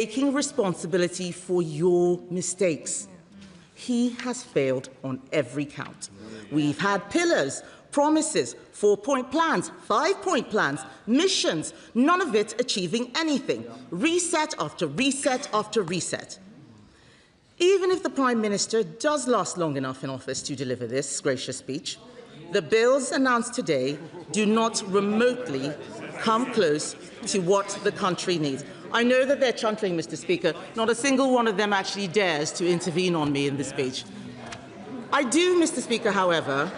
taking responsibility for your mistakes. He has failed on every count. We've had pillars, promises, 4-point plans, 5-point plans, missions, none of it achieving anything. Reset after reset after reset. Even if the Prime Minister does last long enough in office to deliver this gracious speech, the bills announced today do not remotely come close to what the country needs. I know that they're chuntering, Mr. Speaker. Not a single one of them actually dares to intervene on me in this speech. I do, Mr. Speaker, however,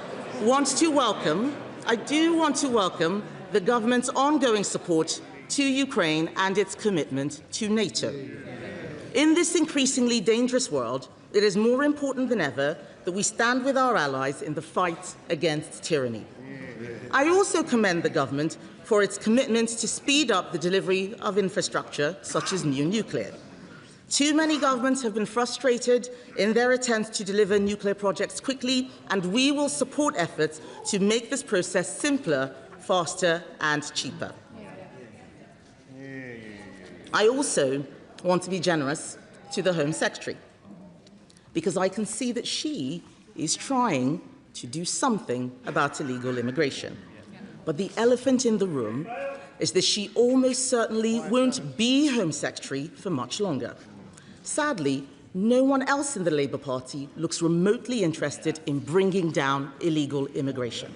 want to welcome the government's ongoing support to Ukraine and its commitment to NATO. In this increasingly dangerous world, it is more important than ever that we stand with our allies in the fight against tyranny. I also commend the government for its commitment to speed up the delivery of infrastructure, such as new nuclear. Too many governments have been frustrated in their attempts to deliver nuclear projects quickly, and we will support efforts to make this process simpler, faster and cheaper. I also want to be generous to the Home Secretary, because I can see that she is trying to do something about illegal immigration. But the elephant in the room is that she almost certainly won't be Home Secretary for much longer. Sadly, no one else in the Labour Party looks remotely interested in bringing down illegal immigration.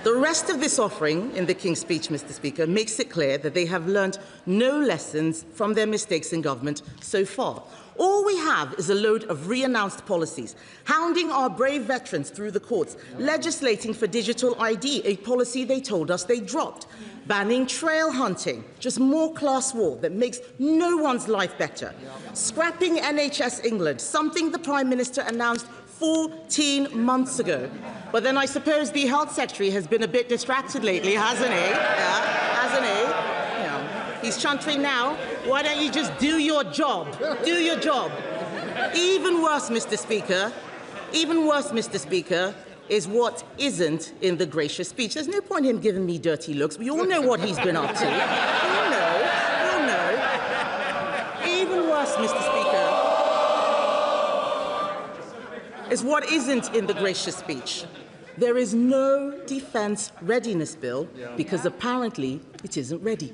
The rest of this offering in the King's Speech, Mr. Speaker, makes it clear that they have learnt no lessons from their mistakes in government so far. All we have is a load of re-announced policies, hounding our brave veterans through the courts, legislating for digital ID, a policy they told us they dropped, banning trail hunting, just more class war that makes no one's life better, scrapping NHS England, something the Prime Minister announced 14 months ago. But then I suppose the Health Secretary has been a bit distracted lately, hasn't he? Yeah, hasn't he? He's chuntering now. Why don't you just do your job? Do your job. Even worse, Mr. Speaker, is what isn't in the gracious speech. There's no point in him giving me dirty looks. We all know what he's been up to. We all know. Even worse, Mr. Speaker, is what isn't in the gracious speech. There is no defence readiness bill because apparently it isn't ready.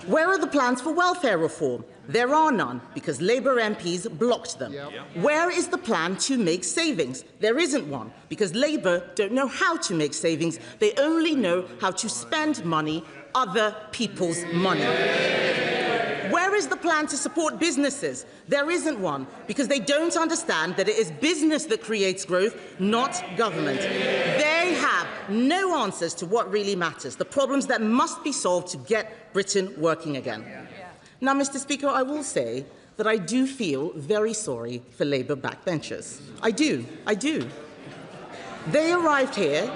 Where are the plans for welfare reform? There are none because Labour MPs blocked them. Where is the plan to make savings? There isn't one because Labour don't know how to make savings. They only know how to spend money, other people's money. Where is the plan to support businesses? There isn't one, because they don't understand that it is business that creates growth, not government. They have no answers to what really matters, the problems that must be solved to get Britain working again. Now, Mr. Speaker, I will say that I do feel very sorry for Labour backbenchers. I do. They arrived here,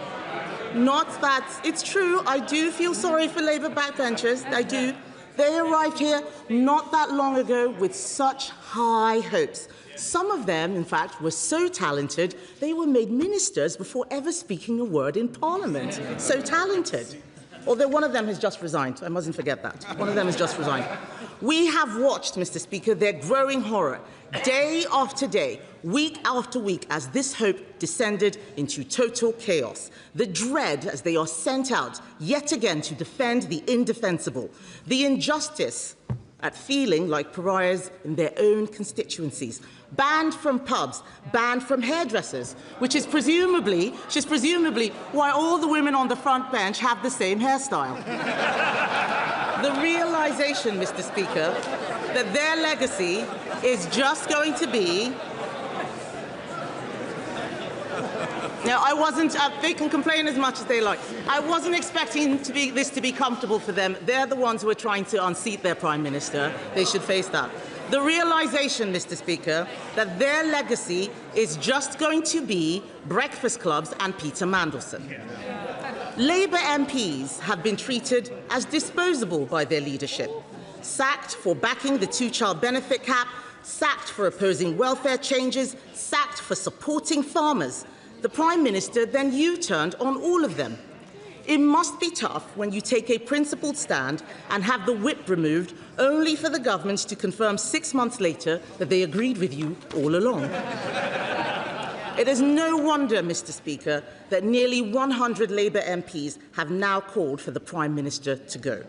not that it's true, I do feel sorry for Labour backbenchers, I do. They arrived here not that long ago with such high hopes. Some of them, in fact, were so talented, they were made ministers before ever speaking a word in Parliament. So talented. Although one of them has just resigned. I mustn't forget that. One of them has just resigned. We have watched, Mr. Speaker, their growing horror, day after day, week after week, as this hope descended into total chaos. The dread as they are sent out yet again to defend the indefensible. The injustice at feeling like pariahs in their own constituencies. Banned from pubs, banned from hairdressers, which is presumably why all the women on the front bench have the same hairstyle. The realization, Mr. Speaker, that their legacy is just going to be... Now, they can complain as much as they like. I wasn't expecting this to be comfortable for them. They're the ones who are trying to unseat their Prime Minister. They should face that. The realization, Mr. Speaker, that their legacy is just going to be breakfast clubs and Peter Mandelson. Labour MPs have been treated as disposable by their leadership, sacked for backing the two-child benefit cap, sacked for opposing welfare changes, sacked for supporting farmers. The Prime Minister then U-turned on all of them. It must be tough when you take a principled stand and have the whip removed, only for the government to confirm 6 months later that they agreed with you all along. It is no wonder, Mr. Speaker, that nearly 100 Labour MPs have now called for the Prime Minister to go.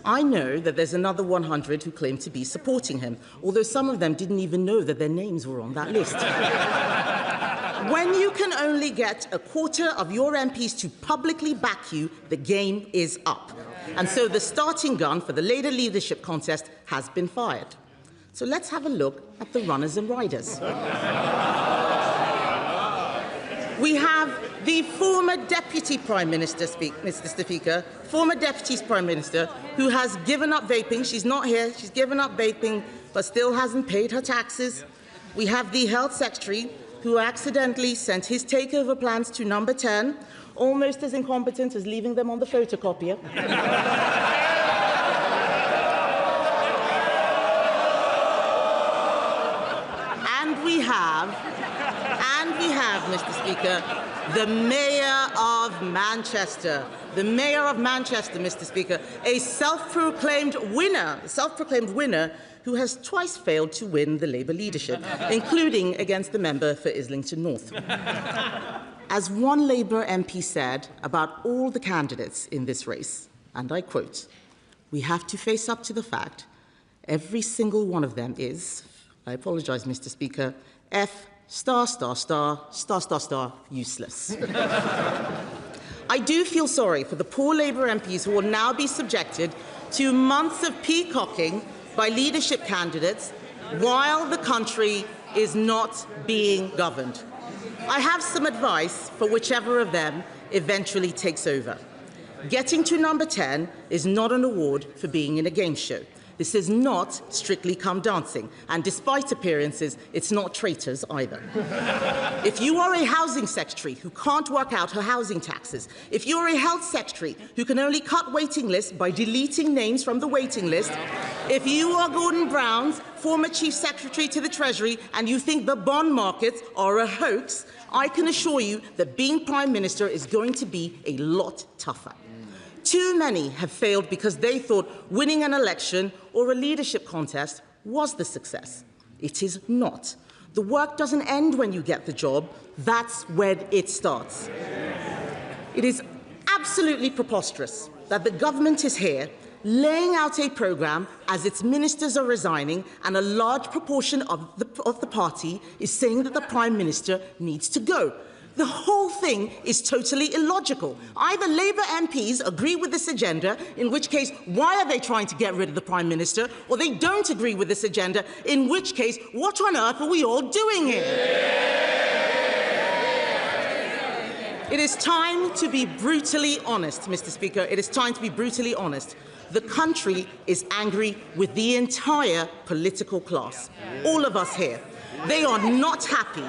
I know that there's another 100 who claim to be supporting him, although some of them didn't even know that their names were on that list. When you can only get a quarter of your MPs to publicly back you, the game is up. And so the starting gun for the Labour leadership contest has been fired. So let's have a look at the runners and riders. We have the former Deputy Prime Minister, Mr. Speaker, former Deputy Prime Minister, who has given up vaping. She's not here. She's given up vaping, but still hasn't paid her taxes. We have the Health Secretary, who accidentally sent his takeover plans to number 10, almost as incompetent as leaving them on the photocopier. And we have, Mr. Speaker, the Mayor of Manchester. The Mayor of Manchester, Mr. Speaker, a self-proclaimed winner who has twice failed to win the Labour leadership, including against the member for Islington North. As one Labour MP said about all the candidates in this race, and I quote, "We have to face up to the fact every single one of them is," I apologise, Mr. Speaker, F*** useless. I do feel sorry for the poor Labour MPs who will now be subjected to months of peacocking by leadership candidates while the country is not being governed. I have some advice for whichever of them eventually takes over. Getting to number 10 is not an award for being in a game show. This is not Strictly Come Dancing, and despite appearances, it's not Traitors either. If you are a housing secretary who can't work out her housing taxes, if you're a health secretary who can only cut waiting lists by deleting names from the waiting list, if you are Gordon Brown's former chief secretary to the Treasury and you think the bond markets are a hoax, I can assure you that being Prime Minister is going to be a lot tougher. Too many have failed because they thought winning an election or a leadership contest was the success. It is not. The work doesn't end when you get the job. That's when it starts. It is absolutely preposterous that the government is here laying out a programme as its ministers are resigning and a large proportion of the party is saying that the Prime Minister needs to go. The whole thing is totally illogical. Either Labour MPs agree with this agenda, in which case, why are they trying to get rid of the Prime Minister, or they don't agree with this agenda, in which case, what on earth are we all doing here? It is time to be brutally honest, Mr. Speaker. It is time to be brutally honest. The country is angry with the entire political class. All of us here. They are not happy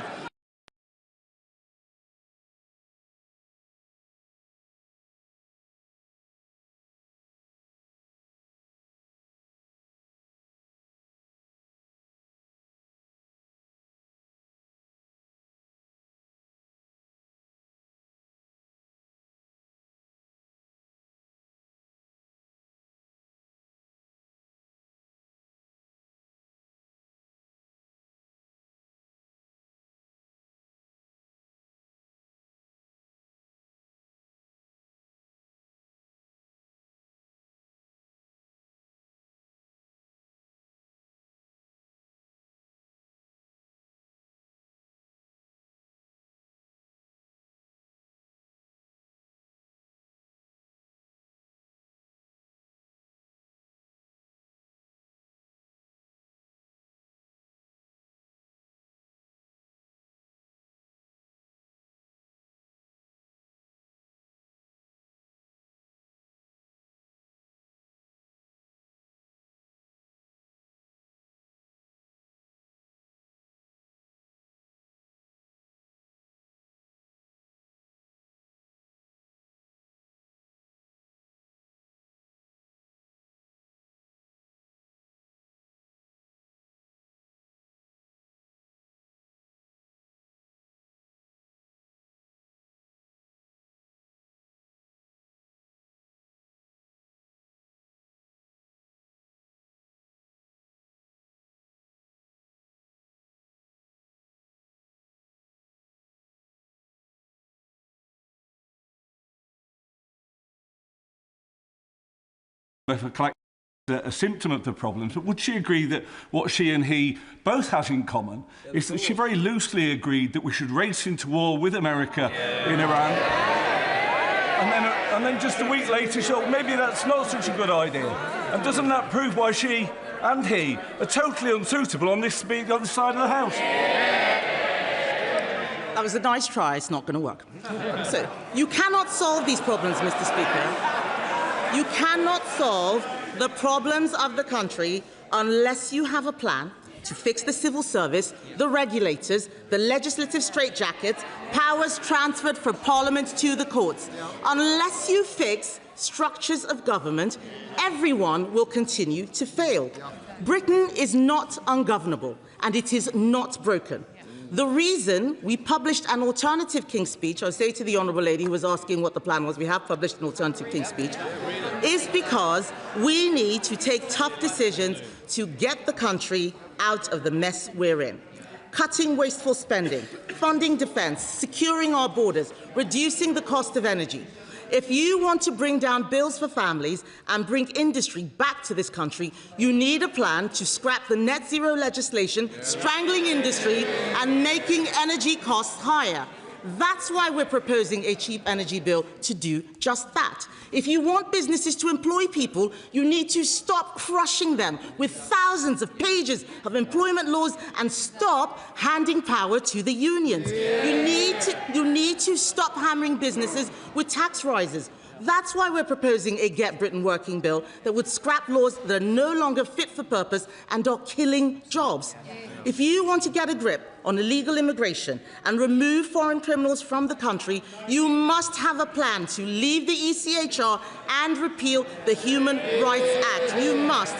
a symptom of the problems, but would she agree that what she and he both have in common is that she very loosely agreed that we should race into war with America in Iran? And then just a week later, she thought maybe that's not such a good idea. And doesn't that prove why she and he are totally unsuitable on this side of the House? That was a nice try. It's not going to work. So, you cannot solve these problems, Mr. Speaker. You cannot solve the problems of the country unless you have a plan to fix the civil service, the regulators, the legislative straitjackets, powers transferred from Parliament to the courts. Unless you fix structures of government, everyone will continue to fail. Britain is not ungovernable, and it is not broken. The reason we published an alternative King's Speech, I'll say to the Honourable Lady who was asking what the plan was, we have published an alternative King's Speech, is because we need to take tough decisions to get the country out of the mess we're in. Cutting wasteful spending, funding defence, securing our borders, reducing the cost of energy. If you want to bring down bills for families and bring industry back to this country, you need a plan to scrap the net zero legislation, strangling industry and making energy costs higher. That's why we're proposing a cheap energy bill to do just that. If you want businesses to employ people, you need to stop crushing them with thousands of pages of employment laws and stop handing power to the unions. You need to stop hammering businesses with tax rises. That's why we're proposing a Get Britain Working bill that would scrap laws that are no longer fit for purpose and are killing jobs. If you want to get a grip on illegal immigration and remove foreign criminals from the country, you must have a plan to leave the ECHR and repeal the Human Rights Act. You must.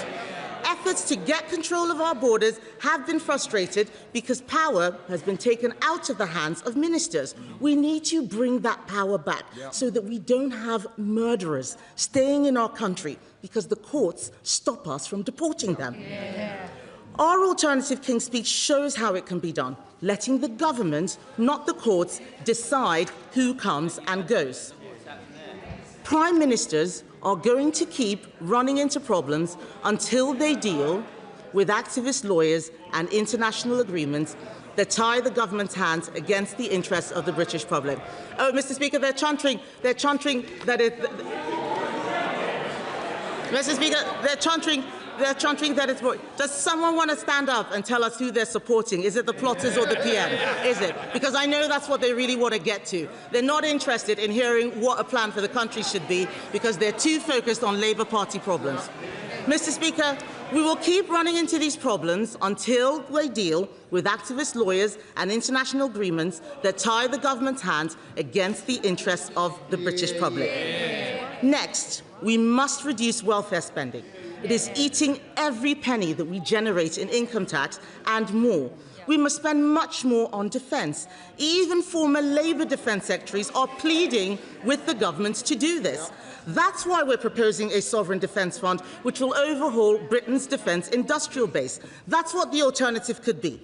Efforts to get control of our borders have been frustrated because power has been taken out of the hands of ministers. We need to bring that power back so that we don't have murderers staying in our country because the courts stop us from deporting them. Our alternative King's Speech shows how it can be done, letting the government, not the courts, decide who comes and goes. Prime Ministers are going to keep running into problems until they deal with activist lawyers and international agreements that tie the government's hands against the interests of the British public. Oh, Mr. Speaker, they're chanting that it... Mr. Speaker, they're chanting that it's... Does someone want to stand up and tell us who they're supporting? Is it the plotters or the PM? Is it? Because I know that's what they really want to get to. They're not interested in hearing what a plan for the country should be because they're too focused on Labour Party problems. Mr. Speaker, we will keep running into these problems until they deal with activist lawyers and international agreements that tie the government's hands against the interests of the British public. Next, we must reduce welfare spending. It is eating every penny that we generate in income tax and more. We must spend much more on defence. Even former Labour defence secretaries are pleading with the government to do this. That's why we're proposing a sovereign defence fund, which will overhaul Britain's defence industrial base. That's what the alternative could be.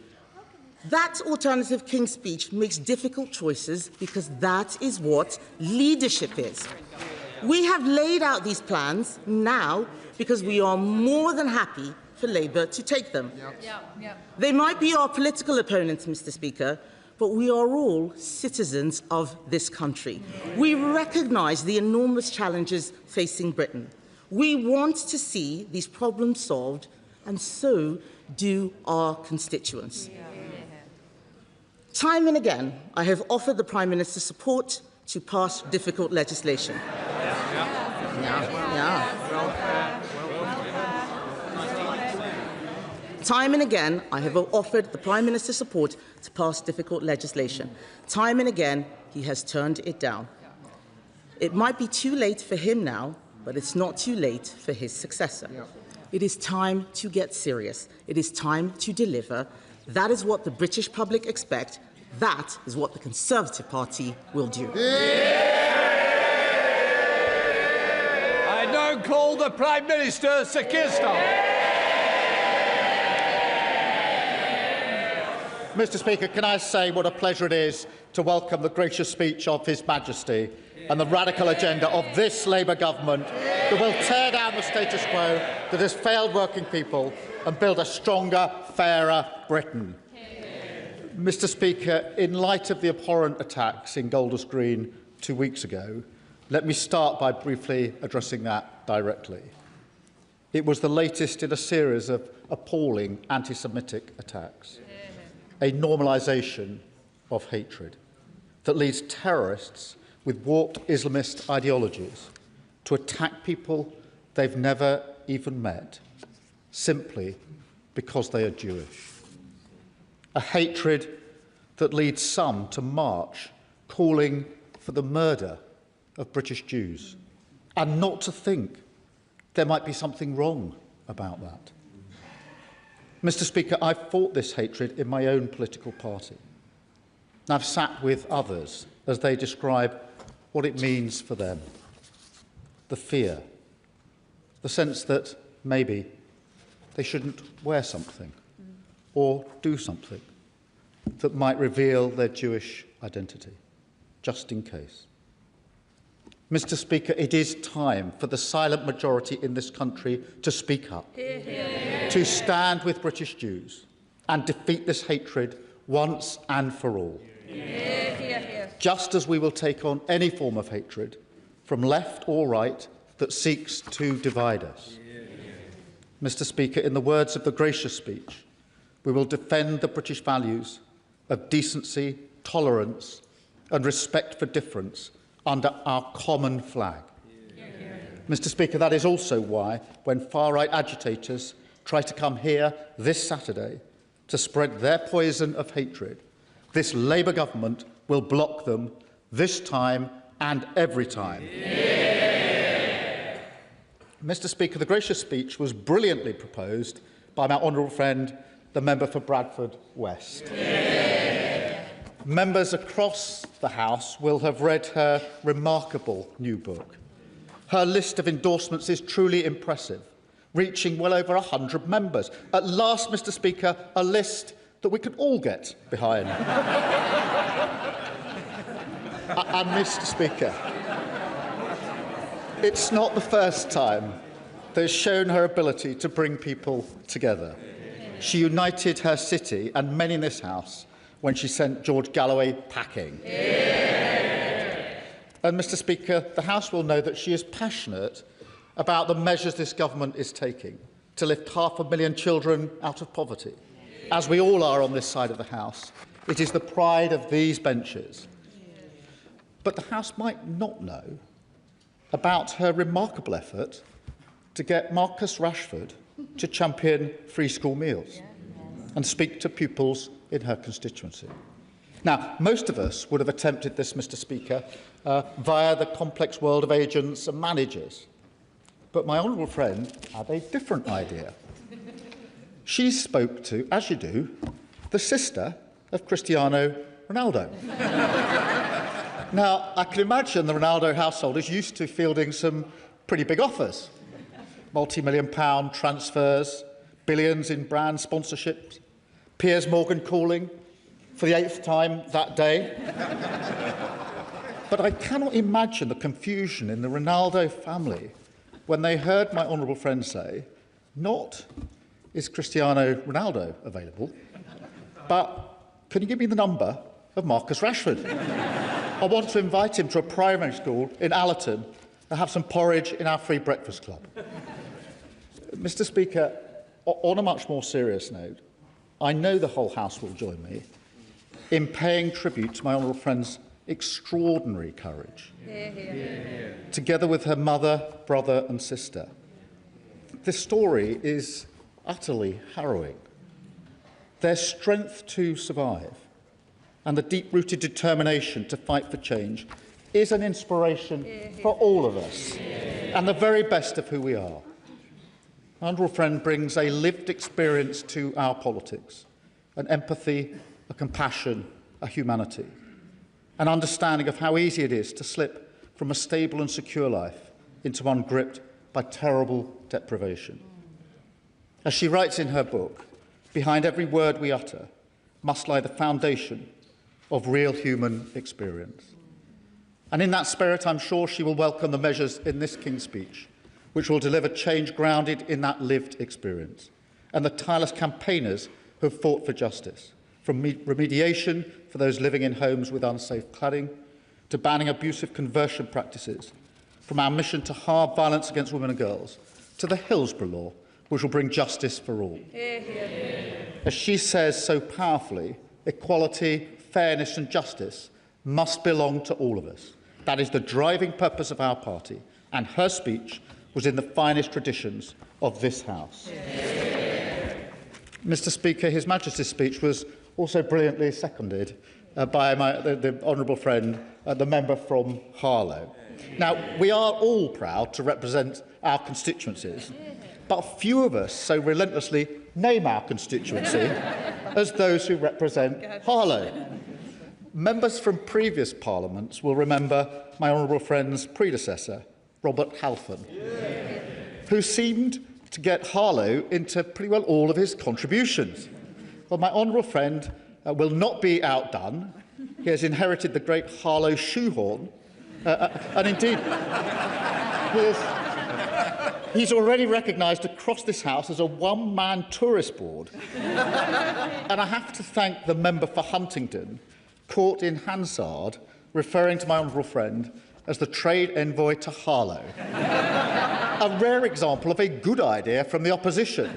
That alternative King's Speech makes difficult choices because that is what leadership is. We have laid out these plans now because we are more than happy for Labour to take them. They might be our political opponents, Mr. Speaker, but we are all citizens of this country. We recognise the enormous challenges facing Britain. We want to see these problems solved, and so do our constituents. Time and again, I have offered the Prime Minister support to pass difficult legislation. Time and again, I have offered the Prime Minister support to pass difficult legislation. Time and again, he has turned it down. It might be too late for him now, but it's not too late for his successor. It is time to get serious. It is time to deliver. That is what the British public expect. That is what the Conservative Party will do. I now call the Prime Minister, Sir Keir Starmer. Mr. Speaker, can I say what a pleasure it is to welcome the gracious speech of His Majesty and the radical agenda of this Labour government that will tear down the status quo that has failed working people and build a stronger, fairer Britain. Mr. Speaker, in light of the abhorrent attacks in Golders Green 2 weeks ago, let me start by briefly addressing that directly. It was the latest in a series of appalling anti-Semitic attacks, a normalisation of hatred that leads terrorists with warped Islamist ideologies to attack people they've never even met, simply because they are Jewish. A hatred that leads some to march calling for the murder of British Jews, and not to think there might be something wrong about that. Mr. Speaker, I've fought this hatred in my own political party. And I've sat with others as they describe what it means for them. The fear, the sense that maybe they shouldn't wear something or do something that might reveal their Jewish identity, just in case. Mr. Speaker, it is time for the silent majority in this country to speak up, to stand with British Jews and defeat this hatred once and for all. Just as we will take on any form of hatred, from left or right, that seeks to divide us. Mr. Speaker, in the words of the gracious speech, we will defend the British values of decency, tolerance and respect for difference under our common flag. Mr. Speaker, that is also why, when far-right agitators try to come here this Saturday to spread their poison of hatred, this Labour government will block them this time and every time. Mr. Speaker, the gracious speech was brilliantly proposed by my honourable friend, the member for Bradford West. Members across the House will have read her remarkable new book. Her list of endorsements is truly impressive, reaching well over 100 members. At last, Mr. Speaker, a list that we can all get behind. And, Mr. Speaker, it's not the first time that has shown her ability to bring people together. She united her city and many in this House when she sent George Galloway packing. And, Mr. Speaker, the House will know that she is passionate about the measures this government is taking to lift 500,000 children out of poverty. As we all are on this side of the House, it is the pride of these benches. But the House might not know about her remarkable effort to get Marcus Rashford to champion free school meals and speak to pupils in her constituency. Now, most of us would have attempted this, Mr. Speaker, via the complex world of agents and managers. But my honourable friend had a different idea. She spoke to, as you do, the sister of Cristiano Ronaldo. Now, I can imagine the Ronaldo household is used to fielding some pretty big offers. Multi-million-pound transfers, billions in brand sponsorships, Piers Morgan calling for the 8th time that day. But I cannot imagine the confusion in the Ronaldo family when they heard my honourable friend say, not is Cristiano Ronaldo available, but can you give me the number of Marcus Rashford? I want to invite him to a primary school in Allerton and have some porridge in our free breakfast club. Mr. Speaker, on a much more serious note, I know the whole House will join me in paying tribute to my honourable friend's extraordinary courage, together with her mother, brother and sister. This story is utterly harrowing. Their strength to survive and the deep-rooted determination to fight for change is an inspiration for all of us and the very best of who we are. My honourable friend brings a lived experience to our politics, an empathy, a compassion, a humanity, an understanding of how easy it is to slip from a stable and secure life into one gripped by terrible deprivation. As she writes in her book, behind every word we utter, must lie the foundation of real human experience. And in that spirit, I'm sure she will welcome the measures in this King's Speech, which will deliver change grounded in that lived experience, and the tireless campaigners who have fought for justice, from remediation for those living in homes with unsafe cladding, to banning abusive conversion practices, from our mission to halve violence against women and girls, to the Hillsborough Law, which will bring justice for all. As she says so powerfully, equality, fairness and justice must belong to all of us. That is the driving purpose of our party, and her speech was in the finest traditions of this House. Mr. Speaker, His Majesty's speech was also brilliantly seconded by the honourable friend, the member from Harlow. Now, we are all proud to represent our constituencies, but few of us so relentlessly name our constituency as those who represent Harlow. Members from previous parliaments will remember my honourable friend's predecessor, Robert Halfon, who seemed to get Harlow into pretty well all of his contributions. Well, my honourable friend will not be outdone. He has inherited the great Harlow shoehorn, and indeed, he's already recognised across this House as a one-man tourist board. And I have to thank the member for Huntingdon, caught in Hansard, referring to my honourable friend as the trade envoy to Harlow. A rare example of a good idea from the opposition.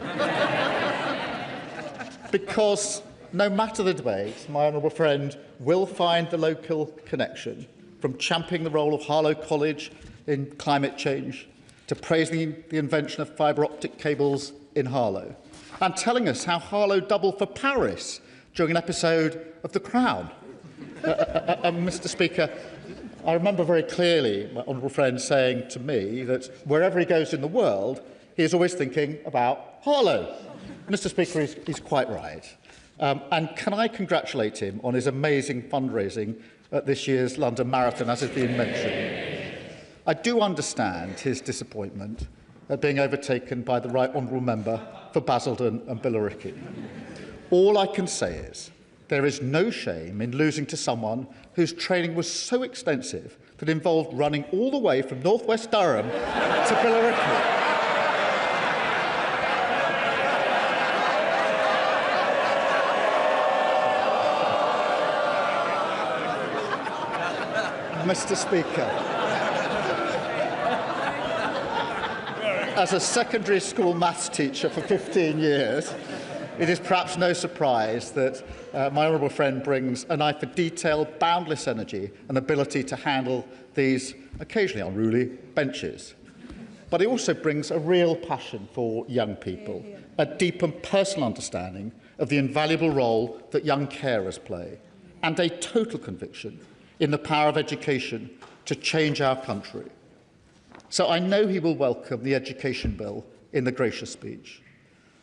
Because no matter the debate, my honourable friend will find the local connection, from championing the role of Harlow College in climate change to praising the invention of fibre optic cables in Harlow, and telling us how Harlow doubled for Paris during an episode of The Crown. Mr. Speaker, I remember very clearly my honourable friend saying to me that wherever he goes in the world, he is always thinking about Harlow. Mr. Speaker, he's quite right. And can I congratulate him on his amazing fundraising at this year's London Marathon, as has been mentioned. I do understand his disappointment at being overtaken by the right honourable member for Basildon and Billericay. All I can say is there is no shame in losing to someone whose training was so extensive that it involved running all the way from northwest Durham to Billericay. Mr. Speaker, as a secondary school maths teacher for 15 years, it is perhaps no surprise that my honourable friend brings an eye for detail, boundless energy and ability to handle these occasionally unruly benches. But he also brings a real passion for young people, a deep and personal understanding of the invaluable role that young carers play, and a total conviction in the power of education to change our country. So I know he will welcome the education bill in the gracious speech.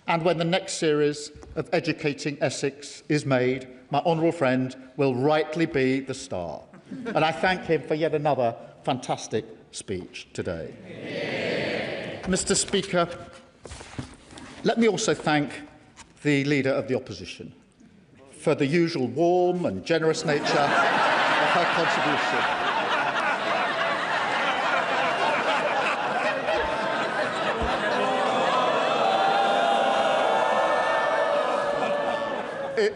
And when the next series of Educating Essex is made, my honourable friend will rightly be the star. And I thank him for yet another fantastic speech today. Mr. Speaker, let me also thank the Leader of the Opposition for the usual warm and generous nature of her contribution.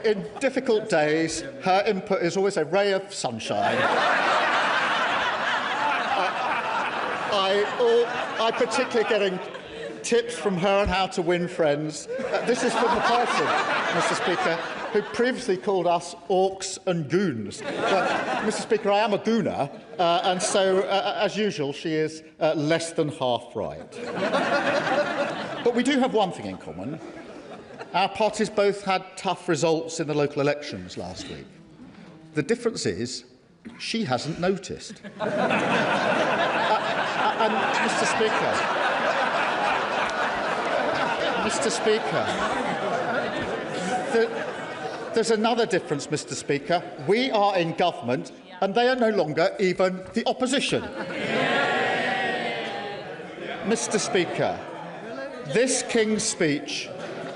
In difficult days, her input is always a ray of sunshine. I particularly getting tips from her on how to win friends. This is from the person, Mr. Speaker, who previously called us orcs and goons. But, Mr. Speaker, I am a gooner, and so, as usual, she is less than half right. But we do have one thing in common. Our parties both had tough results in the local elections last week. The difference is she hasn't noticed. And Mr. Speaker, there's another difference, Mr. Speaker. We are in government and they are no longer even the opposition. Mr. Speaker, this King's Speech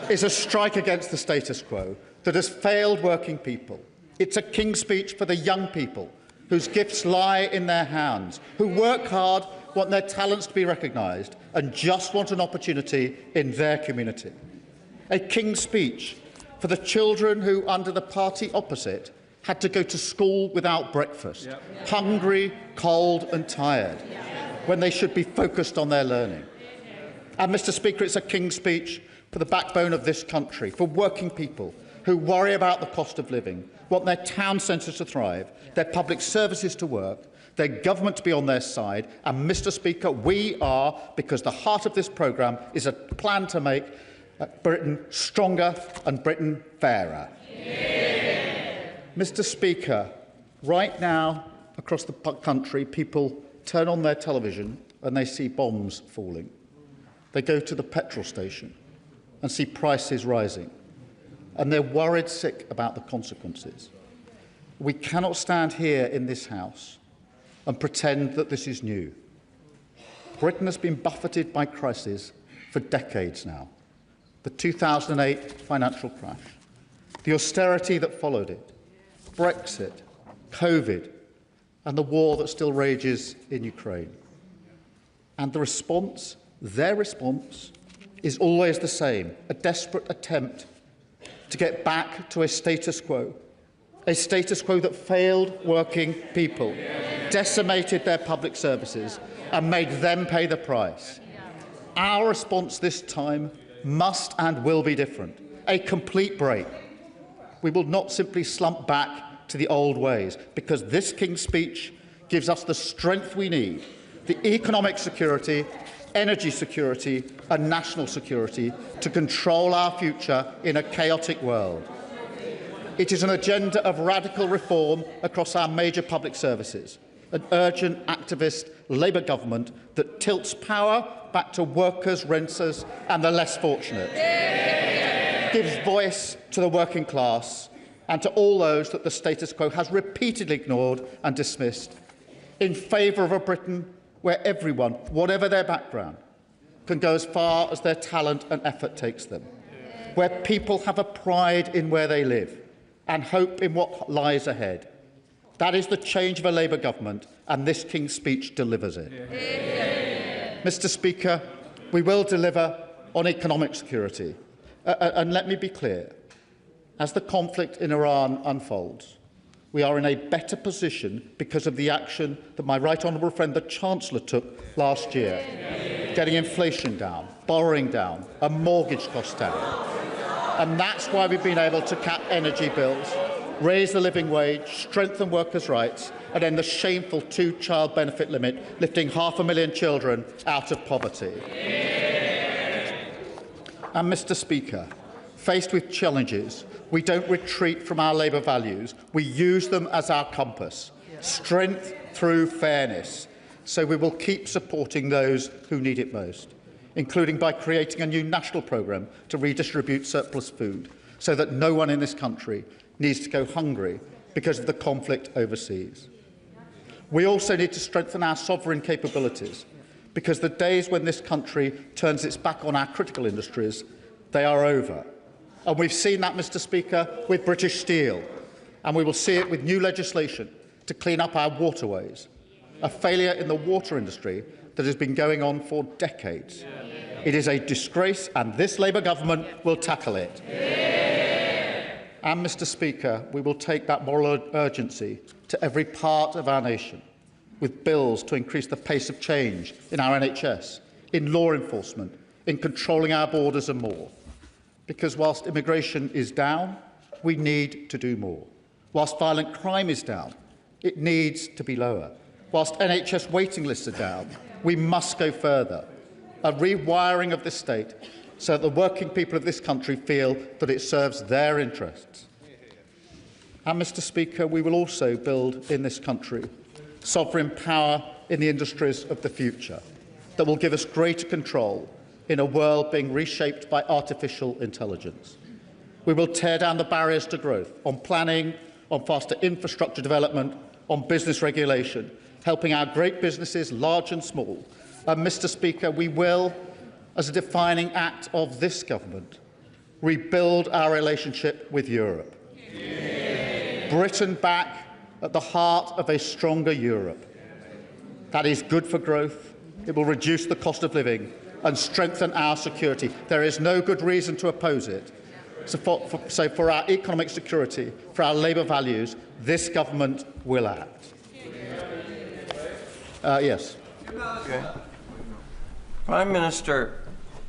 is a strike against the status quo that has failed working people. It's a King's Speech for the young people whose gifts lie in their hands, who work hard, want their talents to be recognised and just want an opportunity in their community. A King's Speech for the children who, under the party opposite, had to go to school without breakfast, hungry, cold and tired, when they should be focused on their learning. And, Mr Speaker, it's a King's Speech for the backbone of this country, for working people who worry about the cost of living, want their town centres to thrive, their public services to work, their government to be on their side. And, Mr Speaker, we are, because the heart of this programme is a plan to make Britain stronger and Britain fairer. Mr Speaker, right now across the country, people turn on their television and they see bombs falling. They go to the petrol station and see prices rising, and they're worried sick about the consequences. We cannot stand here in this House and pretend that this is new. Britain has been buffeted by crises for decades now. The 2008 financial crash, the austerity that followed it, Brexit, COVID, and the war that still rages in Ukraine. And the response, their response, is always the same: a desperate attempt to get back to a status quo that failed working people, decimated their public services, and made them pay the price. Our response this time must and will be different, a complete break. We will not simply slump back to the old ways, because this King's Speech gives us the strength we need, the economic security, energy security and national security to control our future in a chaotic world. It is an agenda of radical reform across our major public services, an urgent activist Labour government that tilts power back to workers, renters and the less fortunate, gives voice to the working class and to all those that the status quo has repeatedly ignored and dismissed, in favour of a Britain where everyone, whatever their background, can go as far as their talent and effort takes them, where people have a pride in where they live and hope in what lies ahead. That is the change of a Labour government, and this King's Speech delivers it. Mr Speaker, we will deliver on economic security. And let me be clear, as the conflict in Iran unfolds, we are in a better position because of the action that my right honourable friend, the Chancellor, took last year, getting inflation down, borrowing down, and mortgage costs down. And that's why we've been able to cap energy bills, raise the living wage, strengthen workers' rights, and end the shameful two-child benefit limit, lifting 500,000 children out of poverty. And, Mr Speaker, faced with challenges, we don't retreat from our Labour values. We use them as our compass. Strength through fairness. So we will keep supporting those who need it most, including by creating a new national programme to redistribute surplus food so that no one in this country needs to go hungry because of the conflict overseas. We also need to strengthen our sovereign capabilities, because the days when this country turns its back on our critical industries, they are over. And we've seen that, Mr Speaker, with British Steel, and we will see it with new legislation to clean up our waterways, a failure in the water industry that has been going on for decades. It is a disgrace, and this Labour government will tackle it. And, Mr Speaker, we will take that moral urgency to every part of our nation, with bills to increase the pace of change in our NHS, in law enforcement, in controlling our borders and more. Because whilst immigration is down, we need to do more. Whilst violent crime is down, it needs to be lower. Whilst NHS waiting lists are down, we must go further. A rewiring of the state so that the working people of this country feel that it serves their interests. And, Mr Speaker, we will also build in this country sovereign power in the industries of the future that will give us greater control in a world being reshaped by artificial intelligence. We will tear down the barriers to growth on planning, on faster infrastructure development, on business regulation, helping our great businesses, large and small. And, Mr Speaker, we will, as a defining act of this government, rebuild our relationship with Europe. Yeah. Britain back at the heart of a stronger Europe. That is good for growth. It will reduce the cost of living and strengthen our security. There is no good reason to oppose it. So for our economic security, for our Labour values, this government will act. Yes. Okay. Prime Minister,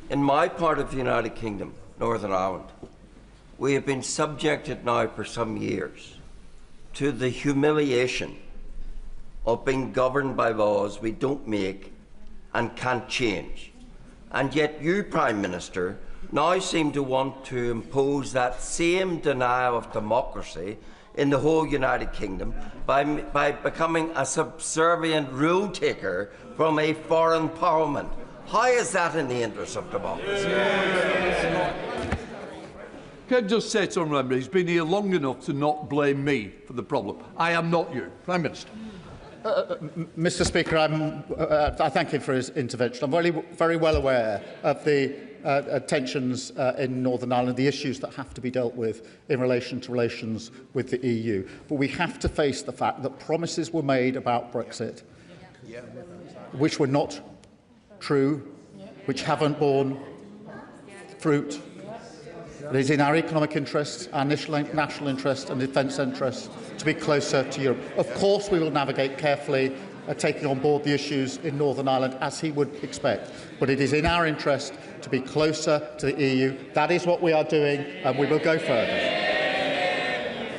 in my part of the United Kingdom, Northern Ireland, we have been subjected now for some years to the humiliation of being governed by laws we don't make and can't change. And yet you, Prime Minister, now seem to want to impose that same denial of democracy in the whole United Kingdom by becoming a subservient rule taker from a foreign parliament. How is that in the interest of democracy? Can I just say to Honourable, he's been here long enough to not blame me for the problem. I am not you. Prime Minister. Mr. Speaker, I thank him for his intervention. I'm very well aware of the tensions in Northern Ireland, the issues that have to be dealt with in relation to relations with the EU. But we have to face the fact that promises were made about Brexit, which were not true, which haven't borne fruit. It is in our economic interests, our national interest and defence interests to be closer to Europe. Of course, we will navigate carefully, taking on board the issues in Northern Ireland, as he would expect. But it is in our interest to be closer to the EU. That is what we are doing, and we will go further.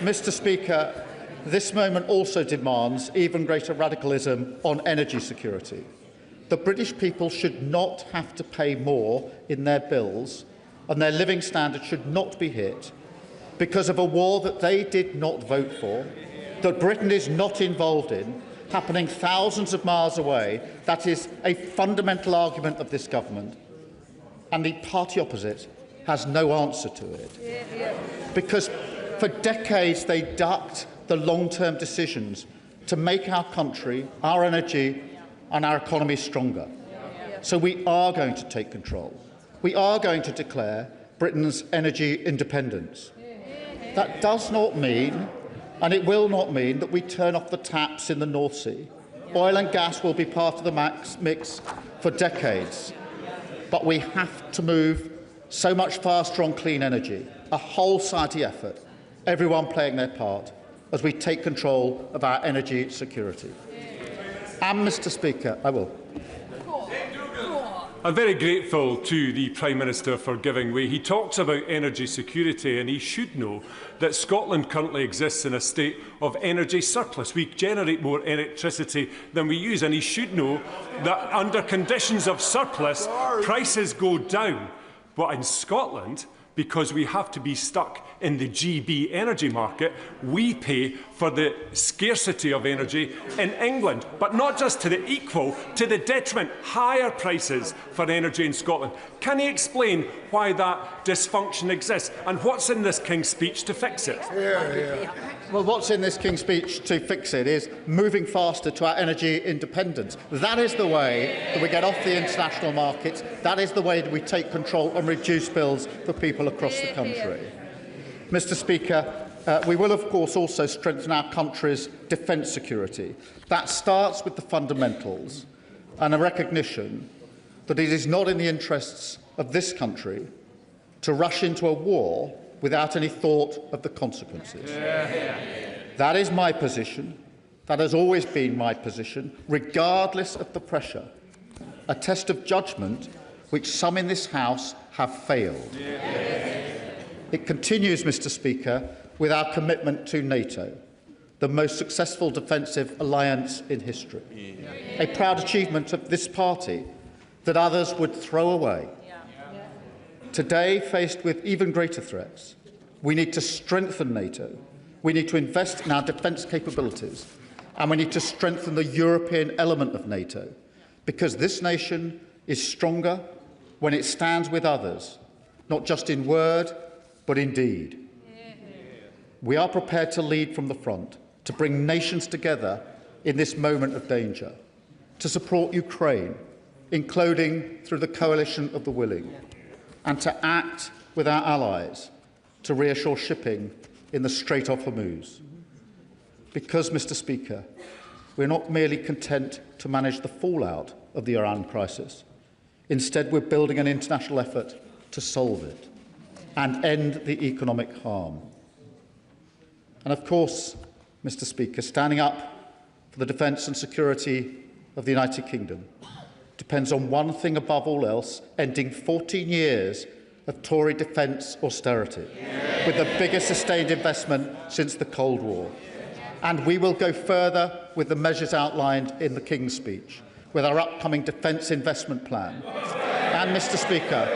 Mr. Speaker, this moment also demands even greater radicalism on energy security. The British people should not have to pay more in their bills, and their living standards should not be hit because of a war that they did not vote for, that Britain is not involved in, happening thousands of miles away. That is a fundamental argument of this government, and the party opposite has no answer to it. Because for decades they ducked the long-term decisions to make our country, our energy and our economy stronger. So we are going to take control. We are going to declare Britain's energy independence. That does not mean, and it will not mean, that we turn off the taps in the North Sea. Oil and gas will be part of the mix for decades. But we have to move so much faster on clean energy, a whole society effort, everyone playing their part, as we take control of our energy security. And, Mr. Speaker, I will. I'm very grateful to the Prime Minister for giving way. He talks about energy security, and he should know that Scotland currently exists in a state of energy surplus. We generate more electricity than we use, and he should know that under conditions of surplus, prices go down. But in Scotland, because we have to be stuck in the GB energy market, we pay for the scarcity of energy in England, but not just to the equal, to the detriment, higher prices for energy in Scotland. Can he explain why that dysfunction exists and what's in this King's speech to fix it? Well, what's in this King's speech to fix it is moving faster to our energy independence. That is the way that we get off the international markets. That is the way that we take control and reduce bills for people across the country. Mr. Speaker, we will, of course, also strengthen our country's defence security. That starts with the fundamentals and a recognition that it is not in the interests of this country to rush into a war without any thought of the consequences. That is my position. That has always been my position, regardless of the pressure. A test of judgment which some in this House have failed. It continues, Mr. Speaker, with our commitment to NATO, the most successful defensive alliance in history. A proud achievement of this party that others would throw away. Today, faced with even greater threats, we need to strengthen NATO, we need to invest in our defence capabilities, and we need to strengthen the European element of NATO, because this nation is stronger when it stands with others, not just in word, but in deed. We are prepared to lead from the front, to bring nations together in this moment of danger, to support Ukraine, including through the coalition of the willing, and to act with our allies to reassure shipping in the Strait of Hormuz. Because, Mr. Speaker, we're not merely content to manage the fallout of the Iran crisis. Instead, we're building an international effort to solve it and end the economic harm. And of course, Mr. Speaker, standing up for the defence and security of the United Kingdom depends on one thing above all else: ending 14 years of Tory defence austerity, with the biggest sustained investment since the Cold War. And we will go further with the measures outlined in the King's speech, with our upcoming defence investment plan. And, Mr. Speaker,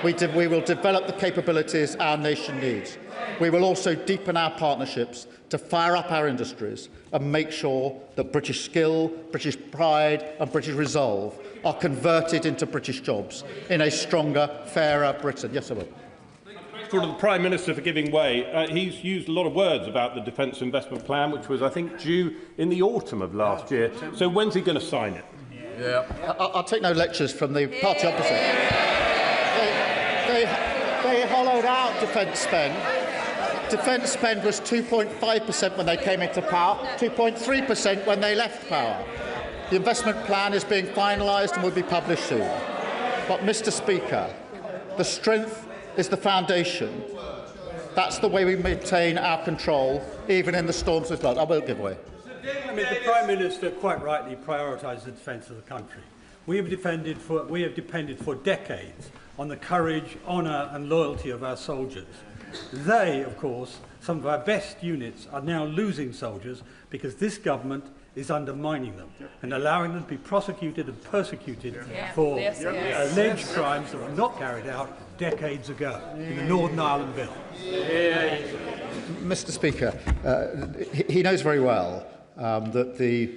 we will develop the capabilities our nation needs. We will also deepen our partnerships to fire up our industries and make sure that British skill, British pride and British resolve are converted into British jobs in a stronger, fairer Britain. Yes, I will. For the Prime Minister for giving way. He's used a lot of words about the Defence Investment Plan, which was, I think, due in the autumn of last year. So when's he going to sign it? Yeah. I'll take no lectures from the party opposite. They hollowed out defence spend. Defence spend was 2.5% when they came into power, 2.3% when they left power. The investment plan is being finalised and will be published soon. But, Mr. Speaker, the strength is the foundation. That's the way we maintain our control, even in the storms of blood. I won't give way. I mean, the Prime Minister quite rightly prioritised the defence of the country. We have depended for decades on the courage, honour and loyalty of our soldiers. They, of course, some of our best units, are now losing soldiers because this government is undermining them and allowing them to be prosecuted and persecuted for alleged crimes that were not carried out decades ago in the Northern Ireland Bill. Mr. Speaker, he knows very well that the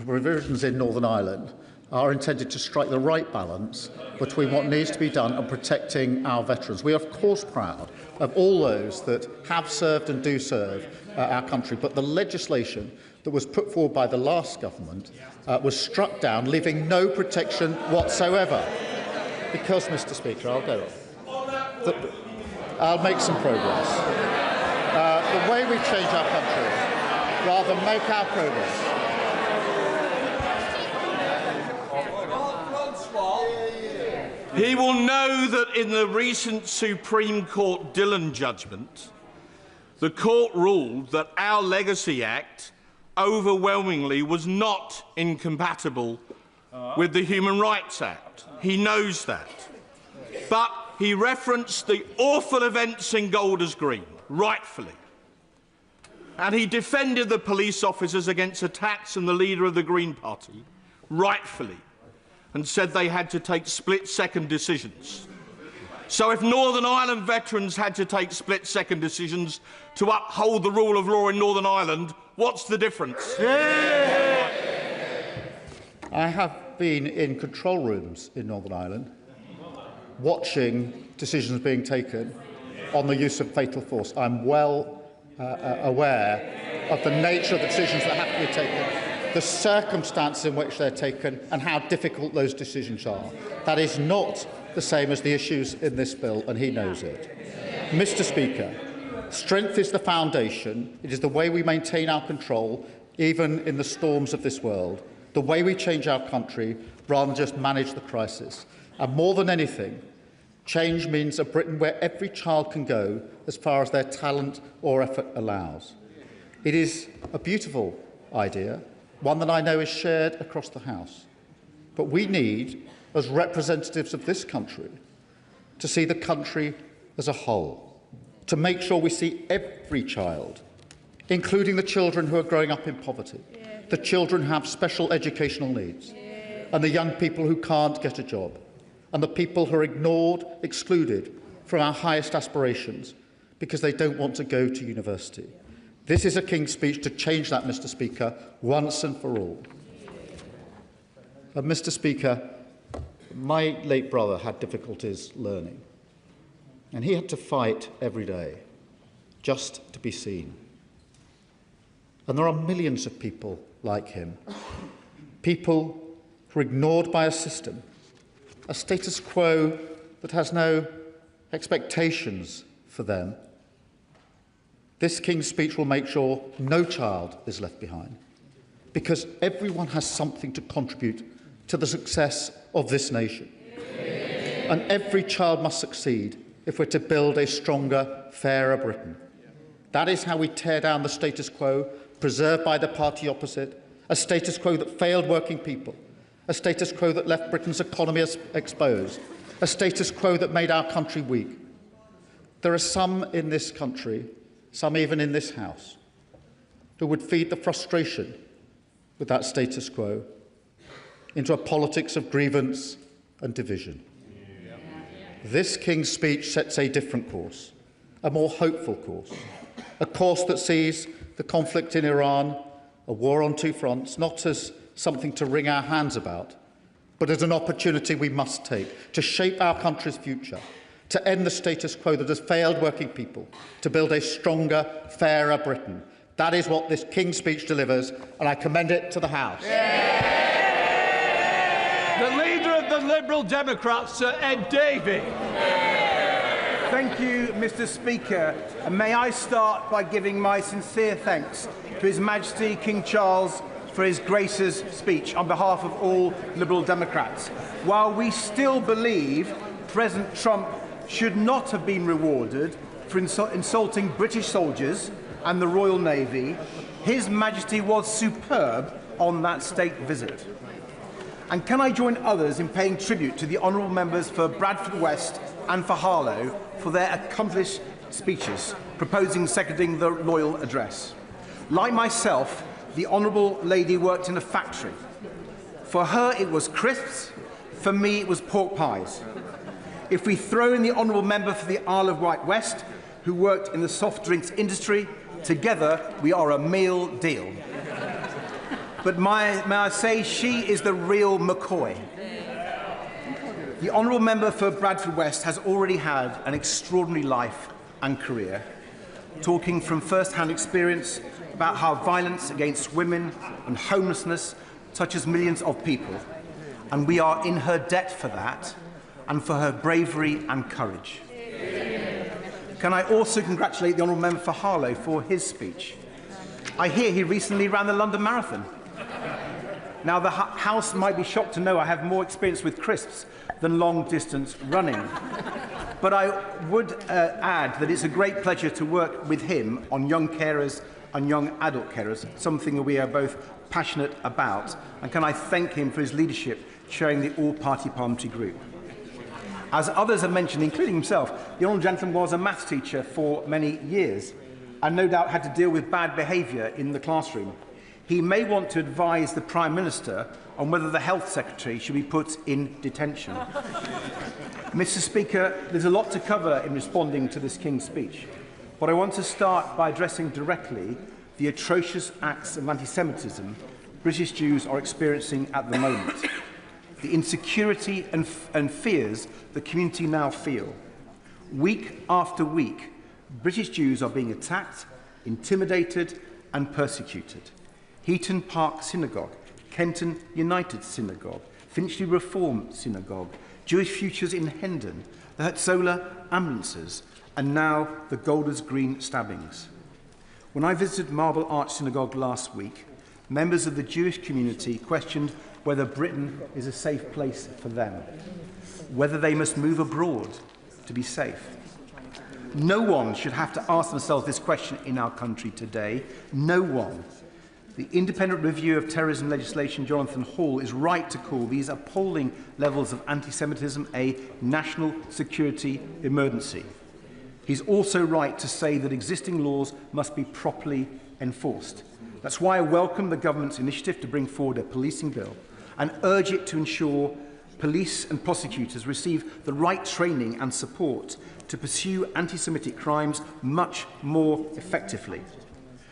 provisions in Northern Ireland are intended to strike the right balance between what needs to be done and protecting our veterans. We are, of course, proud of all those that have served and do serve our country, but the legislation that was put forward by the last government was struck down, leaving no protection whatsoever. Because, Mr. Speaker, I'll go on. I'll make some progress. The way we change our country, rather than make our progress, he will know that in the recent Supreme Court Dillon judgment, the court ruled that our Legacy Act overwhelmingly was not incompatible with the Human Rights Act. He knows that. But he referenced the awful events in Golders Green, rightfully. And he defended the police officers against attacks on the leader of the Green Party, rightfully, and said they had to take split-second decisions. So if Northern Ireland veterans had to take split-second decisions to uphold the rule of law in Northern Ireland, what's the difference? I have been in control rooms in Northern Ireland, watching decisions being taken on the use of fatal force. I'm well aware of the nature of the decisions that have to be taken, the circumstances in which they're taken and how difficult those decisions are. That is not the same as the issues in this bill, and he knows it. Mr. Speaker, strength is the foundation. It is the way we maintain our control, even in the storms of this world, the way we change our country rather than just manage the crisis. And more than anything, change means a Britain where every child can go as far as their talent or effort allows. It is a beautiful idea, one that I know is shared across the House. But we need, as representatives of this country, to see the country as a whole, to make sure we see every child, including the children who are growing up in poverty, the children who have special educational needs, and the young people who can't get a job, and the people who are ignored, excluded from our highest aspirations because they don't want to go to university. This is a King's speech to change that, Mr. Speaker, once and for all. Mr. Speaker, my late brother had difficulties learning, and he had to fight every day just to be seen. And there are millions of people like him, people who are ignored by a system, a status quo that has no expectations for them, this King's Speech will make sure no child is left behind, because everyone has something to contribute to the success of this nation. And every child must succeed if we're to build a stronger, fairer Britain. That is how we tear down the status quo preserved by the party opposite, a status quo that failed working people, a status quo that left Britain's economy exposed, a status quo that made our country weak. There are some in this country, some even in this House, who would feed the frustration with that status quo into a politics of grievance and division. This King's Speech sets a different course, a more hopeful course, a course that sees the conflict in Iran, a war on two fronts, not as something to wring our hands about, but as an opportunity we must take to shape our country's future, to end the status quo that has failed working people, to build a stronger, fairer Britain. That is what this King's Speech delivers, and I commend it to the House. The Leader of the Liberal Democrats, Sir Ed Davey. Thank you, Mr. Speaker. And may I start by giving my sincere thanks to His Majesty King Charles for His Grace's speech on behalf of all Liberal Democrats. While we still believe President Trump should not have been rewarded for insulting British soldiers and the Royal Navy, His Majesty was superb on that state visit. And can I join others in paying tribute to the honourable members for Bradford West and for Harlow for their accomplished speeches, proposing and seconding the Loyal Address. Like myself, the honourable lady worked in a factory. For her, it was crisps. For me, it was pork pies. If we throw in the honourable member for the Isle of Wight West, who worked in the soft drinks industry, together we are a meal deal. But may I say, she is the real McCoy. The honourable member for Bradford West has already had an extraordinary life and career, talking from first-hand experience about how violence against women and homelessness touches millions of people, and we are in her debt for that and for her bravery and courage. Can I also congratulate the honourable member for Harlow for his speech? I hear he recently ran the London Marathon. Now, the House might be shocked to know I have more experience with crisps than long-distance running. But I would add that it's a great pleasure to work with him on young carers and young adult carers, something that we are both passionate about. And can I thank him for his leadership chairing the all-party parliamentary group. As others have mentioned, including himself, the honourable gentleman was a maths teacher for many years and no doubt had to deal with bad behaviour in the classroom. He may want to advise the Prime Minister on whether the Health Secretary should be put in detention. Mr. Speaker, there's a lot to cover in responding to this King's Speech, but I want to start by addressing directly the atrocious acts of anti-Semitism British Jews are experiencing at the moment, the insecurity and fears the community now feel. Week after week, British Jews are being attacked, intimidated and persecuted. Heaton Park Synagogue, Kenton United Synagogue, Finchley Reform Synagogue, Jewish Futures in Hendon, the Hatzola ambulances, and now the Golders Green stabbings. When I visited Marble Arch Synagogue last week, members of the Jewish community questioned whether Britain is a safe place for them, whether they must move abroad to be safe. No one should have to ask themselves this question in our country today. No one. The Independent Review of Terrorism Legislation, Jonathan Hall, is right to call these appalling levels of anti-Semitism a national security emergency. He's also right to say that existing laws must be properly enforced. That's why I welcome the government's initiative to bring forward a policing bill and urge it to ensure police and prosecutors receive the right training and support to pursue anti-Semitic crimes much more effectively.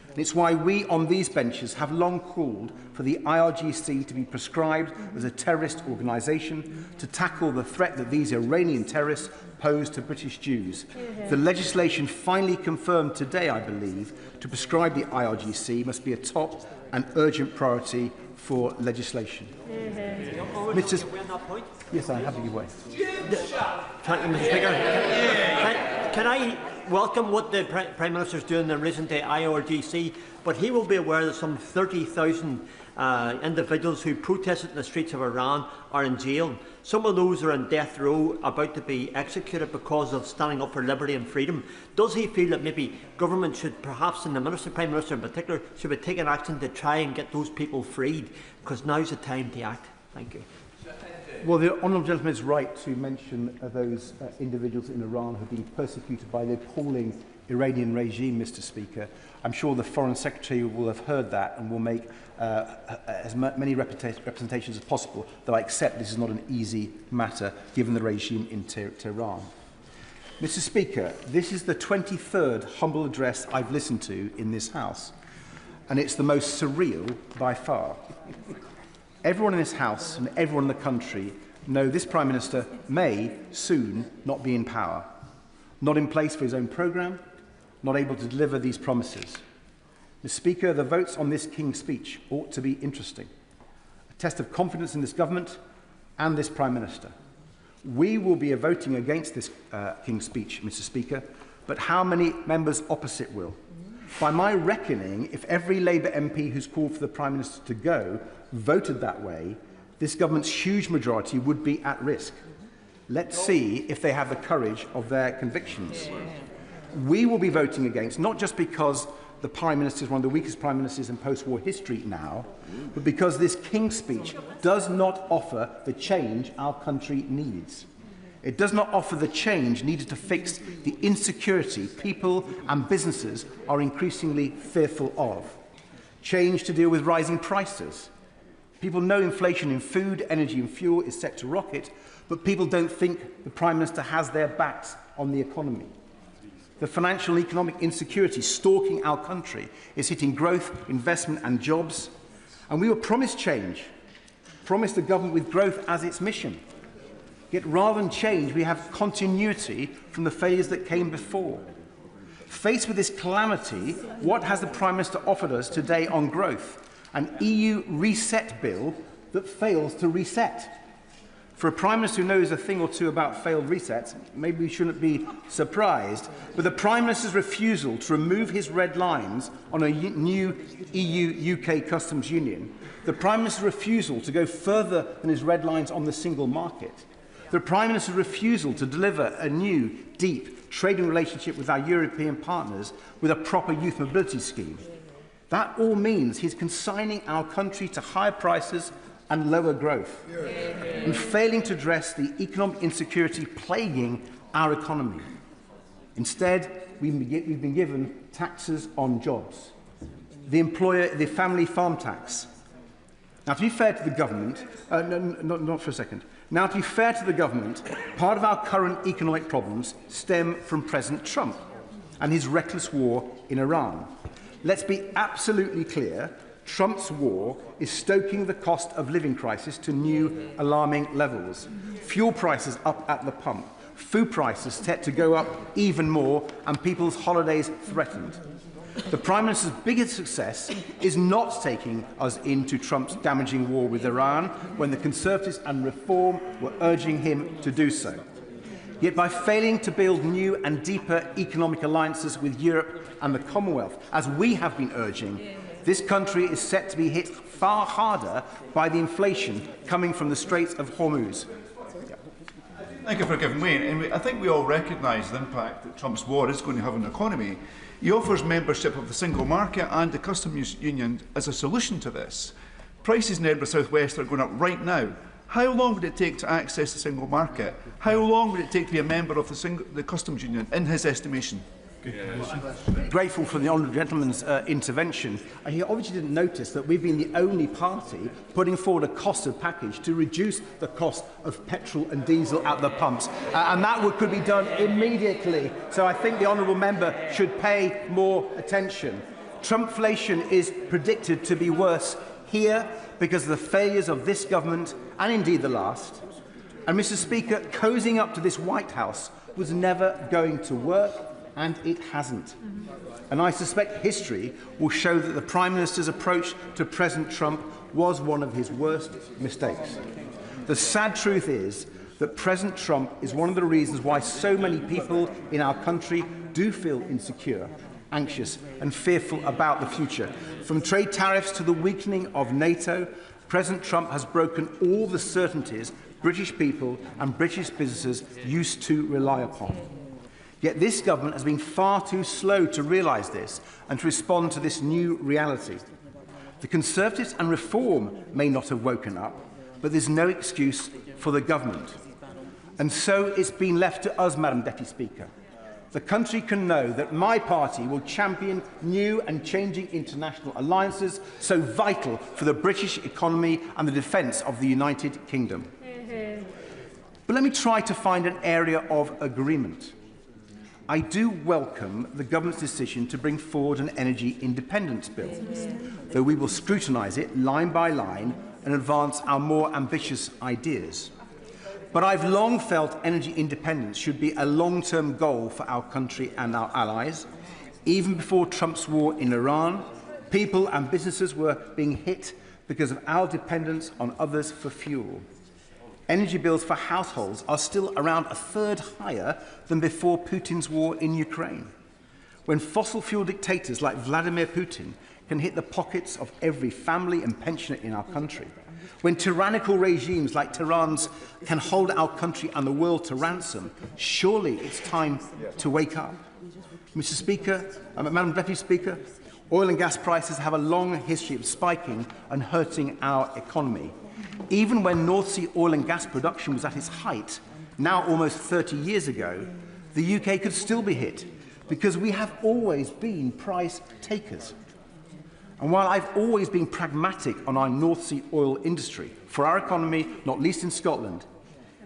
And it's why we on these benches have long called for the IRGC to be prescribed as a terrorist organisation to tackle the threat that these Iranian terrorists pose to British Jews. The legislation finally confirmed today, I believe, to prescribe the IRGC must be a top and urgent priority for legislation. Yes, I have to give way. Thank you, Mr. Speaker. Can I welcome what the Prime Minister is doing in relation to IRGC, but he will be aware that some 30,000 individuals who protested in the streets of Iran are in jail. Some of those are on death row, about to be executed because of standing up for liberty and freedom. Does he feel that maybe government should, perhaps, and the Prime Minister in particular, should be taking action to try and get those people freed? Because now's the time to act. Thank you. Well, the honourable gentleman is right to mention those individuals in Iran who have been persecuted by the appalling Iranian regime, Mr. Speaker. I'm sure the Foreign Secretary will have heard that and will make as many representations as possible, though I accept this is not an easy matter given the regime in Tehran. Mr. Speaker, this is the 23rd humble address I've listened to in this House, and it's the most surreal by far. Everyone in this House and everyone in the country know this Prime Minister may soon not be in power, not in place for his own programme, not able to deliver these promises. Mr. Speaker, the votes on this King's speech ought to be interesting, a test of confidence in this government and this Prime Minister. We will be voting against this King's speech, Mr. Speaker, but how many members opposite will? By my reckoning, if every Labour MP who's called for the Prime Minister to go voted that way, this government's huge majority would be at risk. Let's see if they have the courage of their convictions. We will be voting against, not just because the Prime Minister is one of the weakest Prime Ministers in post-war history now, but because this King's speech does not offer the change our country needs. It does not offer the change needed to fix the insecurity people and businesses are increasingly fearful of. Change to deal with rising prices. People know inflation in food, energy and fuel is set to rocket, but people don't think the Prime Minister has their backs on the economy. The financial and economic insecurity stalking our country is hitting growth, investment and jobs. And we were promised change, promised a government with growth as its mission. Yet rather than change, we have continuity from the failures that came before. Faced with this calamity, what has the Prime Minister offered us today on growth? An EU reset bill that fails to reset. For a Prime Minister who knows a thing or two about failed resets, maybe we shouldn't be surprised, but the Prime Minister's refusal to remove his red lines on a new EU-UK customs union, the Prime Minister's refusal to go further than his red lines on the single market, the Prime Minister's refusal to deliver a new, deep trading relationship with our European partners with a proper youth mobility scheme. That all means he's consigning our country to higher prices and lower growth, and failing to address the economic insecurity plaguing our economy. Instead, we've been given taxes on jobs, the family farm tax. Now, to be fair to the government, not for a second. Now, to be fair to the government, part of our current economic problems stem from President Trump and his reckless war in Iran. Let's be absolutely clear, Trump's war is stoking the cost of living crisis to new alarming levels. Fuel prices up at the pump, food prices set to go up even more, and people's holidays threatened. The Prime Minister's biggest success is not taking us into Trump's damaging war with Iran when the Conservatives and Reform were urging him to do so. Yet by failing to build new and deeper economic alliances with Europe and the Commonwealth, as we have been urging, this country is set to be hit far harder by the inflation coming from the Straits of Hormuz. Thank you for giving way. And I think we all recognise the impact that Trump's war is going to have on the economy. He offers membership of the single market and the customs union as a solution to this. Prices in Edinburgh South West are going up right now. How long would it take to access the single market? How long would it take to be a member of the customs union, in his estimation? Grateful for the honourable gentleman's intervention. He obviously didn't notice that we've been the only party putting forward a costed package to reduce the cost of petrol and diesel at the pumps, and that could be done immediately. So I think the honourable member should pay more attention. Trumpflation is predicted to be worse here because of the failures of this government and indeed the last. And Mr. Speaker, cozying up to this White House was never going to work, and it hasn't. And I suspect history will show that the Prime Minister's approach to President Trump was one of his worst mistakes. The sad truth is that President Trump is one of the reasons why so many people in our country do feel insecure, anxious and fearful about the future. From trade tariffs to the weakening of NATO, President Trump has broken all the certainties British people and British businesses used to rely upon. Yet this government has been far too slow to realise this and to respond to this new reality. The Conservatives and Reform may not have woken up, but there's no excuse for the government. And so it's been left to us, Madam Deputy Speaker. The country can know that my party will champion new and changing international alliances so vital for the British economy and the defence of the United Kingdom. But let me try to find an area of agreement. I do welcome the government's decision to bring forward an energy independence bill, though we will scrutinise it line by line and advance our more ambitious ideas. But I've long felt energy independence should be a long-term goal for our country and our allies. Even before Trump's war in Iran, people and businesses were being hit because of our dependence on others for fuel. Energy bills for households are still around a third higher than before Putin's war in Ukraine. When fossil fuel dictators like Vladimir Putin can hit the pockets of every family and pensioner in our country, when tyrannical regimes like Tehran's can hold our country and the world to ransom, surely it's time to wake up. Mr. Speaker, Madam Deputy Speaker, oil and gas prices have a long history of spiking and hurting our economy. Even when North Sea oil and gas production was at its height, now almost 30 years ago, the UK could still be hit because we have always been price takers. And while I've always been pragmatic on our North Sea oil industry, for our economy, not least in Scotland,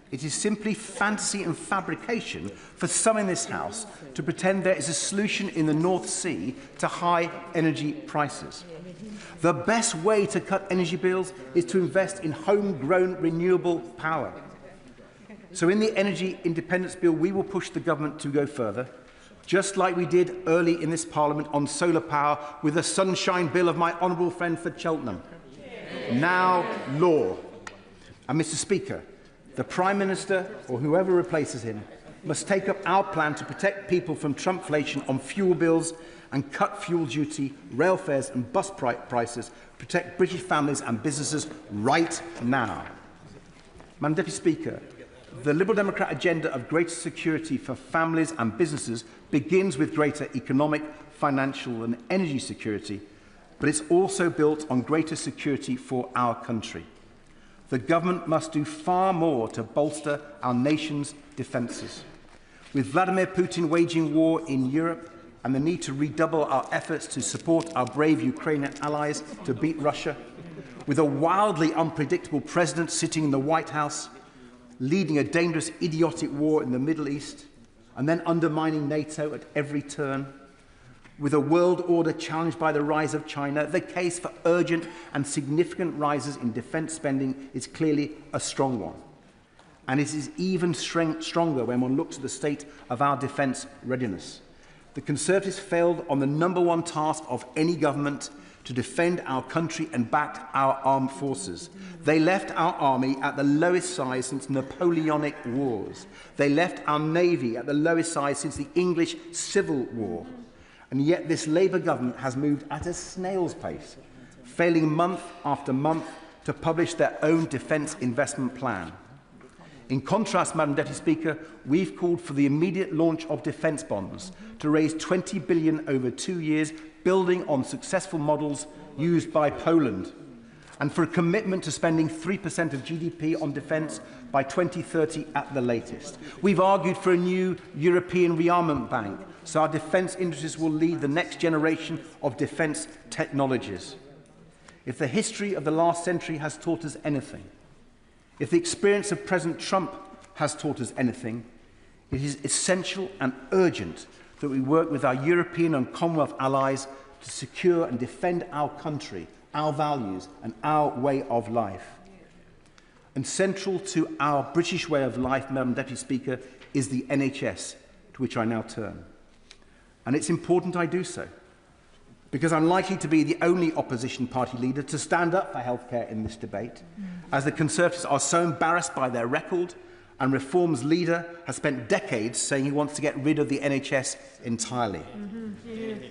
it is simply fantasy and fabrication for some in this House to pretend there is a solution in the North Sea to high energy prices. The best way to cut energy bills is to invest in homegrown renewable power. So in the Energy Independence Bill, we will push the government to go further, just like we did early in this Parliament on solar power with the Sunshine Bill of my honourable friend for Cheltenham. Now law. And Mr. Speaker, the Prime Minister, or whoever replaces him, must take up our plan to protect people from Trumpflation on fuel bills and cut fuel duty, rail fares and bus prices, protect British families and businesses right now. Madam Deputy Speaker, the Liberal Democrat agenda of greater security for families and businesses begins with greater economic, financial and energy security, but it's also built on greater security for our country. The government must do far more to bolster our nation's defences. With Vladimir Putin waging war in Europe and the need to redouble our efforts to support our brave Ukrainian allies to beat Russia, with a wildly unpredictable president sitting in the White House, leading a dangerous, idiotic war in the Middle East, and then undermining NATO at every turn, with a world order challenged by the rise of China, the case for urgent and significant rises in defence spending is clearly a strong one. And it is even stronger when one looks at the state of our defence readiness. The Conservatives failed on the #1 task of any government to defend our country and back our armed forces. They left our army at the lowest size since Napoleonic wars. They left our navy at the lowest size since the English Civil War. And yet this Labour government has moved at a snail's pace, failing month after month to publish their own defence investment plan. In contrast, Madam Deputy Speaker, we've called for the immediate launch of defence bonds to raise $20 billion over 2 years, building on successful models used by Poland, and for a commitment to spending 3% of GDP on defence by 2030 at the latest. We've argued for a new European rearmament bank, so our defence industries will lead the next generation of defence technologies. If the history of the last century has taught us anything, if the experience of President Trump has taught us anything, it is essential and urgent that we work with our European and Commonwealth allies to secure and defend our country, our values and our way of life. And central to our British way of life, Madam Deputy Speaker, is the NHS, to which I now turn. And it's important I do so, because I'm likely to be the only opposition party leader to stand up for healthcare in this debate, as the Conservatives are so embarrassed by their record and Reform's leader has spent decades saying he wants to get rid of the NHS entirely.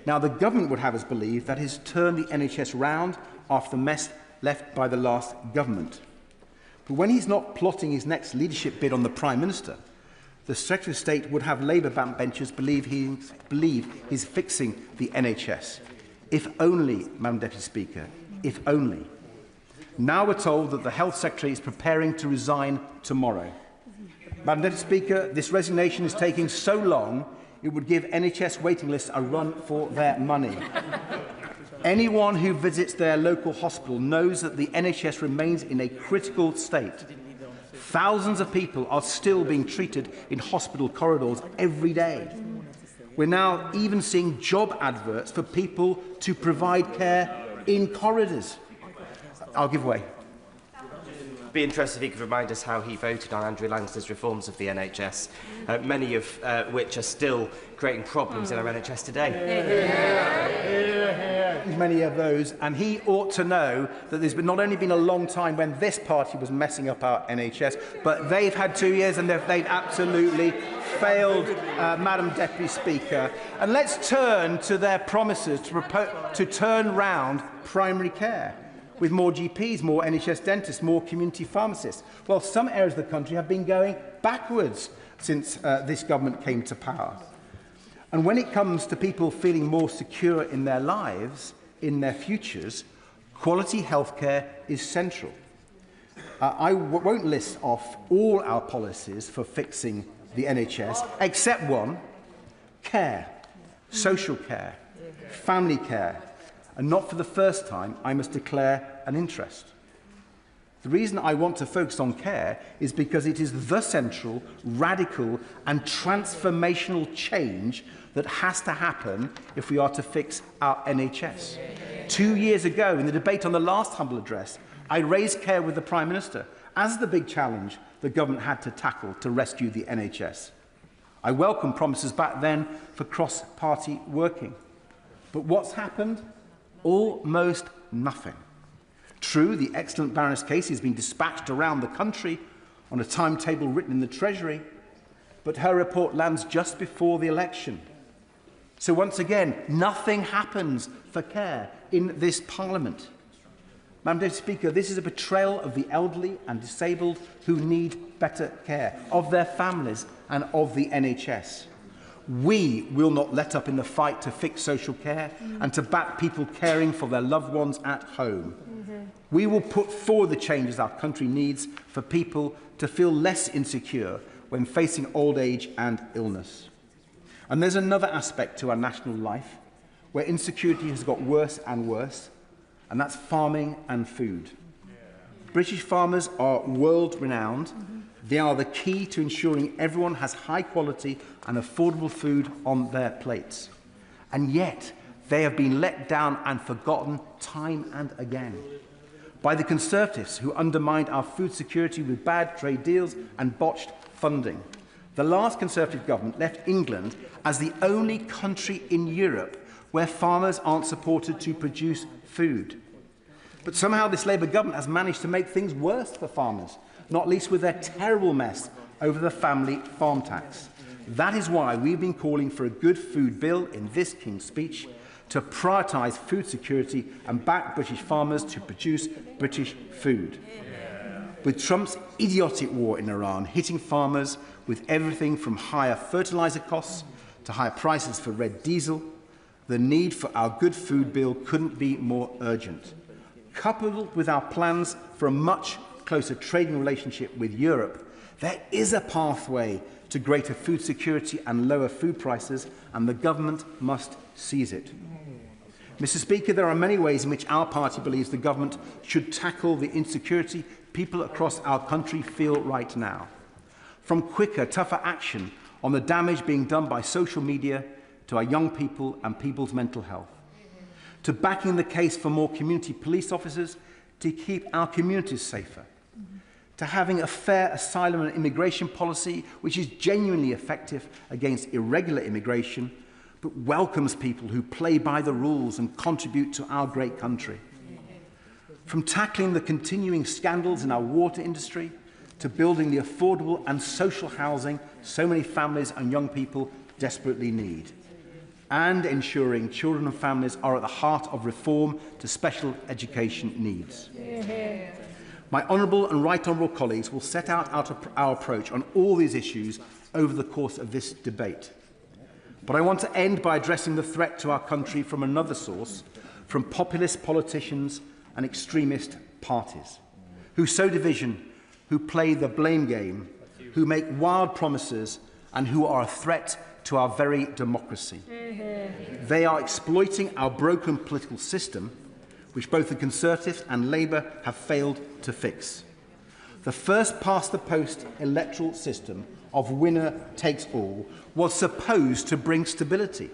Now, the government would have us believe that he's turned the NHS round after the mess left by the last government. But when he's not plotting his next leadership bid on the Prime Minister, the Secretary of State would have Labour backbenchers believe he's fixing the NHS. If only, Madam Deputy Speaker, if only. Now we're told that the Health Secretary is preparing to resign tomorrow. Madam Deputy Speaker, this resignation is taking so long it would give NHS waiting lists a run for their money. Anyone who visits their local hospital knows that the NHS remains in a critical state. Thousands of people are still being treated in hospital corridors every day. We're now even seeing job adverts for people to provide care in corridors. I'll give way. Be interested if he could remind us how he voted on Andrew Langston's reforms of the NHS, many of which are still creating problems in our NHS today. Many of those, and he ought to know that there's not only been a long time when this party was messing up our NHS, but they've had 2 years and they've absolutely failed, Madam Deputy Speaker. And let's turn to their promises to turn round primary care, with more GPs, more NHS dentists, more community pharmacists. Well, some areas of the country have been going backwards since this government came to power. And when it comes to people feeling more secure in their lives, in their futures, quality healthcare is central. I won't list off all our policies for fixing the NHS, except one: care, social care, family care. And not for the first time, I must declare an interest. The reason I want to focus on care is because it is the central, radical and transformational change that has to happen if we are to fix our NHS. 2 years ago, in the debate on the last Humble Address, I raised care with the Prime Minister as the big challenge the government had to tackle to rescue the NHS. I welcomed promises back then for cross-party working. But what's happened? Almost nothing. True, the excellent Baroness Casey has been dispatched around the country on a timetable written in the Treasury, but her report lands just before the election. So once again, nothing happens for care in this Parliament. Madam Deputy Speaker, this is a betrayal of the elderly and disabled who need better care, of their families and of the NHS. We will not let up in the fight to fix social care and to back people caring for their loved ones at home. We will put forward the changes our country needs for people to feel less insecure when facing old age and illness. And there's another aspect to our national life where insecurity has got worse and worse, and that's farming and food. British farmers are world-renowned. They are the key to ensuring everyone has high-quality and affordable food on their plates. And yet, they have been let down and forgotten time and again by the Conservatives, who undermined our food security with bad trade deals and botched funding. The last Conservative government left England as the only country in Europe where farmers aren't supported to produce food. But somehow this Labour government has managed to make things worse for farmers, not least with their terrible mess over the family farm tax. That is why we've been calling for a good food bill in this King's Speech to prioritise food security and back British farmers to produce British food. With Trump's idiotic war in Iran hitting farmers with everything from higher fertiliser costs to higher prices for red diesel, the need for our good food bill couldn't be more urgent. Coupled with our plans for a much closer trading relationship with Europe, there is a pathway to greater food security and lower food prices, and the government must seize it. Mr. Speaker, there are many ways in which our party believes the government should tackle the insecurity people across our country feel right now. From quicker, tougher action on the damage being done by social media to our young people and people's mental health, to backing the case for more community police officers to keep our communities safer, to having a fair asylum and immigration policy which is genuinely effective against irregular immigration, but welcomes people who play by the rules and contribute to our great country. From tackling the continuing scandals in our water industry to building the affordable and social housing so many families and young people desperately need, and ensuring children and families are at the heart of reform to special education needs. My honourable and right honourable colleagues will set out our approach on all these issues over the course of this debate. But I want to end by addressing the threat to our country from another source, from populist politicians and extremist parties, who sow division, who play the blame game, who make wild promises, and who are a threat to our very democracy. They are exploiting our broken political system, which both the Conservatives and Labour have failed to fix. The first past-the-post electoral system of winner takes all was supposed to bring stability,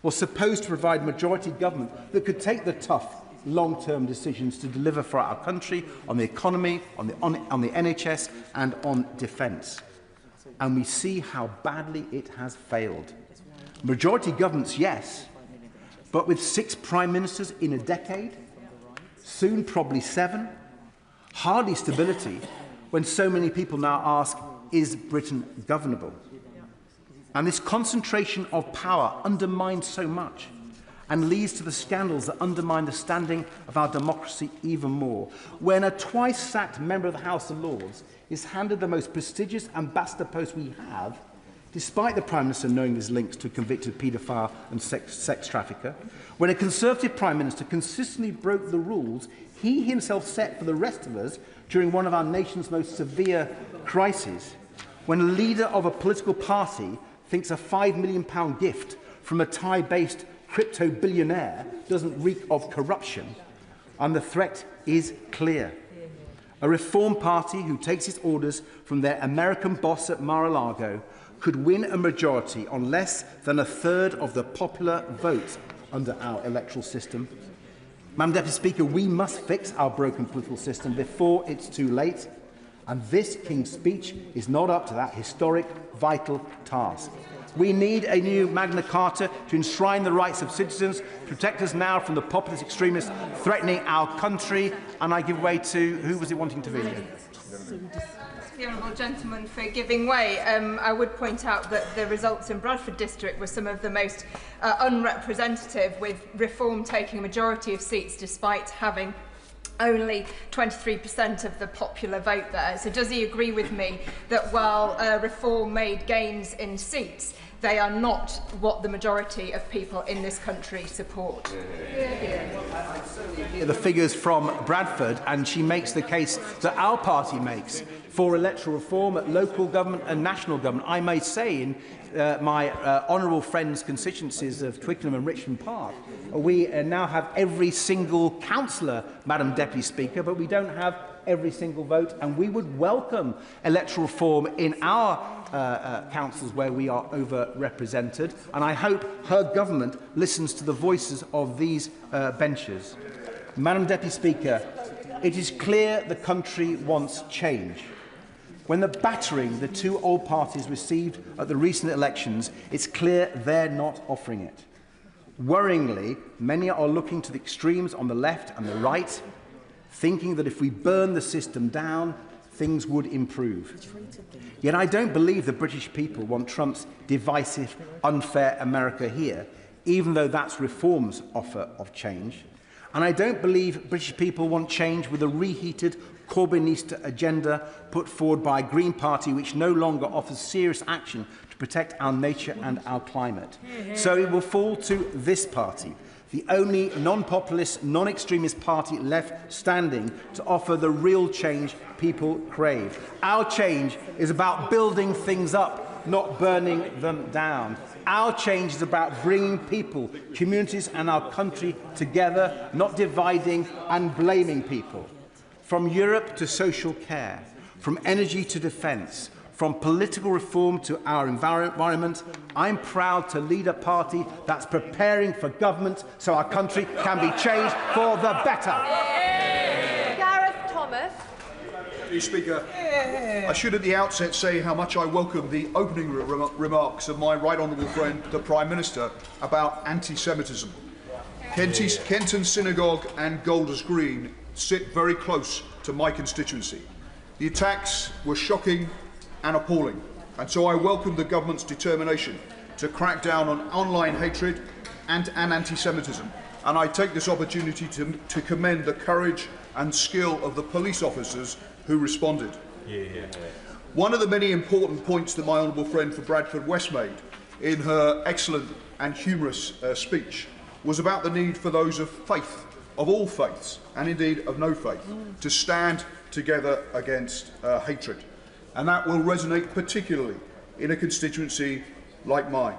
was supposed to provide majority government that could take the tough, long-term decisions to deliver for our country on the economy, on the NHS and on defence. And we see how badly it has failed. Majority governments, yes, but with 6 prime ministers in a decade, soon probably 7, hardly stability when so many people now ask, is Britain governable? And this concentration of power undermines so much and leads to the scandals that undermine the standing of our democracy even more. When a twice-sacked member of the House of Lords is handed the most prestigious ambassador post we have, despite the Prime Minister knowing his links to a convicted paedophile and sex trafficker, when a Conservative Prime Minister consistently broke the rules he himself set for the rest of us during one of our nation's most severe crises, when a leader of a political party thinks a £5 million gift from a Thai-based crypto billionaire doesn't reek of corruption, and the threat is clear. A Reform Party who takes its orders from their American boss at Mar-a-Lago could win a majority on less than a third of the popular vote under our electoral system. Madam Deputy Speaker, we must fix our broken political system before it's too late, and this King's speech is not up to that historic, vital task. We need a new Magna Carta to enshrine the rights of citizens, protect us now from the populist extremists threatening our country. And I give way to, who was it wanting to be? The honourable gentleman for giving way. I would point out that the results in Bradford district were some of the most unrepresentative, with Reform taking a majority of seats despite having only 23% of the popular vote there. So does he agree with me that while Reform made gains in seats, they are not what the majority of people in this country support? The figures from Bradford, and she makes the case that our party makes for electoral reform at local government and national government. I may say in my honourable friends' constituencies of Twickenham and Richmond Park, we now have every single councillor, Madam Deputy Speaker, but we don't have every single vote, and we would welcome electoral reform in our councils where we are overrepresented, and I hope her government listens to the voices of these benches. Madam Deputy Speaker, it is clear the country wants change. When the battering the two old parties received at the recent elections, it's clear they're not offering it. Worryingly, many are looking to the extremes on the left and the right, thinking that if we burn the system down, things would improve. Yet I don't believe the British people want Trump's divisive, unfair America here, even though that's Reform's offer of change. And I don't believe British people want change with a reheated Corbynista agenda put forward by a Green Party which no longer offers serious action to protect our nature and our climate. So it will fall to this party, the only non-populist, non-extremist party left standing to offer the real change people crave. Our change is about building things up, not burning them down. Our change is about bringing people, communities and our country together, not dividing and blaming people. From Europe to social care, from energy to defence, from political reform to our environment, I'm proud to lead a party that's preparing for government so our country can be changed for the better. Gareth Thomas. Mr. Speaker, I should at the outset say how much I welcome the opening remarks of my right honourable friend, the Prime Minister, about anti-Semitism. Kenton Synagogue and Golders Green sit very close to my constituency. The attacks were shocking and appalling, and so I welcome the government's determination to crack down on online hatred and anti-Semitism, and I take this opportunity to commend the courage and skill of the police officers who responded. One of the many important points that my honourable friend for Bradford West made in her excellent and humorous speech was about the need for those of faith, of all faiths, and indeed of no faith, to stand together against hatred. And that will resonate particularly in a constituency like mine.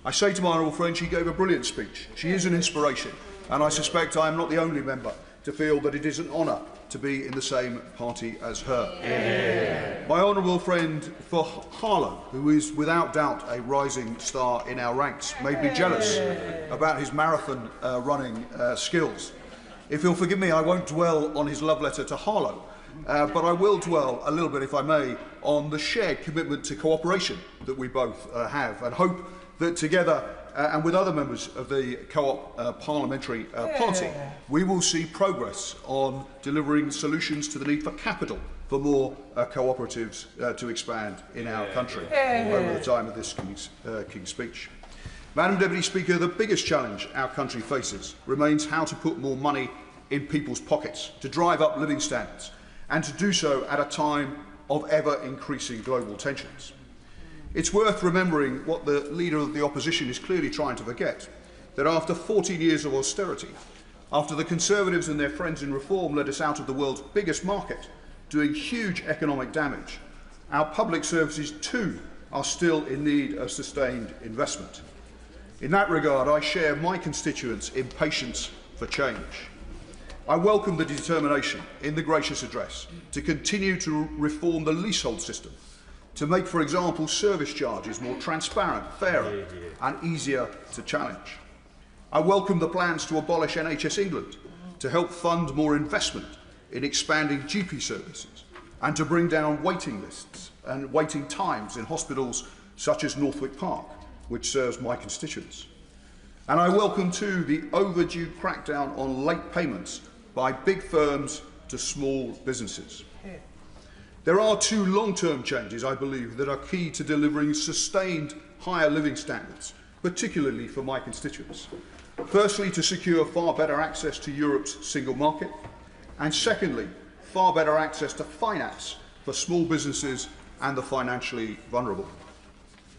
I say to my honourable friend, she gave a brilliant speech. She is an inspiration, and I suspect I am not the only member to feel that it is an honour to be in the same party as her. My honourable friend for Harlow, who is without doubt a rising star in our ranks, made me jealous about his marathon running skills. If he'll forgive me, I won't dwell on his love letter to Harlow, but I will dwell a little bit, if I may, on the shared commitment to cooperation that we both have, and hope that together and with other members of the Co-op Parliamentary Party, we will see progress on delivering solutions to the need for capital for more cooperatives to expand in our country over the time of this King's speech. Madam Deputy Speaker, the biggest challenge our country faces remains how to put more money in people's pockets, to drive up living standards, and to do so at a time of ever-increasing global tensions. It's worth remembering what the Leader of the Opposition is clearly trying to forget, that after 14 years of austerity, after the Conservatives and their friends in Reform led us out of the world's biggest market, doing huge economic damage, our public services too are still in need of sustained investment. In that regard, I share my constituents' impatience for change. I welcome the determination in the gracious address to continue to reform the leasehold system, to make, for example, service charges more transparent, fairer and easier to challenge. I welcome the plans to abolish NHS England, to help fund more investment in expanding GP services and to bring down waiting lists and waiting times in hospitals such as Northwick Park, which serves my constituents. And I welcome too the overdue crackdown on late payments by big firms to small businesses. There are two long-term changes, I believe, that are key to delivering sustained higher living standards, particularly for my constituents. Firstly, to secure far better access to Europe's single market, and secondly, far better access to finance for small businesses and the financially vulnerable.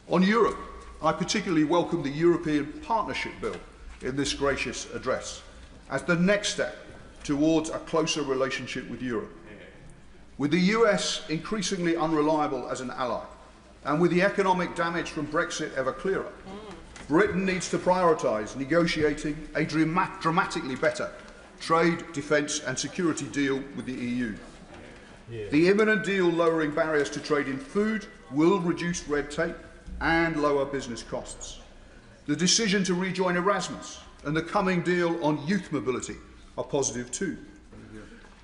On Europe, I particularly welcome the European Partnership Bill in this gracious address as the next step towards a closer relationship with Europe. With the US increasingly unreliable as an ally, and with the economic damage from Brexit ever clearer, Britain needs to prioritise negotiating a dramatically better trade, defence and security deal with the EU. The imminent deal lowering barriers to trade in food will reduce red tape and lower business costs. The decision to rejoin Erasmus and the coming deal on youth mobility are positive too.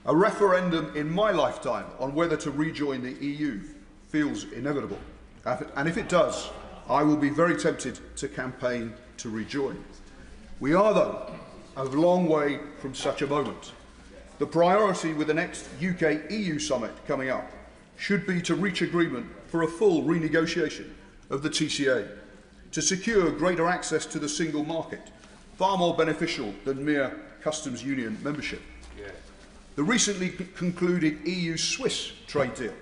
A referendum in my lifetime on whether to rejoin the EU feels inevitable. And if it does, I will be very tempted to campaign to rejoin. We are, though, a long way from such a moment. The priority with the next UK-EU summit coming up should be to reach agreement for a full renegotiation of the TCA, to secure greater access to the single market, far more beneficial than mere customs union membership. The recently concluded EU-Swiss trade deal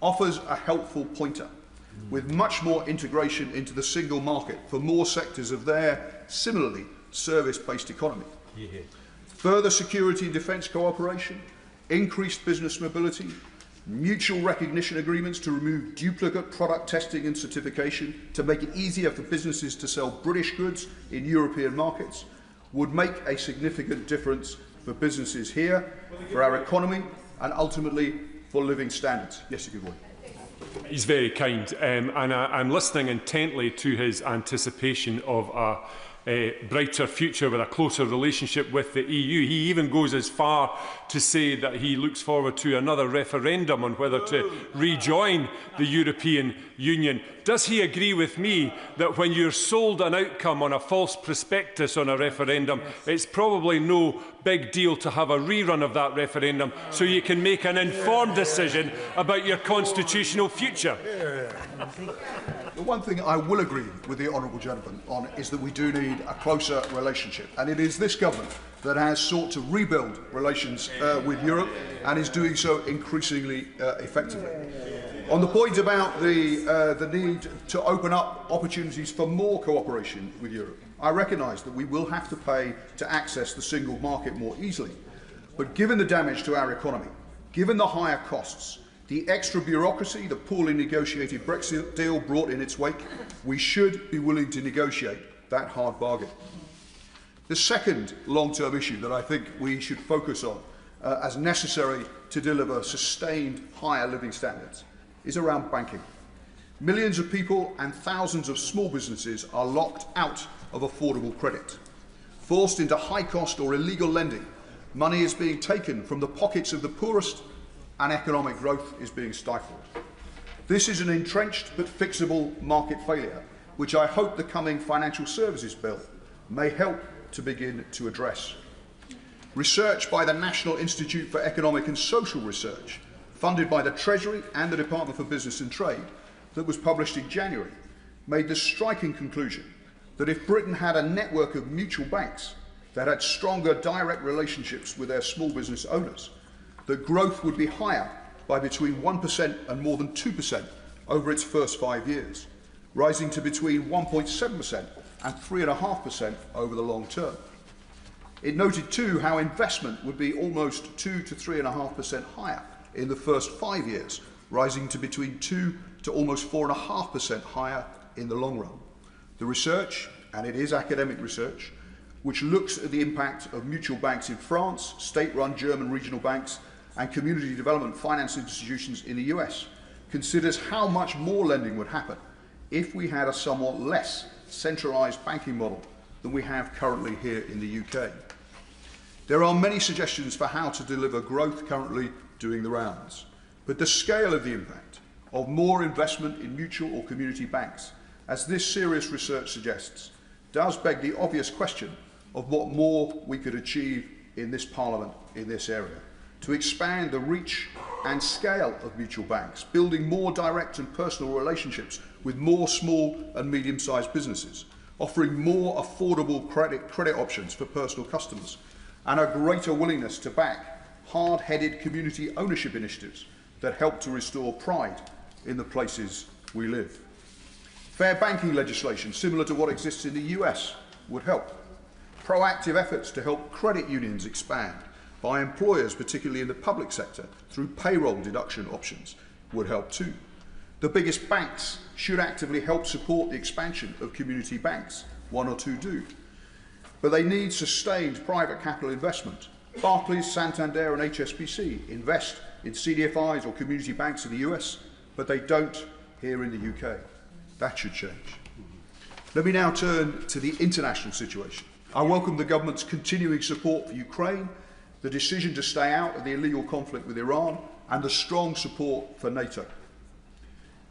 offers a helpful pointer, with much more integration into the single market for more sectors of their similarly service-based economy. Further security and defence cooperation, increased business mobility, mutual recognition agreements to remove duplicate product testing and certification to make it easier for businesses to sell British goods in European markets would make a significant difference for businesses here, for our economy and ultimately for living standards. Yes, good morning. He's very kind, and I'm listening intently to his anticipation of brighter future with a closer relationship with the EU. He even goes as far to say that he looks forward to another referendum on whether to rejoin the European Union. Does he agree with me that when you're sold an outcome on a false prospectus on a referendum, it's probably no big deal to have a rerun of that referendum so you can make an informed decision about your constitutional future? The one thing I will agree with the honourable gentleman on is that we do need a closer relationship, and it is this government that has sought to rebuild relations with Europe and is doing so increasingly effectively. On the point about the need to open up opportunities for more cooperation with Europe, I recognise that we will have to pay to access the single market more easily. But given the damage to our economy, given the higher costs, the extra bureaucracy the poorly negotiated Brexit deal brought in its wake, we should be willing to negotiate that hard bargain. The second long-term issue that I think we should focus on as necessary to deliver sustained higher living standards is around banking. Millions of people and thousands of small businesses are locked out of affordable credit. Forced into high-cost or illegal lending, money is being taken from the pockets of the poorest and economic growth is being stifled. This is an entrenched but fixable market failure, which I hope the coming Financial Services Bill may help to begin to address. Research by the National Institute for Economic and Social Research, funded by the Treasury and the Department for Business and Trade, that was published in January, made the striking conclusion that if Britain had a network of mutual banks that had stronger direct relationships with their small business owners, that growth would be higher by between 1% and more than 2% over its first 5 years, rising to between 1.7% and 3.5% over the long term. It noted too how investment would be almost 2 to 3.5% higher in the first 5 years, rising to between 2 to almost 4.5% higher in the long run. The research, and it is academic research, which looks at the impact of mutual banks in France, state-run German regional banks, and community development finance institutions in the US, considers how much more lending would happen if we had a somewhat less centralised banking model than we have currently here in the UK. There are many suggestions for how to deliver growth currently doing the rounds, but the scale of the impact of more investment in mutual or community banks, as this serious research suggests, does beg the obvious question of what more we could achieve in this Parliament in this area, to expand the reach and scale of mutual banks, building more direct and personal relationships with more small and medium-sized businesses, offering more affordable credit options for personal customers, and a greater willingness to back hard-headed community ownership initiatives that help to restore pride in the places we live. Fair banking legislation, similar to what exists in the US, would help. Proactive efforts to help credit unions expand by employers, particularly in the public sector, through payroll deduction options, would help too. The biggest banks should actively help support the expansion of community banks. One or two do. But they need sustained private capital investment. Barclays, Santander and HSBC invest in CDFIs or community banks in the US, but they don't here in the UK. That should change. Let me now turn to the international situation. I welcome the government's continuing support for Ukraine, the decision to stay out of the illegal conflict with Iran, and the strong support for NATO.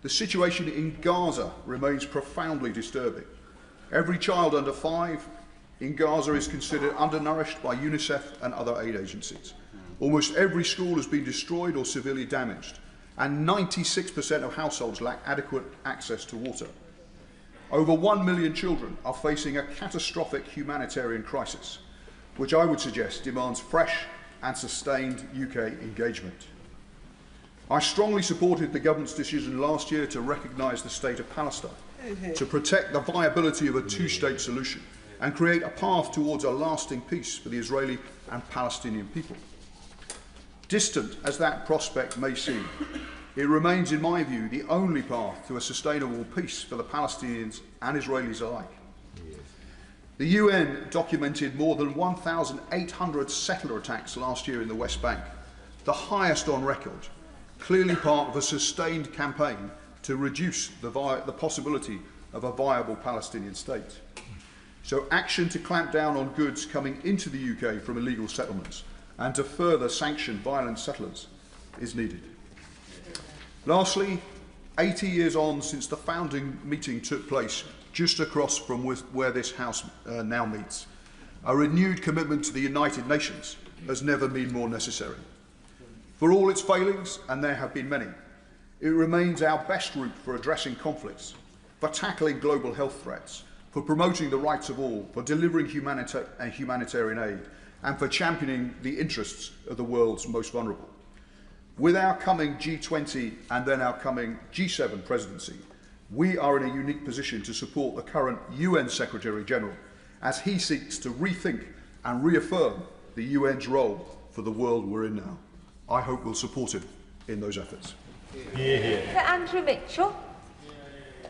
The situation in Gaza remains profoundly disturbing. Every child under 5 in Gaza is considered undernourished by UNICEF and other aid agencies. Almost every school has been destroyed or severely damaged, and 96% of households lack adequate access to water. Over 1 million children are facing a catastrophic humanitarian crisis, which I would suggest demands fresh and sustained UK engagement. I strongly supported the government's decision last year to recognise the state of Palestine, to protect the viability of a two-state solution and create a path towards a lasting peace for the Israeli and Palestinian people. Distant as that prospect may seem, it remains, in my view, the only path to a sustainable peace for the Palestinians and Israelis alike. The UN documented more than 1,800 settler attacks last year in the West Bank, the highest on record, clearly part of a sustained campaign to reduce the possibility of a viable Palestinian state. So action to clamp down on goods coming into the UK from illegal settlements and to further sanction violent settlers is needed. Lastly, 80 years on since the founding meeting took place just across from where this House now meets, a renewed commitment to the United Nations has never been more necessary. For all its failings, and there have been many, it remains our best route for addressing conflicts, for tackling global health threats, for promoting the rights of all, for delivering humanitarian aid, and for championing the interests of the world's most vulnerable. With our coming G20 and then our coming G7 presidency, we are in a unique position to support the current UN Secretary-General as he seeks to rethink and reaffirm the UN's role for the world we're in now. I hope we'll support him in those efforts. For Andrew Mitchell.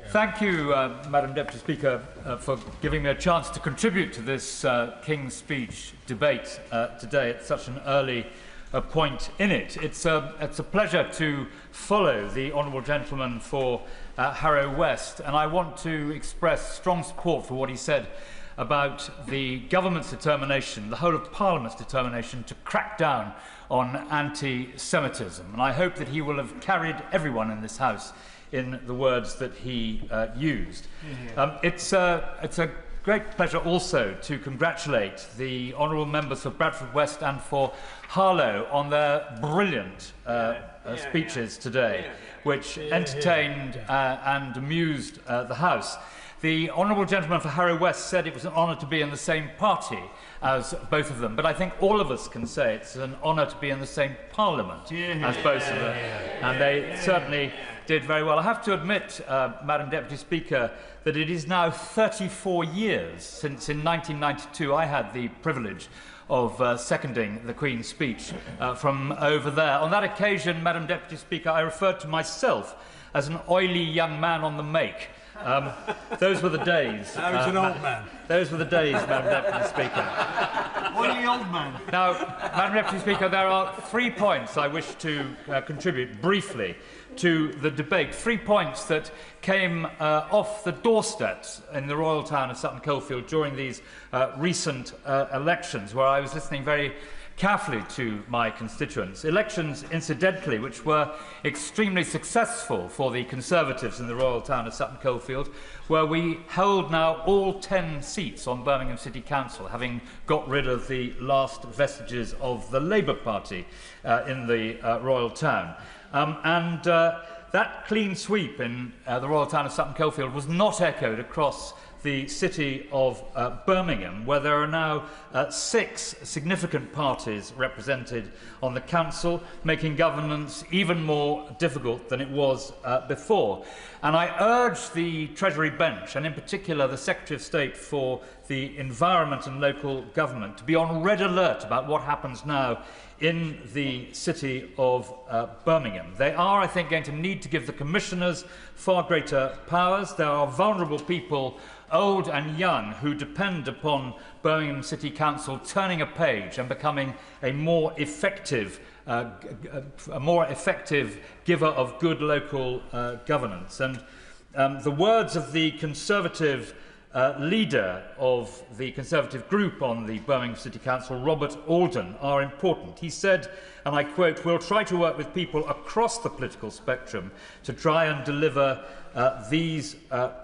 Thank you, Madam Deputy Speaker, for giving me a chance to contribute to this King's Speech debate today at such an early point in it. It's a pleasure to follow the Honourable Gentleman for Harrow West, and I want to express strong support for what he said about the government's determination, the whole of Parliament's determination to crack down on anti-Semitism. And I hope that he will have carried everyone in this House in the words that he used. It's a great pleasure also to congratulate the honourable members for Bradford West and for Harlow on their brilliant speeches today, which entertained and amused the House. The honourable gentleman for Harrow West said it was an honour to be in the same party as both of them, but I think all of us can say it's an honour to be in the same parliament as both of them, and they certainly did very well. I have to admit, Madam Deputy Speaker, that it is now 34 years since in 1992 I had the privilege of seconding the Queen's speech from over there. On that occasion, Madam Deputy Speaker, I referred to myself as an oily young man on the make. Those were the days. Now he's an old man. Those were the days, Madam Deputy Speaker. Oily old man. Now, Madam Deputy Speaker, there are 3 points I wish to contribute briefly to the debate. 3 points that came off the doorsteps in the royal town of Sutton Coldfield during these recent elections, where I was listening very carefully to my constituents. Elections, incidentally, which were extremely successful for the Conservatives in the royal town of Sutton Coldfield, where we held now all 10 seats on Birmingham City Council, having got rid of the last vestiges of the Labour Party in the royal town. That clean sweep in the royal town of Sutton Coldfield was not echoed across the city of Birmingham, where there are now 6 significant parties represented on the council, making governance even more difficult than it was before. And I urge the Treasury bench, and in particular the Secretary of State for the Environment and Local Government, to be on red alert about what happens now in the city of Birmingham. They are, I think, going to need to give the commissioners far greater powers. There are vulnerable people, old and young, who depend upon Birmingham City Council turning a page and becoming a more effective giver of good local governance. And the words of the Conservative leader of the Conservative group on the Birmingham City Council, Robert Alden, are important. He said, and I quote, "We'll try to work with people across the political spectrum to try and deliver these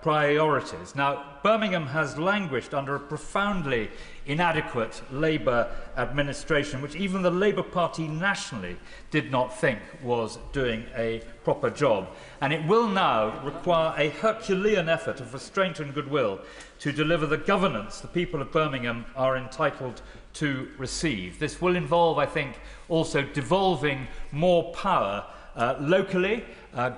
priorities." Now, Birmingham has languished under a profoundly inadequate Labour administration, which even the Labour Party nationally did not think was doing a proper job. And it will now require a Herculean effort of restraint and goodwill to deliver the governance the people of Birmingham are entitled to receive. This will involve, I think, also devolving more power locally.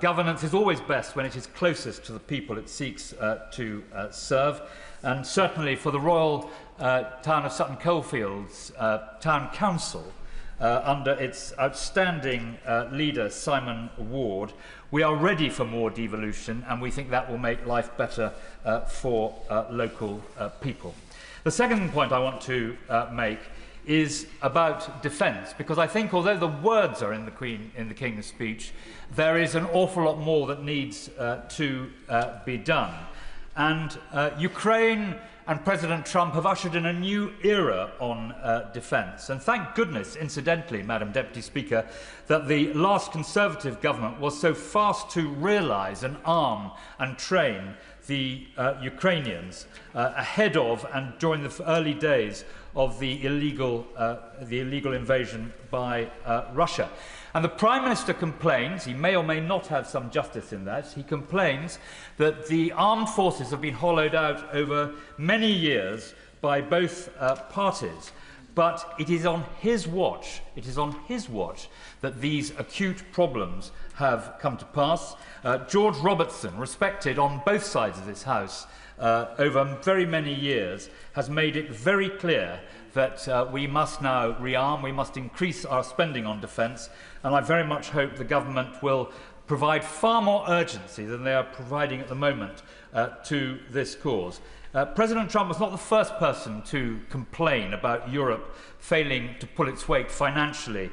Governance is always best when it is closest to the people it seeks to serve. And certainly for the Royal Town of Sutton Coldfield's Town Council, under its outstanding leader, Simon Ward, we are ready for more devolution, and we think that will make life better for local people. The second point I want to make is about defence, because I think although the words are in the King's speech, there is an awful lot more that needs to be done. And Ukraine and President Trump have ushered in a new era on defence. And thank goodness, incidentally, Madam Deputy Speaker, that the last Conservative government was so fast to realise and arm and train the Ukrainians ahead of and during the early days of the illegal invasion by Russia. And the Prime Minister complains, he may or may not have some justice in that, he complains that the armed forces have been hollowed out over many years by both parties. But it is on his watch, that these acute problems have come to pass. George Robertson, respected on both sides of this House over very many years, has made it very clear that we must now rearm, we must increase our spending on defence, and I very much hope the government will provide far more urgency than they are providing at the moment to this cause. President Trump was not the first person to complain about Europe failing to pull its weight financially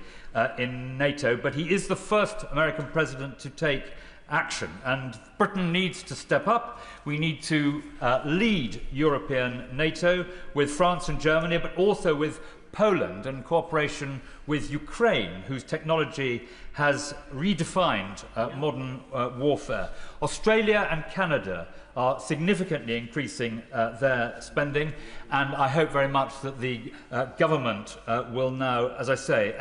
in NATO, but he is the first American president to take action, and Britain needs to step up. We need to lead European NATO with France and Germany, but also with Poland and cooperation with Ukraine, whose technology has redefined modern warfare. Australia and Canada are significantly increasing their spending, and I hope very much that the government will now, as I say,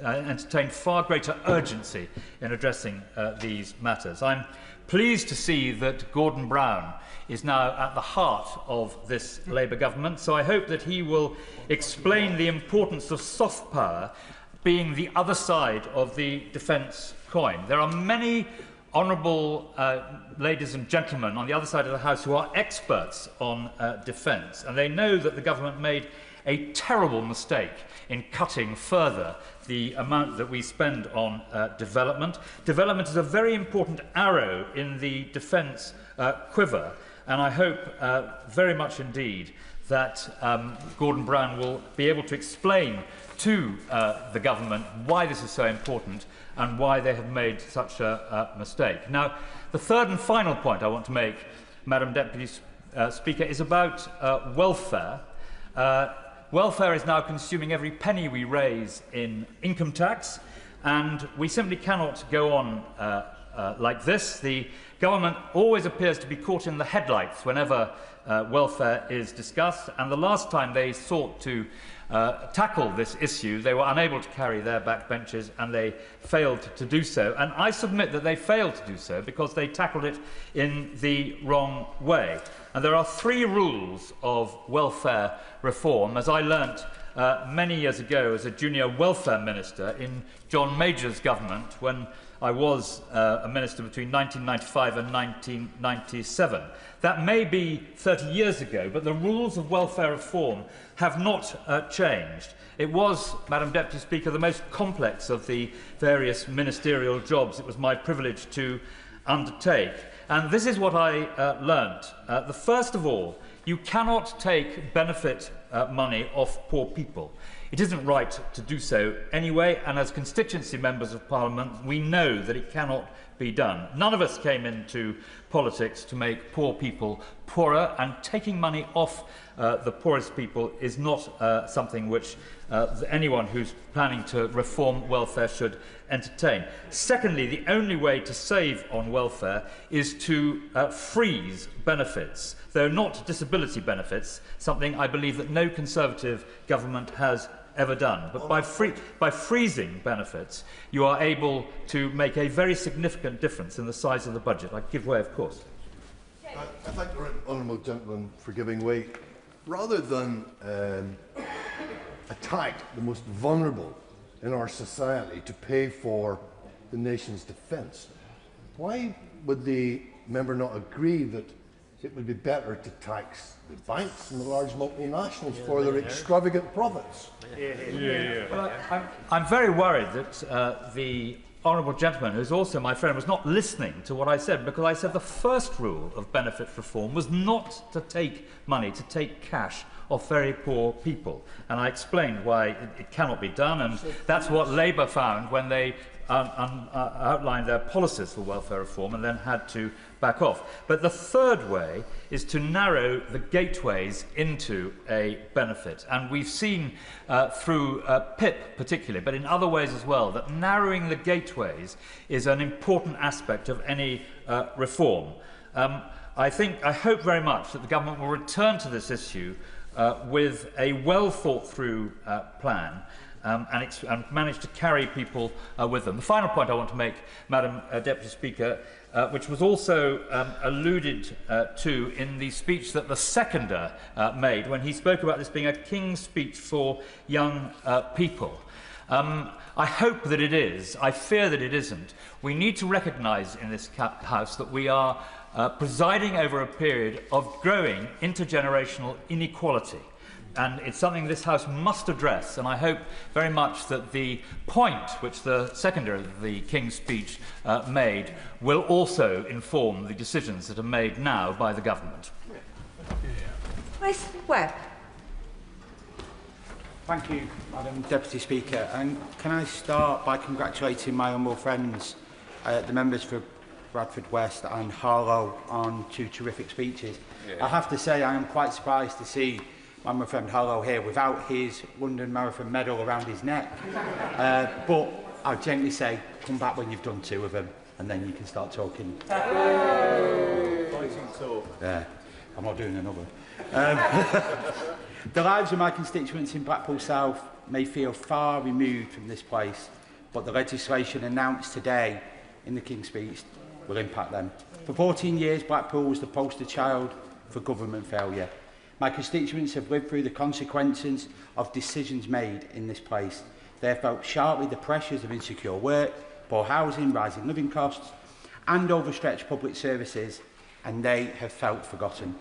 entertain far greater urgency in addressing these matters. I'm pleased to see that Gordon Brown is now at the heart of this Labour government, so I hope that he will explain the importance of soft power being the other side of the defence coin. There are many honourable ladies and gentlemen on the other side of the House who are experts on defence, and they know that the government made a terrible mistake in cutting further the amount that we spend on development. Development is a very important arrow in the defence quiver, and I hope very much indeed that Gordon Brown will be able to explain to the government why this is so important and why they have made such a mistake. Now, the third and final point I want to make, Madam Deputy Speaker, is about welfare. Welfare is now consuming every penny we raise in income tax, and we simply cannot go on like this. The government always appears to be caught in the headlights whenever welfare is discussed, and the last time they sought to tackle this issue, they were unable to carry their backbenches, and they failed to do so. And I submit that they failed to do so because they tackled it in the wrong way. And there are three rules of welfare reform, as I learnt many years ago as a junior welfare minister in John Major's government when I was a minister between 1995 and 1997. That may be 30 years ago, but the rules of welfare reform have not changed. It was, Madam Deputy Speaker, the most complex of the various ministerial jobs it was my privilege to undertake. And this is what I learnt. The first of all, you cannot take benefit money off poor people. It isn't right to do so anyway, and as constituency members of Parliament, we know that it cannot be done. None of us came into politics to make poor people poorer, and taking money off the poorest people is not something which anyone who's planning to reform welfare should entertain. Secondly, the only way to save on welfare is to freeze benefits, though not disability benefits, something I believe that no Conservative government has ever done. But by freezing benefits, you are able to make a very significant difference in the size of the budget. I give way, of course. I thank the honourable gentleman for giving way. Rather than attack the most vulnerable in our society to pay for the nation's defence, why would the member not agree that it would be better to tax the banks and the large multinationals for their extravagant profits? Well, I'm very worried that the honourable gentleman, who is also my friend, was not listening to what I said, because I said the first rule of benefit reform was not to take money, to take cash off very poor people. And I explained why it cannot be done, and that's what Labour found when they outlined their policies for welfare reform and then had to back off. But the third way is to narrow the gateways into a benefit. And we've seen through PIP particularly, but in other ways as well, that narrowing the gateways is an important aspect of any reform. I hope very much that the government will return to this issue with a well thought through plan and manage to carry people with them. The final point I want to make, Madam Deputy Speaker, which was also alluded to in the speech that the seconder made when he spoke about this being a king's speech for young people. I hope that it is. I fear that it isn't. We need to recognise in this House that we are presiding over a period of growing intergenerational inequality. And it's something this House must address, and I hope very much that the point which the seconder of the King's speech made will also inform the decisions that are made now by the government. Webb. Thank you, Madam Deputy Speaker. And can I start by congratulating my honourable friends, the members for Bradford West and Harlow, on two terrific speeches. Yeah. I have to say I am quite surprised to see my friend Harlow here without his London Marathon medal around his neck. But I'll gently say, come back when you've done two of them, and then you can start talking. Yeah, I'm not doing another. The lives of my constituents in Blackpool South may feel far removed from this place, but the legislation announced today in the King's Speech will impact them. For 14 years, Blackpool was the poster child for government failure. My constituents have lived through the consequences of decisions made in this place. They have felt sharply the pressures of insecure work, poor housing, rising living costs, and overstretched public services, and they have felt forgotten.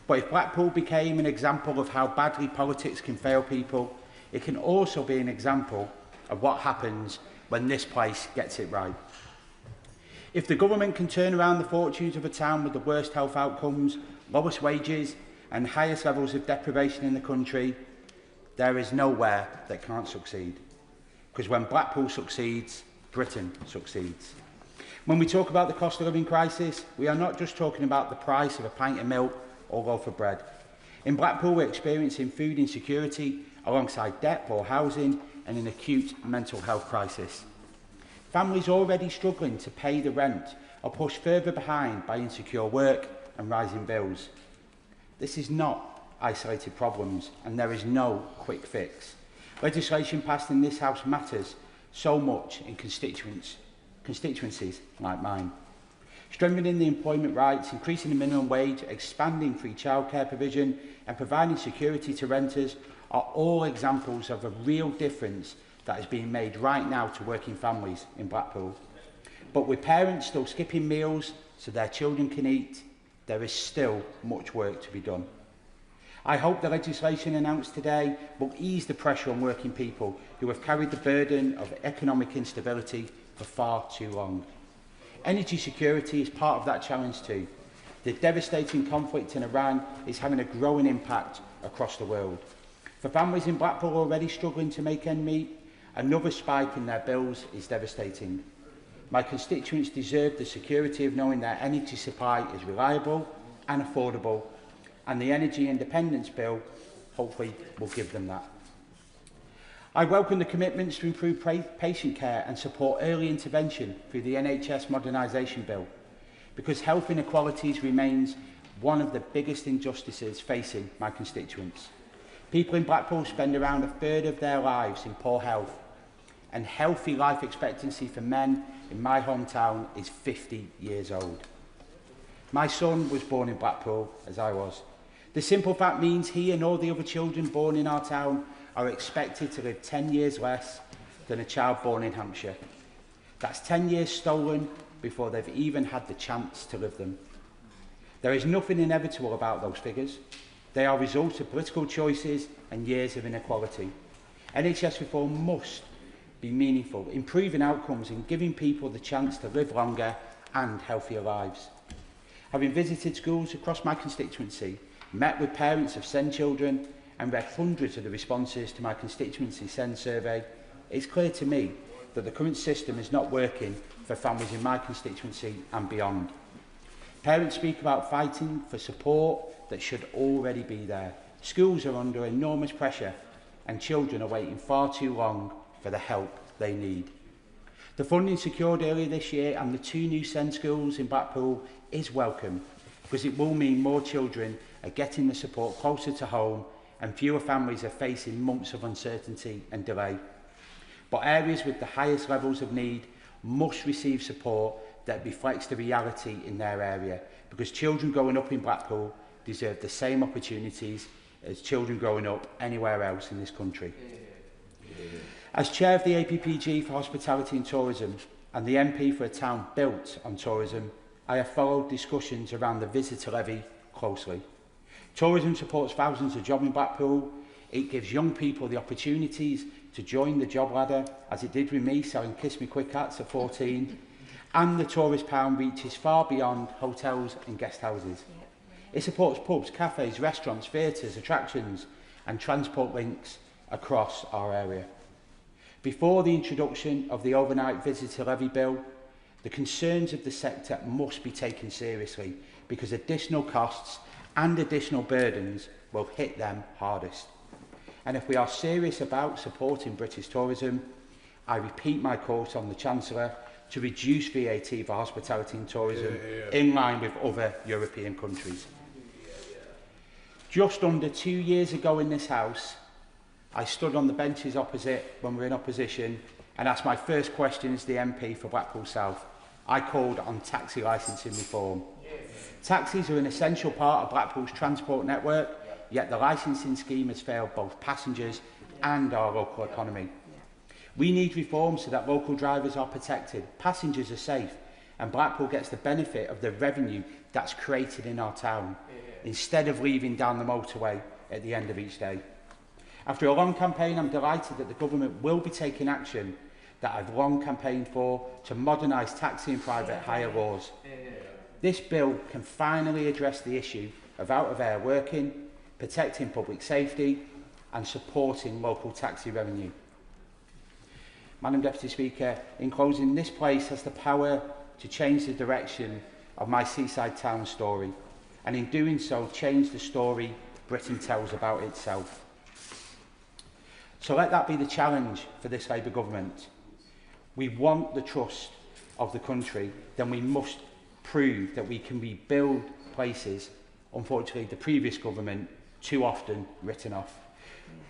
But if Blackpool became an example of how badly politics can fail people, it can also be an example of what happens when this place gets it right. If the government can turn around the fortunes of a town with the worst health outcomes, lowest wages, and highest levels of deprivation in the country, there is nowhere that can't succeed. Because when Blackpool succeeds, Britain succeeds. When we talk about the cost of living crisis, we are not just talking about the price of a pint of milk or loaf of bread. In Blackpool, we're experiencing food insecurity alongside debt, poor housing, and an acute mental health crisis. Families already struggling to pay the rent are pushed further behind by insecure work and rising bills. This is not isolated problems, and there is no quick fix. Legislation passed in this House matters so much in constituencies like mine. Strengthening the employment rights, increasing the minimum wage, expanding free childcare provision, and providing security to renters are all examples of a real difference that is being made right now to working families in Blackpool. But with parents still skipping meals so their children can eat, there is still much work to be done. I hope the legislation announced today will ease the pressure on working people who have carried the burden of economic instability for far too long. Energy security is part of that challenge too. The devastating conflict in Iran is having a growing impact across the world. For families in Blackpool already struggling to make ends meet, another spike in their bills is devastating. My constituents deserve the security of knowing their energy supply is reliable and affordable, and the Energy Independence Bill hopefully will give them that. I welcome the commitments to improve patient care and support early intervention through the NHS Modernisation Bill, because health inequalities remains one of the biggest injustices facing my constituents. People in Blackpool spend around a third of their lives in poor health, and healthy life expectancy for men in my hometown is 50 years old. My son was born in Blackpool, as I was. The simple fact means he and all the other children born in our town are expected to live 10 years less than a child born in Hampshire. That's 10 years stolen before they've even had the chance to live them. There is nothing inevitable about those figures. They are results of political choices and years of inequality. NHS reform must be meaningful, improving outcomes and giving people the chance to live longer and healthier lives. Having visited schools across my constituency, met with parents of SEND children and read hundreds of the responses to my constituency SEND survey, it's clear to me that the current system is not working for families in my constituency and beyond. Parents speak about fighting for support that should already be there. Schools are under enormous pressure and children are waiting far too long for the help they need. The funding secured earlier this year and the 2 new SEND schools in Blackpool is welcome, because it will mean more children are getting the support closer to home and fewer families are facing months of uncertainty and delay. But areas with the highest levels of need must receive support that reflects the reality in their area, because children growing up in Blackpool deserve the same opportunities as children growing up anywhere else in this country. As chair of the APPG for Hospitality and Tourism and the MP for a town built on tourism, I have followed discussions around the visitor levy closely. Tourism supports thousands of jobs in Blackpool. It gives young people the opportunities to join the job ladder, as it did with me selling Kiss Me Quick hats at 14. And the tourist pound reaches far beyond hotels and guest houses. It supports pubs, cafes, restaurants, theatres, attractions and transport links across our area. Before the introduction of the overnight visitor levy bill, the concerns of the sector must be taken seriously, because additional costs and additional burdens will hit them hardest. And if we are serious about supporting British tourism, I repeat my call on the Chancellor to reduce VAT for hospitality and tourism in line with other European countries. Just under 2 years ago in this House, I stood on the benches opposite when we were in opposition and asked my first question as the MP for Blackpool South. I called on taxi licensing reform. Taxis are an essential part of Blackpool's transport network, yet the licensing scheme has failed both passengers and our local economy. We need reform so that local drivers are protected, passengers are safe, and Blackpool gets the benefit of the revenue that's created in our town, instead of leaving down the motorway at the end of each day. After a long campaign, I'm delighted that the government will be taking action that I've long campaigned for to modernise taxi and private hire laws. This bill can finally address the issue of out-of-air working, protecting public safety and supporting local taxi revenue. Madam Deputy Speaker, in closing, this place has the power to change the direction of my seaside town story, and in doing so, change the story Britain tells about itself. So let that be the challenge for this Labour government. We want the trust of the country, then we must prove that we can rebuild places, unfortunately, the previous government too often written off.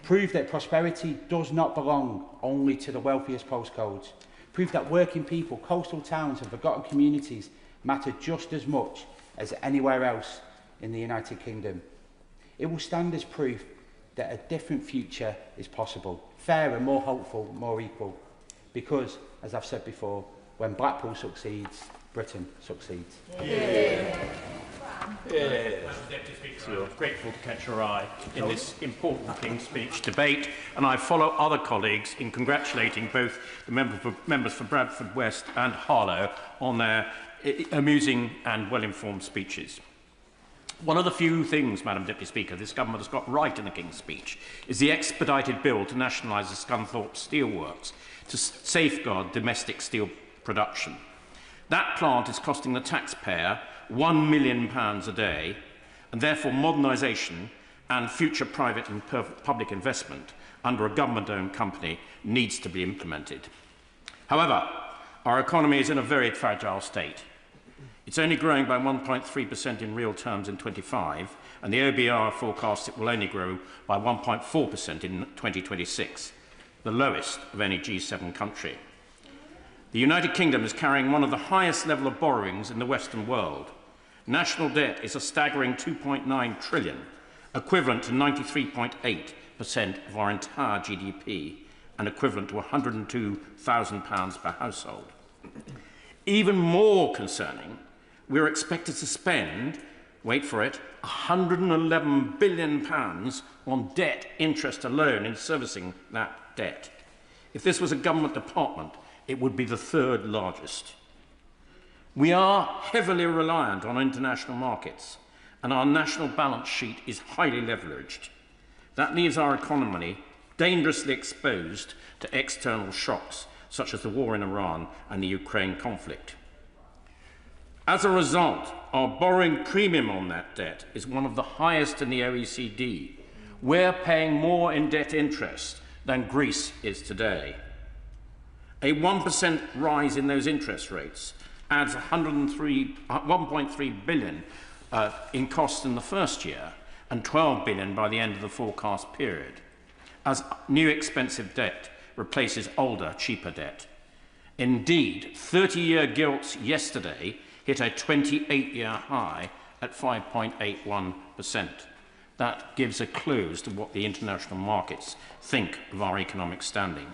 Prove that prosperity does not belong only to the wealthiest postcodes. Prove that working people, coastal towns and forgotten communities matter just as much as anywhere else in the United Kingdom. It will stand as proof that a different future is possible, fairer, more hopeful, more equal. Because, as I've said before, when Blackpool succeeds, Britain succeeds. So grateful to catch your eye in this important King's Speech debate, and I follow other colleagues in congratulating both the members for Bradford West and Harlow on their amusing and well-informed speeches. One of the few things, Madam Deputy Speaker, this government has got right in the King's Speech is the expedited bill to nationalise the Scunthorpe Steelworks to safeguard domestic steel production. That plant is costing the taxpayer £1 million a day, and therefore modernisation and future private and public investment under a government-owned company needs to be implemented. However, our economy is in a very fragile state. It's only growing by 1.3% in real terms in 25, and the OBR forecasts it will only grow by 1.4% in 2026, the lowest of any G7 country. The United Kingdom is carrying one of the highest level of borrowings in the Western world. National debt is a staggering £2.9 trillion, equivalent to 93.8% of our entire GDP, and equivalent to £102,000 per household. Even more concerning, we're expected to spend, wait for it, £111 billion on debt interest alone in servicing that debt. If this was a government department, it would be the third largest. We are heavily reliant on international markets, and our national balance sheet is highly leveraged. That leaves our economy dangerously exposed to external shocks such as the war in Iran and the Ukraine conflict. As a result, our borrowing premium on that debt is one of the highest in the OECD. We're paying more in debt interest than Greece is today. A 1% rise in those interest rates adds 1.3 billion in costs in the first year and 12 billion by the end of the forecast period, as new expensive debt replaces older, cheaper debt. Indeed, 30-year gilts yesterday hit a 28-year high at 5.81%. That gives a clue as to what the international markets think of our economic standing.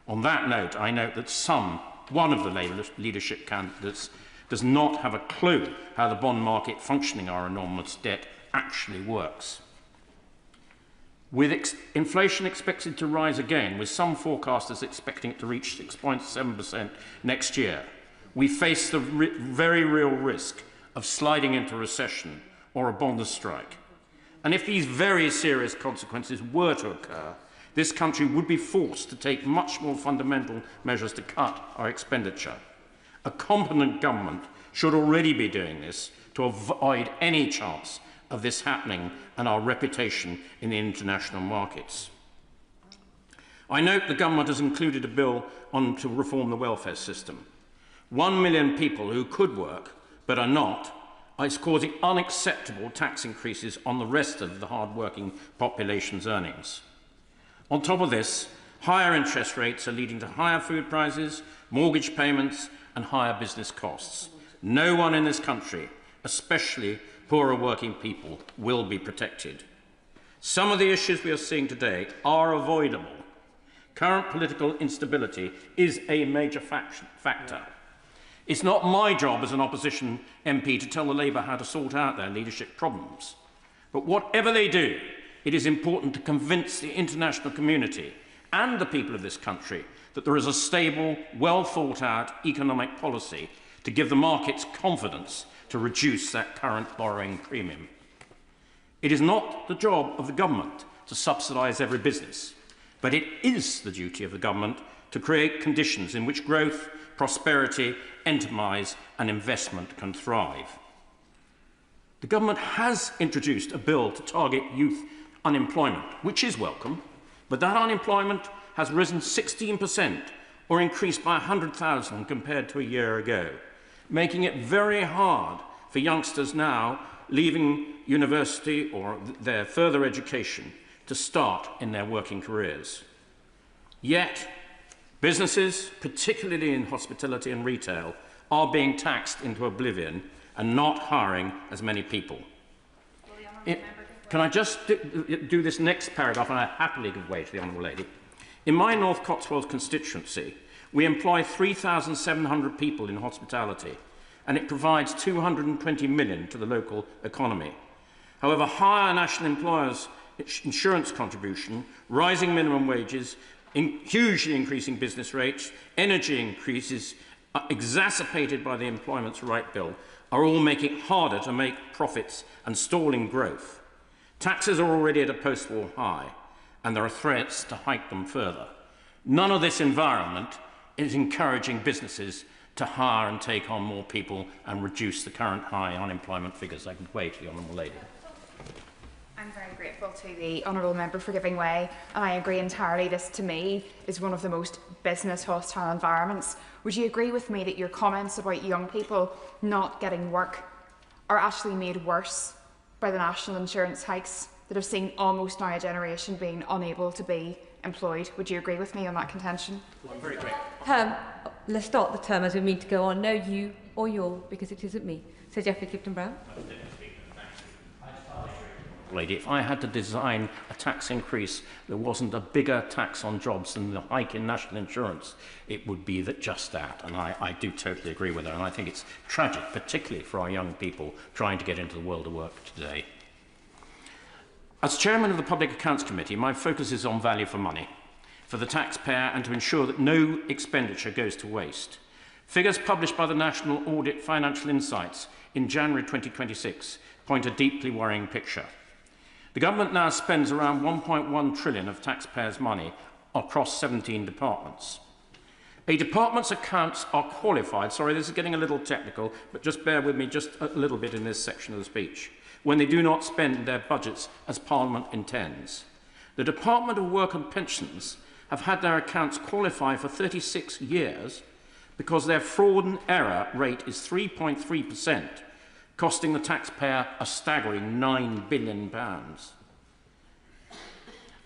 On that note, I note that one of the Labour leadership candidates does not have a clue how the bond market functioning our enormous debt actually works. With inflation expected to rise again, with some forecasters expecting it to reach 6.7% next year, we face the very real risk of sliding into recession or a bond strike. And if these very serious consequences were to occur, this country would be forced to take much more fundamental measures to cut our expenditure. A competent government should already be doing this to avoid any chance of this happening and our reputation in the international markets. I note the government has included a bill on to reform the welfare system. 1 million people who could work but are not is causing unacceptable tax increases on the rest of the hard-working population's earnings. On top of this, higher interest rates are leading to higher food prices, mortgage payments and higher business costs. No one in this country, especially poorer working people, will be protected. Some of the issues we are seeing today are avoidable. Current political instability is a major factor. It's not my job as an opposition MP to tell the Labour how to sort out their leadership problems. But whatever they do, it is important to convince the international community and the people of this country that there is a stable, well-thought-out economic policy to give the markets confidence to reduce that current borrowing premium. It is not the job of the government to subsidise every business, but it is the duty of the government to create conditions in which growth, prosperity, enterprise and investment can thrive. The government has introduced a bill to target youth unemployment, which is welcome, but that unemployment has risen 16% or increased by 100,000 compared to a year ago, making it very hard for youngsters now leaving university or their further education to start in their working careers. Yet, businesses, particularly in hospitality and retail, are being taxed into oblivion and not hiring as many people. Can I just do this next paragraph, and I happily give way to the Honourable Lady. In my North Cotswolds constituency, we employ 3,700 people in hospitality, and it provides 220 million to the local economy. However, higher national employers' insurance contribution, rising minimum wages, hugely increasing business rates, energy increases, exacerbated by the Employment Rights Bill, are all making it harder to make profits and stalling growth. Taxes are already at a post-war high, and there are threats to hike them further. None of this environment is encouraging businesses to hire and take on more people and reduce the current high unemployment figures. I can wait for the Honourable Lady. I'm very grateful to the Honourable Member for giving way, and I agree entirely. This, to me, is one of the most business-hostile environments. Would you agree with me that your comments about young people not getting work are actually made worse by the national insurance hikes that have seen almost now a generation being unable to be employed? Would you agree with me on that contention? I'm very grateful. Let's start the term as we mean to go on. No you or your, because it isn't me. So Geoffrey Clifton-Brown. Lady, if I had to design a tax increase that wasn't a bigger tax on jobs than the hike in national insurance, it would be just that. And I do totally agree with her. And I think it's tragic, particularly for our young people trying to get into the world of work today. As chairman of the Public Accounts Committee, my focus is on value for money for the taxpayer and to ensure that no expenditure goes to waste. Figures published by the National Audit Financial Insights in January 2026 point a deeply worrying picture. The government now spends around 1.1 trillion of taxpayers' money across 17 departments. A department's accounts are qualified, sorry, this is getting a little technical, but just bear with me just a little bit in this section of the speech, when they do not spend their budgets as Parliament intends. The Department of Work and Pensions have had their accounts qualify for 36 years because their fraud and error rate is 3.3%, costing the taxpayer a staggering £9 billion.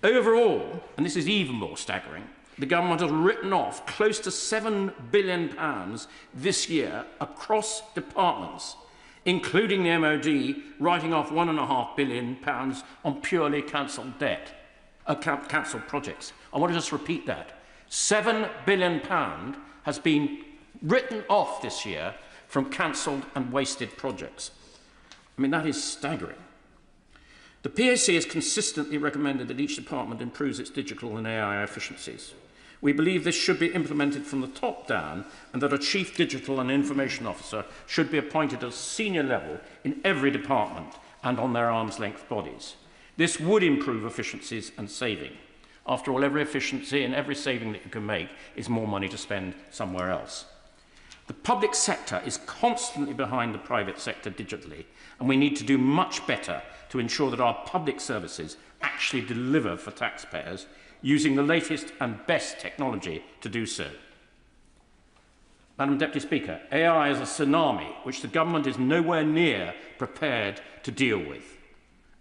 Overall, and this is even more staggering, the government has written off close to £7 billion this year across departments, including the MOD writing off £1.5 billion on purely cancelled debt, cancelled projects. I want to just repeat that. £7 billion has been written off this year from cancelled and wasted projects. I mean, that is staggering. The PAC has consistently recommended that each department improves its digital and AI efficiencies. We believe this should be implemented from the top down and that a Chief Digital and Information Officer should be appointed at a senior level in every department and on their arm's-length bodies. This would improve efficiencies and saving. After all, every efficiency and every saving that you can make is more money to spend somewhere else. The public sector is constantly behind the private sector digitally, and we need to do much better to ensure that our public services actually deliver for taxpayers using the latest and best technology to do so. Madam Deputy Speaker, AI is a tsunami which the government is nowhere near prepared to deal with.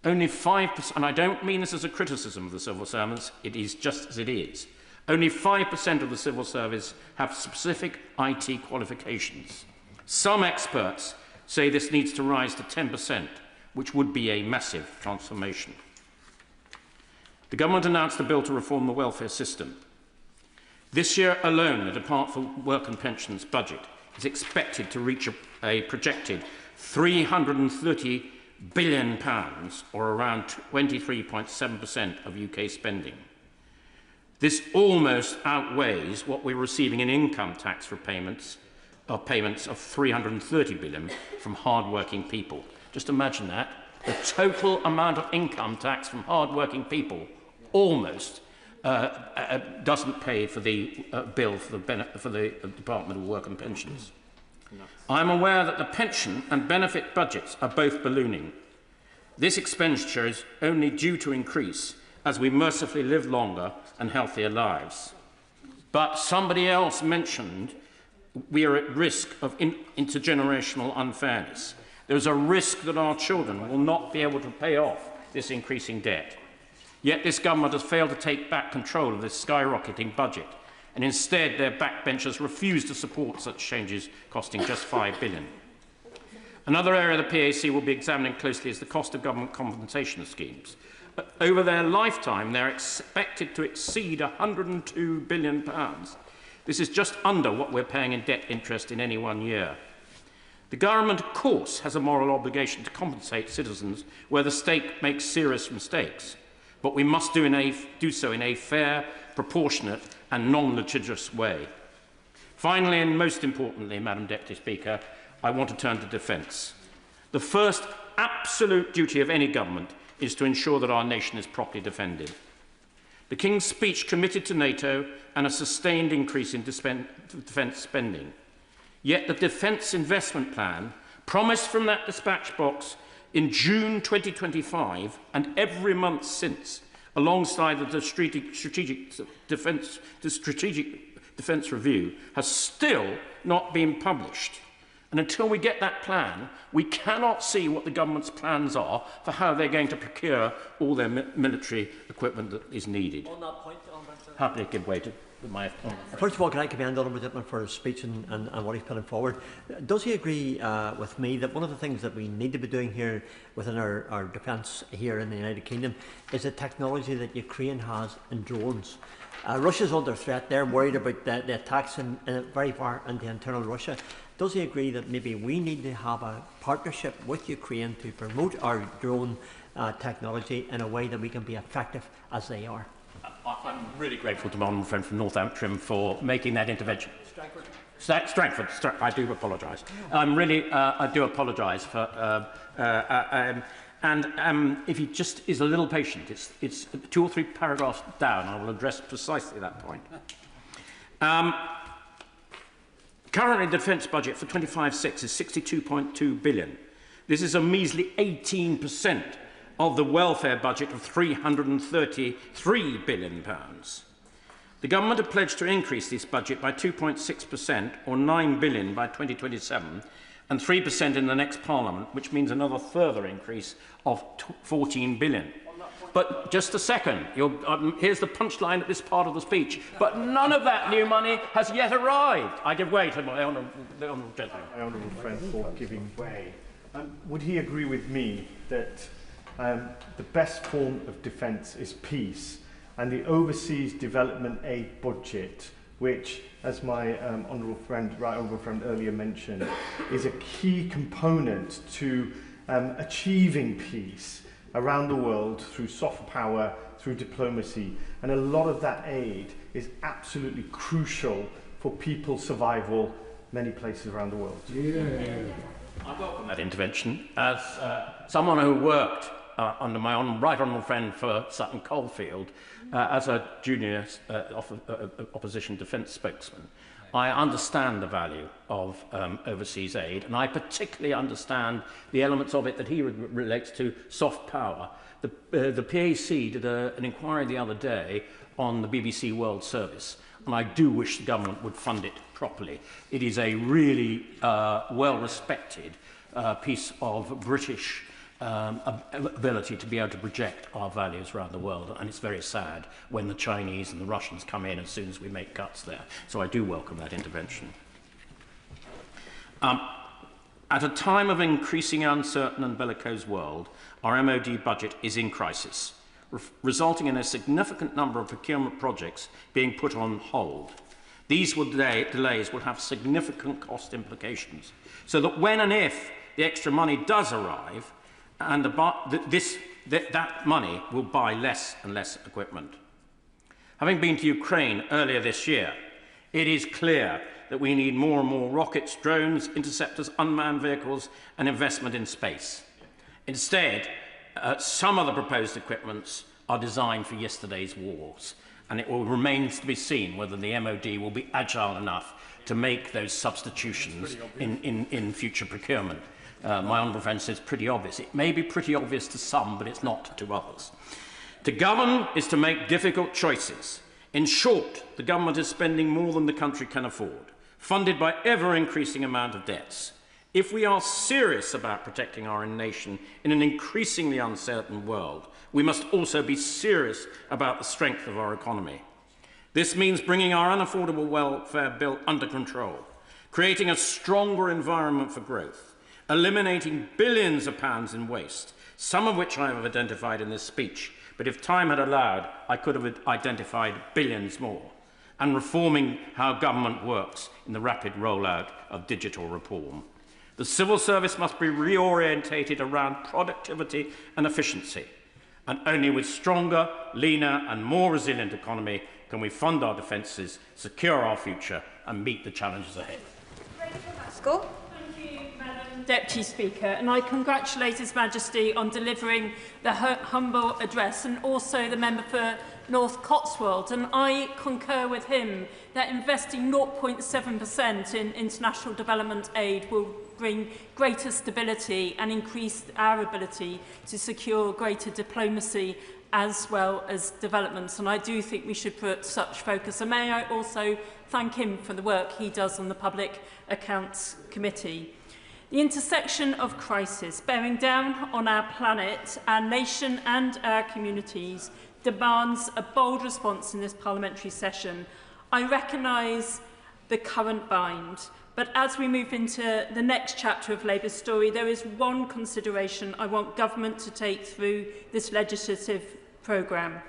Only 5%, and I don't mean this as a criticism of the civil servants, it is just as it is. Only 5% of the civil service have specific IT qualifications. Some experts say this needs to rise to 10%, which would be a massive transformation. The government announced a bill to reform the welfare system. This year alone, the Department for Work and Pensions budget is expected to reach a projected £330 billion, or around 23.7% of UK spending. This almost outweighs what we're receiving in income tax payments of £330 billion from hard-working people. Just imagine that. The total amount of income tax from hard-working people almost doesn't pay for the bill for the Department of Work and Pensions. No. I'm aware that the pension and benefit budgets are both ballooning. This expenditure is only due to increase as we mercifully live longer and healthier lives. But somebody else mentioned we are at risk of intergenerational unfairness. There is a risk that our children will not be able to pay off this increasing debt. Yet this government has failed to take back control of this skyrocketing budget, and instead their backbenchers refuse to support such changes costing just £5 billion. Another area the PAC will be examining closely is the cost of government compensation schemes. Over their lifetime, they're expected to exceed £102 billion. This is just under what we're paying in debt interest in any one year. The government, of course, has a moral obligation to compensate citizens where the state makes serious mistakes, but we must do so in a fair, proportionate and non-litigious way. Finally, and most importantly, Madam Deputy Speaker, I want to turn to defence. The first absolute duty of any government is to ensure that our nation is properly defended. The King's speech committed to NATO and a sustained increase in defence spending. Yet the Defence Investment Plan, promised from that dispatch box in June 2025 and every month since, alongside the strategic defence review, has still not been published. And until we get that plan, we cannot see what the government's plans are for how they're going to procure all their military equipment that is needed. On that point, happily give way to my... First of all, can I commend Honourable Dittman for his speech and what he's putting forward? Does he agree with me that one of the things that we need to be doing here within our defence here in the United Kingdom is the technology that Ukraine has in drones? Russia's under threat. They're worried about the attacks very far into internal Russia. Does he agree that maybe we need to have a partnership with Ukraine to promote our drone technology in a way that we can be effective as they are? I'm really grateful to my honourable friend from North Antrim for making that intervention. Strangford, I do apologise. I do apologise for... if he just is a little patient, it's 2 or 3 paragraphs down, I will address precisely that point. Currently, the defence budget for 25/6 is £62.2 billion. This is a measly 18% of the welfare budget of £333 billion. The government have pledged to increase this budget by 2.6%, or £9 billion by 2027, and 3% in the next Parliament, which means another further increase of £14 billion. But just a second, here's the punchline at this part of the speech. But none of that new money has yet arrived. I give way to my honourable gentleman. My honourable friend for giving way. Would he agree with me that the best form of defence is peace, and the overseas development aid budget, which, as my right honourable friend earlier mentioned, is a key component to achieving peace around the world through soft power, through diplomacy, and a lot of that aid is absolutely crucial for people's survival many places around the world. I welcome that intervention. As someone who worked under my right honourable friend for Sutton Coldfield as a junior opposition defence spokesman, I understand the value of overseas aid, and I particularly understand the elements of it that he relates to soft power. The PAC did an inquiry the other day on the BBC World Service, and I do wish the government would fund it properly. It is a really well-respected piece of British ability to be able to project our values around the world, and it's very sad when the Chinese and the Russians come in as soon as we make cuts there. So I do welcome that intervention. At a time of increasing uncertain and bellicose world, our MOD budget is in crisis, resulting in a significant number of procurement projects being put on hold. These delays will have significant cost implications, so that when and if the extra money does arrive, and that money will buy less and less equipment. Having been to Ukraine earlier this year, it is clear that we need more and more rockets, drones, interceptors, unmanned vehicles, and investment in space. Instead, some of the proposed equipments are designed for yesterday's wars, and it will remain to be seen whether the MOD will be agile enough to make those substitutions in future procurement. My honourable friend says pretty obvious. It may be pretty obvious to some, but it's not to others. To govern is to make difficult choices. In short, the government is spending more than the country can afford, funded by ever-increasing amount of debts. If we are serious about protecting our nation in an increasingly uncertain world, we must also be serious about the strength of our economy. This means bringing our unaffordable welfare bill under control, creating a stronger environment for growth, eliminating billions of pounds in waste, some of which I have identified in this speech, but if time had allowed, I could have identified billions more, and reforming how government works in the rapid rollout of digital reform. The civil service must be reorientated around productivity and efficiency, and only with stronger, leaner and more resilient economy can we fund our defences, secure our future and meet the challenges ahead. Deputy Speaker, and I congratulate His Majesty on delivering the humble address, and also the member for North Cotswold. And I concur with him that investing 0.7% in international development aid will bring greater stability and increase our ability to secure greater diplomacy as well as developments. And I do think we should put such focus. And may I also thank him for the work he does on the Public Accounts Committee. The intersection of crisis bearing down on our planet, our nation and our communities demands a bold response in this parliamentary session. I recognise the current bind, but as we move into the next chapter of Labour's story, there is one consideration I want government to take through this legislative programme: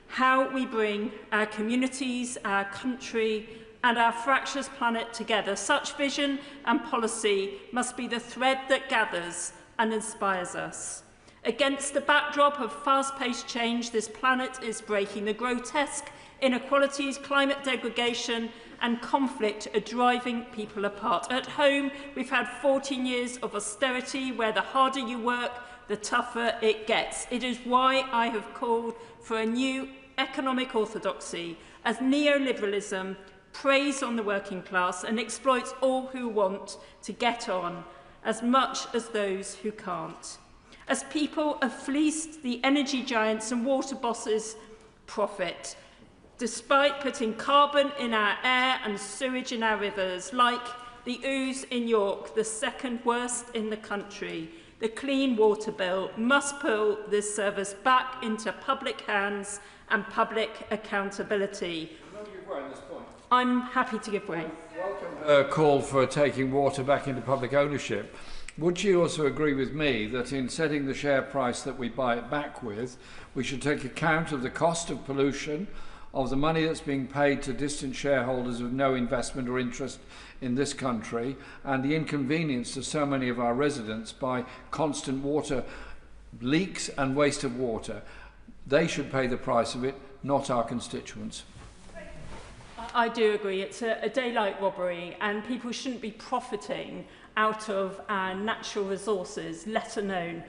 how we bring our communities, our country and our fractious planet together. Such vision and policy must be the thread that gathers and inspires us. Against the backdrop of fast-paced change, this planet is breaking. The grotesque inequalities, climate degradation and conflict are driving people apart. At home, we've had 14 years of austerity where the harder you work, the tougher it gets. It is why I have called for a new economic orthodoxy as neoliberalism, preys on the working class and exploits all who want to get on, as much as those who can't. As people have fleeced the energy giants and water bosses' profit, despite putting carbon in our air and sewage in our rivers, like the Ouse in York, the second worst in the country, the Clean Water Bill must pull this service back into public hands and public accountability. I'm happy to give way. Call for taking water back into public ownership. Would you also agree with me that in setting the share price that we buy it back with, we should take account of the cost of pollution, of the money that's being paid to distant shareholders with no investment or interest in this country, and the inconvenience to so many of our residents by constant water leaks and waste of water? They should pay the price of it, not our constituents. I do agree. It's a daylight robbery, and people shouldn't be profiting out of our natural resources, let alone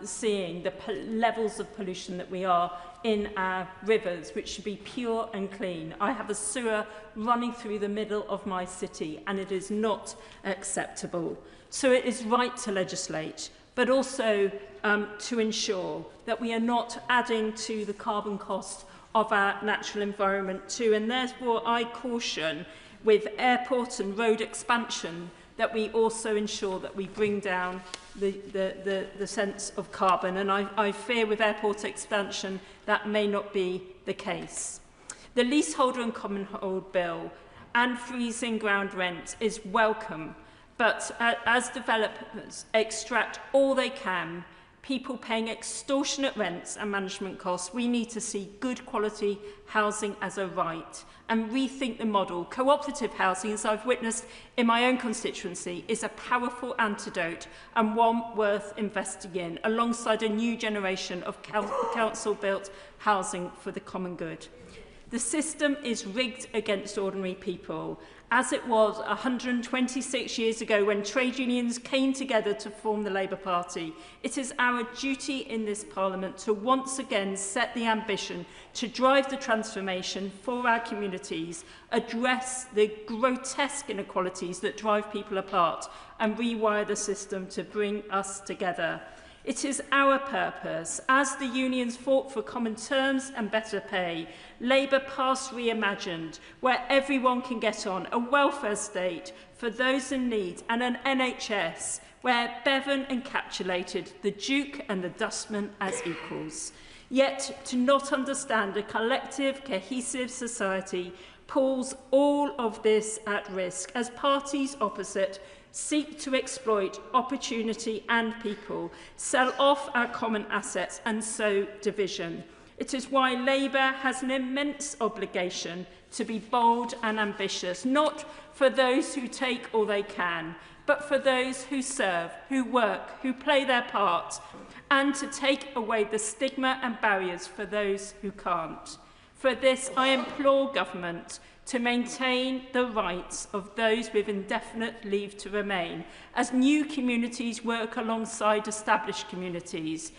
seeing the levels of pollution that we are in our rivers, which should be pure and clean. I have a sewer running through the middle of my city, and it is not acceptable. So it is right to legislate, but also to ensure that we are not adding to the carbon cost of our natural environment too. And therefore I caution, with airport and road expansion, that we also ensure that we bring down the sense of carbon. And I fear with airport expansion that may not be the case. The leaseholder and common hold bill and freezing ground rent is welcome, but as developers extract all they can, people paying extortionate rents and management costs, we need to see good quality housing as a right and rethink the model. Cooperative housing, as I've witnessed in my own constituency, is a powerful antidote and one worth investing in, alongside a new generation of council-built housing for the common good. The system is rigged against ordinary people, as it was 126 years ago when trade unions came together to form the Labour Party. It is our duty in this Parliament to once again set the ambition to drive the transformation for our communities, address the grotesque inequalities that drive people apart, and rewire the system to bring us together. It is our purpose, as the unions fought for common terms and better pay, Labour Past Reimagined, where everyone can get on, a welfare state for those in need, and an NHS where Bevan encapsulated the Duke and the Dustman as equals. Yet to not understand a collective, cohesive society pulls all of this at risk, as parties opposite seek to exploit opportunity and people, sell off our common assets and sow division. It is why Labour has an immense obligation to be bold and ambitious, not for those who take all they can, but for those who serve, who work, who play their part, and to take away the stigma and barriers for those who can't. For this, I implore government to maintain the rights of those with indefinite leave to remain, as new communities work alongside established communities.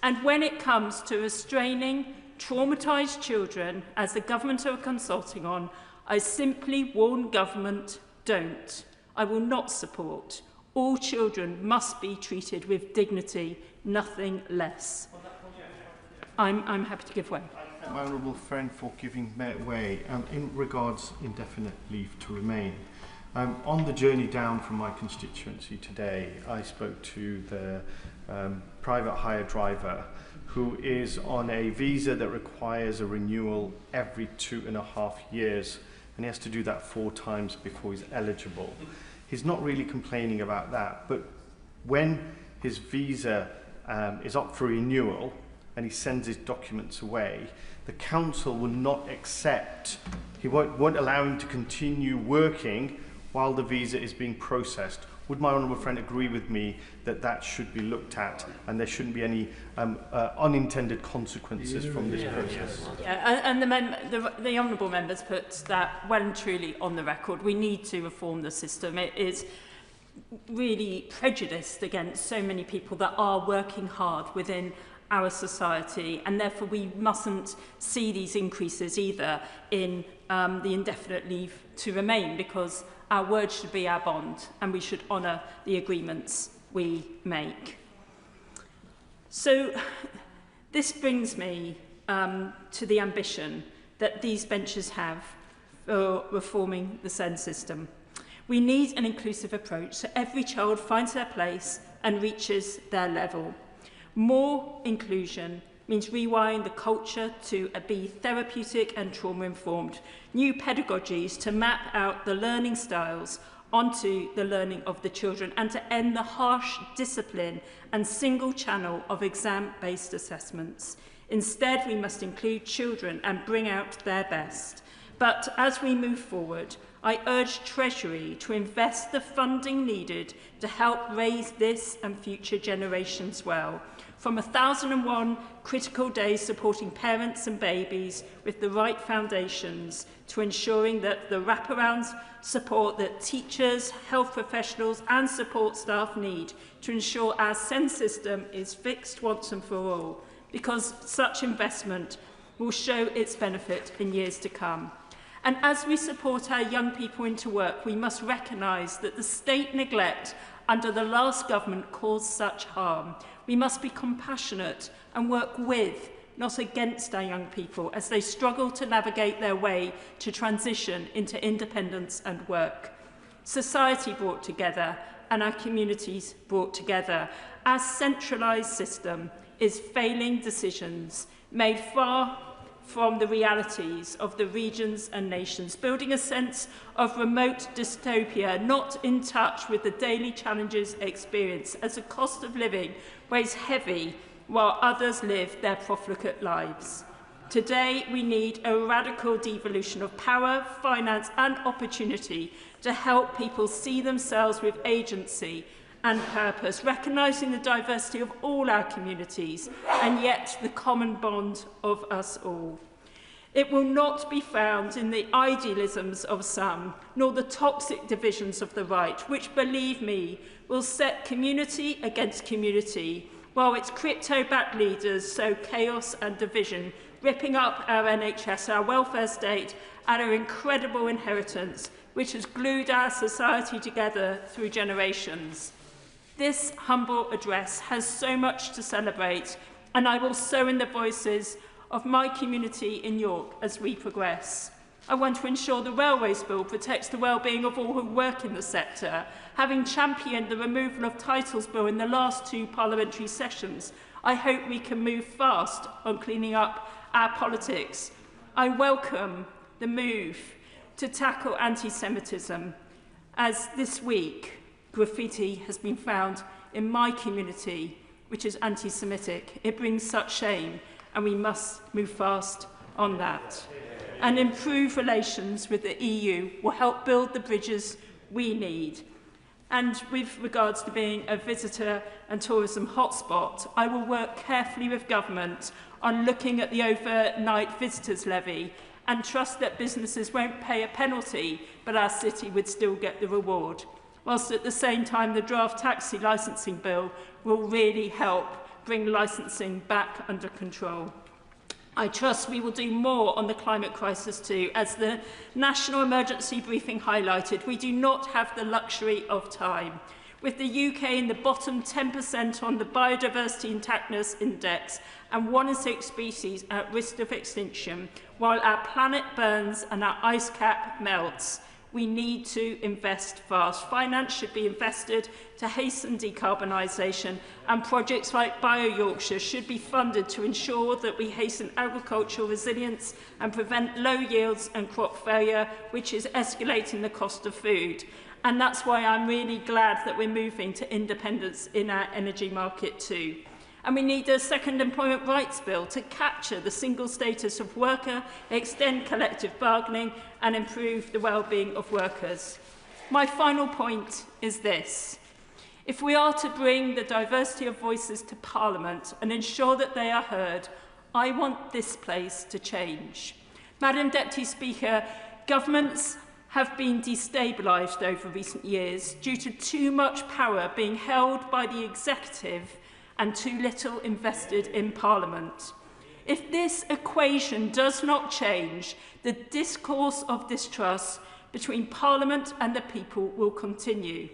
And when it comes to restraining traumatised children, as the government are consulting on, I simply warn government, don't. I will not support. All children must be treated with dignity, nothing less. I'm happy to give way. My honourable friend for giving way. In regards indefinite leave to remain, on the journey down from my constituency today, I spoke to the private hire driver who is on a visa that requires a renewal every 2.5 years, and he has to do that 4 times before he's eligible. He's not really complaining about that, but when his visa is up for renewal and he sends his documents away, the council will not accept, he won't allow him to continue working while the visa is being processed. Would my honourable friend agree with me that that should be looked at and there shouldn't be any unintended consequences from this process? Yeah, and the honourable members put that well and truly on the record. We need to reform the system. It is really prejudiced against so many people that are working hard within our society, and therefore we mustn't see these increases either in the indefinite leave to remain, because our word should be our bond and we should honour the agreements we make. So this brings me to the ambition that these benches have for reforming the SEND system. We need an inclusive approach so every child finds their place and reaches their level. More inclusion means rewiring the culture to be therapeutic and trauma-informed, new pedagogies to map out the learning styles onto the learning of the children, and to end the harsh discipline and single channel of exam-based assessments. Instead, we must include children and bring out their best. But as we move forward, I urge Treasury to invest the funding needed to help raise this and future generations well. From 1001 critical days supporting parents and babies with the right foundations, to ensuring that the wraparound support that teachers, health professionals and support staff need to ensure our SEND system is fixed once and for all, because such investment will show its benefit in years to come. And as we support our young people into work, we must recognise that the state neglect under the last government caused such harm. We must be compassionate and work with, not against our young people as they struggle to navigate their way to transition into independence and work. Society brought together and our communities brought together. Our centralised system is failing decisions made far from the realities of the regions and nations, building a sense of remote dystopia, not in touch with the daily challenges experienced as the cost of living weighs heavy while others live their profligate lives. Today, we need a radical devolution of power, finance and opportunity to help people see themselves with agency and purpose, recognising the diversity of all our communities and yet the common bond of us all. It will not be found in the idealisms of some, nor the toxic divisions of the right, which, believe me, will set community against community, while its crypto-backed leaders sow chaos and division, ripping up our NHS, our welfare state, and our incredible inheritance, which has glued our society together through generations. This humble address has so much to celebrate, and I will sow in the voices of my community in York as we progress. I want to ensure the Railways Bill protects the well-being of all who work in the sector, having championed the removal of Titles Bill in the last 2 parliamentary sessions. I hope we can move fast on cleaning up our politics. I welcome the move to tackle anti-Semitism, as this week graffiti has been found in my community, which is anti-Semitic. It brings such shame, and we must move fast on that. And improve relations with the EU will help build the bridges we need. And with regards to being a visitor and tourism hotspot, I will work carefully with government on looking at the overnight visitors levy and trust that businesses won't pay a penalty, but our city would still get the reward. Whilst at the same time, the draft taxi licensing bill will really help bring licensing back under control. I trust we will do more on the climate crisis too. As the National Emergency Briefing highlighted, we do not have the luxury of time. With the UK in the bottom 10% on the Biodiversity Intactness Index and 1 in 6 species at risk of extinction, while our planet burns and our ice cap melts, we need to invest fast. Finance should be invested to hasten decarbonisation, and projects like Bio-Yorkshire should be funded to ensure that we hasten agricultural resilience and prevent low yields and crop failure, which is escalating the cost of food. And that's why I'm really glad that we're moving to independence in our energy market too. And we need a second employment rights bill to capture the single status of worker, extend collective bargaining and improve the well-being of workers. My final point is this. If we are to bring the diversity of voices to Parliament and ensure that they are heard, I want this place to change. Madam Deputy Speaker, governments have been destabilised over recent years due to too much power being held by the executive and too little invested in Parliament. If this equation does not change, the discourse of distrust between Parliament and the people will continue.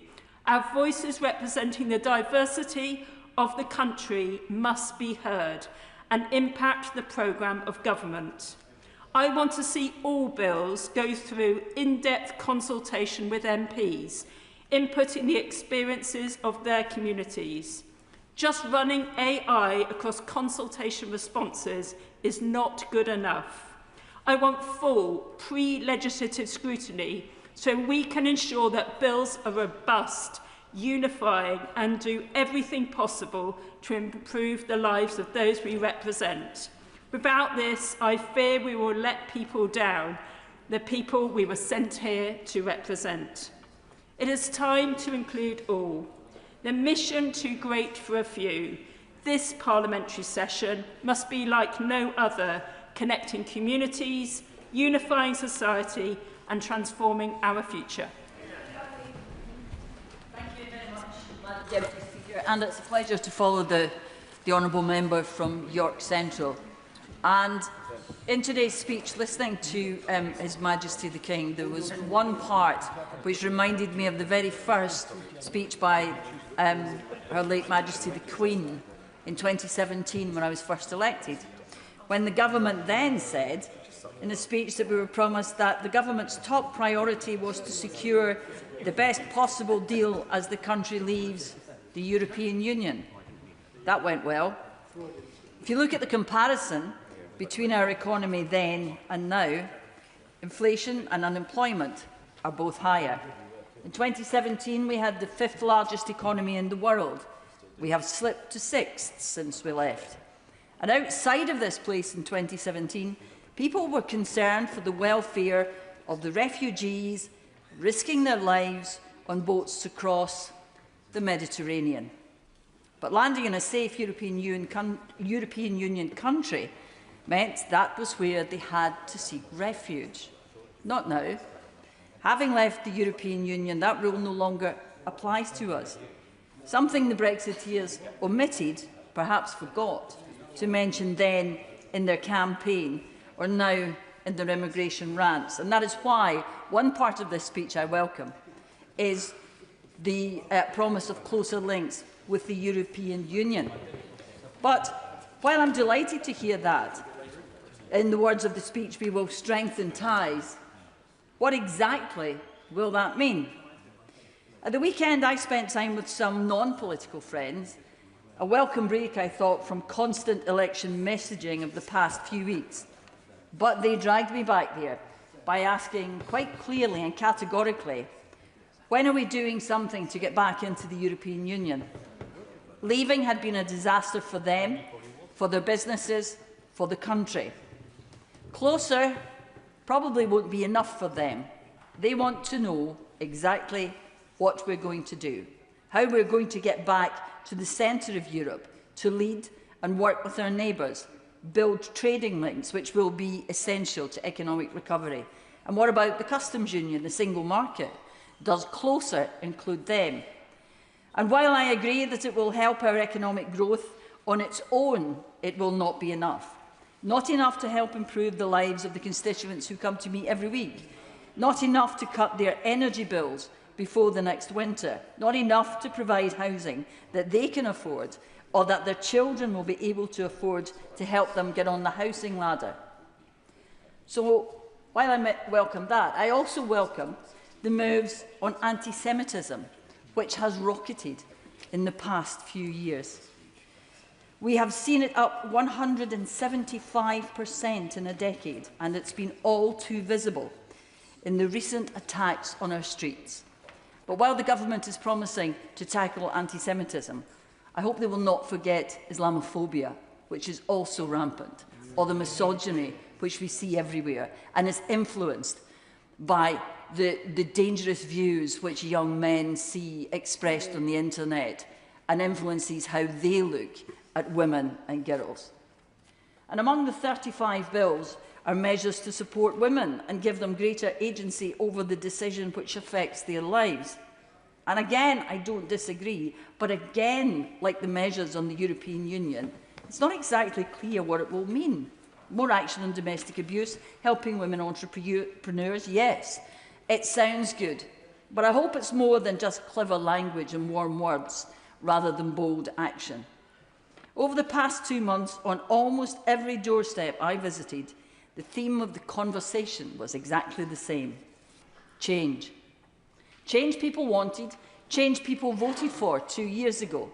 Our voices representing the diversity of the country must be heard and impact the programme of government. I want to see all bills go through in-depth consultation with MPs, inputting the experiences of their communities. Just running AI across consultation responses is not good enough. I want full pre-legislative scrutiny so we can ensure that bills are robust, unifying and do everything possible to improve the lives of those we represent. Without this, I fear we will let people down, the people we were sent here to represent. It is time to include all. The mission too great for a few. This parliamentary session must be like no other, connecting communities, unifying society and transforming our future. Thank you very much, Madam Deputy Speaker. And it's a pleasure to follow the honourable member from York Central. And in today's speech, listening to His Majesty the King, there was one part which reminded me of the very first speech by Her late Majesty the Queen in 2017 when I was first elected, when the government then said in a speech that we were promised that the government's top priority was to secure the best possible deal as the country leaves the European Union. That went well. If you look at the comparison between our economy then and now, inflation and unemployment are both higher. In 2017, we had the 5th largest economy in the world. We have slipped to 6th since we left. And outside of this place in 2017, people were concerned for the welfare of the refugees risking their lives on boats to cross the Mediterranean. But landing in a safe European Union country meant that was where they had to seek refuge. Not now. Having left the European Union, that rule no longer applies to us. Something the Brexiteers omitted, perhaps forgot, to mention then in their campaign or now in their immigration rants. And that is why one part of this speech I welcome is the promise of closer links with the European Union. But while I'm delighted to hear that, in the words of the speech, we will strengthen ties, what exactly will that mean? At the weekend, I spent time with some non-political friends, a welcome break, I thought, from constant election messaging of the past few weeks. But they dragged me back there by asking quite clearly and categorically, when are we doing something to get back into the European Union? Leaving had been a disaster for them, for their businesses, for the country. Closer probably won't be enough for them. They want to know exactly what we're going to do, how we're going to get back to the centre of Europe, to lead and work with our neighbours, build trading links which will be essential to economic recovery. And what about the customs union, the single market? Does closer include them? And while I agree that it will help our economic growth, on its own it will not be enough. Not enough to help improve the lives of the constituents who come to me every week. Not enough to cut their energy bills before the next winter. Not enough to provide housing that they can afford or that their children will be able to afford to help them get on the housing ladder. So, while I welcome that, I also welcome the moves on anti-Semitism, which has rocketed in the past few years. We have seen it up 175% in a decade, and it's been all too visible in the recent attacks on our streets. But while the government is promising to tackle anti-Semitism, I hope they will not forget Islamophobia, which is also rampant, or the misogyny which we see everywhere and is influenced by the dangerous views which young men see expressed on the internet and influences how they look at women and girls. And among the 35 bills are measures to support women and give them greater agency over the decision which affects their lives. And again, I don't disagree, but again, like the measures on the European Union, it's not exactly clear what it will mean. More action on domestic abuse, helping women entrepreneurs, yes, it sounds good, but I hope it's more than just clever language and warm words, rather than bold action. Over the past 2 months, on almost every doorstep I visited, the theme of the conversation was exactly the same: change. Change people wanted, change people voted for 2 years ago,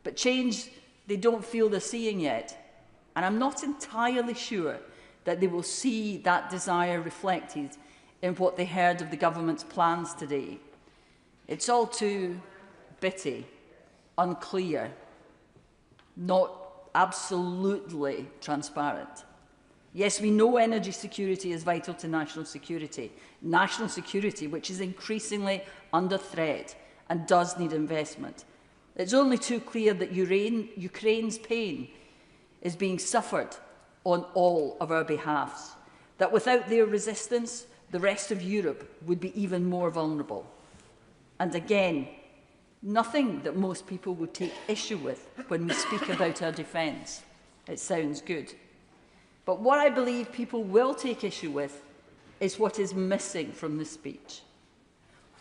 but change they don't feel they're seeing yet. And I'm not entirely sure that they will see that desire reflected in what they heard of the government's plans today. It's all too bitty, unclear, not absolutely transparent. Yes, we know energy security is vital to national security which is increasingly under threat and does need investment. It's only too clear that Ukraine's pain is being suffered on all of our behalves, that without their resistance, the rest of Europe would be even more vulnerable. And again, nothing that most people would take issue with when we speak about our defence. It sounds good. But what I believe people will take issue with is what is missing from this speech.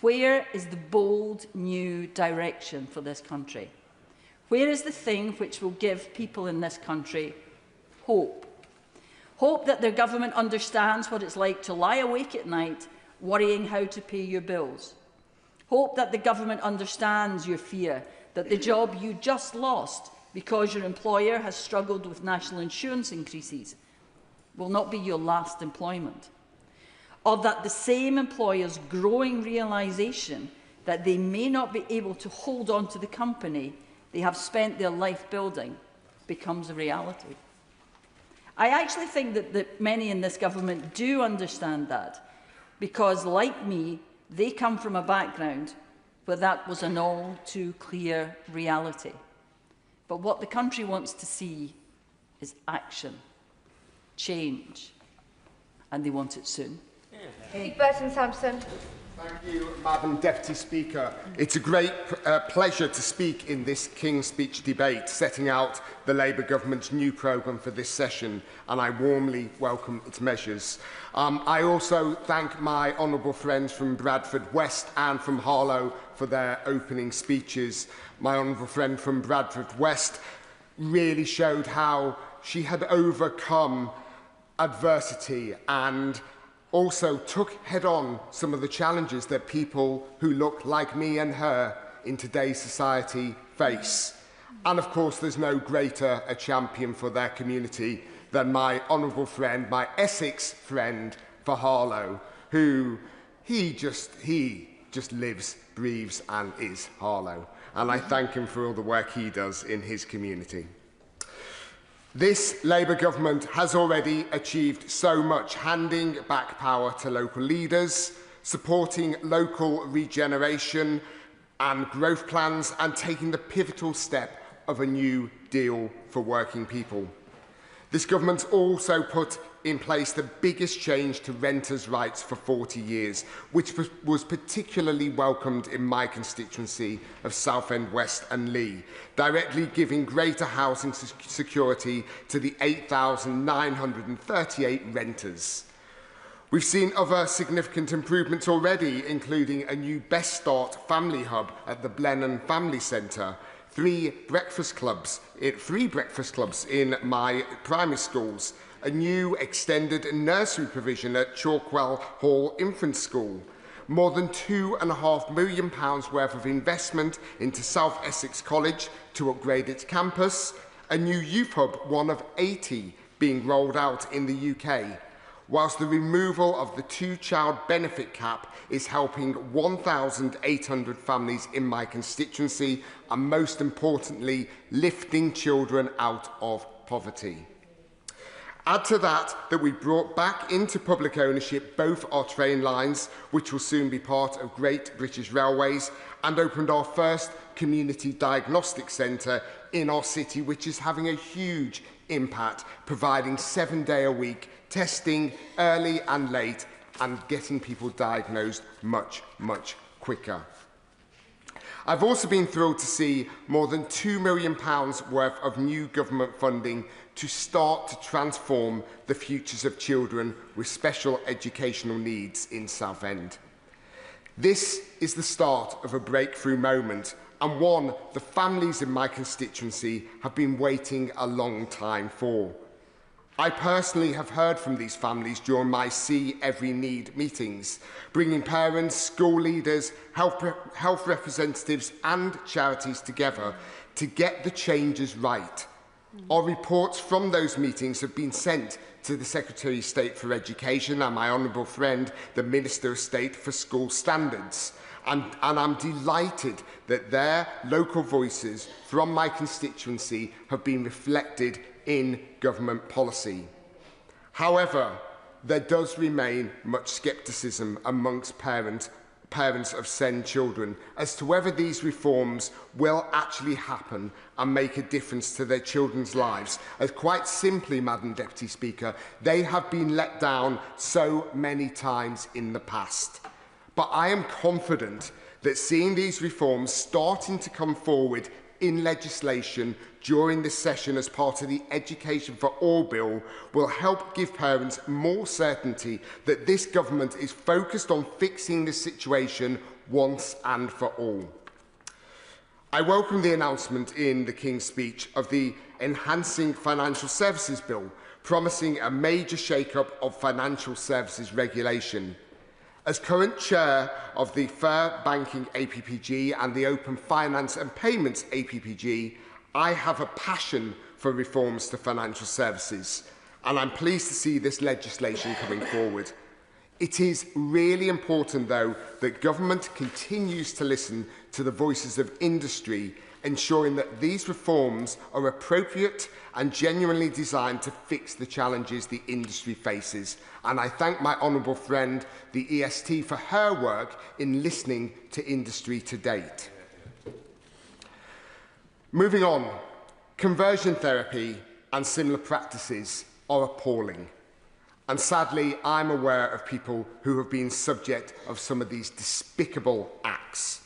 Where is the bold new direction for this country? Where is the thing which will give people in this country hope? Hope that their government understands what it's like to lie awake at night worrying how to pay your bills. Hope that the government understands your fear that the job you just lost because your employer has struggled with national insurance increases will not be your last employment. Or that the same employer's growing realisation that they may not be able to hold on to the company they have spent their life building becomes a reality. I actually think that many in this government do understand that, because, like me, they come from a background where that was an all too clear reality. But what the country wants to see is action, change, and they want it soon. Burton Sampson. Thank you, Madam Deputy Speaker. It's a great pleasure to speak in this King's Speech debate, setting out the Labour Government's new programme for this session, and I warmly welcome its measures. I also thank my honourable friends from Bradford West and from Harlow for their opening speeches. My honourable friend from Bradford West really showed how she had overcome adversity and also took head-on some of the challenges that people who look like me and her in today's society face. And of course, there's no greater a champion for their community than my honourable friend, my Essex friend for Harlow, who he just lives, breathes and is Harlow. And I thank him for all the work he does in his community. This Labour government has already achieved so much, handing back power to local leaders, supporting local regeneration and growth plans, and taking the pivotal step of a new deal for working people. This government also put in place the biggest change to renters' rights for 40 years, which was particularly welcomed in my constituency of Southend West and Lee, directly giving greater housing security to the 8,938 renters. We've seen other significant improvements already, including a new Best Start family hub at the Blenheim Family Centre, three breakfast clubs in my primary schools, a new extended nursery provision at Chalkwell Hall Infant School, more than £2.5 million worth of investment into South Essex College to upgrade its campus, a new youth hub, one of 80 being rolled out in the UK, whilst the removal of the two-child benefit cap is helping 1,800 families in my constituency and, most importantly, lifting children out of poverty. Add to that we brought back into public ownership both our train lines, which will soon be part of Great British Railways, and opened our first community diagnostic centre in our city, which is having a huge impact, providing 7-day-a-week testing early and late and getting people diagnosed much, much quicker. I've also been thrilled to see more than £2 million worth of new government funding to start to transform the futures of children with special educational needs in Southend. This is the start of a breakthrough moment, and one the families in my constituency have been waiting a long time for. I personally have heard from these families during my See Every Need meetings, bringing parents, school leaders, health representatives and charities together to get the changes right. Our reports from those meetings have been sent to the Secretary of State for Education and my honourable friend, the Minister of State for School Standards. And I'm delighted that their local voices from my constituency have been reflected in government policy. However, there does remain much scepticism amongst parents of SEND children as to whether these reforms will actually happen and make a difference to their children's lives. As quite simply, Madam Deputy Speaker, they have been let down so many times in the past. But I am confident that seeing these reforms starting to come forward in legislation during this session as part of the Education for All bill will help give parents more certainty that this government is focused on fixing the situation once and for all. I welcome the announcement in the King's Speech of the Enhancing Financial Services Bill, promising a major shake-up of financial services regulation. As current chair of the Fair Banking APPG and the Open Finance and Payments APPG, I have a passion for reforms to financial services, and I'm pleased to see this legislation coming forward. It is really important, though, that government continues to listen to the voices of industry, ensuring that these reforms are appropriate and genuinely designed to fix the challenges the industry faces. And I thank my honourable friend, the EST, for her work in listening to industry to date. Moving on, conversion therapy and similar practices are appalling. And sadly, I'm aware of people who have been subject of some of these despicable acts.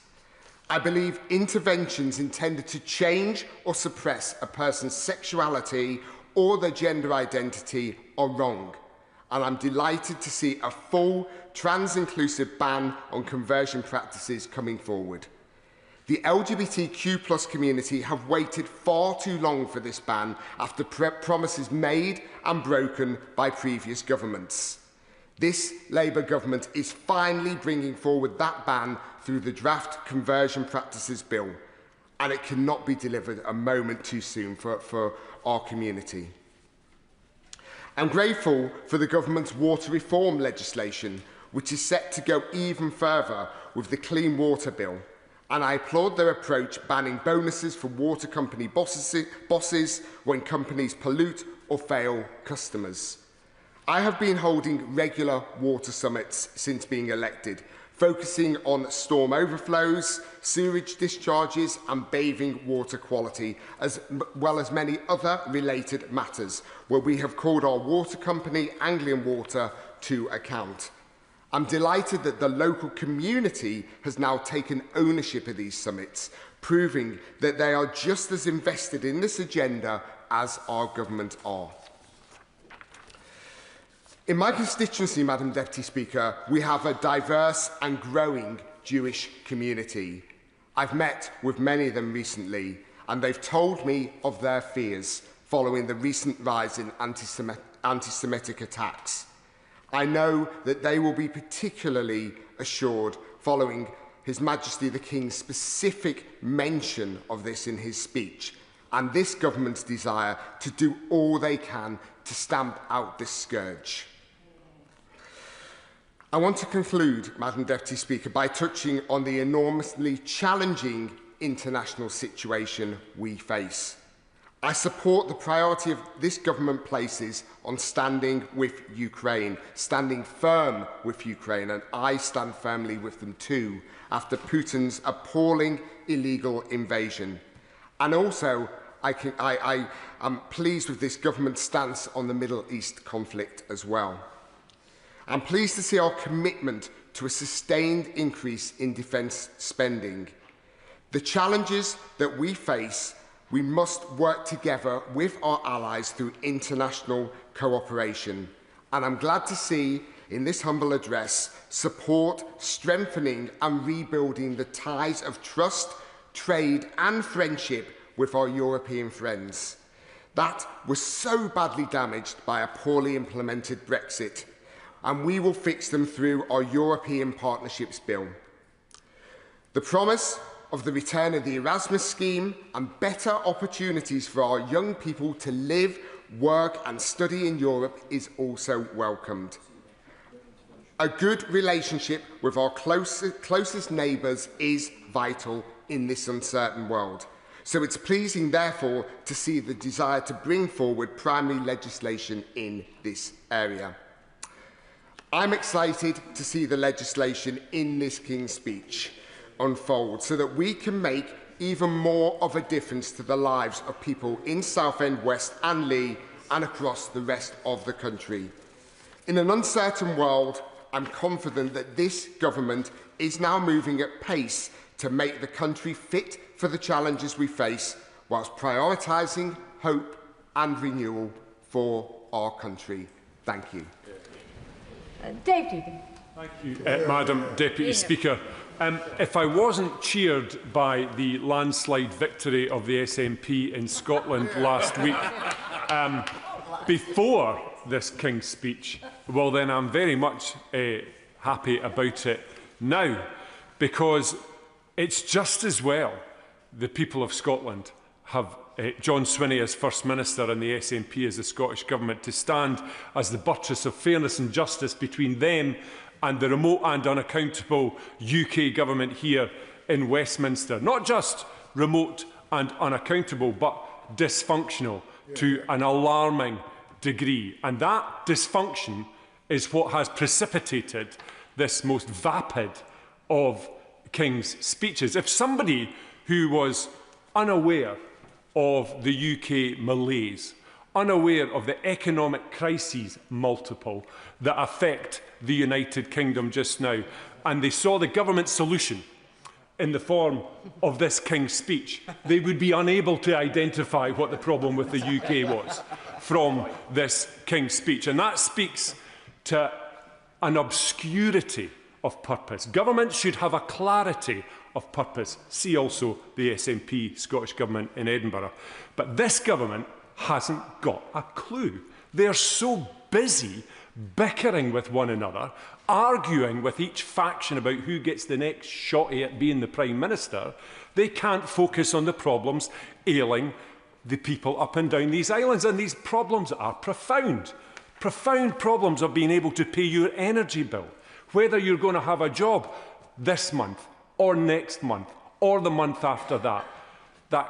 I believe interventions intended to change or suppress a person's sexuality or their gender identity are wrong. And I'm delighted to see a full trans-inclusive ban on conversion practices coming forward. The LGBTQ+ community have waited far too long for this ban after promises made and broken by previous governments. This Labour government is finally bringing forward that ban through the draft Conversion Practices Bill, and it cannot be delivered a moment too soon for our community. I'm grateful for the government's water reform legislation, which is set to go even further with the Clean Water Bill, and I applaud their approach banning bonuses for water company bosses when companies pollute or fail customers. I have been holding regular water summits since being elected, focusing on storm overflows, sewerage discharges and bathing water quality, as well as many other related matters, where we have called our water company, Anglian Water, to account. I'm delighted that the local community has now taken ownership of these summits, proving that they are just as invested in this agenda as our government are. In my constituency, Madam Deputy Speaker, we have a diverse and growing Jewish community. I've met with many of them recently, and they've told me of their fears following the recent rise in anti-Semitic attacks. I know that they will be particularly assured following His Majesty the King's specific mention of this in his speech, and this government's desire to do all they can to stamp out this scourge. I want to conclude, Madam Deputy Speaker, by touching on the enormously challenging international situation we face. I support the priority of this government places on standing with Ukraine, standing firm with Ukraine, and I stand firmly with them too, after Putin's appalling illegal invasion. And also, I am pleased with this government's stance on the Middle East conflict as well. I'm pleased to see our commitment to a sustained increase in defence spending. The challenges that we face, we must work together with our allies through international cooperation. And I'm glad to see in this humble address support strengthening and rebuilding the ties of trust, trade and friendship with our European friends. That was so badly damaged by a poorly implemented Brexit, and we will fix them through our European Partnerships Bill. The promise of the return of the Erasmus scheme and better opportunities for our young people to live, work and study in Europe is also welcomed. A good relationship with our closest neighbours is vital in this uncertain world. So it's pleasing, therefore, to see the desire to bring forward primary legislation in this area. I'm excited to see the legislation in this King's Speech unfold so that we can make even more of a difference to the lives of people in Southend West and Leigh and across the rest of the country. In an uncertain world, I'm confident that this government is now moving at pace to make the country fit for the challenges we face, whilst prioritising hope and renewal for our country. Thank you. Dave Duggan. Thank you, Madam Deputy Speaker. If I wasn't cheered by the landslide victory of the SNP in Scotland last week, before this King's Speech, well then I'm very much happy about it now, because it's just as well the people of Scotland have John Swinney as First Minister and the SNP as the Scottish Government to stand as the buttress of fairness and justice between them and the remote and unaccountable UK Government here in Westminster. Not just remote and unaccountable, but dysfunctional to an alarming degree. And that dysfunction is what has precipitated this most vapid of King's speeches. If somebody who was unaware of the UK malaise, unaware of the economic crises multiple that affect the United Kingdom just now, and they saw the government's solution in the form of this King's Speech, they would be unable to identify what the problem with the UK was from this King's Speech. And that speaks to an obscurity of purpose. Government should have a clarity of purpose. See also the SNP Scottish Government in Edinburgh. But this government hasn't got a clue. They're so busy bickering with one another, arguing with each faction about who gets the next shotty at being the Prime Minister, they can't focus on the problems ailing the people up and down these islands. And these problems are profound. Profound problems of being able to pay your energy bill, whether you're going to have a job this month or next month or the month after that. That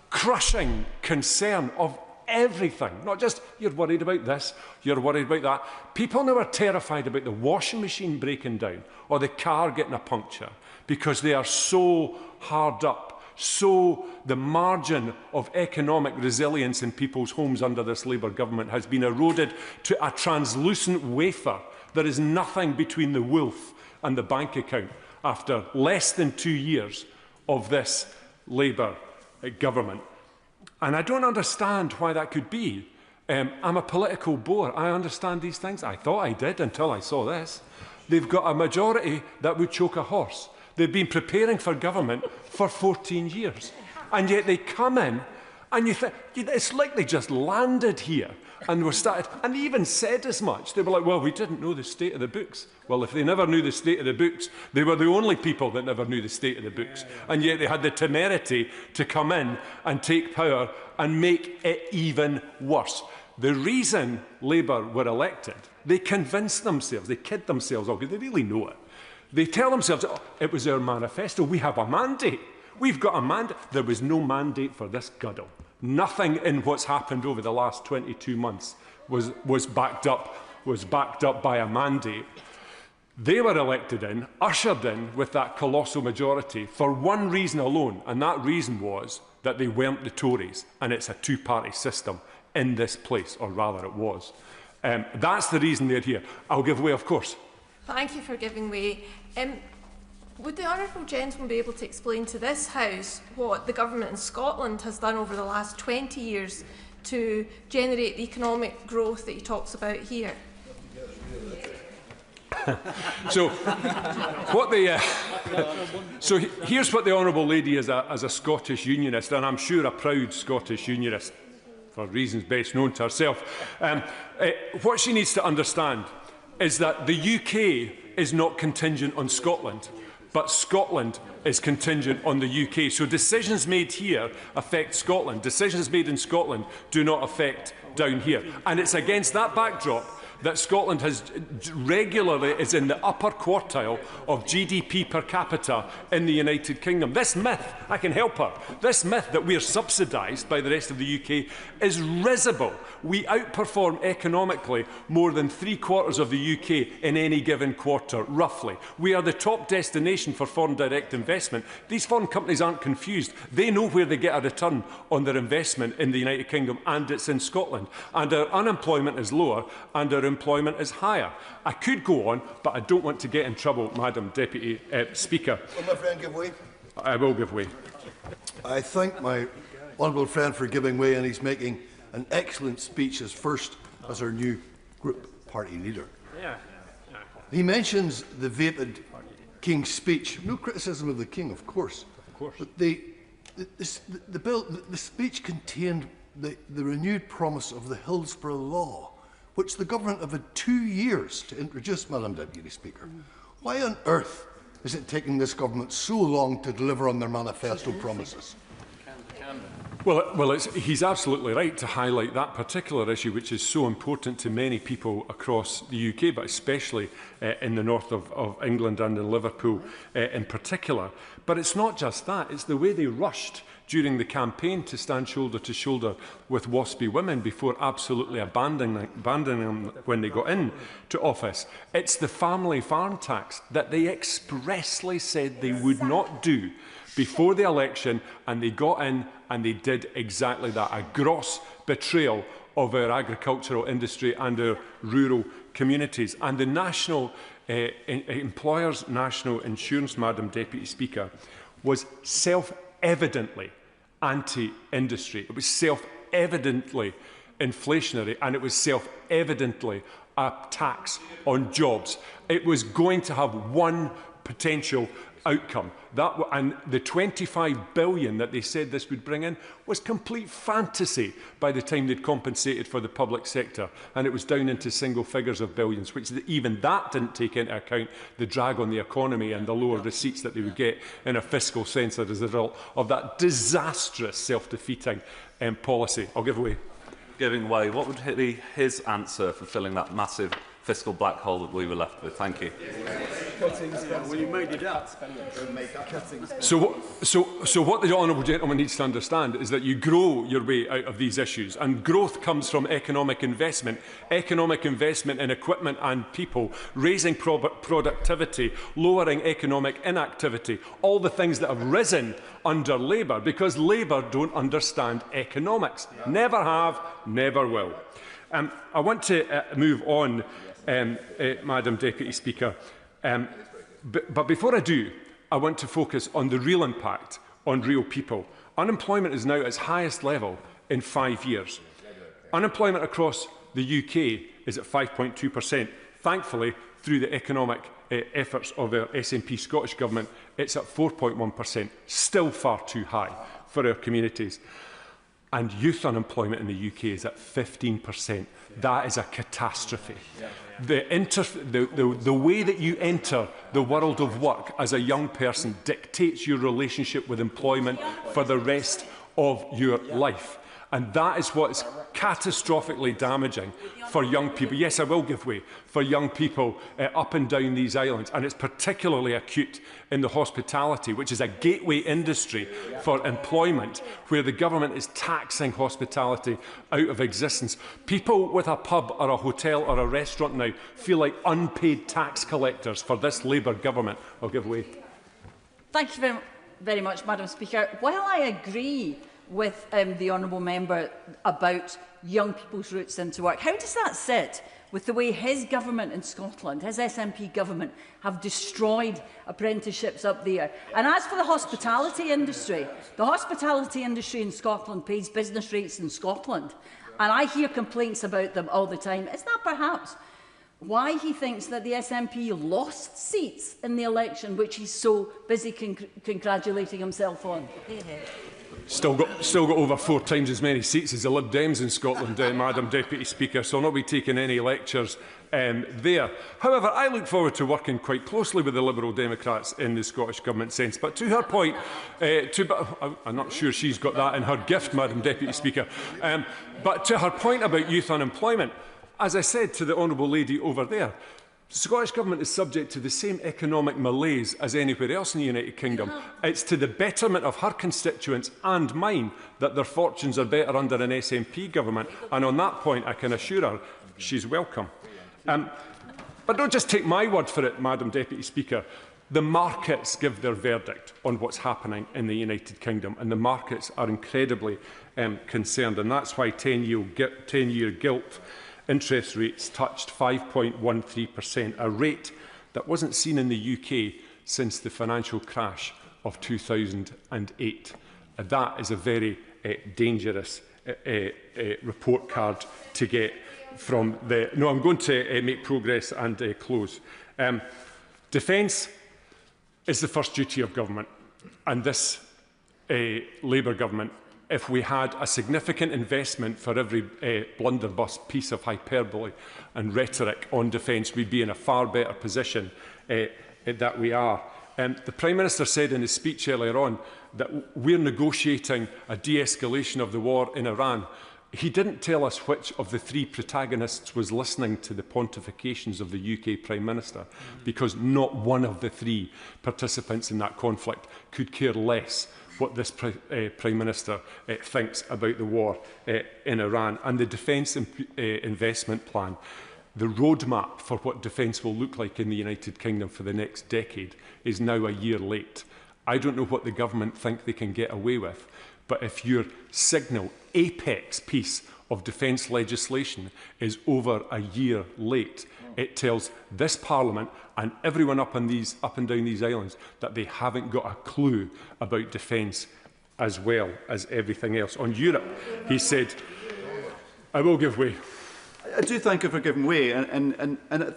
crushing concern of everything, not just you're worried about this, you're worried about that. People now are terrified about the washing machine breaking down or the car getting a puncture because they are so hard up. So the margin of economic resilience in people's homes under this Labour government has been eroded to a translucent wafer. There is nothing between the wolf and the bank account after less than 2 years of this Labour government. And I don't understand why that could be. I'm a political bore. I understand these things. I thought I did until I saw this. They've got a majority that would choke a horse. They've been preparing for government for 14 years. And yet they come in and you think, it's like they just landed here and were started. And they even said as much. They were like, well, we didn't know the state of the books. Well, if they never knew the state of the books, they were the only people that never knew the state of the books. And yet they had the temerity to come in and take power and make it even worse. The reason Labour were elected, they convinced themselves, they kid themselves, because they really know it. They tell themselves, oh, it was our manifesto, we have a mandate. We've got a mandate. There was no mandate for this guddle. Nothing in what's happened over the last 22 months was backed up by a mandate. They were elected in, ushered in with that colossal majority for one reason alone, and that reason was that they weren't the Tories, and it's a two-party system in this place, or rather it was. That's the reason they're here. I'll give way, of course. Thank you for giving way. Would the honourable gentleman be able to explain to this House what the government in Scotland has done over the last 20 years to generate the economic growth that he talks about here? So, so here's what the honourable lady, as a Scottish unionist, and I'm sure a proud Scottish unionist, for reasons best known to herself, what she needs to understand is that the UK is not contingent on Scotland, but Scotland is contingent on the UK. So decisions made here affect Scotland. Decisions made in Scotland do not affect down here. And it's against that backdrop that Scotland regularly is in the upper quartile of GDP per capita in the United Kingdom. This myth, I can help her, this myth that we are subsidised by the rest of the UK is risible. We outperform economically more than 3/4 of the UK in any given quarter, roughly. We are the top destination for foreign direct investment. These foreign companies aren't confused. They know where they get a return on their investment in the United Kingdom, and it's in Scotland. And our unemployment is lower, and our employment is higher. I could go on, but I don't want to get in trouble, Madam Deputy Speaker. Will my friend give way? I will give way. I thank my honourable friend for giving way, and he's making an excellent speech as our new group party leader. He mentions the vapid King's speech. No criticism of the King, of course. But the speech contained the renewed promise of the Hillsborough Law, which the government have had 2 years to introduce, Madam Deputy Speaker. Why on earth is it taking this government so long to deliver on their manifesto promises? Well, he's absolutely right to highlight that particular issue, which is so important to many people across the UK, but especially in the north of England and in Liverpool in particular. But it's not just that, it's the way they rushed during the campaign to stand shoulder to shoulder with WASPy women before absolutely abandoning them when they got into office. It's the family farm tax that they expressly said they would not do before the election, and they got in and they did exactly that. A gross betrayal of our agricultural industry and our rural communities. And the national Employers' National Insurance, Madam Deputy Speaker, was self-evidently anti-industry. It was self-evidently inflationary, and it was self-evidently a tax on jobs. It was going to have one potential outcome. And the 25 billion that they said this would bring in was complete fantasy by the time they'd compensated for the public sector. And it was down into single figures of billions, which even that didn't take into account the drag on the economy and the lower receipts that they would get in a fiscal sense as a result of that disastrous self-defeating policy. I'll give way. Giving way. What would be his answer for filling that massive fiscal black hole that we were left with? Thank you. So what the honourable gentleman needs to understand is that you grow your way out of these issues, and growth comes from economic investment in equipment and people, raising productivity, lowering economic inactivity, all the things that have risen under Labour, because Labour don't understand economics. Never have, never will. I want to move on, Madam Deputy Speaker, but before I do, I want to focus on the real impact on real people. Unemployment is now at its highest level in 5 years. Unemployment across the UK is at 5.2%. Thankfully, through the economic efforts of our SNP Scottish Government, it's at 4.1%, still far too high for our communities. And youth unemployment in the UK is at 15%. That is a catastrophe. The way that you enter the world of work as a young person dictates your relationship with employment for the rest of your life. And that is what is catastrophically damaging for young people. Yes, I will give way for young people up and down these islands. And it's particularly acute in the hospitality, which is a gateway industry for employment, where the government is taxing hospitality out of existence. People with a pub or a hotel or a restaurant now feel like unpaid tax collectors for this Labour government. I'll give way. Thank you very much, Madam Speaker. While I agree with the honourable member about young people's routes into work, how does that sit with the way his government in Scotland, his SNP government, have destroyed apprenticeships up there. And as for the hospitality industry in Scotland pays business rates in Scotland, and I hear complaints about them all the time. Is that perhaps why he thinks that the SNP lost seats in the election, which he's so busy congratulating himself on? Still got over 4 times as many seats as the Lib Dems in Scotland, Madam Deputy Speaker, so I'll not be taking any lectures there. However, I look forward to working quite closely with the Liberal Democrats in the Scottish Government sense. But to her point, I'm not sure she's got that in her gift, Madam Deputy Speaker, but to her point about youth unemployment, as I said to the honourable lady over there, the Scottish Government is subject to the same economic malaise as anywhere else in the United Kingdom. It's to the betterment of her constituents and mine that their fortunes are better under an SNP government. And on that point, I can assure her she's welcome. But don't just take my word for it, Madam Deputy Speaker. The markets give their verdict on what's happening in the United Kingdom, and the markets are incredibly concerned. And that's why 10-year gilt interest rates touched 5.13%, a rate that wasn't seen in the UK since the financial crash of 2008. That is a very dangerous report card to get from the... No, I'm going to make progress and close. Defence is the first duty of government, and this Labour government, if we had a significant investment for every blunderbuss piece of hyperbole and rhetoric on defence, we'd be in a far better position that we are. The Prime Minister said in his speech earlier on that we're negotiating a de-escalation of the war in Iran. He didn't tell us which of the 3 protagonists was listening to the pontifications of the UK Prime Minister, because not one of the 3 participants in that conflict could care less what this Prime Minister thinks about the war in Iran. And the defence investment plan, the roadmap for what defence will look like in the United Kingdom for the next decade, is now a year late. I don't know what the government think they can get away with, but if your signal apex piece of defence legislation is over a year late, it tells this Parliament and everyone up and down these islands that they haven't got a clue about defence as well as everything else. On Europe, he said, I will give way. I do thank you for giving way, and I'm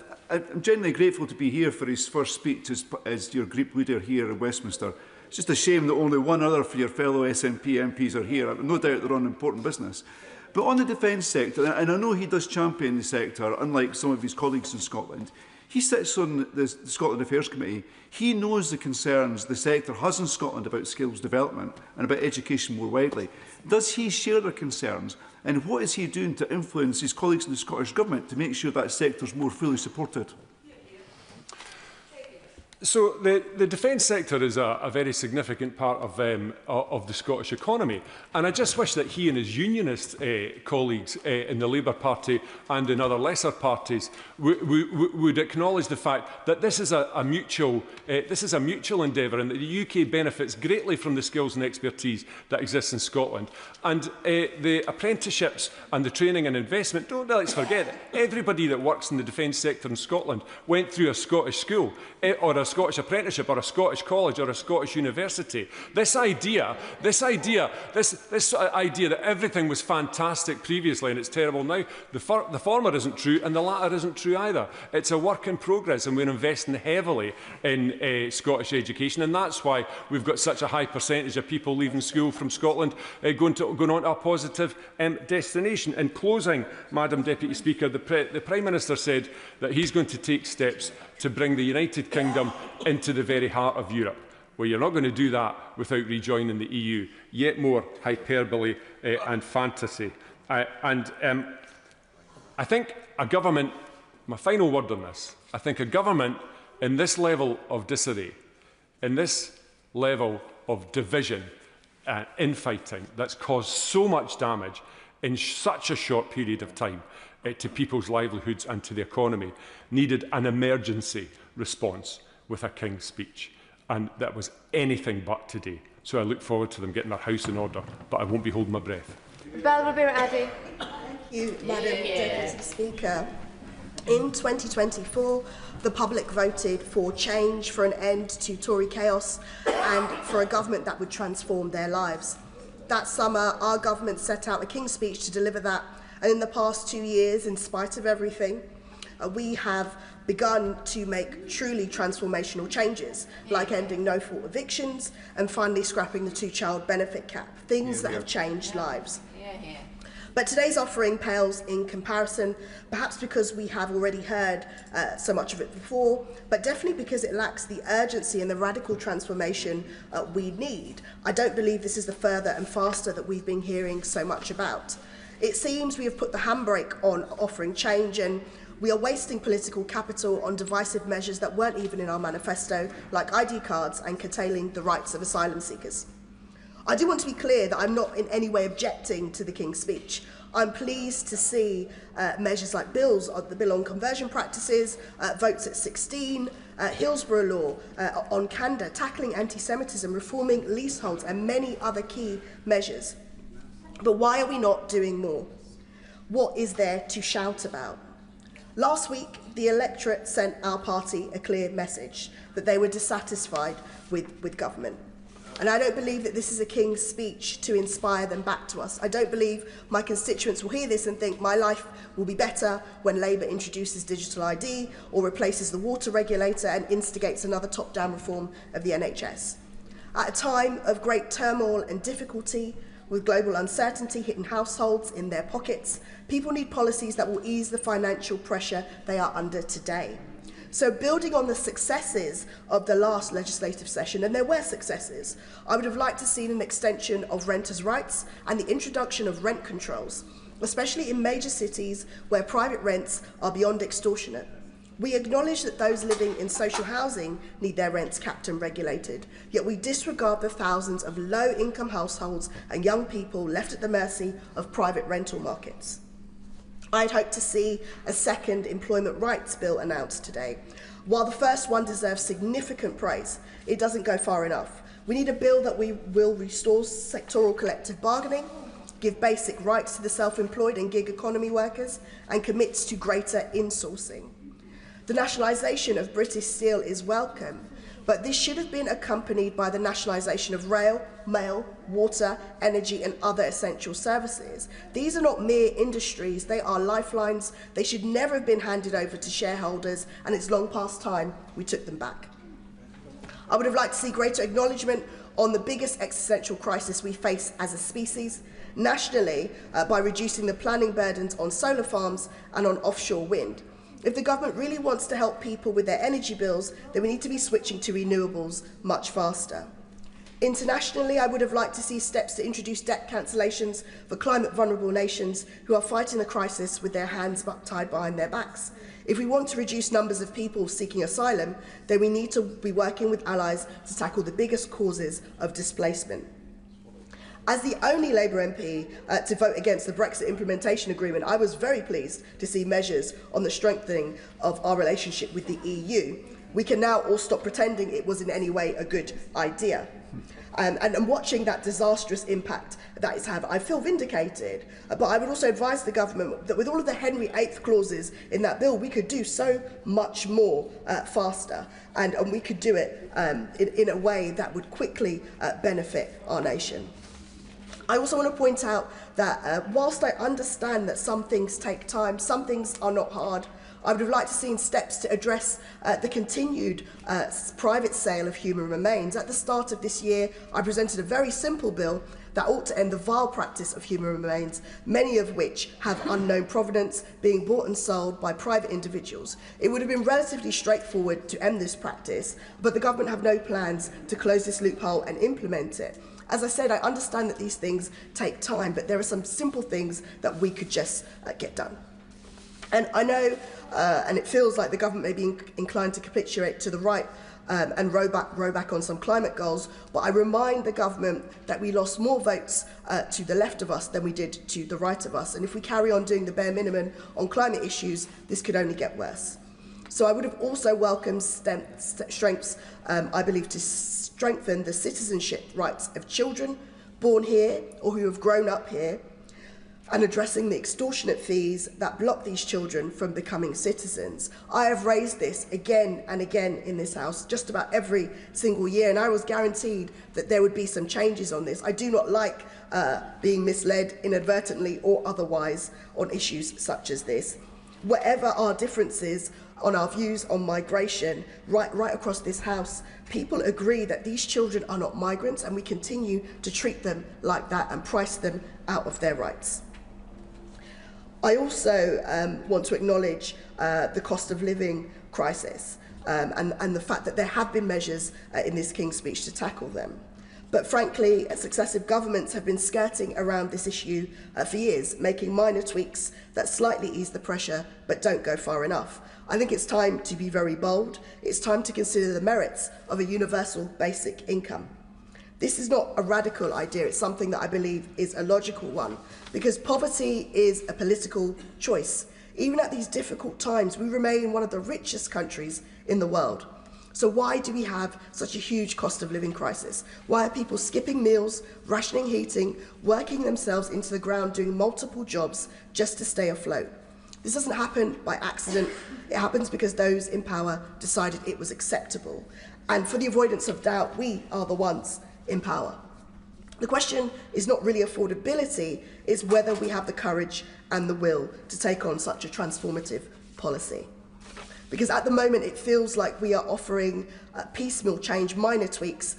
genuinely grateful to be here for his first speech as your group leader here in Westminster. It's just a shame that only one other of your fellow SNP MPs are here. I've no doubt they're on important business. But on the defence sector, and I know he does champion the sector, unlike some of his colleagues in Scotland, he sits on the Scotland Affairs Committee. He knows the concerns the sector has in Scotland about skills development and about education more widely. Does he share their concerns? And what is he doing to influence his colleagues in the Scottish Government to make sure that sector is more fully supported? So the defence sector is a very significant part of the Scottish economy, and I just wish that he and his unionist colleagues in the Labour Party and in other lesser parties would acknowledge the fact that this is a mutual endeavour, and that the UK benefits greatly from the skills and expertise that exists in Scotland. And the apprenticeships and the training and investment, let's forget it. Everybody that works in the defence sector in Scotland went through a Scottish school or a Scottish apprenticeship or a Scottish college or a Scottish university. This idea that everything was fantastic previously and it's terrible now, the former isn't true and the latter isn't true either. It's a work in progress, and we're investing heavily in Scottish education, and that's why we've got such a high percentage of people leaving school from Scotland going on to a positive destination. In closing, Madam Deputy Speaker, the Prime Minister said that he's going to take steps to bring the United Kingdom into the very heart of Europe. Well, you're not going to do that without rejoining the EU. Yet more hyperbole and fantasy. I think a government, my final word on this, I think a government in this level of disarray, in this level of division and infighting that's caused so much damage in such a short period of time to people's livelihoods and to the economy, needed an emergency response with a King's speech. And that was anything but today. So I look forward to them getting their house in order, but I won't be holding my breath. Bell Robert Addy. Thank you, Madam Deputy Speaker. In 2024, the public voted for change, for an end to Tory chaos, and for a government that would transform their lives. That summer, our government set out a King's Speech to deliver that, and in the past 2 years, in spite of everything, we have begun to make truly transformational changes, like ending no-fault evictions and finally scrapping the two-child benefit cap, things that have changed lives. But today's offering pales in comparison, perhaps because we have already heard so much of it before, but definitely because it lacks the urgency and the radical transformation we need. I don't believe this is the further and faster that we've been hearing so much about. It seems we have put the handbrake on offering change, and we are wasting political capital on divisive measures that weren't even in our manifesto, like ID cards and curtailing the rights of asylum seekers. I do want to be clear that I'm not in any way objecting to the King's Speech. I'm pleased to see measures like the bill on conversion practices, votes at 16, Hillsborough law on candour, tackling anti-Semitism, reforming leaseholds and many other key measures. But why are we not doing more? What is there to shout about? Last week, the electorate sent our party a clear message that they were dissatisfied with government. And I don't believe that this is a King's Speech to inspire them back to us. I don't believe my constituents will hear this and think my life will be better when Labour introduces digital ID or replaces the water regulator and instigates another top-down reform of the NHS. At a time of great turmoil and difficulty, with global uncertainty hitting households in their pockets, people need policies that will ease the financial pressure they are under today. So building on the successes of the last legislative session, and there were successes, I would have liked to see an extension of renters' rights and the introduction of rent controls, especially in major cities where private rents are beyond extortionate. We acknowledge that those living in social housing need their rents capped and regulated, yet we disregard the thousands of low-income households and young people left at the mercy of private rental markets. I'd hoped to see a second employment rights bill announced today. While the first one deserves significant praise, it doesn't go far enough. We need a bill that will restore sectoral collective bargaining, give basic rights to the self-employed and gig economy workers, and commits to greater insourcing. The nationalisation of British Steel is welcome, but this should have been accompanied by the nationalisation of rail, mail, water, energy and other essential services. These are not mere industries, they are lifelines. They should never have been handed over to shareholders, and it's long past time we took them back. I would have liked to see greater acknowledgement on the biggest existential crisis we face as a species, nationally, by reducing the planning burdens on solar farms and on offshore wind. If the government really wants to help people with their energy bills, then we need to be switching to renewables much faster. Internationally, I would have liked to see steps to introduce debt cancellations for climate-vulnerable nations who are fighting the crisis with their hands tied behind their backs. If we want to reduce numbers of people seeking asylum, then we need to be working with allies to tackle the biggest causes of displacement. As the only Labour MP to vote against the Brexit implementation agreement, I was very pleased to see measures on the strengthening of our relationship with the EU. We can now all stop pretending it was in any way a good idea. And watching that disastrous impact that it's had, I feel vindicated. But I would also advise the government that with all of the Henry VIII clauses in that bill, we could do so much more faster. And we could do it in a way that would quickly benefit our nation. I also want to point out that whilst I understand that some things take time, some things are not hard, I would have liked to see steps to address the continued private sale of human remains. At the start of this year, I presented a very simple bill that ought to end the vile practice of human remains, many of which have unknown provenance, being bought and sold by private individuals. It would have been relatively straightforward to end this practice, but the government have no plans to close this loophole and implement it. As I said, I understand that these things take time, but there are some simple things that we could just get done. And I know, and it feels like the government may be inclined to capitulate to the right and row back on some climate goals, but I remind the government that we lost more votes to the left of us than we did to the right of us. And if we carry on doing the bare minimum on climate issues, this could only get worse. So I would have also welcomed strengths, I believe, to strengthen the citizenship rights of children born here or who have grown up here. and addressing the extortionate fees that block these children from becoming citizens. I have raised this again and again in this House, just about every single year, and I was guaranteed that there would be some changes on this. I do not like being misled inadvertently or otherwise on issues such as this. Whatever our differences on our views on migration, right across this House, people agree that these children are not migrants, and we continue to treat them like that and price them out of their rights. I also want to acknowledge the cost of living crisis and the fact that there have been measures in this King's Speech to tackle them. But frankly, successive governments have been skirting around this issue for years, making minor tweaks that slightly ease the pressure but don't go far enough. I think it's time to be very bold. It's time to consider the merits of a universal basic income. This is not a radical idea, it's something that I believe is a logical one, because poverty is a political choice. Even at these difficult times, we remain one of the richest countries in the world. So why do we have such a huge cost of living crisis? Why are people skipping meals, rationing heating, working themselves into the ground, doing multiple jobs just to stay afloat? This doesn't happen by accident. It happens because those in power decided it was acceptable. And for the avoidance of doubt, we are the ones in power. The question is not really affordability, it's whether we have the courage and the will to take on such a transformative policy. Because at the moment it feels like we are offering piecemeal change, minor tweaks,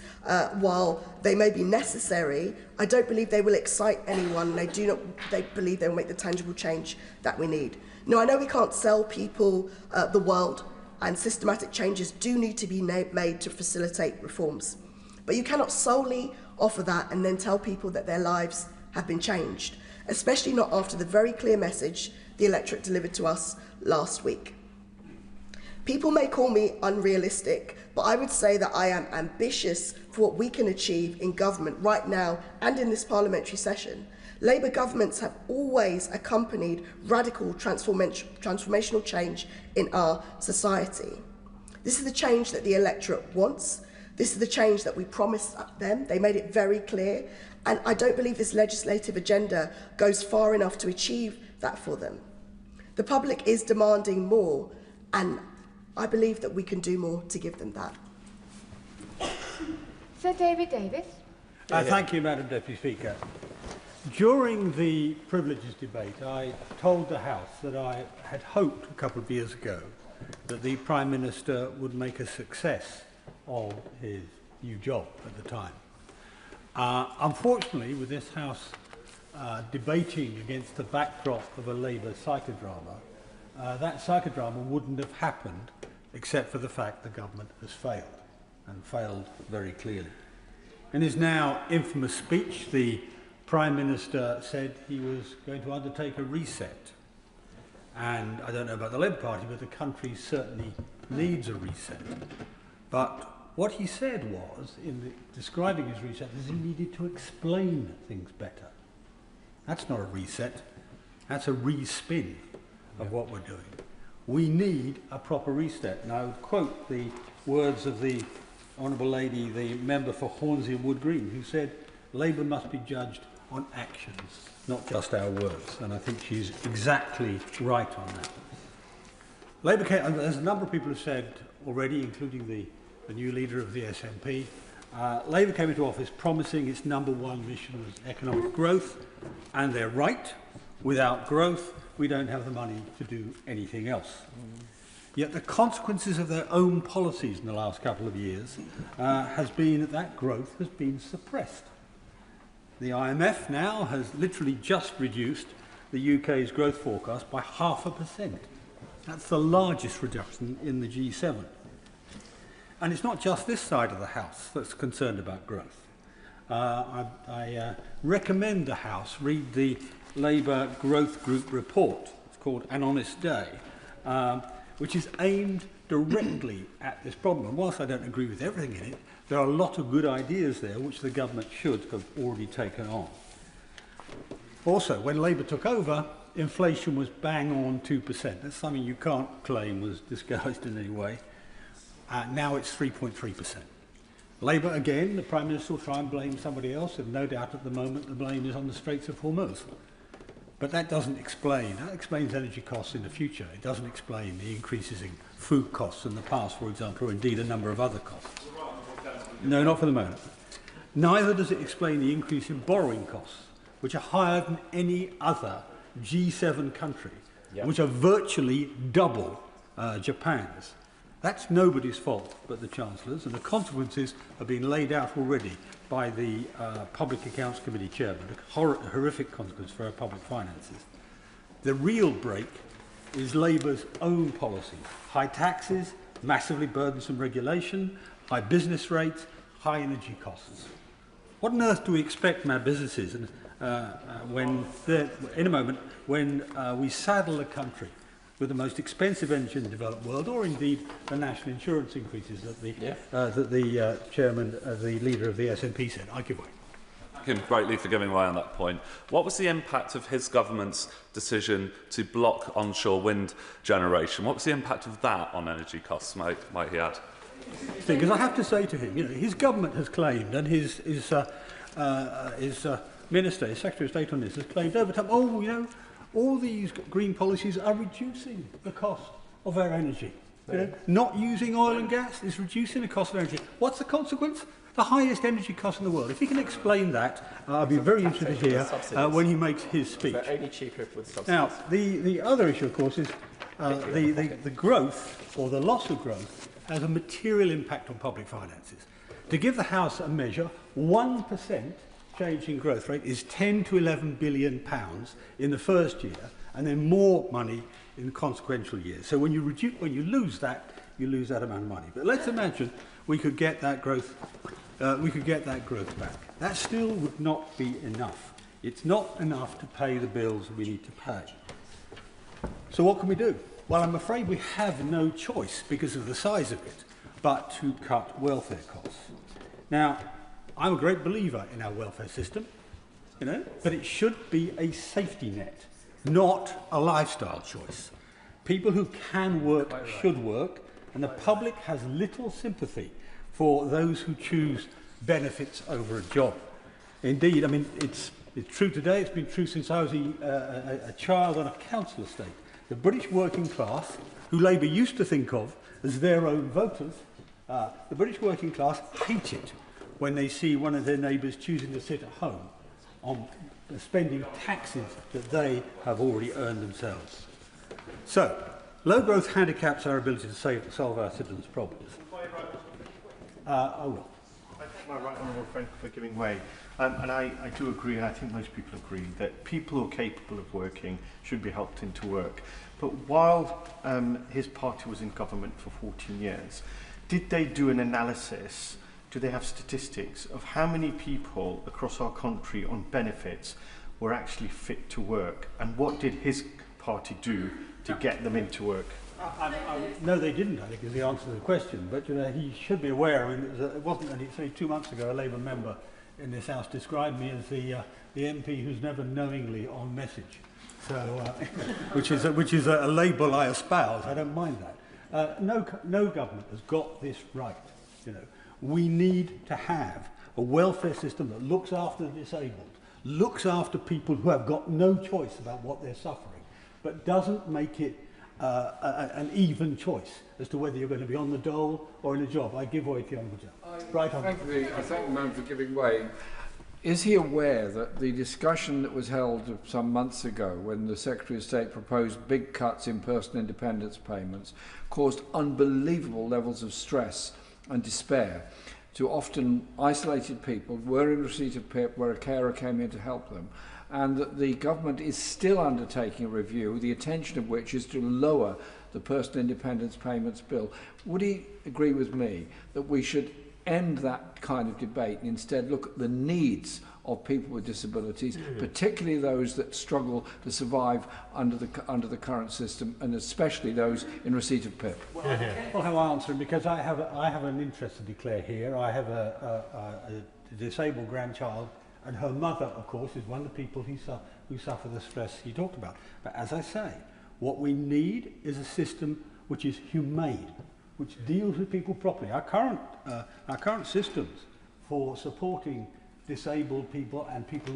while they may be necessary. I don't believe they will excite anyone. They believe they will make the tangible change that we need. Now, I know we can't sell people the world, and systematic changes do need to be made to facilitate reforms. But you cannot solely offer that and then tell people that their lives have been changed, especially not after the very clear message the electorate delivered to us last week. People may call me unrealistic, but I would say that I am ambitious for what we can achieve in government right now and in this parliamentary session. Labour governments have always accompanied radical transformational change in our society. This is the change that the electorate wants. This is the change that we promised them. They made it very clear. And I don't believe this legislative agenda goes far enough to achieve that for them. The public is demanding more, and I believe that we can do more to give them that. Sir David Davis. Thank you, Madam Deputy Speaker. During the privileges debate, I told the House that I had hoped a couple of years ago that the Prime Minister would make a success of his new job at the time. Unfortunately, with this House debating against the backdrop of a Labour psychodrama, that psychodrama wouldn't have happened except for the fact the government has failed, and failed very clearly. In his now infamous speech, the Prime Minister said he was going to undertake a reset. And I don't know about the Labour Party, but the country certainly needs a reset. But what he said was, in describing his reset, is he needed to explain things better. That's not a reset, that's a respin of what we're doing. We need a proper reset. And I would quote the words of the Honourable Lady, the member for Hornsey and Wood Green, who said, Labour must be judged on actions, not just our words. And I think she's exactly right on that. Labour came, as a number of people have said already, including the new leader of the SNP, Labour came into office promising its #1 mission was economic growth, and they're right. Without growth, we don't have the money to do anything else. Yet the consequences of their own policies in the last couple of years has been that growth has been suppressed. The IMF now has literally just reduced the UK's growth forecast by 0.5%. That's the largest reduction in the G7. And it's not just this side of the House that's concerned about growth. I recommend the House read the Labour Growth Group report. It's called An Honest Day, which is aimed directly at this problem. And whilst I don't agree with everything in it, there are a lot of good ideas there which the government should have already taken on. Also, when Labour took over, inflation was bang on 2%. That's something you can't claim was disguised in any way. Now it's 3.3%. Labour, again, the Prime Minister will try and blame somebody else, and no doubt at the moment the blame is on the Straits of Hormuz. But that doesn't explain. That explains energy costs in the future. It doesn't explain the increases in food costs in the past, for example, or indeed a number of other costs. No, not for the moment. Neither does it explain the increase in borrowing costs, which are higher than any other G7 country, which are virtually double Japan's. That's nobody's fault but the Chancellor's, and the consequences have been laid out already by the Public Accounts Committee chairman, a horrific consequence for our public finances. The real break is Labour's own policies: high taxes, massively burdensome regulation, high business rates, high energy costs. What on earth do we expect from our businesses when, in a moment, when we saddle the country with the most expensive energy in the developed world, or indeed the national insurance increases that the chairman, the leader of the SNP said? I give way. Thank him greatly for giving way on that point. What was the impact of his government's decision to block onshore wind generation? What was the impact of that on energy costs, might he add? Because I have to say to him, his government has claimed, and his minister, his Secretary of State on this, has claimed over time, all these green policies are reducing the cost of our energy. Not using oil and gas is reducing the cost of energy. What's the consequence? The highest energy cost in the world. If he can explain that, I'll be very interested to hear when he makes his speech. They're only cheaper with subsidies. Now, the other issue, of course, is the growth, or the loss of growth, has a material impact on public finances. To give the House a measure, 1% change in growth rate is 10 to 11 billion pounds in the first year, and then more money in consequential years. So when you lose that, you lose that amount of money. But let's imagine we could get that growth. Back. That still would not be enough. It's not enough to pay the bills we need to pay. So what can we do? Well, I'm afraid we have no choice because of the size of it, but to cut welfare costs. Now, I'm a great believer in our welfare system, but it should be a safety net, not a lifestyle choice. People who can work should work, and the public has little sympathy for those who choose benefits over a job. Indeed, I mean, it's true today, it's been true since I was a child on a council estate. The British working class, who Labour used to think of as their own voters, the British working class hate it when they see one of their neighbours choosing to sit at home on spending taxes that they have already earned themselves. So, low growth handicaps our ability to solve our citizens' problems. I thank my right honourable friend for giving way. And I do agree, and I think most people agree, that people who are capable of working should be helped into work. But while his party was in government for 14 years, did they do an analysis, do they have statistics of how many people across our country on benefits were actually fit to work? And what did his party do to get them into work? No, they didn't, I think, is the answer to the question. But he should be aware, I mean, it wasn't only 2 months ago, a Labour member in this House described me as the MP who's never knowingly on message. So, which is a label I espouse. I don't mind that. No government has got this right. We need to have a welfare system that looks after the disabled, looks after people who have got no choice about what they're suffering, but doesn't make it an even choice as to whether you're going to be on the dole or in a job. I give way to the Honourable Gentleman. I thank the man for giving way. Is he aware that the discussion that was held some months ago when the Secretary of State proposed big cuts in personal independence payments caused unbelievable levels of stress and despair to often isolated people who were in receipt of PIP where a carer came in to help them, and that the government is still undertaking a review, the intention of which is to lower the personal independence payments bill? Would he agree with me that we should end that kind of debate and instead look at the needs of people with disabilities, particularly those that struggle to survive under the current system, and especially those in receipt of PIP? Well, how I answer him, because I have an interest to declare here. I have a disabled grandchild, and her mother, of course, is one of the people who suffer the stress he talked about. But as I say, what we need is a system which is humane, which deals with people properly. Our current systems for supporting disabled people and people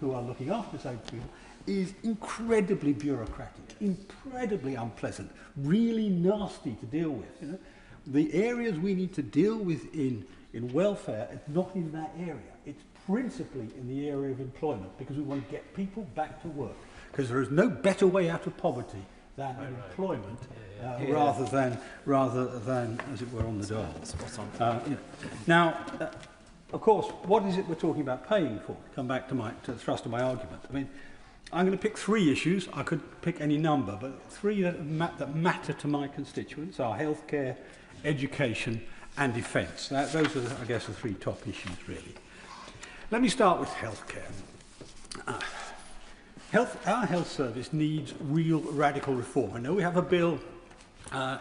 who are looking after disabled people is incredibly bureaucratic, incredibly unpleasant, really nasty to deal with. You know? The areas we need to deal with in welfare is not in that area. It's principally in the area of employment, because we want to get people back to work. Because there is no better way out of poverty than employment, rather than, as it were, on the dole. Now, of course, what is it we're talking about paying for? Come back to the thrust of my argument. I mean, I'm going to pick three issues. I could pick any number, but three that matter to my constituents are healthcare, education, and defence. Those are, I guess, the three top issues, really. Let me start with healthcare. Our health service needs real radical reform. I know we have a bill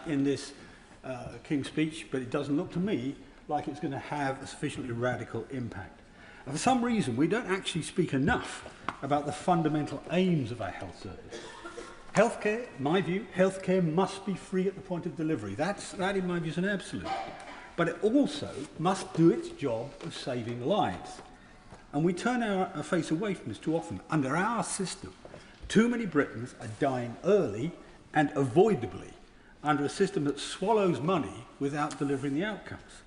in this King's Speech, but it doesn't look to me like it's going to have a sufficiently radical impact. And for some reason, we don't actually speak enough about the fundamental aims of our health service. Healthcare, in my view, healthcare must be free at the point of delivery. That, in my view, is an absolute. But it also must do its job of saving lives. And we turn our face away from this too often. Under our system, too many Britons are dying early and avoidably under a system that swallows money without delivering the outcomes.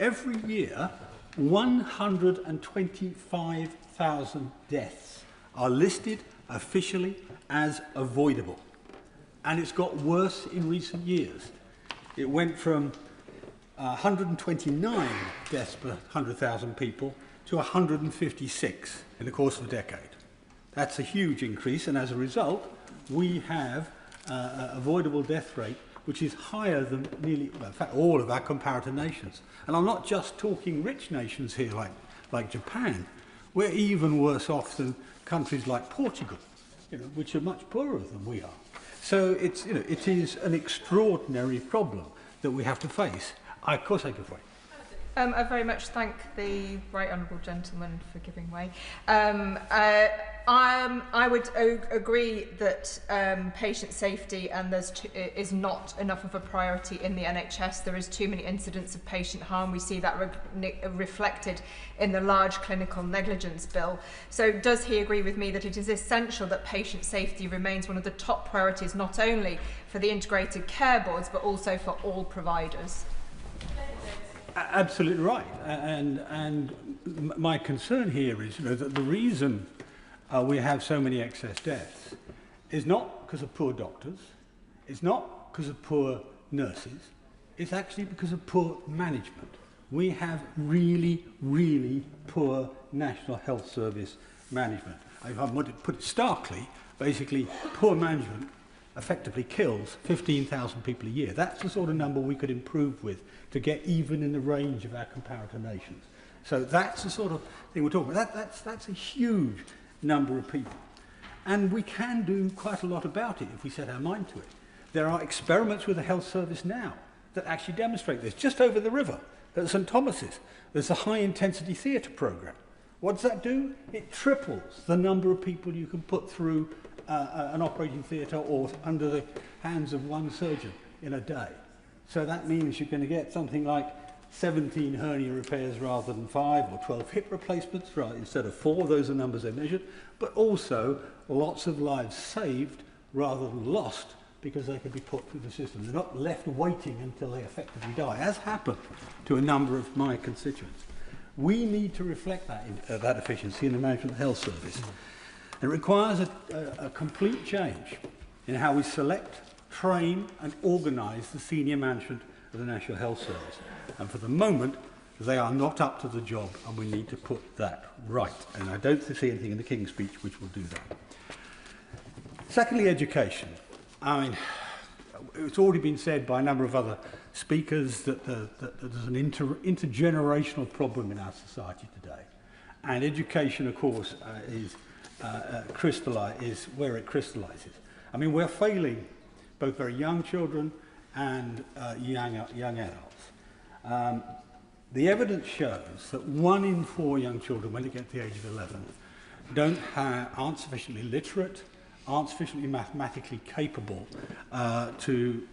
Every year, 125,000 deaths are listed officially as avoidable. And it's got worse in recent years. It went from 129 deaths per 100,000 people to 156 in the course of a decade. That's a huge increase, and as a result, we have an avoidable death rate which is higher than nearly, well, in fact, all of our comparator nations. And I'm not just talking rich nations here like Japan. We're even worse off than countries like Portugal, which are much poorer than we are. So it is an extraordinary problem that we have to face. Of course I give way. I very much thank the right honourable gentleman for giving way. I would agree that patient safety is not enough of a priority in the NHS. There is too many incidents of patient harm. We see that reflected in the large clinical negligence bill. So does he agree with me that it is essential that patient safety remains one of the top priorities, not only for the integrated care boards, but also for all providers? Absolutely right, and my concern here is, that the reason we have so many excess deaths is not because of poor doctors, it's not because of poor nurses, it's actually because of poor management. We have really, really poor National Health Service management. If I want to put it starkly, basically, poor management effectively kills 15,000 people a year. That's the sort of number we could improve with to get even in the range of our comparator nations. So that's the sort of thing we're talking about. That's a huge number of people. And we can do quite a lot about it if we set our mind to it. There are experiments with the health service now that actually demonstrate this. Just over the river at St Thomas's, there's a high-intensity theatre programme. What does that do? It triples the number of people you can put through an operating theatre or under the hands of one surgeon in a day. So that means you're going to get something like 17 hernia repairs rather than 5, or 12 hip replacements instead of 4. Those are numbers they measured. But also lots of lives saved rather than lost because they can be put through the system. They're not left waiting until they effectively die, as happened to a number of my constituents. We need to reflect that efficiency in the management of the health service. It requires a complete change in how we select, train and organise the senior management of the National Health Service. And for the moment, they are not up to the job, and we need to put that right. And I don't see anything in the King's Speech which will do that. Secondly, education. I mean, it's already been said by a number of other speakers that there's an intergenerational problem in our society today. And education, of course, is where it crystallises. I mean, we're failing both very young children and young adults. The evidence shows that 1 in 4 young children, when they get to the age of 11, aren't sufficiently literate, aren't sufficiently mathematically capable to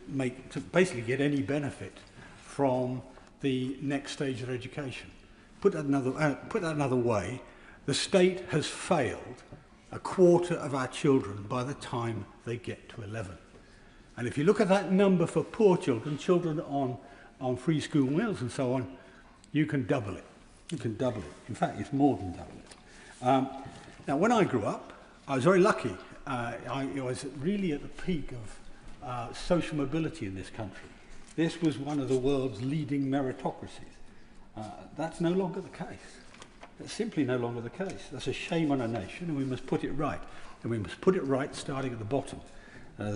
basically get any benefit from the next stage of their education. Put that another way, the state has failed a quarter of our children by the time they get to 11. And if you look at that number for poor children, children on free school meals and so on, you can double it. You can double it. In fact, it's more than double it. Now, when I grew up, I was very lucky. I was really at the peak of social mobility in this country. This was one of the world's leading meritocracies. That's no longer the case. That's simply no longer the case. That's a shame on our nation, and we must put it right. And we must put it right starting at the bottom,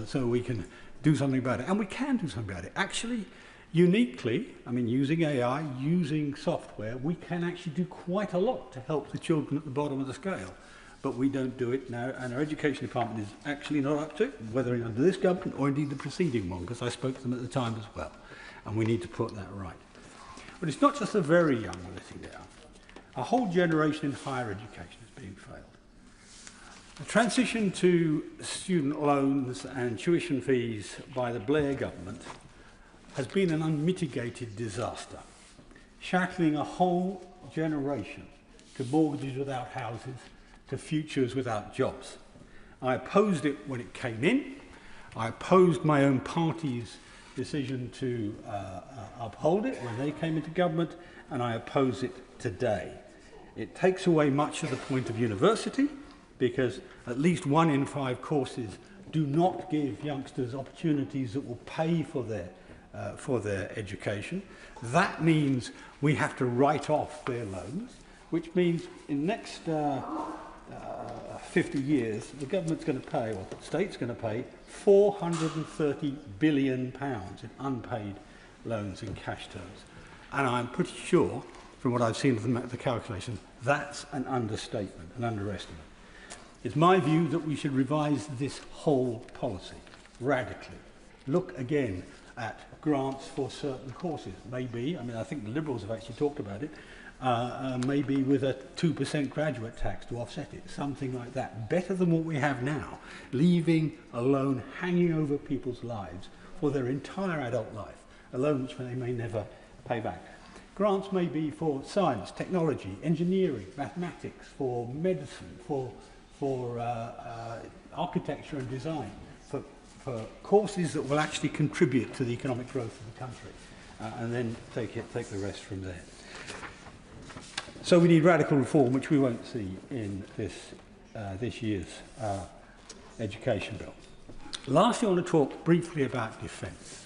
so we can do something about it. And we can do something about it. Actually, uniquely, I mean, using AI, using software, we can actually do quite a lot to help the children at the bottom of the scale. But we don't do it now, and our education department is actually not up to it, whether under this government or indeed the preceding one, because I spoke to them at the time as well. And we need to put that right. But it's not just the very young we're letting down. A whole generation in higher education is being failed. The transition to student loans and tuition fees by the Blair government has been an unmitigated disaster, shackling a whole generation to mortgages without houses, to futures without jobs. I opposed it when it came in. I opposed my own party's decision to uphold it when they came into government, and I oppose it today. It takes away much of the point of university, because at least 1 in 5 courses do not give youngsters opportunities that will pay for their education. That means we have to write off their loans, which means in the next 50 years, the government's going to pay, or the state's going to pay, £430 billion in unpaid loans in cash terms. And I'm pretty sure, from what I've seen of the calculation, that's an understatement, an underestimate. It's my view that we should revise this whole policy radically. Look again at grants for certain courses. Maybe, I mean, I think the Liberals have actually talked about it, maybe with a 2% graduate tax to offset it, something like that. Better than what we have now, leaving a loan hanging over people's lives for their entire adult life, a loan which they may never pay back. Grants may be for science, technology, engineering, mathematics, for medicine, for architecture and design, for courses that will actually contribute to the economic growth of the country, and then take the rest from there. So we need radical reform, which we won't see in this year's education bill. Lastly, I want to talk briefly about defence.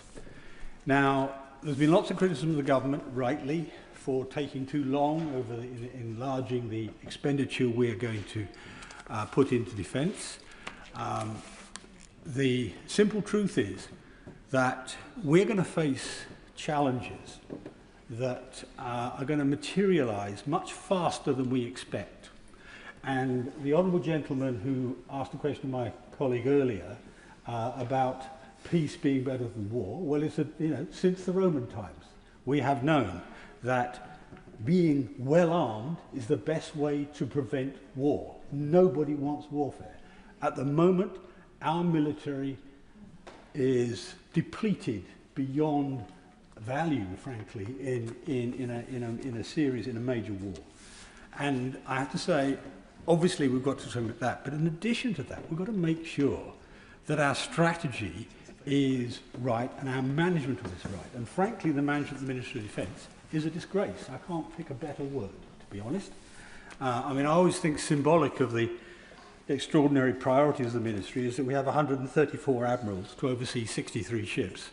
Now, there's been lots of criticism of the government, rightly, for taking too long over enlarging the expenditure we are going to put into defence. The simple truth is that we're going to face challenges that are going to materialise much faster than we expect. And the honourable gentleman who asked a question of my colleague earlier about peace being better than war, well, it's since the Roman times, we have known that being well armed is the best way to prevent war. Nobody wants warfare. At the moment, our military is depleted beyond value, frankly, in a major war. And I have to say, obviously we've got to do that, but in addition to that, we've got to make sure that our strategy is right and our management of it is right. And frankly, the management of the Ministry of Defence is a disgrace. I can't pick a better word, to be honest. I mean, I always think symbolic of the extraordinary priorities of the ministry is that we have 134 admirals to oversee 63 ships,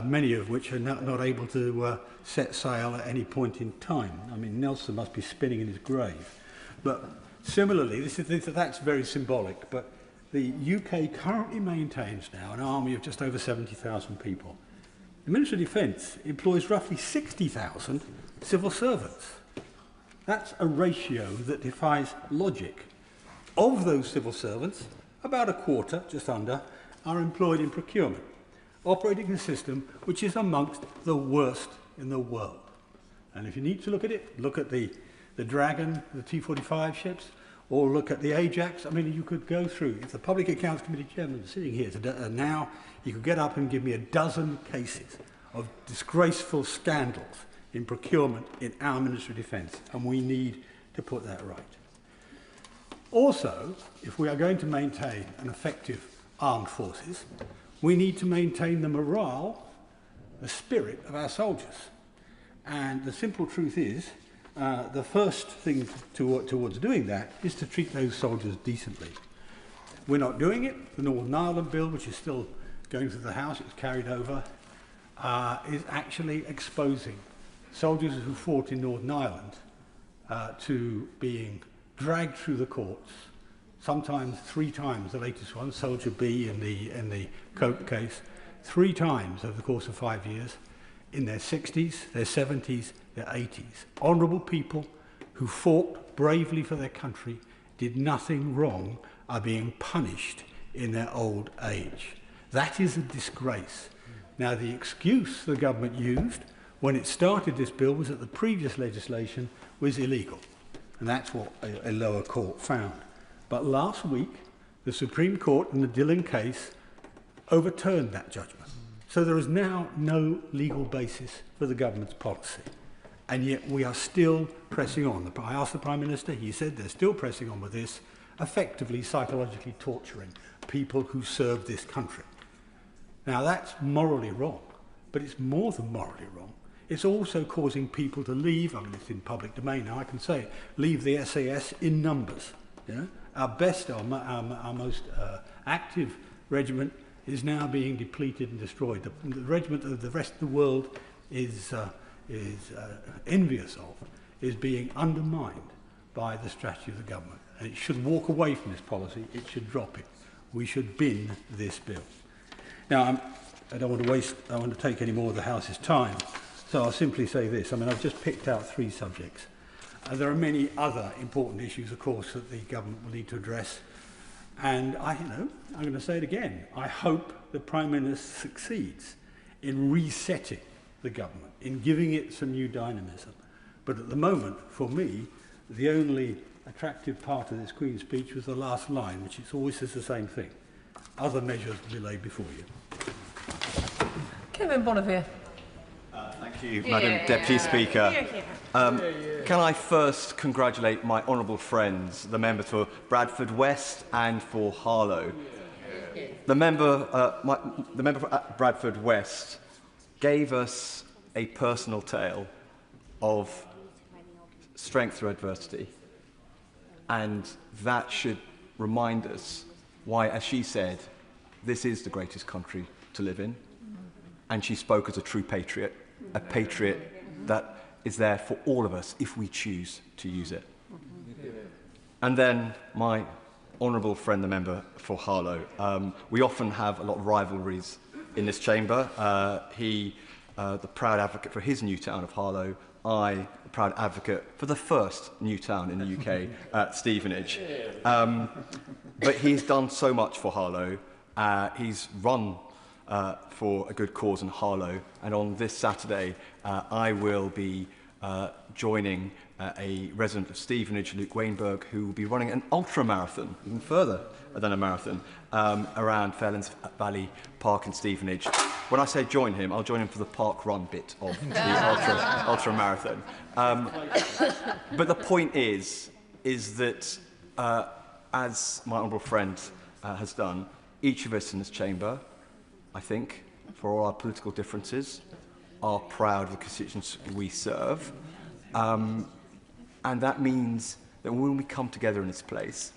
many of which are not able to set sail at any point in time. I mean, Nelson must be spinning in his grave. But similarly, that's very symbolic, but the UK currently maintains now an army of just over 70,000 people. The Ministry of Defence employs roughly 60,000 civil servants. That's a ratio that defies logic. Of those civil servants, about a quarter, just under, are employed in procurement, operating a system which is amongst the worst in the world. And if you need to look at it, look at the Dragon, the T-45 ships, or look at the Ajax. I mean, you could go through, if the Public Accounts Committee chairman is sitting here today, now, he could get up and give me a dozen cases of disgraceful scandals in procurement in our Ministry of Defence, and we need to put that right. Also, if we are going to maintain an effective armed forces, we need to maintain the morale, the spirit of our soldiers. And the simple truth is, the first thing towards doing that is to treat those soldiers decently. We're not doing it. The Northern Ireland Bill, which is still going through the House, it was carried over, is actually exposing soldiers who fought in Northern Ireland to being dragged through the courts, sometimes 3 times, the latest one, Soldier B in the Cope case, 3 times over the course of 5 years, in their 60s, their 70s, their 80s. Honourable people who fought bravely for their country, did nothing wrong, are being punished in their old age. That is a disgrace. Now, the excuse the government used when it started this bill was that the previous legislation was illegal. And that's what a lower court found. But last week, the Supreme Court in the Dillon case overturned that judgment. So there is now no legal basis for the government's policy. And yet we are still pressing on. I asked the Prime Minister, he said they're still pressing on with this, effectively psychologically torturing people who serve this country. Now that's morally wrong, but it's more than morally wrong. It's also causing people to leave, I mean it's in public domain now, I can say it, leave the SAS in numbers. You know? Our best, our most active regiment is now being depleted and destroyed. The regiment of the rest of the world is envious of, is being undermined by the strategy of the government. And it should walk away from this policy, it should drop it. We should bin this bill. Now, I don't want to take any more of the House's time, so I'll simply say this. I mean, I've just picked out 3 subjects. There are many other important issues, of course, that the government will need to address. And I'm going to say it again. I hope the Prime Minister succeeds in resetting the government, in giving it some new dynamism. But at the moment, for me, the only attractive part of this Queen's speech was the last line, which is always says the same thing. Other measures will be laid before you. Kemi Badenoch. Thank you, Madam Deputy Speaker. Can I first congratulate my honourable friends, the member for Bradford West and for Harlow. The member for Bradford West gave us a personal tale of strength through adversity, and that should remind us why, as she said, this is the greatest country to live in, and she spoke as a true patriot, a patriot that is there for all of us if we choose to use it. And then my honourable friend, the member for Harlow, we often have a lot of rivalries in this chamber. He, the proud advocate for his new town of Harlow, I, the proud advocate for the first new town in the UK, at Stevenage. But he's done so much for Harlow. He's run for a good cause in Harlow, and on this Saturday I will be joining a resident of Stevenage, Luke Wainberg, who will be running an ultra-marathon, even further than a marathon, around Fairlands Valley Park in Stevenage. When I say join him, I'll join him for the park run bit of the ultra-marathon. But the point is that, as my honourable friend has done, each of us in this chamber, I think, for all our political differences, are proud of the constituents we serve. And that means that when we come together in this place,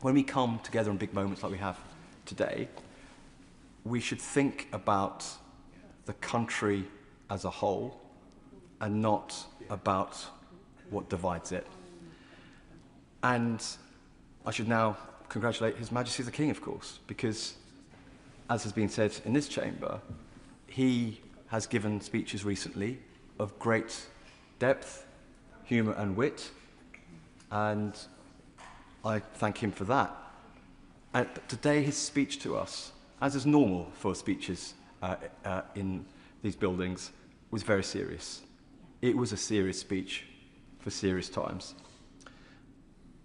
when we come together in big moments like we have today, we should think about the country as a whole and not about what divides it. And I should now congratulate His Majesty the King, of course, because, as has been said in this chamber, he has given speeches recently of great depth, humour and wit, and I thank him for that. But today his speech to us, as is normal for speeches in these buildings, was very serious. It was a serious speech for serious times.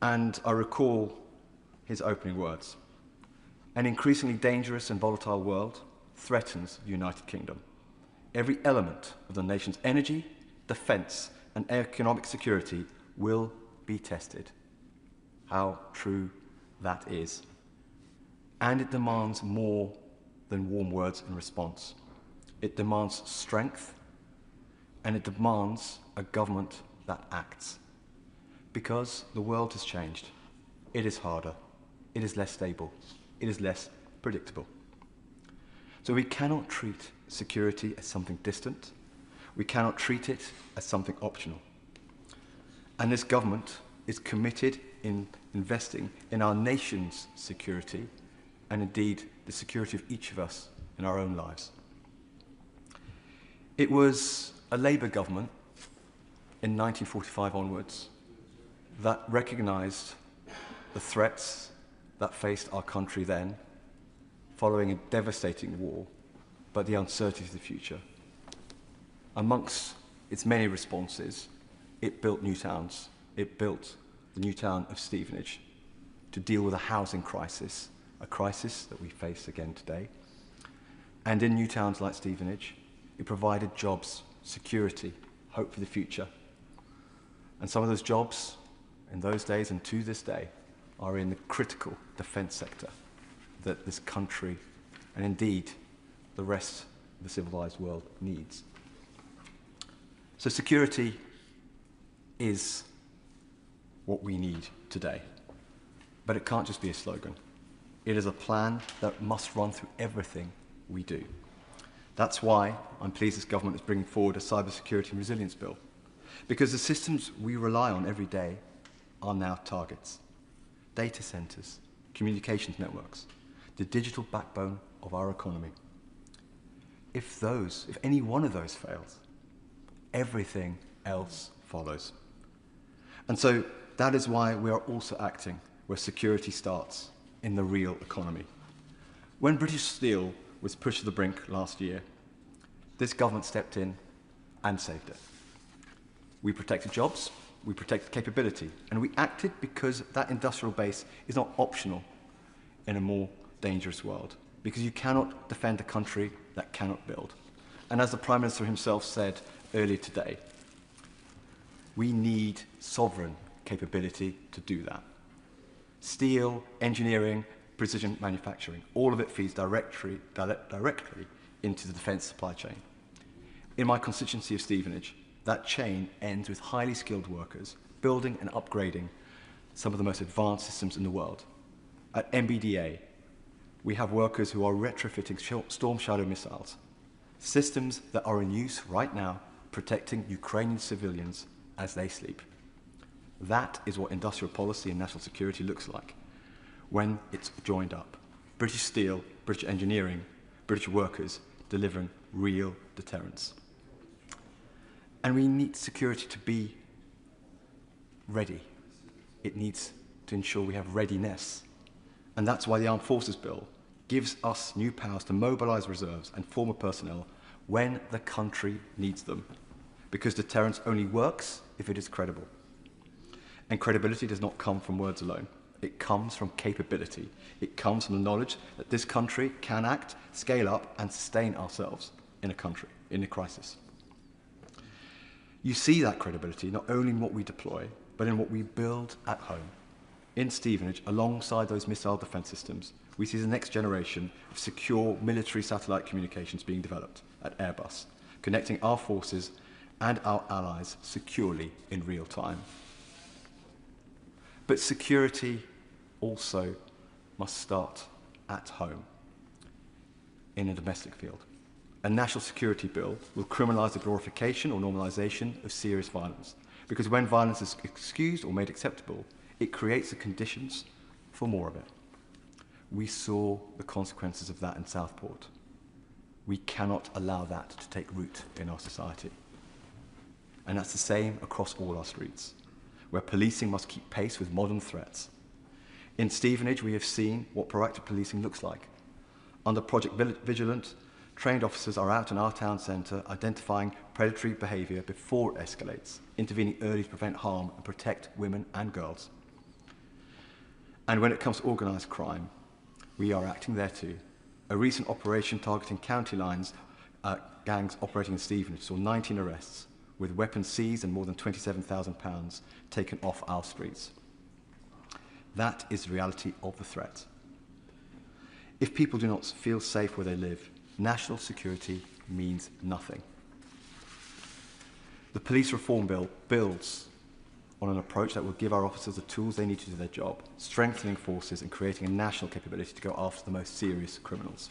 And I recall his opening words. An increasingly dangerous and volatile world threatens the United Kingdom. Every element of the nation's energy, defence and economic security will be tested. how true that is. And it demands more than warm words in response. It demands strength, and it demands a government that acts. Because the world has changed. It is harder. It is less stable. It is less predictable. So we cannot treat security as something distant. We cannot treat it as something optional. And this government is committed in investing in our nation's security and indeed the security of each of us in our own lives. It was a Labour government in 1945 onwards that recognised the threats that faced our country then, following a devastating war, but the uncertainty of the future. Amongst its many responses, it built new towns. It built the new town of Stevenage to deal with a housing crisis, a crisis that we face again today. And in new towns like Stevenage, it provided jobs, security, hope for the future. And some of those jobs in those days and to this day are in the critical defence sector that this country and indeed the rest of the civilised world needs. So security is what we need today. But it can't just be a slogan. It is a plan that must run through everything we do. That's why I'm pleased this government is bringing forward a cybersecurity and resilience bill. Because the systems we rely on every day are now targets. Data centres, communications networks, the digital backbone of our economy. If any one of those fails, everything else follows. And so that is why we are also acting where security starts, in the real economy. When British Steel was pushed to the brink last year, this government stepped in and saved it. We protected jobs, we protected capability, and we acted because that industrial base is not optional in a more dangerous world, because you cannot defend a country that cannot build. And as the Prime Minister himself said earlier today, we need sovereign capability to do that. Steel, engineering, precision manufacturing, all of it feeds directly into the defence supply chain. In my constituency of Stevenage, that chain ends with highly skilled workers building and upgrading some of the most advanced systems in the world. At MBDA, we have workers who are retrofitting Storm Shadow missiles, systems that are in use right now protecting Ukrainian civilians as they sleep. That is what industrial policy and national security looks like when it's joined up. British steel, British engineering, British workers delivering real deterrence. And we need security to be ready. It needs to ensure we have readiness. And that's why the Armed Forces Bill gives us new powers to mobilise reserves and former personnel when the country needs them. Because deterrence only works if it is credible. And credibility does not come from words alone. It comes from capability. It comes from the knowledge that this country can act, scale up, and sustain ourselves in a crisis. You see that credibility not only in what we deploy, but in what we build at home. In Stevenage, alongside those missile defence systems, we see the next generation of secure military satellite communications being developed at Airbus, connecting our forces and our allies securely in real time. But security also must start at home, in a domestic field. A national security bill will criminalise the glorification or normalisation of serious violence, because when violence is excused or made acceptable, it creates the conditions for more of it. We saw the consequences of that in Southport. We cannot allow that to take root in our society. And that's the same across all our streets, where policing must keep pace with modern threats. In Stevenage, we have seen what proactive policing looks like. Under Project Vigilant, trained officers are out in our town centre identifying predatory behaviour before it escalates, intervening early to prevent harm and protect women and girls. And when it comes to organised crime, we are acting there too. A recent operation targeting county lines gangs operating in Stevenage saw 19 arrests, with weapons seized and more than £27,000 taken off our streets. That is the reality of the threat. If people do not feel safe where they live, national security means nothing. The police reform bill builds on an approach that will give our officers the tools they need to do their job, strengthening forces and creating a national capability to go after the most serious criminals.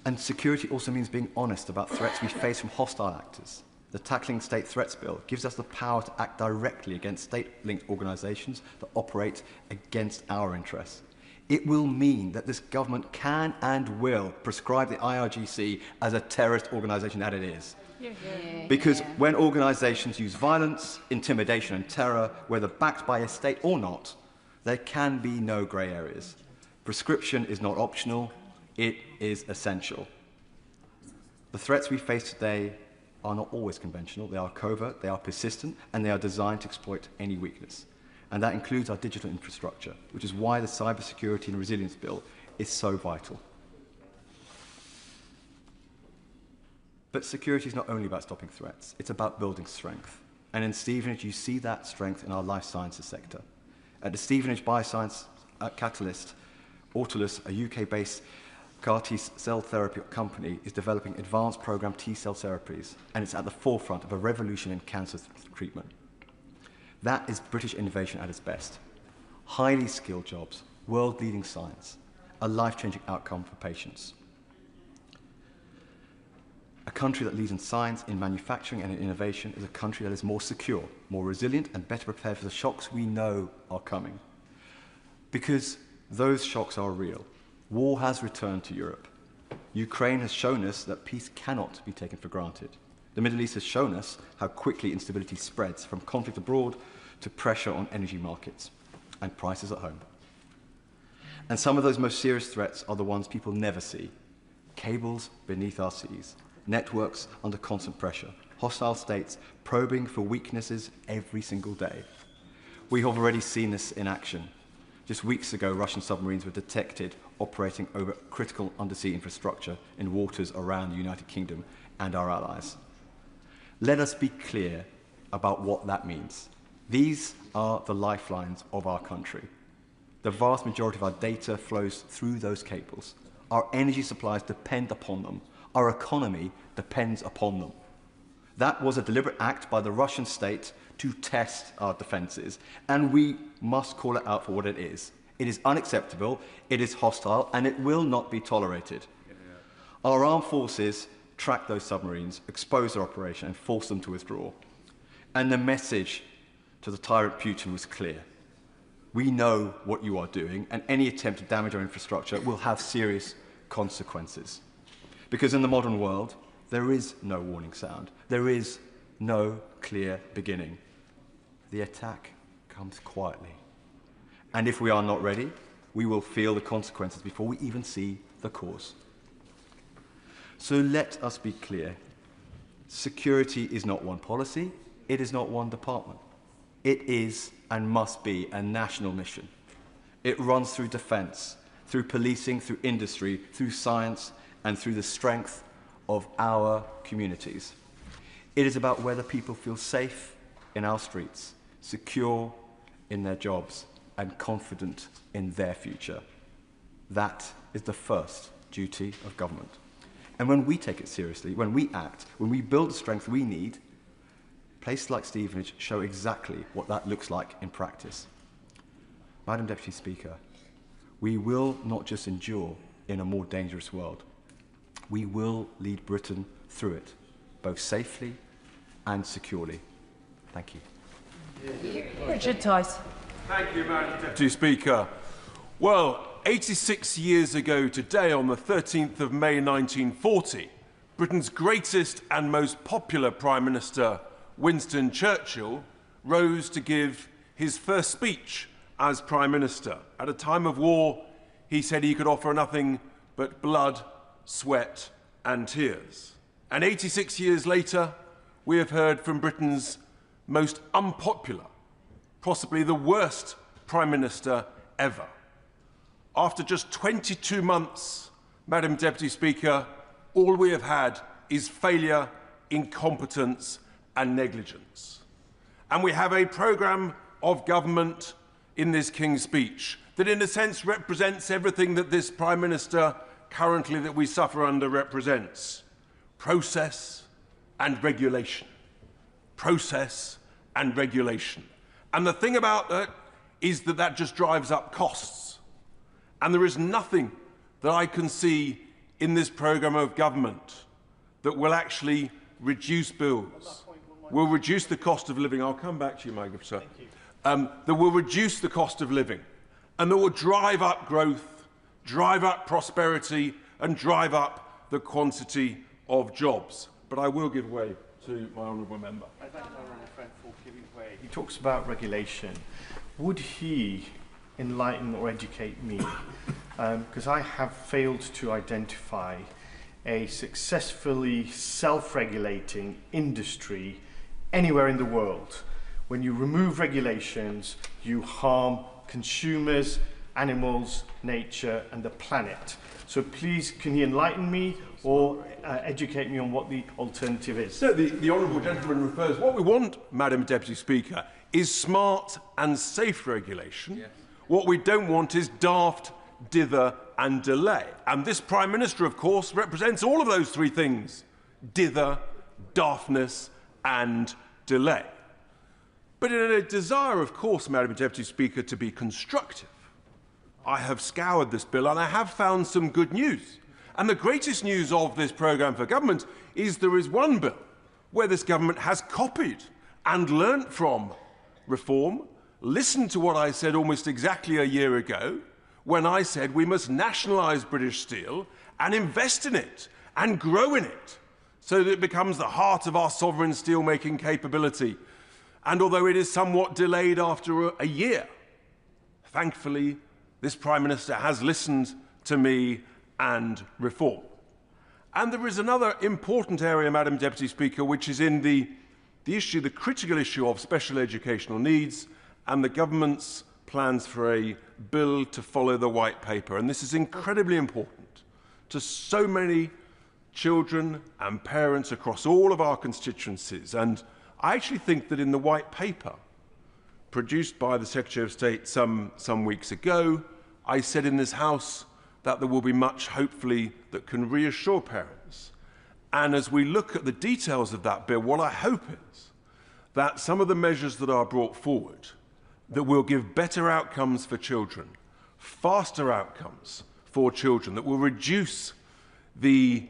And security also means being honest about threats we face from hostile actors. The Tackling State Threats Bill gives us the power to act directly against state-linked organisations that operate against our interests. It will mean that this government can and will prescribe the IRGC as a terrorist organisation that it is. Because when organisations use violence, intimidation and terror, whether backed by a state or not, there can be no grey areas. Prescription is not optional, it is essential. The threats we face today are not always conventional, they are covert, they are persistent, and they are designed to exploit any weakness. And that includes our digital infrastructure, which is why the Cybersecurity and Resilience Bill is so vital. But security is not only about stopping threats, it's about building strength. And in Stevenage, you see that strength in our life sciences sector. At the Stevenage Bioscience Catalyst, Autolus, a UK-based CAR T-cell therapy company, is developing advanced programmed T-cell therapies, and it's at the forefront of a revolution in cancer treatment. That is British innovation at its best. Highly skilled jobs, world-leading science, a life-changing outcome for patients. A country that leads in science, in manufacturing and in innovation is a country that is more secure, more resilient and better prepared for the shocks we know are coming. Because those shocks are real. War has returned to Europe. Ukraine has shown us that peace cannot be taken for granted. The Middle East has shown us how quickly instability spreads from conflict abroad to pressure on energy markets and prices at home. And some of those most serious threats are the ones people never see. Cables beneath our seas, networks under constant pressure, hostile states probing for weaknesses every single day. We have already seen this in action. Just weeks ago, Russian submarines were detected operating over critical undersea infrastructure in waters around the United Kingdom and our allies. Let us be clear about what that means. These are the lifelines of our country. The vast majority of our data flows through those cables. Our energy supplies depend upon them. Our economy depends upon them. That was a deliberate act by the Russian state to test our defences, and we must call it out for what it is. It is unacceptable, it is hostile, and it will not be tolerated. Our armed forces tracked those submarines, exposed their operation, and forced them to withdraw. And the message to the tyrant Putin was clear. We know what you are doing, and any attempt to damage our infrastructure will have serious consequences. Because in the modern world, there is no warning sound. There is no clear beginning. The attack comes quietly. And if we are not ready, we will feel the consequences before we even see the cause. So let us be clear. Security is not one policy. It is not one department. It is and must be a national mission. It runs through defence, through policing, through industry, through science, and through the strength of our communities. It is about whether people feel safe in our streets, secure in their jobs, and confident in their future. That is the first duty of government. And when we take it seriously, when we act, when we build the strength we need, places like Stevenage show exactly what that looks like in practice. Madam Deputy Speaker, we will not just endure in a more dangerous world. We will lead Britain through it, both safely and securely. Thank you. Richard Tice. Thank you, Madam Deputy Speaker. Well, 86 years ago today, on the 13th of May 1940, Britain's greatest and most popular Prime Minister, Winston Churchill, rose to give his first speech as Prime Minister. At a time of war, he said he could offer nothing but blood, sweat and tears. And 86 years later, we have heard from Britain's most unpopular, possibly the worst Prime Minister ever. After just 22 months, Madam Deputy Speaker, all we have had is failure, incompetence and negligence. And we have a programme of government in this King's Speech that in a sense represents everything that this Prime Minister currently that we suffer under represents. Process and regulation. Process and regulation. And the thing about that is that that just drives up costs. And there is nothing that I can see in this programme of government that will actually reduce bills, will reduce the cost of living. I'll come back to you, my good sir. That will reduce the cost of living and that will drive up growth, drive up prosperity and drive up the quantity of jobs. But I will give way to my honourable member. I thank my honourable friend for giving way. He talks about regulation. Would he enlighten or educate me? Because I have failed to identify a successfully self-regulating industry anywhere in the world. When you remove regulations, you harm consumers, animals, nature, and the planet. So please, can he enlighten me or educate me on what the alternative is? So the honourable gentleman refers, what we want, Madam Deputy Speaker, is smart and safe regulation. Yes. What we don't want is daft, dither and delay. And this Prime Minister, of course, represents all of those three things: dither, daftness and delay. But in a desire, of course, Madam Deputy Speaker, to be constructive, I have scoured this bill and I have found some good news. And the greatest news of this programme for government is there is one bill where this government has copied and learnt from reform. Listen to what I said almost exactly a year ago when I said we must nationalise British steel and invest in it and grow in it so that it becomes the heart of our sovereign steel-making capability. And although it is somewhat delayed after a year, thankfully, this Prime Minister has listened to me and reform. And there is another important area, Madam Deputy Speaker, which is in the critical issue of special educational needs and the government's plans for a bill to follow the White Paper. And this is incredibly important to so many children and parents across all of our constituencies. And I actually think that in the White Paper, produced by the Secretary of State some weeks ago, I said in this House that there will be much, hopefully, that can reassure parents. And as we look at the details of that bill, what I hope is that some of the measures that are brought forward that will give better outcomes for children, faster outcomes for children, that will reduce the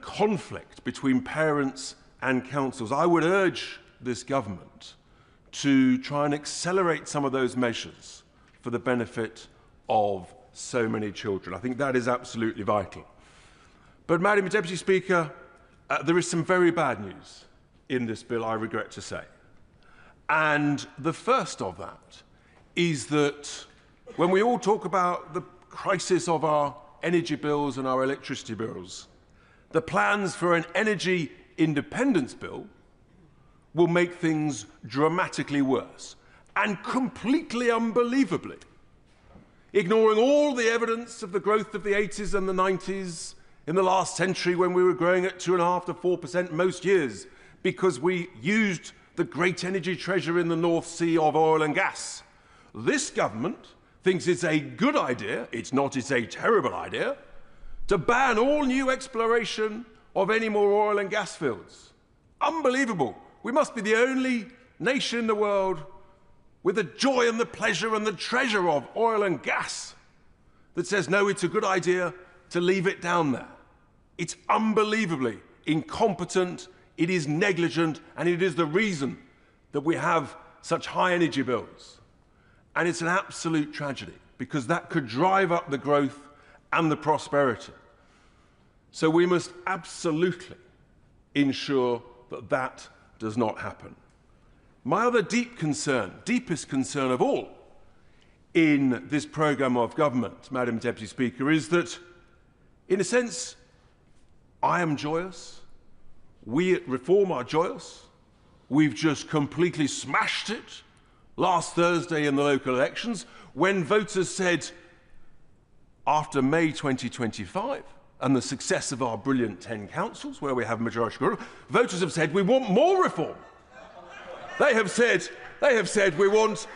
conflict between parents and councils. I would urge this government to try and accelerate some of those measures for the benefit of so many children. I think that is absolutely vital. But, Madam Deputy Speaker, there is some very bad news in this bill, I regret to say. And the first of that is that when we all talk about the crisis of our energy bills and our electricity bills, the plans for an energy independence bill will make things dramatically worse and completely unbelievably, ignoring all the evidence of the growth of the 80s and the 90s in the last century when we were growing at 2.5% to 4% most years because we used the great energy treasure in the North Sea of oil and gas. This government thinks it's a good idea, it's not, it's a terrible idea, to ban all new exploration of any more oil and gas fields. Unbelievable. We must be the only nation in the world with the joy and the pleasure and the treasure of oil and gas that says, no, it's a good idea to leave it down there. It's unbelievably incompetent, it is negligent, and it is the reason that we have such high energy bills. And it's an absolute tragedy, because that could drive up the growth and the prosperity. So we must absolutely ensure that that does not happen. My other deep concern, deepest concern of all in this programme of government, Madam Deputy Speaker, is that, in a sense, I am joyous. We at Reform are joyous. We've just completely smashed it last Thursday in the local elections when voters said, after May 2025 and the success of our brilliant 10 councils where we have majority control, voters have said we want more reform. They have said we want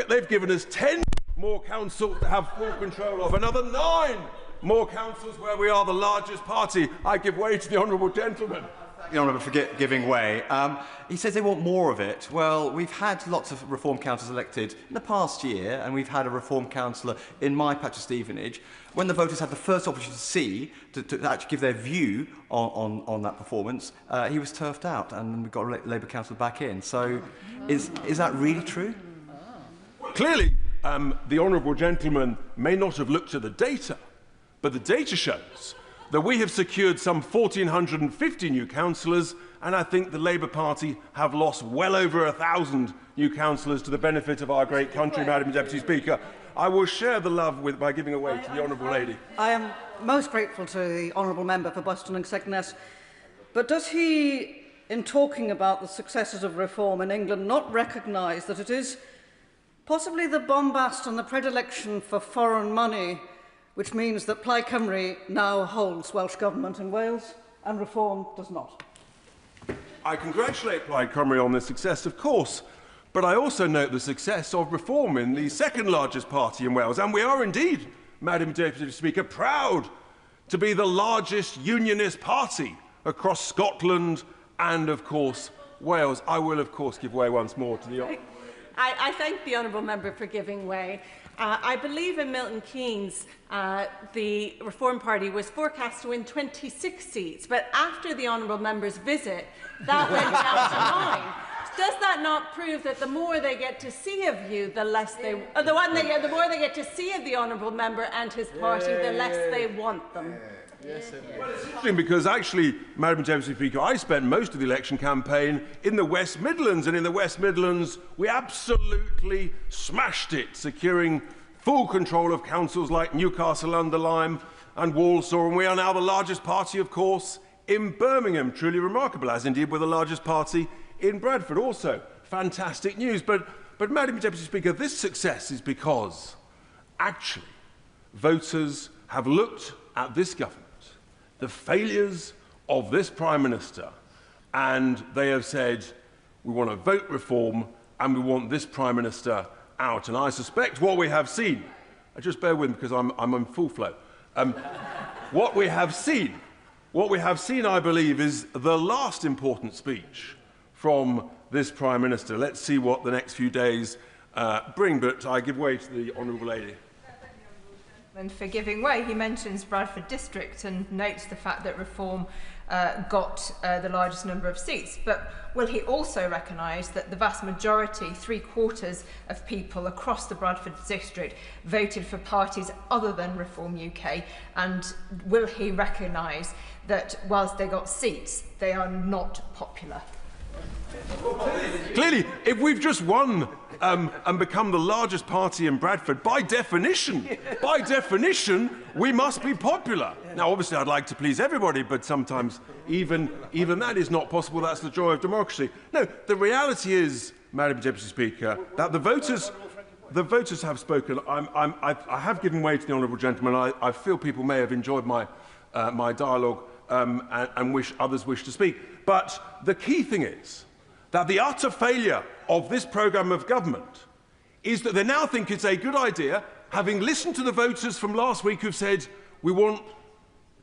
They've given us 10 more councils to have full control of, another 9 more councils where we are the largest party. I give way to the honourable gentleman. The Honourable for giving way. He says they want more of it. Well, we've had lots of reform councillors elected in the past year, and we've had a reform councillor in my patch of Stevenage. When the voters had the first opportunity to actually give their view on that performance, he was turfed out, and we got a Labour councillor back in. So, is that really true? Clearly, the honourable gentleman may not have looked at the data, but the data shows that we have secured some 1,450 new councillors, and I think the Labour Party have lost well over 1,000 new councillors to the benefit of our great country, Madam Deputy Speaker. I will share the love by giving away to the honourable lady. I am most grateful to the honourable member for Boston and Skegness, but does he, in talking about the successes of reform in England, not recognise that it is possibly the bombast and the predilection for foreign money which means that Plaid Cymru now holds Welsh Government in Wales and reform does not? I congratulate Plaid Cymru on this success, of course, but I also note the success of reform in the second largest party in Wales, and we are indeed, Madam Deputy Speaker, proud to be the largest unionist party across Scotland and, of course, Wales. I will, of course, give way once more to the... I thank the honourable member for giving way. I believe in Milton Keynes, the Reform Party was forecast to win 26 seats, but after the honourable member's visit, that went down to 9. Does that not prove that the more they get to see of you, the less they, the more they get to see of the honourable member and his party, the less they want them? Well, it's interesting because actually, Madam Deputy Speaker, I spent most of the election campaign in the West Midlands, and in the West Midlands we absolutely smashed it, securing full control of councils like Newcastle-under-Lyme and Walsall, and we are now the largest party, of course, in Birmingham. Truly remarkable, as indeed we're the largest party in Bradford. Also, fantastic news. But Madam Deputy Speaker, this success is because, actually, voters have looked at this government, the failures of this Prime Minister, and they have said, we want to vote reform and we want this Prime Minister out. And I suspect what we have seen, just bear with me because I'm in full flow, what we have seen, I believe, is the last important speech from this Prime Minister. Let's see what the next few days bring, but I give way to the honourable lady. And for giving way, he mentions Bradford District and notes the fact that reform got the largest number of seats. But will he also recognise that the vast majority, 3/4 of people across the Bradford District, voted for parties other than Reform UK? And will he recognise that whilst they got seats, they are not popular? Clearly, if we've just won and become the largest party in Bradford, by definition, we must be popular. Now, obviously, I'd like to please everybody, but sometimes even that is not possible. That's the joy of democracy. No, the reality is, Madam Deputy Speaker, that the voters have spoken. I have given way to the honourable gentleman. I feel people may have enjoyed my dialogue and others wish to speak. But the key thing is that the utter failure of this programme of government is that they now think it's a good idea, having listened to the voters from last week who've said we want,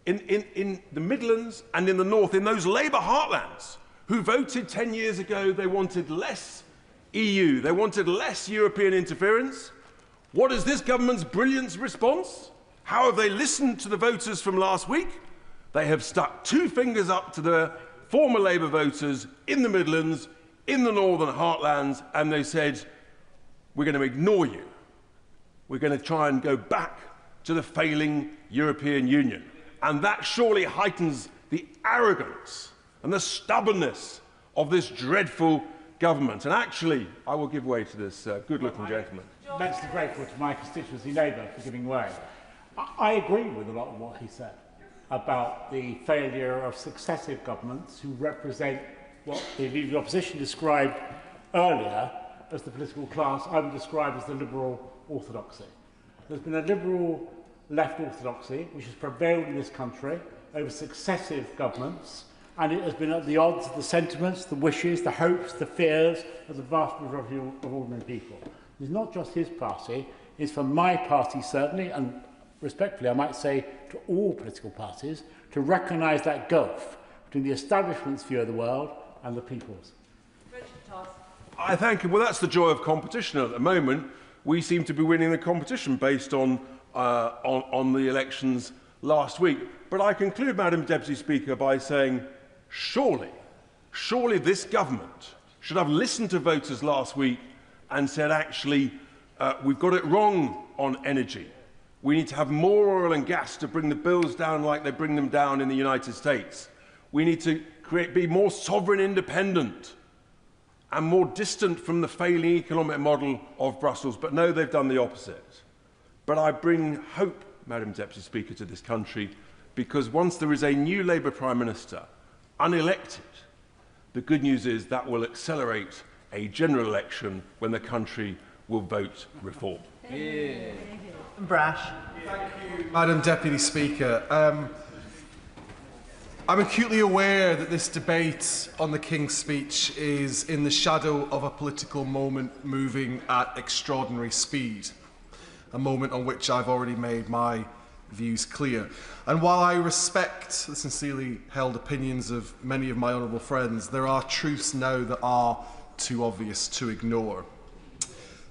in the Midlands and in the North, in those Labour heartlands, who voted 10 years ago, they wanted less EU, they wanted less European interference. What is this government's brilliant response? How have they listened to the voters from last week? They have stuck 2 fingers up to the former Labour voters in the Midlands, in the Northern heartlands, and they said, we're going to ignore you. We're going to try and go back to the failing European Union. And that surely heightens the arrogance and the stubbornness of this dreadful government. And actually, I will give way to this good-looking gentleman. Immensely grateful to my constituency Labour for giving way. I agree with a lot of what he said about the failure of successive governments who represent what the Leader of the Opposition described earlier as the political class I would describe as the liberal orthodoxy. There's been a liberal left orthodoxy which has prevailed in this country over successive governments, and it has been at the odds of the sentiments, the wishes, the hopes, the fears of the vast majority of ordinary people. It's not just his party, it's for my party certainly, and respectfully I might say to all political parties, to recognise that gulf between the establishment's view of the world and the people's. I thank you. Well, that's the joy of competition. At the moment, we seem to be winning the competition based on the elections last week. But I conclude, Madam Deputy Speaker, by saying, surely this government should have listened to voters last week and said, actually, we've got it wrong on energy. We need to have more oil and gas to bring the bills down like they bring them down in the United States. We need to be more sovereign independent and more distant from the failing economic model of Brussels. But no, they've done the opposite. But I bring hope, Madam Deputy Speaker, to this country, because once there is a new Labour Prime Minister, unelected, the good news is that will accelerate a general election when the country will vote reform. Yeah. Brash. Thank you, Madam Deputy Speaker. I'm acutely aware that this debate on the King's Speech is in the shadow of a political moment moving at extraordinary speed, a moment on which I've already made my views clear. And while I respect the sincerely held opinions of many of my honourable friends, there are truths now that are too obvious to ignore.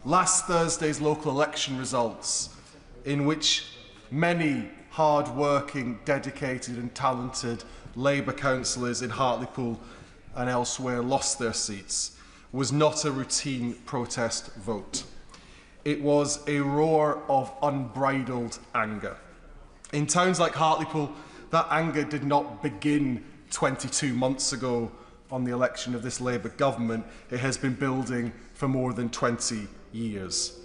Last Thursday's local election results, in which many hard-working, dedicated and talented Labour councillors in Hartlepool and elsewhere lost their seats, was not a routine protest vote. It was a roar of unbridled anger. In towns like Hartlepool, that anger did not begin 22 months ago on the election of this Labour government. It has been building for more than 20 years.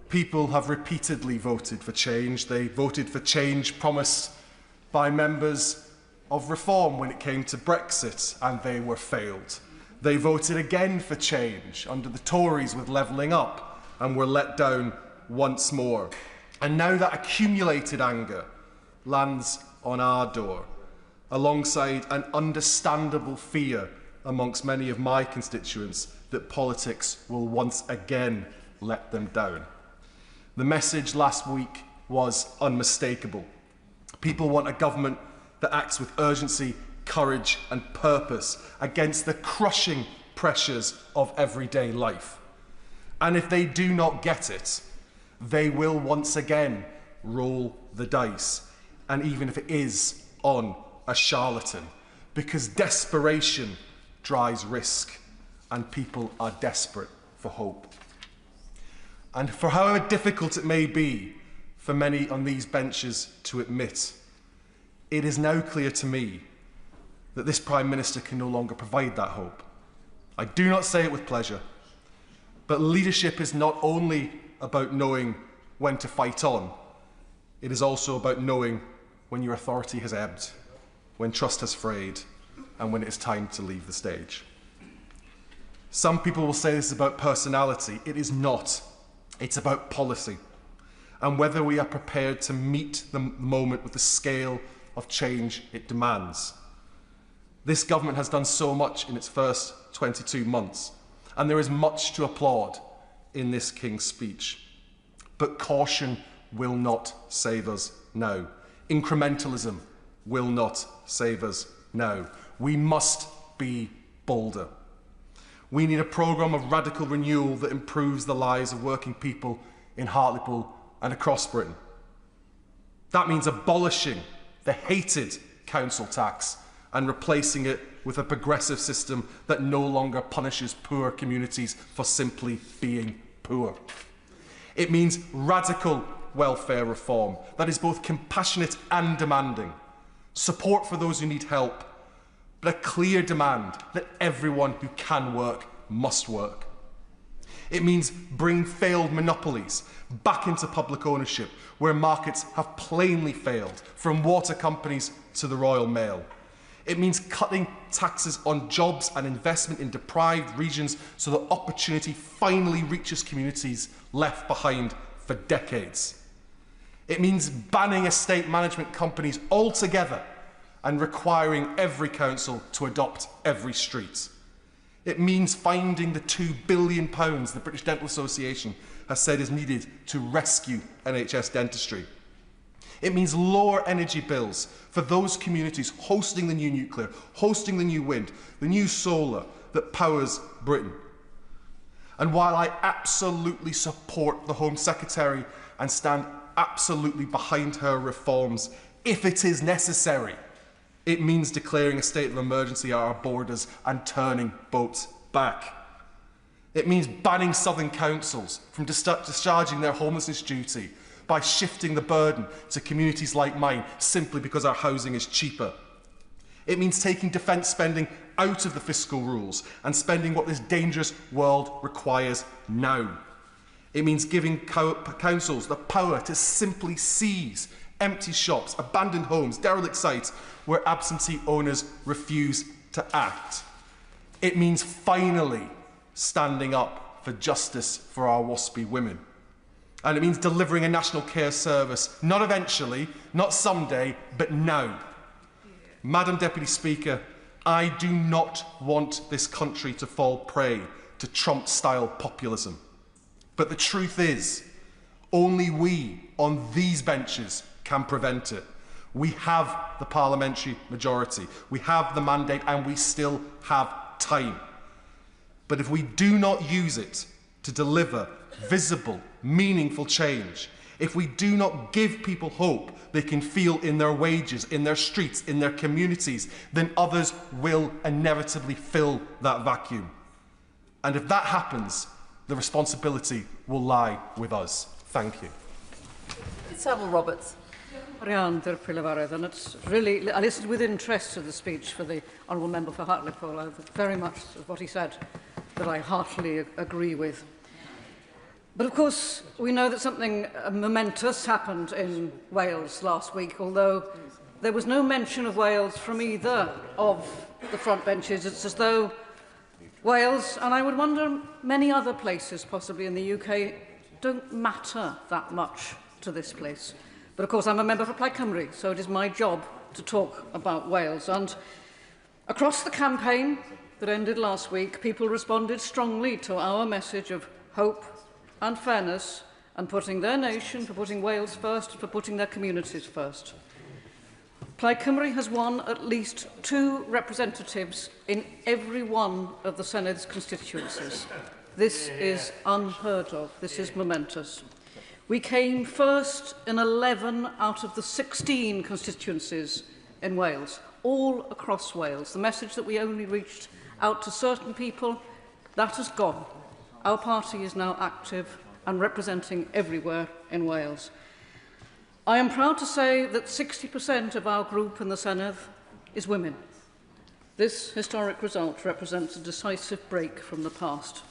People have repeatedly voted for change. They voted for change promised by members of Reform when it came to Brexit, and they were failed. They voted again for change under the Tories with levelling up, and were let down once more. And now that accumulated anger lands on our door, alongside an understandable fear amongst many of my constituents that politics will once again let them down. The message last week was unmistakable. People want a government that acts with urgency, courage and purpose against the crushing pressures of everyday life. And if they do not get it, they will once again roll the dice, and even if it is on a charlatan, because desperation drives risk, and people are desperate for hope. And for however difficult it may be for many on these benches to admit, it is now clear to me that this Prime Minister can no longer provide that hope. I do not say it with pleasure, but leadership is not only about knowing when to fight on, it is also about knowing when your authority has ebbed, when trust has frayed, and when it is time to leave the stage. Some people will say this is about personality. It is not. It's about policy, and whether we are prepared to meet the moment with the scale of change it demands. This government has done so much in its first 22 months, and there is much to applaud in this King's Speech. But caution will not save us now. Incrementalism will not save us now. We must be bolder. We need a programme of radical renewal that improves the lives of working people in Hartlepool and across Britain. That means abolishing the hated council tax and replacing it with a progressive system that no longer punishes poor communities for simply being poor. It means radical welfare reform that is both compassionate and demanding, support for those who need help, but a clear demand that everyone who can work must work. It means bring failed monopolies back into public ownership where markets have plainly failed, from water companies to the Royal Mail. It means cutting taxes on jobs and investment in deprived regions so that opportunity finally reaches communities left behind for decades. It means banning estate management companies altogether and requiring every council to adopt every street. It means finding the £2 billion the British Dental Association has said is needed to rescue NHS dentistry. It means lower energy bills for those communities hosting the new nuclear, hosting the new wind, the new solar that powers Britain. And while I absolutely support the Home Secretary and stand absolutely behind her reforms, if it is necessary, it means declaring a state of emergency at our borders and turning boats back. It means banning southern councils from discharging their homelessness duty by shifting the burden to communities like mine simply because our housing is cheaper. It means taking defence spending out of the fiscal rules and spending what this dangerous world requires now. It means giving councils the power to simply seize empty shops, abandoned homes, derelict sites where absentee owners refuse to act. It means finally standing up for justice for our WASPy women. And it means delivering a national care service, not eventually, not someday, but now. Madam Deputy Speaker, I do not want this country to fall prey to Trump-style populism. But the truth is, only we on these benches can prevent it. We have the parliamentary majority, we have the mandate, and we still have time. But if we do not use it to deliver visible, meaningful change, if we do not give people hope they can feel in their wages, in their streets, in their communities, then others will inevitably fill that vacuum. And if that happens, the responsibility will lie with us. Thank you. Savile Roberts. And it's really, I listened with interest to the speech for the Honourable Member for Hartlepool. Very much of what he said that I heartily agree with. But of course, we know that something momentous happened in Wales last week, although there was no mention of Wales from either of the front benches. It's as though Wales, and I would wonder many other places possibly in the UK, don't matter that much to this place. But of course, I'm a member for Plaid Cymru, so it is my job to talk about Wales. And across the campaign that ended last week, people responded strongly to our message of hope and fairness, and putting their nation, for putting Wales first, for putting their communities first. Plaid Cymru has won at least 2 representatives in every one of the Senate's constituencies. This is unheard of. This is momentous. We came first in 11 out of the 16 constituencies in Wales, all across Wales. The message that we only reached out to certain people, that has gone. Our party is now active and representing everywhere in Wales. I am proud to say that 60% of our group in the Senedd is women. This historic result represents a decisive break from the past.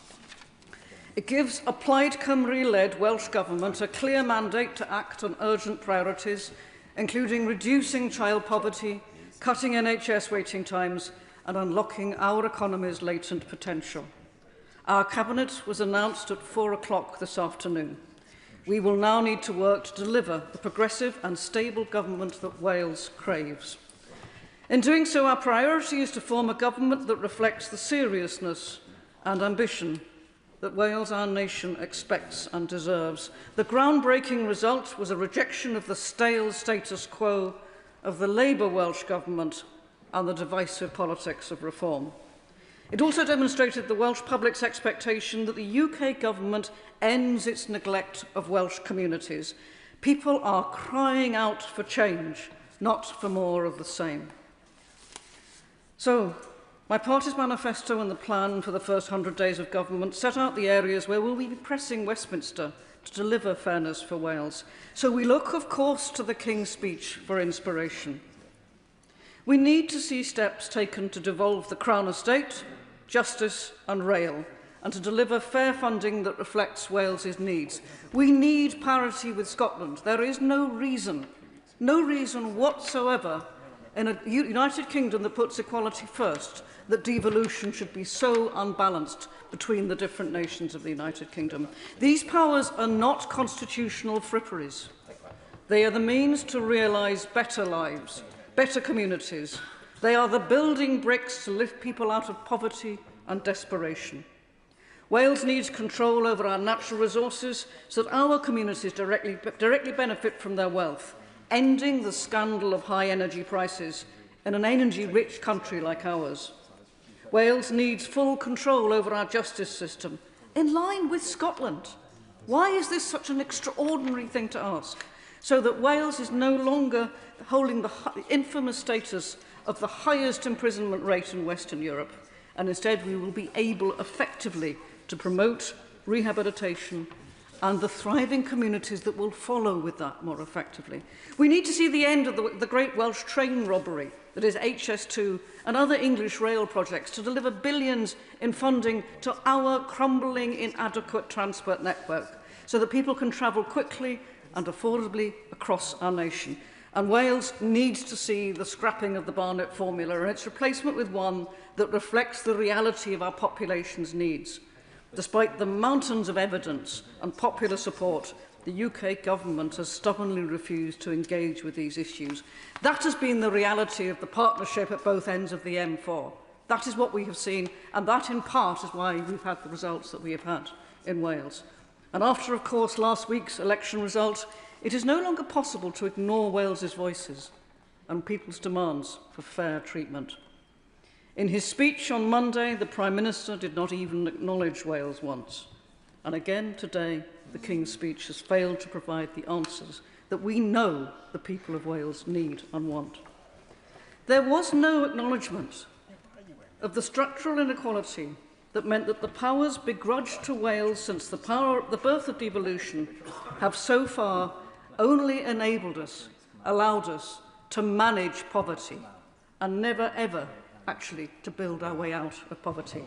It gives a Plaid Cymru-led Welsh Government a clear mandate to act on urgent priorities, including reducing child poverty, cutting NHS waiting times, and unlocking our economy's latent potential. Our Cabinet was announced at 4 o'clock this afternoon. We will now need to work to deliver the progressive and stable government that Wales craves. In doing so, our priority is to form a government that reflects the seriousness and ambition that Wales, our nation, expects and deserves. The groundbreaking result was a rejection of the stale status quo of the Labour Welsh Government and the divisive politics of reform. It also demonstrated the Welsh public's expectation that the UK government ends its neglect of Welsh communities. People are crying out for change, not for more of the same. So, my party's manifesto and the plan for the first 100 days of government set out the areas where we'll be pressing Westminster to deliver fairness for Wales. So we look, of course, to the King's speech for inspiration. We need to see steps taken to devolve the Crown Estate, justice and rail, and to deliver fair funding that reflects Wales's needs. We need parity with Scotland. There is no reason whatsoever in a United Kingdom that puts equality first, that devolution should be so unbalanced between the different nations of the United Kingdom. These powers are not constitutional fripperies. They are the means to realise better lives, better communities. They are the building bricks to lift people out of poverty and desperation. Wales needs control over our natural resources so that our communities directly benefit from their wealth, ending the scandal of high energy prices in an energy-rich country like ours. Wales needs full control over our justice system, in line with Scotland. Why is this such an extraordinary thing to ask? So that Wales is no longer holding the infamous status of the highest imprisonment rate in Western Europe, and instead we will be able effectively to promote rehabilitation and the thriving communities that will follow with that more effectively. We need to see the end of the Great Welsh train robbery that is HS2 and other English rail projects to deliver billions in funding to our crumbling, inadequate transport network so that people can travel quickly and affordably across our nation. And Wales needs to see the scrapping of the Barnett formula and its replacement with one that reflects the reality of our population's needs. Despite the mountains of evidence and popular support, the UK government has stubbornly refused to engage with these issues. That has been the reality of the partnership at both ends of the M4. That is what we have seen, and that in part is why we've had the results that we have had in Wales. And after, of course, last week's election result, it is no longer possible to ignore Wales's voices and people's demands for fair treatment. In his speech on Monday, the Prime Minister did not even acknowledge Wales once. And again today, the King's speech has failed to provide the answers that we know the people of Wales need and want. There was no acknowledgement of the structural inequality that meant that the powers begrudged to Wales since the birth of devolution have so far only enabled us, allowed us to manage poverty and never ever actually to build our way out of poverty.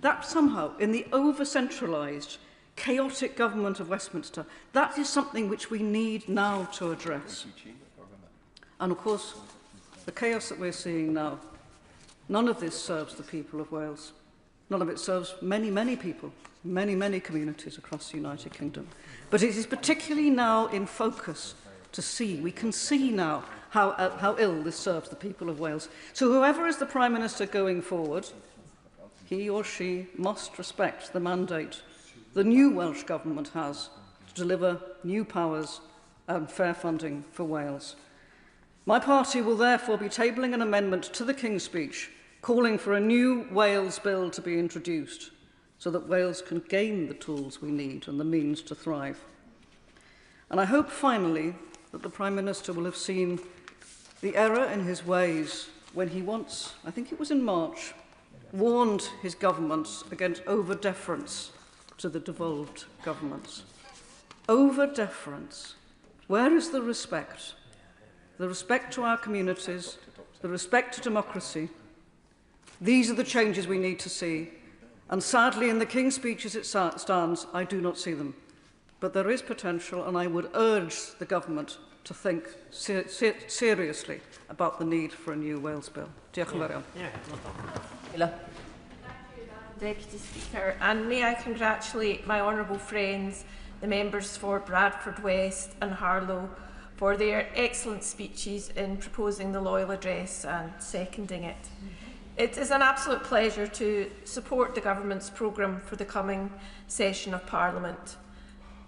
That somehow, in the over-centralised, chaotic government of Westminster, that is something which we need now to address. And of course, the chaos that we're seeing now, none of this serves the people of Wales. None of it serves many, many people, many, many communities across the United Kingdom. But it is particularly now in focus to see, we can see now how ill this serves the people of Wales. So whoever is the Prime Minister going forward, he or she must respect the mandate the new Welsh Government has to deliver new powers and fair funding for Wales. My party will therefore be tabling an amendment to the King's speech calling for a new Wales bill to be introduced so that Wales can gain the tools we need and the means to thrive. And I hope finally that the Prime Minister will have seen the error in his ways when he once, I think it was in March, warned his governments against over-deference to the devolved governments. Over-deference. Where is the respect? The respect to our communities, the respect to democracy. These are the changes we need to see. And sadly, in the King's speech as it stands, I do not see them. But there is potential, and I would urge the government to think seriously about the need for a new Wales bill. Diolch yn fawr iawn. Deputy Speaker, and may I congratulate my honourable friends, the members for Bradford West and Harlow, for their excellent speeches in proposing the Loyal Address and seconding it. It is an absolute pleasure to support the Government's programme for the coming session of Parliament.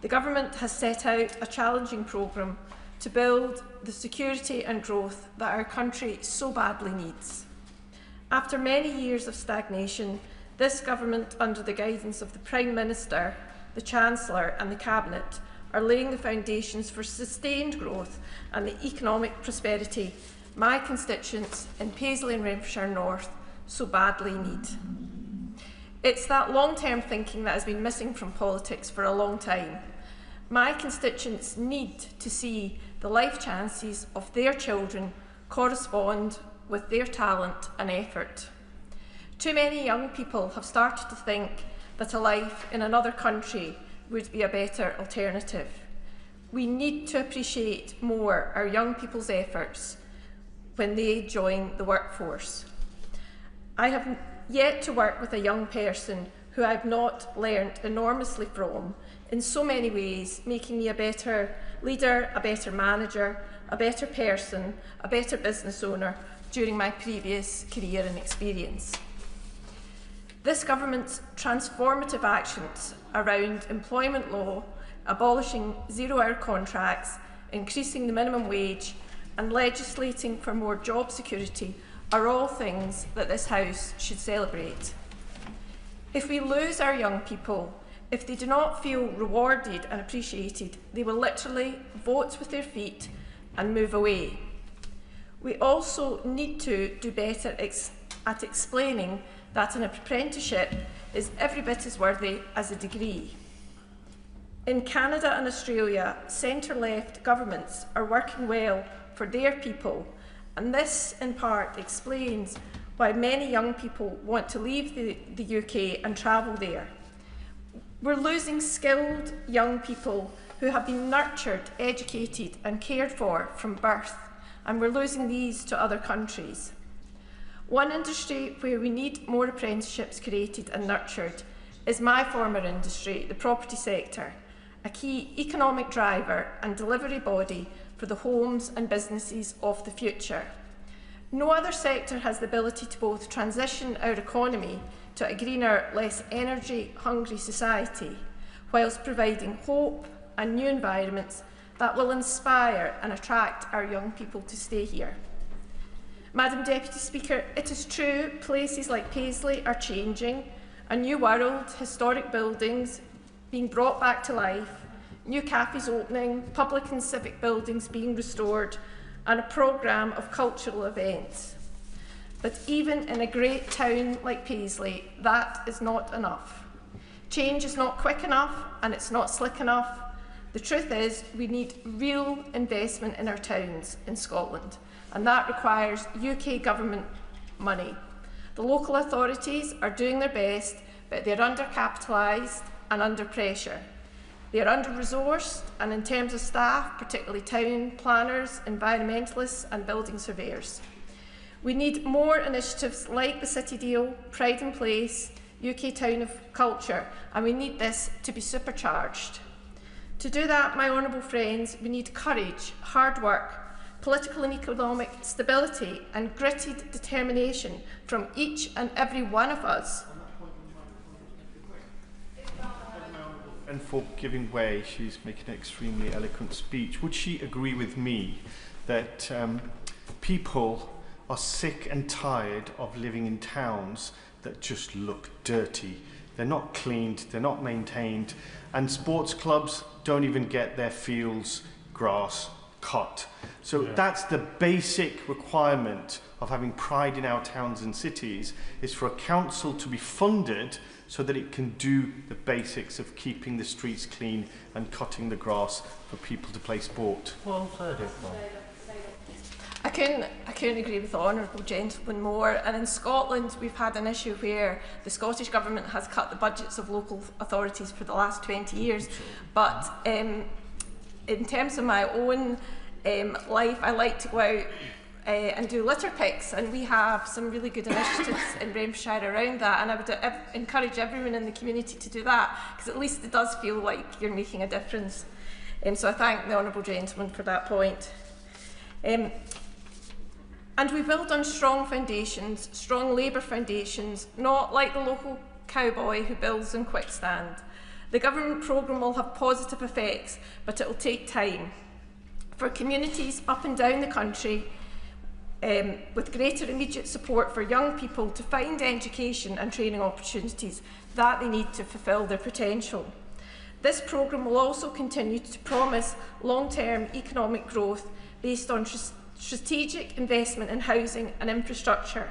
The Government has set out a challenging programme to build the security and growth that our country so badly needs. After many years of stagnation, this Government, under the guidance of the Prime Minister, the Chancellor and the Cabinet, are laying the foundations for sustained growth and the economic prosperity my constituents in Paisley and Renfrewshire North so badly need. It's that long-term thinking that has been missing from politics for a long time. My constituents need to see the life chances of their children correspond with their talent and effort. Too many young people have started to think that a life in another country would be a better alternative. We need to appreciate more our young people's efforts when they join the workforce. I have yet to work with a young person who I've not learnt enormously from in so many ways, making me a better leader, a better manager, a better person, a better business owner during my previous career and experience. This government's transformative actions around employment law, abolishing zero-hour contracts, increasing the minimum wage and legislating for more job security are all things that this House should celebrate. If we lose our young people, if they do not feel rewarded and appreciated, they will literally vote with their feet and move away. We also need to do better at explaining that an apprenticeship is every bit as worthy as a degree. In Canada and Australia, centre-left governments are working well for their people, and this in part explains why many young people want to leave the UK and travel there. We're losing skilled young people who have been nurtured, educated and cared for from birth, and we're losing these to other countries. One industry where we need more apprenticeships created and nurtured is my former industry, the property sector, a key economic driver and delivery body for the homes and businesses of the future. No other sector has the ability to both transition our economy to a greener, less energy-hungry society, whilst providing hope and new environments that will inspire and attract our young people to stay here. Madam Deputy Speaker, it is true places like Paisley are changing, a new world, historic buildings being brought back to life, new cafes opening, public and civic buildings being restored, and a programme of cultural events. But even in a great town like Paisley, that is not enough. Change is not quick enough and it's not slick enough. The truth is, we need real investment in our towns in Scotland, and that requires UK government money. The local authorities are doing their best, but they're undercapitalised and under pressure. They are under-resourced, and in terms of staff, particularly town planners, environmentalists and building surveyors. We need more initiatives like the City Deal, Pride in Place, UK Town of Culture, and we need this to be supercharged. To do that, my honourable friends, we need courage, hard work, political and economic stability and gritted determination from each and every one of us. And for giving way, she's making an extremely eloquent speech. Would she agree with me that people are sick and tired of living in towns that just look dirty? They're not cleaned, they're not maintained, and sports clubs don't even get their fields, grass cut. So that's the basic requirement of having pride in our towns and cities, is for a council to be funded so that it can do the basics of keeping the streets clean and cutting the grass for people to play sport. Well said, I couldn't agree with the honourable gentleman more. And in Scotland, we've had an issue where the Scottish Government has cut the budgets of local authorities for the last 20 years. But in terms of my own life, I like to go out and do litter picks, and we have some really good initiatives in Renfrewshire around that, and I would encourage everyone in the community to do that, because at least it does feel like you're making a difference. So I thank the honourable gentleman for that point. And we build on strong foundations, strong labour foundations, not like the local cowboy who builds in quickstand. The government programme will have positive effects, but it will take time. For communities up and down the country, with greater immediate support for young people to find education and training opportunities that they need to fulfil their potential. This programme will also continue to promise long-term economic growth based on strategic investment in housing and infrastructure.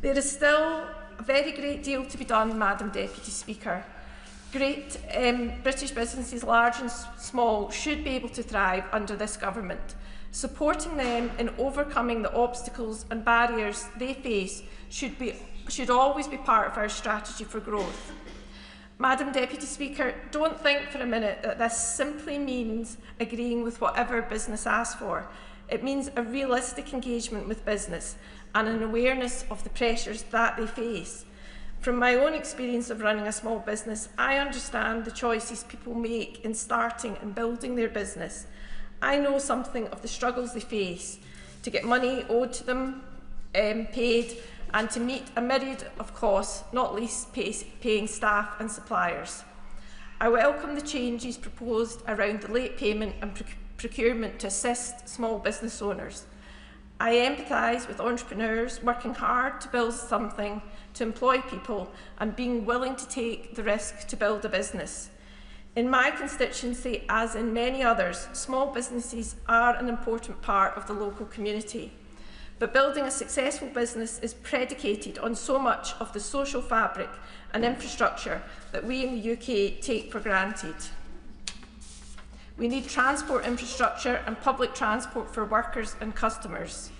There is still a very great deal to be done, Madam Deputy Speaker. Great British businesses, large and small, should be able to thrive under this government. Supporting them in overcoming the obstacles and barriers they face should always be part of our strategy for growth. Madam Deputy Speaker, don't think for a minute that this simply means agreeing with whatever business asks for. It means a realistic engagement with business and an awareness of the pressures that they face. From my own experience of running a small business, I understand the choices people make in starting and building their business. I know something of the struggles they face to get money owed to them paid, and to meet a myriad of costs, not least paying staff and suppliers. I welcome the changes proposed around the late payment and procurement to assist small business owners. I empathise with entrepreneurs working hard to build something, to employ people, and being willing to take the risk to build a business. In my constituency, as in many others, small businesses are an important part of the local community. But building a successful business is predicated on so much of the social fabric and infrastructure that we in the UK take for granted. We need transport infrastructure and public transport for workers and customers.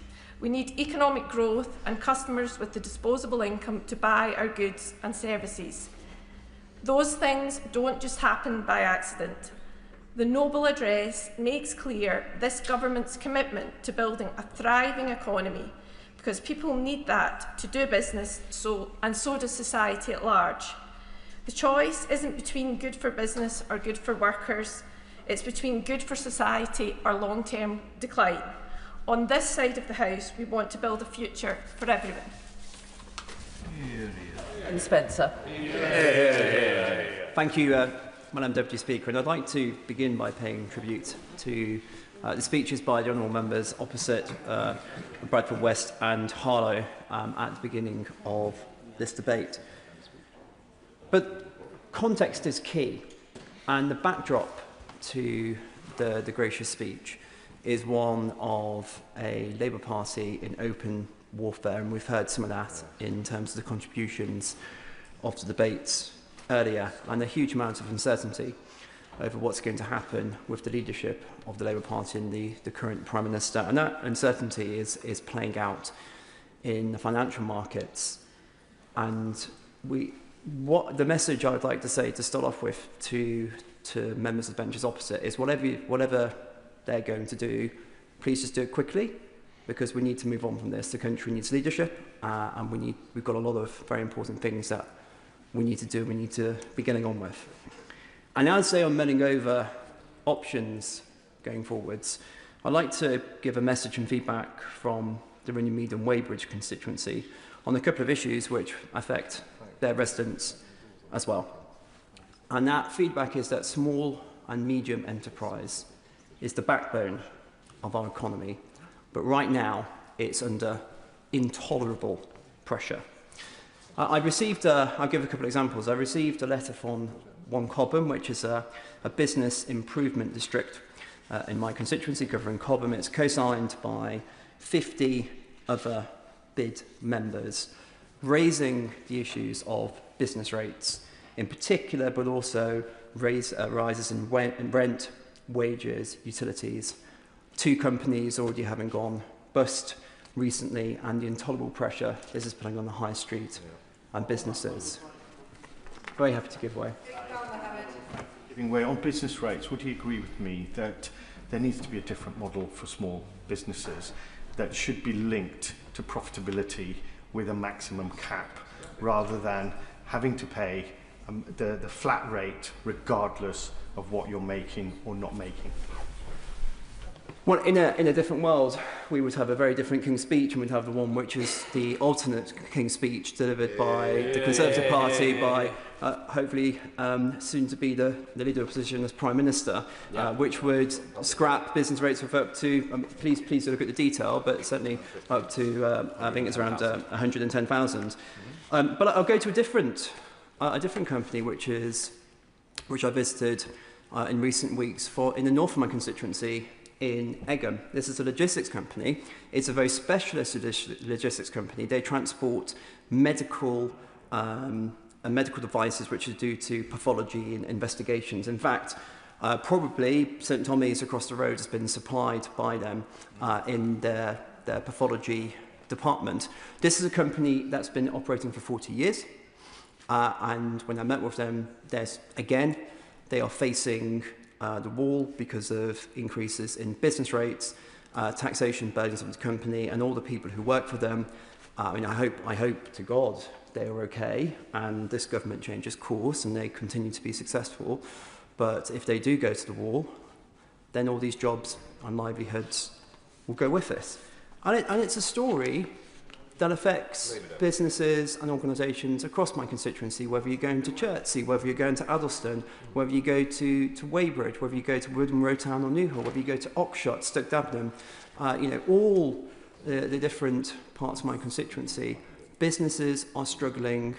We need economic growth and customers with the disposable income to buy our goods and services. Those things don't just happen by accident. The Noble Address makes clear this government's commitment to building a thriving economy, because people need that to do business, and so does society at large. The choice isn't between good for business or good for workers, it's between good for society or long-term decline. On this side of the House, we want to build a future for everyone. And Spencer. Thank you, Madam Deputy Speaker, and I'd like to begin by paying tribute to the speeches by the honourable members opposite Bradford West and Harlow at the beginning of this debate. But context is key, and the backdrop to the gracious speech is one of a Labour Party in open warfare, and we've heard some of that in terms of the contributions of the debates earlier, and a huge amount of uncertainty over what's going to happen with the leadership of the Labour Party and the current Prime Minister. And that uncertainty is playing out in the financial markets. And what the message I would like to say to start off with to members of the benches opposite is whatever they're going to do, please just do it quickly, because we need to move on from this. The country needs leadership, and we've got a lot of very important things that we need to do, we need to be getting on with. And as they are mulling over options going forwards, I'd like to give a message and feedback from the Runnymede and Weybridge constituency on a couple of issues which affect their residents as well. And that feedback is that small and medium enterprise is the backbone of our economy, but right now it's under intolerable pressure. I'll give a couple of examples. I received a letter from One Cobham, which is a business improvement district in my constituency covering Cobham. It's co-signed by 50 other bid members, raising the issues of business rates in particular, but also rises in rent, wages, utilities. 2 companies already having gone bust recently, and the intolerable pressure this is putting on the high street and businesses. Very happy to give way. Giving way on business rates, would you agree with me that there needs to be a different model for small businesses that should be linked to profitability with a maximum cap, rather than having to pay the flat rate regardless of what you're making or not making? Well, in a different world, we would have a very different King's Speech, and we'd have the one which is the alternate King's Speech delivered by the Conservative Party, by hopefully soon to be the leader of opposition as Prime Minister, which would scrap business rates of up to, please look at the detail, but certainly up to, I think it's around 110,000. But I'll go to a different company, which I visited in recent weeks in the north of my constituency, in Egham. This is a logistics company. It's a very specialist logistics company. They transport medical devices which are due to pathology and investigations. In fact, probably St Tommy's across the road has been supplied by them in their pathology department. This is a company that's been operating for 40 years. And when I met with them, they are facing the wall because of increases in business rates, taxation burdens of the company, and all the people who work for them. I hope to God they are okay, and this government changes course and they continue to be successful. But if they do go to the wall, then all these jobs and livelihoods will go with us. And it's a story that affects businesses and organisations across my constituency, whether you're going to Chertsey, whether you're going to Addleston, whether you go to Weybridge, whether you go to Woodham, Rowtown or Newhall, whether you go to Oxshott, Stoke Davenham, all the different parts of my constituency, businesses are struggling.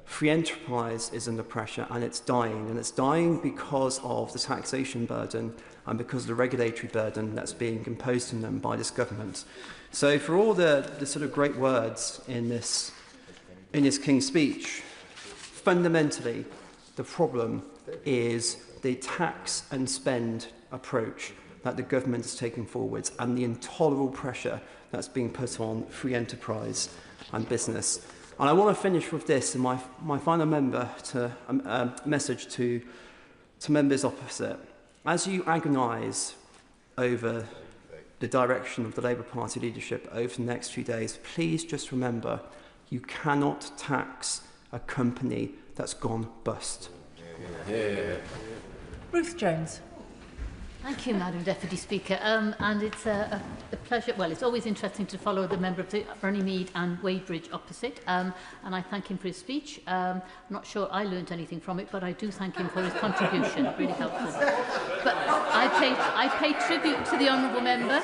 Free enterprise is under pressure and it's dying because of the taxation burden and because of the regulatory burden that's being imposed on them by this government. So for all the sort of great words in this King's speech, fundamentally the problem is the tax and spend approach that the government is taking forwards and the intolerable pressure that's being put on free enterprise and business. And I want to finish with this in my final message to members opposite. As you agonise over the direction of the Labour Party leadership over the next few days, please just remember you cannot tax a company that's gone bust. Ruth Jones. Thank you, Madam Deputy Speaker. And it's a pleasure. Well, it's always interesting to follow the member of the Runnymede and Weybridge opposite. And I thank him for his speech. I'm not sure I learnt anything from it, but I do thank him for his contribution. Really helpful. But I pay tribute to the honourable member.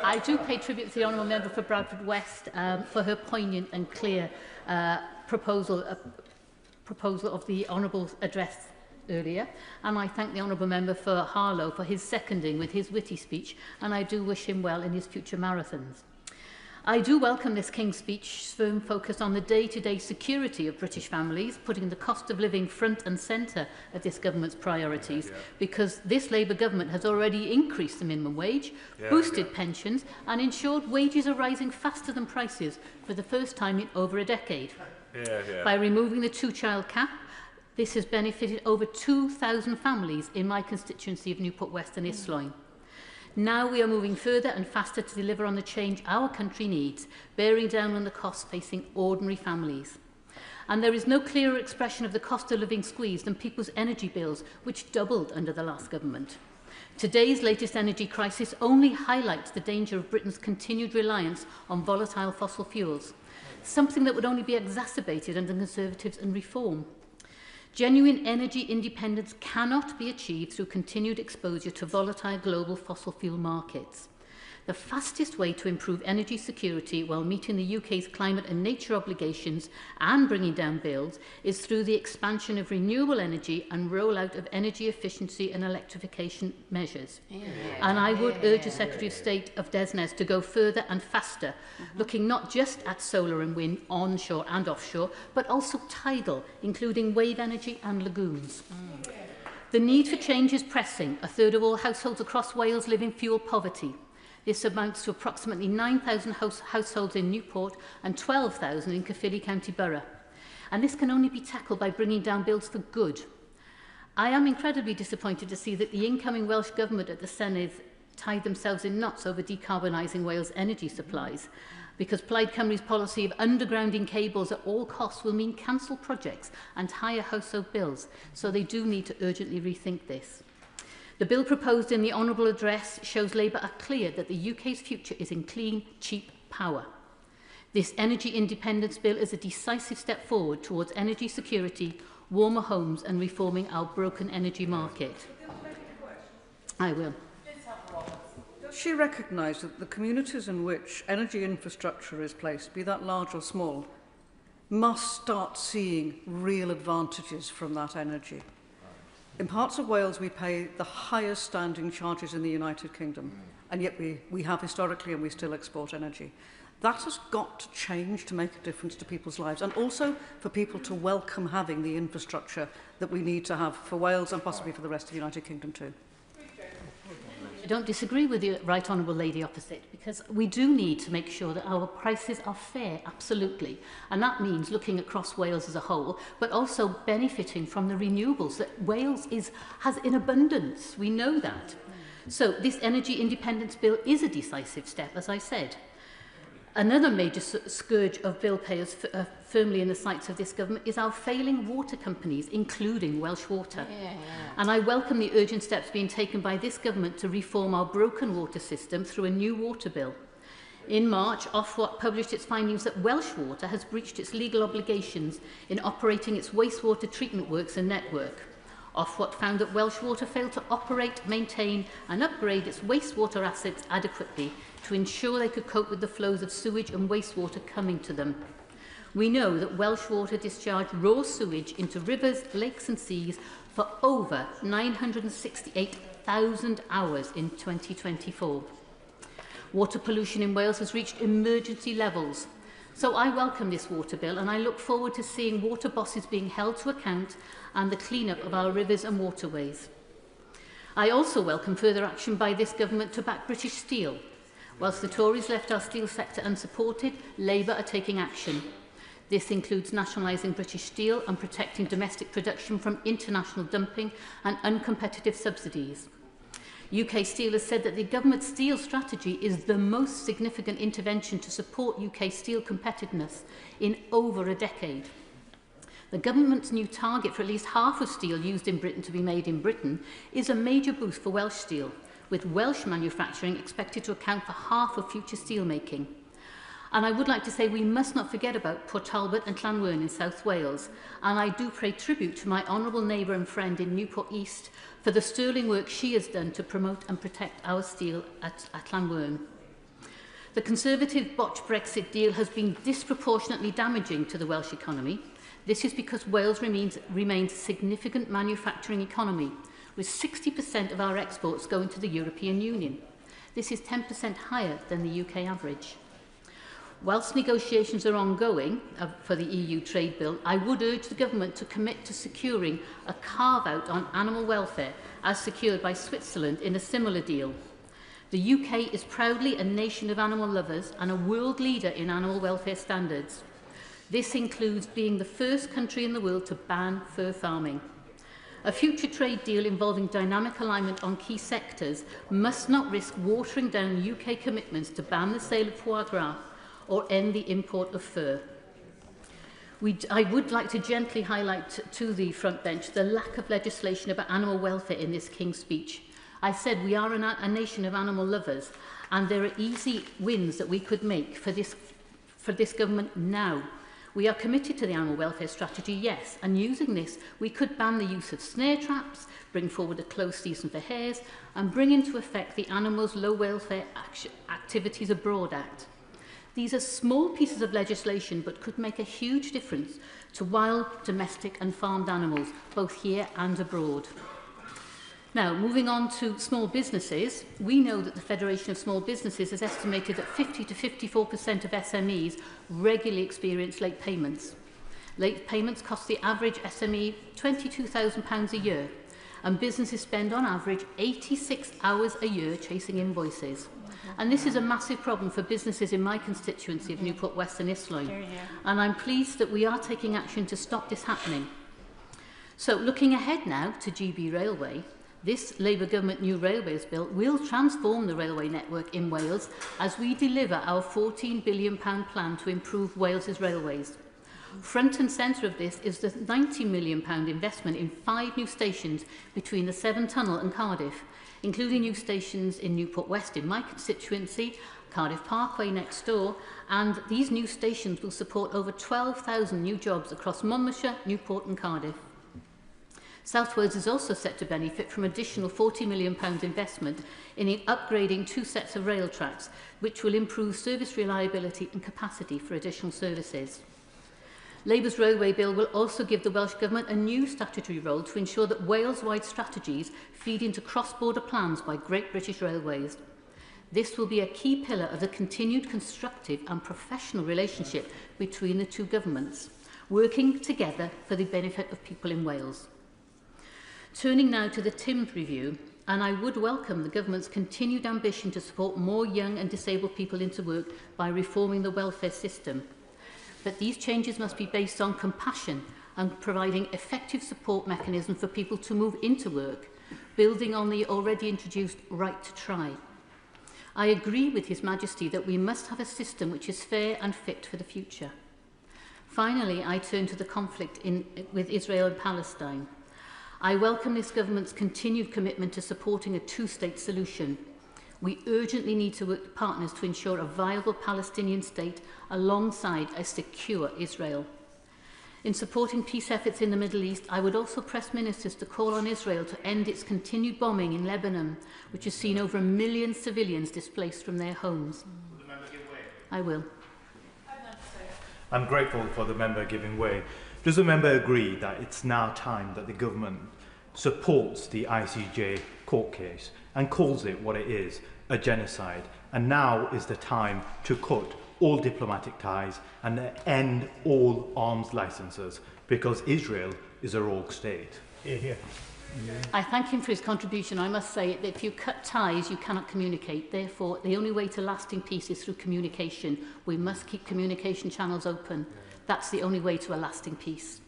I do pay tribute to the honourable member for Bradford West for her poignant and clear proposal of the honourable's address earlier, and I thank the honourable member for Harlow for his seconding with his witty speech, and I do wish him well in his future marathons. I do welcome this King's speech's firm focus on the day-to-day security of British families, putting the cost of living front and centre of this government's priorities, because this Labour government has already increased the minimum wage, boosted pensions, and ensured wages are rising faster than prices for the first time in over a decade. By removing the two-child cap, this has benefited over 2,000 families in my constituency of Newport West and Isloin. Now we are moving further and faster to deliver on the change our country needs, bearing down on the costs facing ordinary families. And there is no clearer expression of the cost of living squeeze than people's energy bills, which doubled under the last government. Today's latest energy crisis only highlights the danger of Britain's continued reliance on volatile fossil fuels, something that would only be exacerbated under Conservatives and Reform. Genuine energy independence cannot be achieved through continued exposure to volatile global fossil fuel markets. The fastest way to improve energy security while meeting the UK's climate and nature obligations and bringing down bills is through the expansion of renewable energy and rollout of energy efficiency and electrification measures. And I would urge the Secretary of State of DESNZ to go further and faster, looking not just at solar and wind onshore and offshore, but also tidal, including wave energy and lagoons. The need for change is pressing. A third of all households across Wales live in fuel poverty. This amounts to approximately 9,000 households in Newport and 12,000 in Caerphilly County Borough. And this can only be tackled by bringing down bills for good. I am incredibly disappointed to see that the incoming Welsh Government at the Senedd tied themselves in knots over decarbonising Wales' energy supplies, because Plaid Cymru's policy of undergrounding cables at all costs will mean cancelled projects and higher household bills, so they do need to urgently rethink this. The bill proposed in the Honourable Address shows Labour are clear that the UK's future is in clean, cheap power. This energy independence bill is a decisive step forward towards energy security, warmer homes and reforming our broken energy market. I will. Does she recognise that the communities in which energy infrastructure is placed, be that large or small, must start seeing real advantages from that energy? In parts of Wales, we pay the highest standing charges in the United Kingdom, and yet we have historically and we still export energy. That has got to change to make a difference to people's lives, and also for people to welcome having the infrastructure that we need to have for Wales and possibly for the rest of the United Kingdom too. I don't disagree with the Right Honourable Lady opposite, because we do need to make sure that our prices are fair, absolutely. And that means looking across Wales as a whole, but also benefiting from the renewables that Wales has in abundance. We know that. So this energy independence bill is a decisive step, as I said. Another major scourge of bill payers firmly in the sights of this government is our failing water companies, including Welsh Water. And I welcome the urgent steps being taken by this government to reform our broken water system through a new water bill. In March, Ofwat published its findings that Welsh Water has breached its legal obligations in operating its wastewater treatment works and network. Ofwat found that Welsh Water failed to operate, maintain and upgrade its wastewater assets adequately to ensure they could cope with the flows of sewage and wastewater coming to them. We know that Welsh Water discharged raw sewage into rivers, lakes and seas for over 968,000 hours in 2024. Water pollution in Wales has reached emergency levels. So I welcome this water bill and I look forward to seeing water bosses being held to account and the clean-up of our rivers and waterways. I also welcome further action by this government to back British steel. Whilst the Tories left our steel sector unsupported, Labour are taking action. This includes nationalising British steel and protecting domestic production from international dumping and uncompetitive subsidies. UK Steel has said that the government's steel strategy is the most significant intervention to support UK steel competitiveness in over a decade. The government's new target for at least half of steel used in Britain to be made in Britain is a major boost for Welsh steel, with Welsh manufacturing expected to account for half of future steel making. And I would like to say we must not forget about Port Talbot and Llanwern in South Wales, and I do pay tribute to my honourable neighbour and friend in Newport East for the sterling work she has done to promote and protect our steel at Llanwern. The Conservative botched Brexit deal has been disproportionately damaging to the Welsh economy. This is because Wales remains a significant manufacturing economy, with 60% of our exports going to the European Union. This is 10% higher than the UK average. Whilst negotiations are ongoing for the EU trade bill, I would urge the government to commit to securing a carve-out on animal welfare as secured by Switzerland in a similar deal. The UK is proudly a nation of animal lovers and a world leader in animal welfare standards. This includes being the first country in the world to ban fur farming. A future trade deal involving dynamic alignment on key sectors must not risk watering down UK commitments to ban the sale of foie gras or end the import of fur. I would like to gently highlight to the front bench the lack of legislation about animal welfare in this King's speech. I said we are a nation of animal lovers, and there are easy wins that we could make for this government now. We are committed to the animal welfare strategy, yes, and using this, we could ban the use of snare traps, bring forward a closed season for hares, and bring into effect the Animals Low Welfare Activities Abroad Act. These are small pieces of legislation but could make a huge difference to wild, domestic and farmed animals, both here and abroad. Now, moving on to small businesses, we know that the Federation of Small Businesses has estimated that 50 to 54% of SMEs regularly experience late payments. Late payments cost the average SME £22,000 a year, and businesses spend on average 86 hours a year chasing invoices. And this is a massive problem for businesses in my constituency of Newport West and Islwyn. And I'm pleased that we are taking action to stop this happening. So looking ahead now to GB Railway, this Labour government new railways bill will transform the railway network in Wales as we deliver our £14 billion plan to improve Wales's railways. Front and centre of this is the £90 million investment in 5 new stations between the Severn Tunnel and Cardiff, including new stations in Newport West in my constituency, Cardiff Parkway next door, and these new stations will support over 12,000 new jobs across Monmouthshire, Newport and Cardiff. South Wales is also set to benefit from additional £40 million investment in upgrading 2 sets of rail tracks, which will improve service reliability and capacity for additional services. Labour's railway bill will also give the Welsh Government a new statutory role to ensure that Wales-wide strategies feed into cross-border plans by Great British Railways. This will be a key pillar of the continued constructive and professional relationship between the two governments, working together for the benefit of people in Wales. Turning now to the TIMS review, and I would welcome the government's continued ambition to support more young and disabled people into work by reforming the welfare system. But these changes must be based on compassion and providing effective support mechanisms for people to move into work, building on the already introduced right to try. I agree with His Majesty that we must have a system which is fair and fit for the future. Finally, I turn to the conflict with Israel and Palestine. I welcome this government's continued commitment to supporting a two-state solution. We urgently need to work with partners to ensure a viable Palestinian state alongside a secure Israel. In supporting peace efforts in the Middle East, I would also press ministers to call on Israel to end its continued bombing in Lebanon, which has seen over 1 million civilians displaced from their homes. Will the member give way? I will. I'm grateful for the member giving way. Does the member agree that it's now time that the government supports the ICJ court case and calls it what it is, a genocide, and now is the time to cut all diplomatic ties and end all arms licenses, because Israel is a rogue state? Hear, hear. I thank him for his contribution. I must say that if you cut ties, you cannot communicate. Therefore, the only way to lasting peace is through communication. We must keep communication channels open. That's the only way to a lasting peace.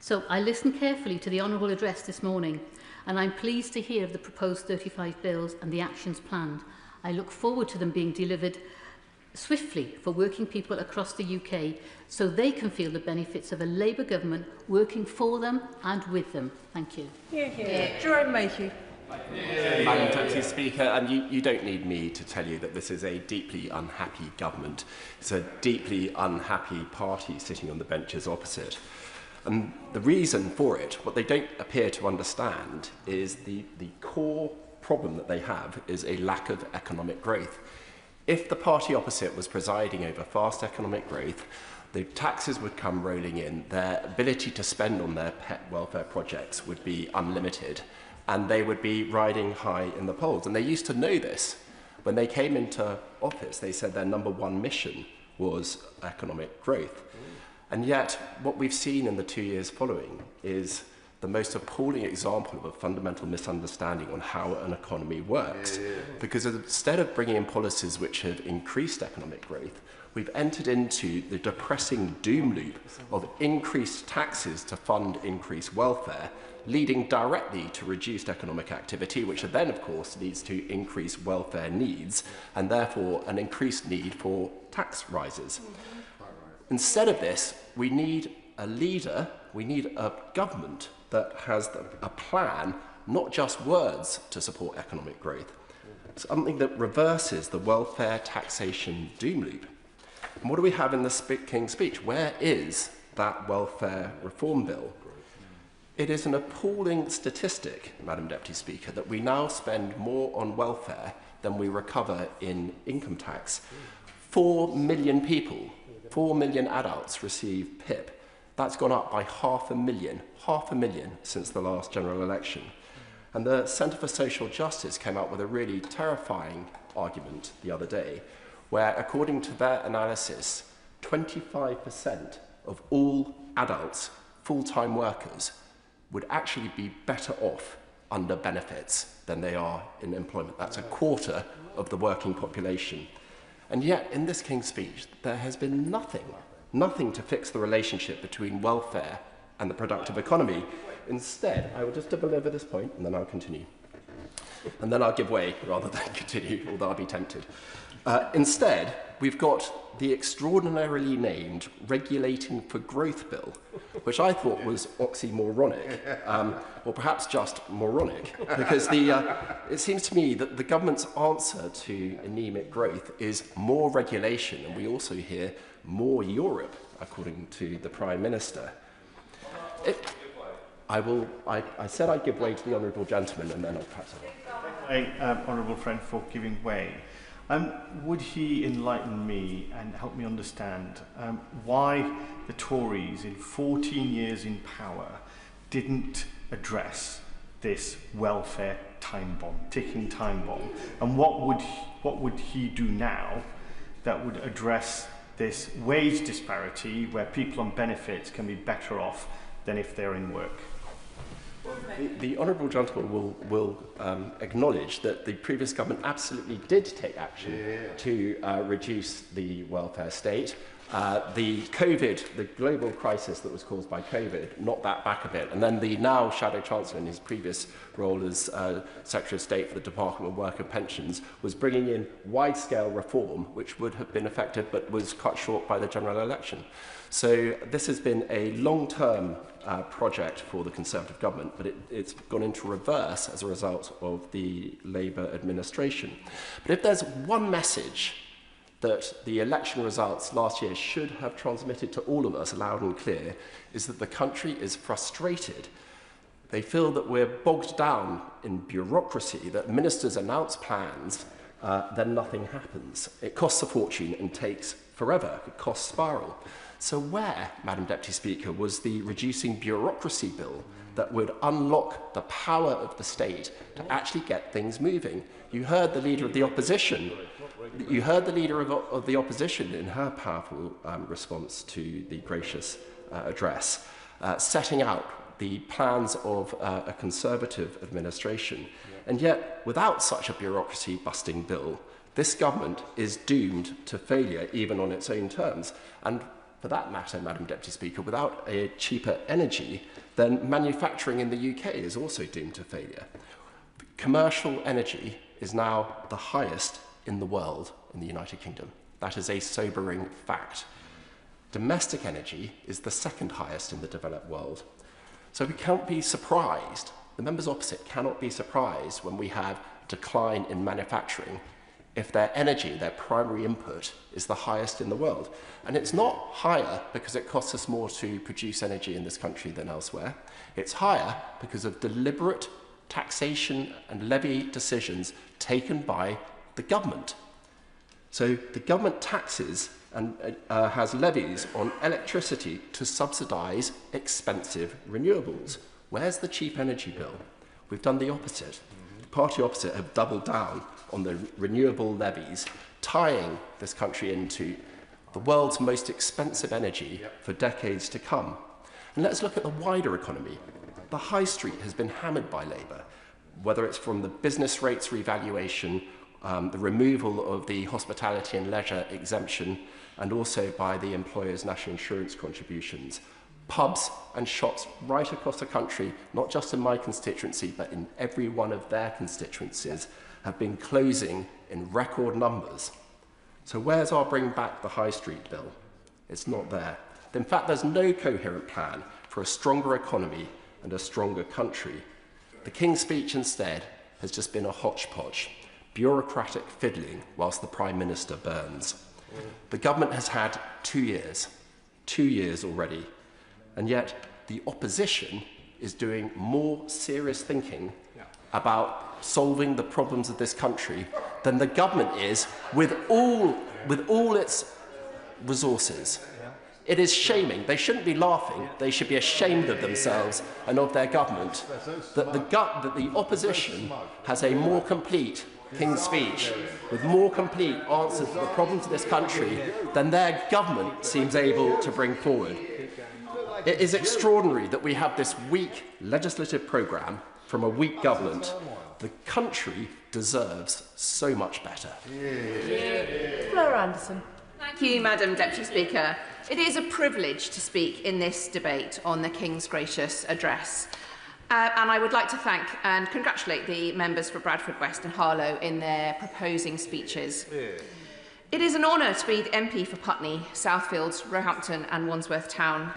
So I listened carefully to the Honourable address this morning, and I'm pleased to hear of the proposed 35 bills and the actions planned. I look forward to them being delivered swiftly for working people across the UK, so they can feel the benefits of a Labour government working for them and with them. Thank you. Jordan Mayhew. Madam Deputy Speaker, and you don't need me to tell you that this is a deeply unhappy government. It's a deeply unhappy party sitting on the benches opposite. And the reason for it, what they don't appear to understand, is the core problem that they have is a lack of economic growth. If the party opposite was presiding over fast economic growth, the taxes would come rolling in, their ability to spend on their pet welfare projects would be unlimited, and they would be riding high in the polls. And they used to know this. When they came into office, they said their #1 mission was economic growth. And yet, what we've seen in the 2 years following is the most appalling example of a fundamental misunderstanding on how an economy works. Because instead of bringing in policies which have increased economic growth, we've entered into the depressing doom loop of increased taxes to fund increased welfare, leading directly to reduced economic activity, which then, of course, leads to increased welfare needs, and therefore an increased need for tax rises. Instead of this, we need a leader, we need a government that has a plan, not just words, to support economic growth. Something that reverses the welfare taxation doom loop. And what do we have in the King's Speech? Where is that welfare reform bill? It is an appalling statistic, Madam Deputy Speaker, that we now spend more on welfare than we recover in income tax. 4 million people, 4 million adults receive PIP. That's gone up by 500,000 since the last general election. And the Centre for Social Justice came out with a really terrifying argument the other day, where, according to their analysis, 25% of all adults, full-time workers, would actually be better off under benefits than they are in employment. That's a quarter of the working population. And yet, in this King's Speech, there has been nothing to fix the relationship between welfare and the productive economy. Instead, I will just deliver this point, and then I'll continue. And then I'll give way rather than continue, although I'll be tempted. Instead, we've got the extraordinarily named Regulating for Growth Bill, which I thought was oxymoronic, or perhaps just moronic, because it seems to me that the government's answer to anemic growth is more regulation, and we also hear more Europe, according to the Prime Minister. I said I'd give way to the honourable gentleman, and then I'll pass it on. Honourable friend, for giving way. Would he enlighten me and help me understand why the Tories, in 14 years in power, didn't address this welfare time bomb, ticking time bomb? And what would he do now that would address this wage disparity where people on benefits can be better off than if they're in work? The honourable gentleman will acknowledge that the previous government absolutely did take action to reduce the welfare state. The global crisis that was caused by COVID, knocked that back a bit. And then the now Shadow Chancellor, in his previous role as Secretary of State for the Department of Work and Pensions, was bringing in wide-scale reform, which would have been effective but was cut short by the general election. So this has been a long-term project for the Conservative government, but it's gone into reverse as a result of the Labour administration. But if there's one message that the election results last year should have transmitted to all of us loud and clear, is that the country is frustrated. They feel that we're bogged down in bureaucracy, that ministers announce plans, then nothing happens. It costs a fortune and takes forever. It costs spiral. So where, Madam Deputy Speaker, was the reducing bureaucracy bill that would unlock the power of the state to actually get things moving? You heard the Leader of the Opposition. You heard the Leader of the Opposition in her powerful response to the gracious address, setting out the plans of a Conservative administration. And yet, without such a bureaucracy-busting bill, this government is doomed to failure, even on its own terms. And for that matter, Madam Deputy Speaker, without a cheaper energy, then manufacturing in the UK is also doomed to failure. Commercial energy is now the highest in the world in the United Kingdom. That is a sobering fact. Domestic energy is the second highest in the developed world. So we can't be surprised, the members opposite cannot be surprised when we have decline in manufacturing if their energy, their primary input, is the highest in the world. And it's not higher because it costs us more to produce energy in this country than elsewhere. It's higher because of deliberate taxation and levy decisions taken by the government. So the government taxes and has levies on electricity to subsidise expensive renewables. Where's the cheap energy bill? We've done the opposite. The party opposite have doubled down on the renewable levies, tying this country into the world's most expensive energy for decades to come. And let's look at the wider economy. The high street has been hammered by Labour, whether it's from the business rates revaluation, the removal of the hospitality and leisure exemption, and also by the employers' national insurance contributions. Pubs and shops right across the country, not just in my constituency, but in every one of their constituencies, have been closing in record numbers. So where's our Bring Back the High Street bill? It's not there. In fact, there's no coherent plan for a stronger economy and a stronger country. The King's Speech instead has just been a hodgepodge, bureaucratic fiddling whilst the Prime Minister burns. The government has had 2 years already, and yet the opposition is doing more serious thinking about solving the problems of this country than the government is with all its resources. It is shaming. They shouldn't be laughing. They should be ashamed of themselves and of their government that the opposition has a more complete King's Speech with more complete answers to the problems of this country than their government seems able to bring forward. It is extraordinary that we have this weak legislative programme from a weak government. The country deserves so much better. Fleur Anderson. Thank you, Madam Deputy Speaker. It is a privilege to speak in this debate on the King's gracious address. And I would like to thank and congratulate the members for Bradford West and Harlow in their proposing speeches. It is an honour to be the MP for Putney, Southfields, Roehampton and Wandsworth Town.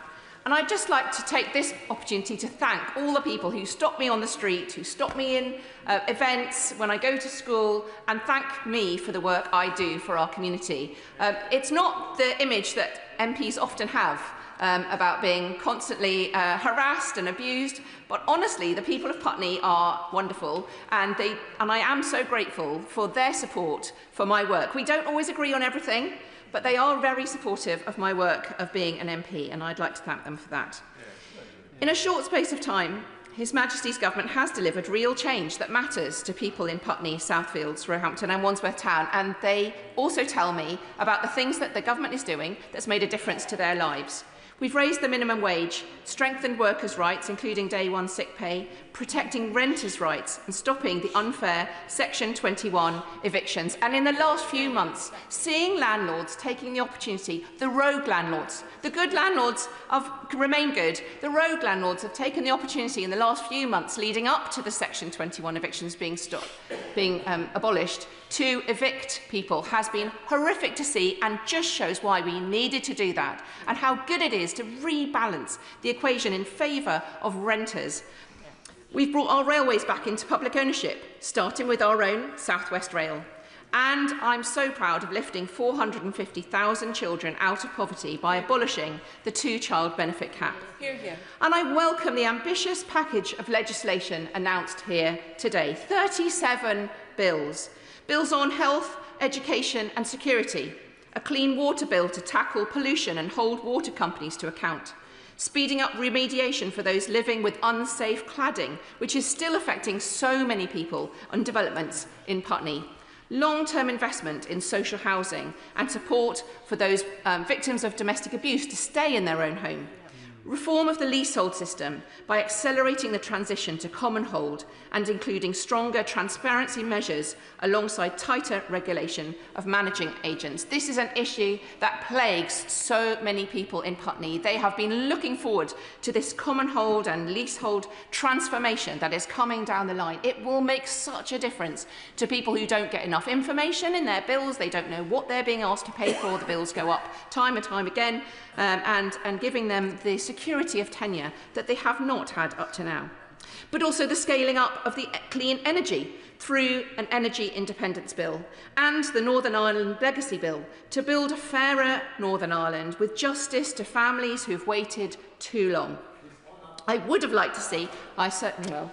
And I'd just like to take this opportunity to thank all the people who stop me on the street, who stop me in events when I go to school, and thank me for the work I do for our community. It's not the image that MPs often have about being constantly harassed and abused, but honestly, the people of Putney are wonderful, and I am so grateful for their support for my work. We don't always agree on everything, but they are very supportive of my work of being an MP, and I'd like to thank them for that. In a short space of time, His Majesty's Government has delivered real change that matters to people in Putney, Southfields, Roehampton and Wandsworth Town, and they also tell me about the things that the Government is doing that's made a difference to their lives. We've raised the minimum wage, strengthened workers' rights, including day one sick pay, protecting renters' rights and stopping the unfair Section 21 evictions. And in the last few months, seeing landlords taking the opportunity, the rogue landlords, the good landlords remain good, the rogue landlords have taken the opportunity in the last few months leading up to the Section 21 evictions being abolished to evict people has been horrific to see and just shows why we needed to do that and how good it is to rebalance the equation in favour of renters. We've brought our railways back into public ownership, starting with our own South West Rail. And I'm so proud of lifting 450,000 children out of poverty by abolishing the two-child benefit cap. Hear, hear. And I welcome the ambitious package of legislation announced here today. 37 bills. Bills on health, education and security. A clean water bill to tackle pollution and hold water companies to account. Speeding up remediation for those living with unsafe cladding, which is still affecting so many people and developments in Putney. Long-term investment in social housing and support for those victims of domestic abuse to stay in their own home. Reform of the leasehold system by accelerating the transition to common hold and including stronger transparency measures alongside tighter regulation of managing agents. This is an issue that plagues so many people in Putney. They have been looking forward to this common hold and leasehold transformation that is coming down the line. It will make such a difference to people who don't get enough information in their bills. They don't know what they're being asked to pay for. The bills go up time and time again, and giving them the security of tenure that they have not had up to now. But also the scaling up of the clean energy through an energy independence bill and the Northern Ireland Legacy Bill to build a fairer Northern Ireland with justice to families who've waited too long. I would have liked to see, I certainly will.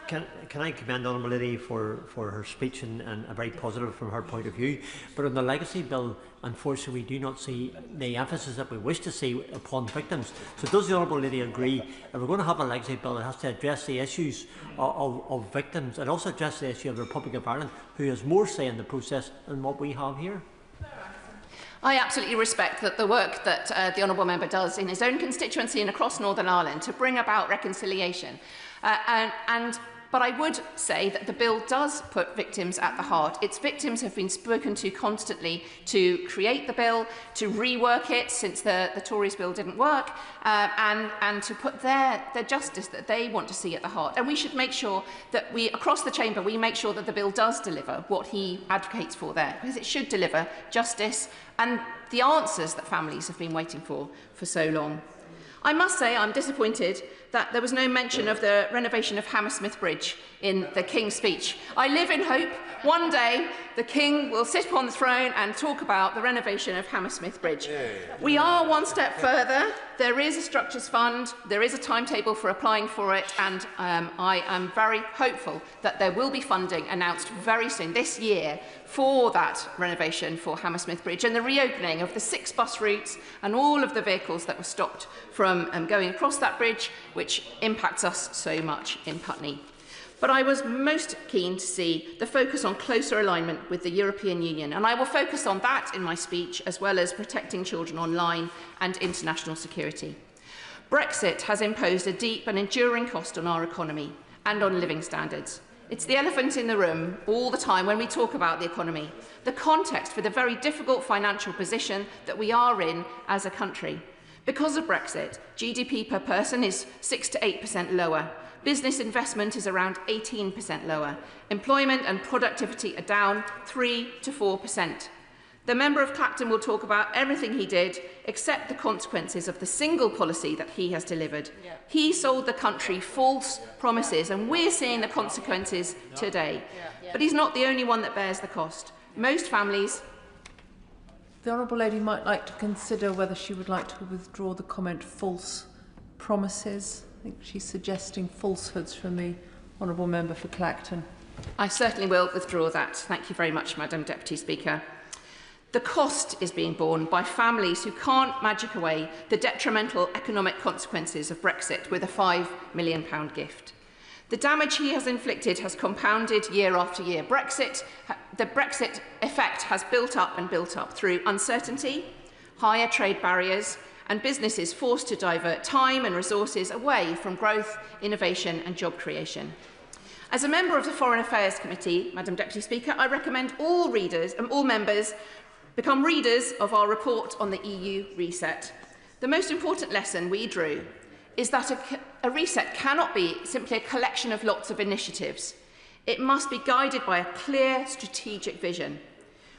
Can I commend Honourable Lady for her speech and very positive from her point of view? But on the Legacy Bill, unfortunately, we do not see the emphasis that we wish to see upon victims. So does the Honourable Lady agree if we're going to have a Legacy Bill, it has to address the issues of victims and also address the issue of the Republic of Ireland, who has more say in the process than what we have here? I absolutely respect that the work that the Honourable Member does in his own constituency and across Northern Ireland to bring about reconciliation. But I would say that the bill does put victims at the heart. Its victims have been spoken to constantly to create the bill, to rework it since the Tories bill didn't work, and to put their justice that they want to see at the heart. And we should make sure that we, across the chamber, we make sure that the bill does deliver what he advocates for there, because it should deliver justice and the answers that families have been waiting for so long. I must say I'm disappointed that there was no mention of the renovation of Hammersmith Bridge in the King's speech. I live in hope one day the King will sit upon the throne and talk about the renovation of Hammersmith Bridge. We are one step further. There is a structures fund, there is a timetable for applying for it, and I am very hopeful that there will be funding announced very soon, this year, for that renovation for Hammersmith Bridge and the reopening of the 6 bus routes and all of the vehicles that were stopped from going across that bridge, which impacts us so much in Putney. But I was most keen to see the focus on closer alignment with the European Union, and I will focus on that in my speech, as well as protecting children online and international security. Brexit has imposed a deep and enduring cost on our economy and on living standards. It's the elephant in the room all the time when we talk about the economy, the context for the very difficult financial position that we are in as a country. Because of Brexit, GDP per person is 6 to 8% lower. Business investment is around 18% lower. Employment and productivity are down 3 to 4%. The member of Clacton will talk about everything he did except the consequences of the single policy that he has delivered. Yeah. He sold the country false promises, and we're seeing the consequences today. Yeah. But he's not the only one that bears the cost. Most families... The Honourable Lady might like to consider whether she would like to withdraw the comment false promises. I think she's suggesting falsehoods from the Honourable Member for Clacton. I certainly will withdraw that. Thank you very much, Madam Deputy Speaker. The cost is being borne by families who can't magic away the detrimental economic consequences of Brexit with a £5 million gift. The damage he has inflicted has compounded year after year. The Brexit effect has built up and built up through uncertainty, higher trade barriers, and businesses forced to divert time and resources away from growth, innovation and job creation. As a member of the Foreign Affairs Committee, Madam Deputy Speaker, I recommend all members become readers of our report on the EU reset. The most important lesson we drew is that a reset cannot be simply a collection of lots of initiatives. It must be guided by a clear strategic vision.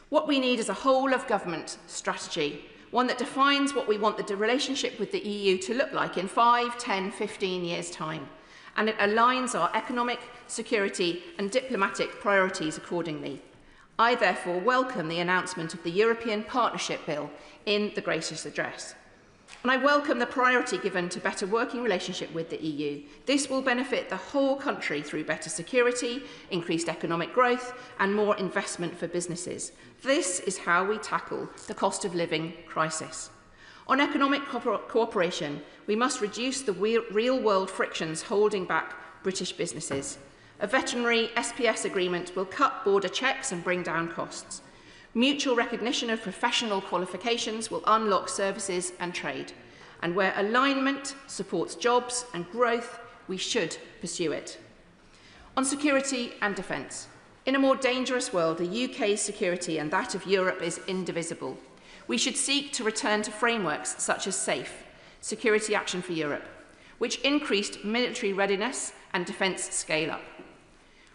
What we need is a whole-of-government strategy, one that defines what we want the relationship with the EU to look like in 5, 10, 15 years' time, and it aligns our economic, security and diplomatic priorities accordingly. I therefore welcome the announcement of the European Partnership Bill in the Gracious Address. And I welcome the priority given to better working relationship with the EU. This will benefit the whole country through better security, increased economic growth and more investment for businesses. This is how we tackle the cost of living crisis. On economic cooperation, we must reduce the real-world frictions holding back British businesses. A veterinary SPS agreement will cut border checks and bring down costs. Mutual recognition of professional qualifications will unlock services and trade. And where alignment supports jobs and growth, we should pursue it. On security and defence. In a more dangerous world, the UK's security and that of Europe is indivisible. We should seek to return to frameworks such as SAFE, Security Action for Europe, which increased military readiness and defence scale-up.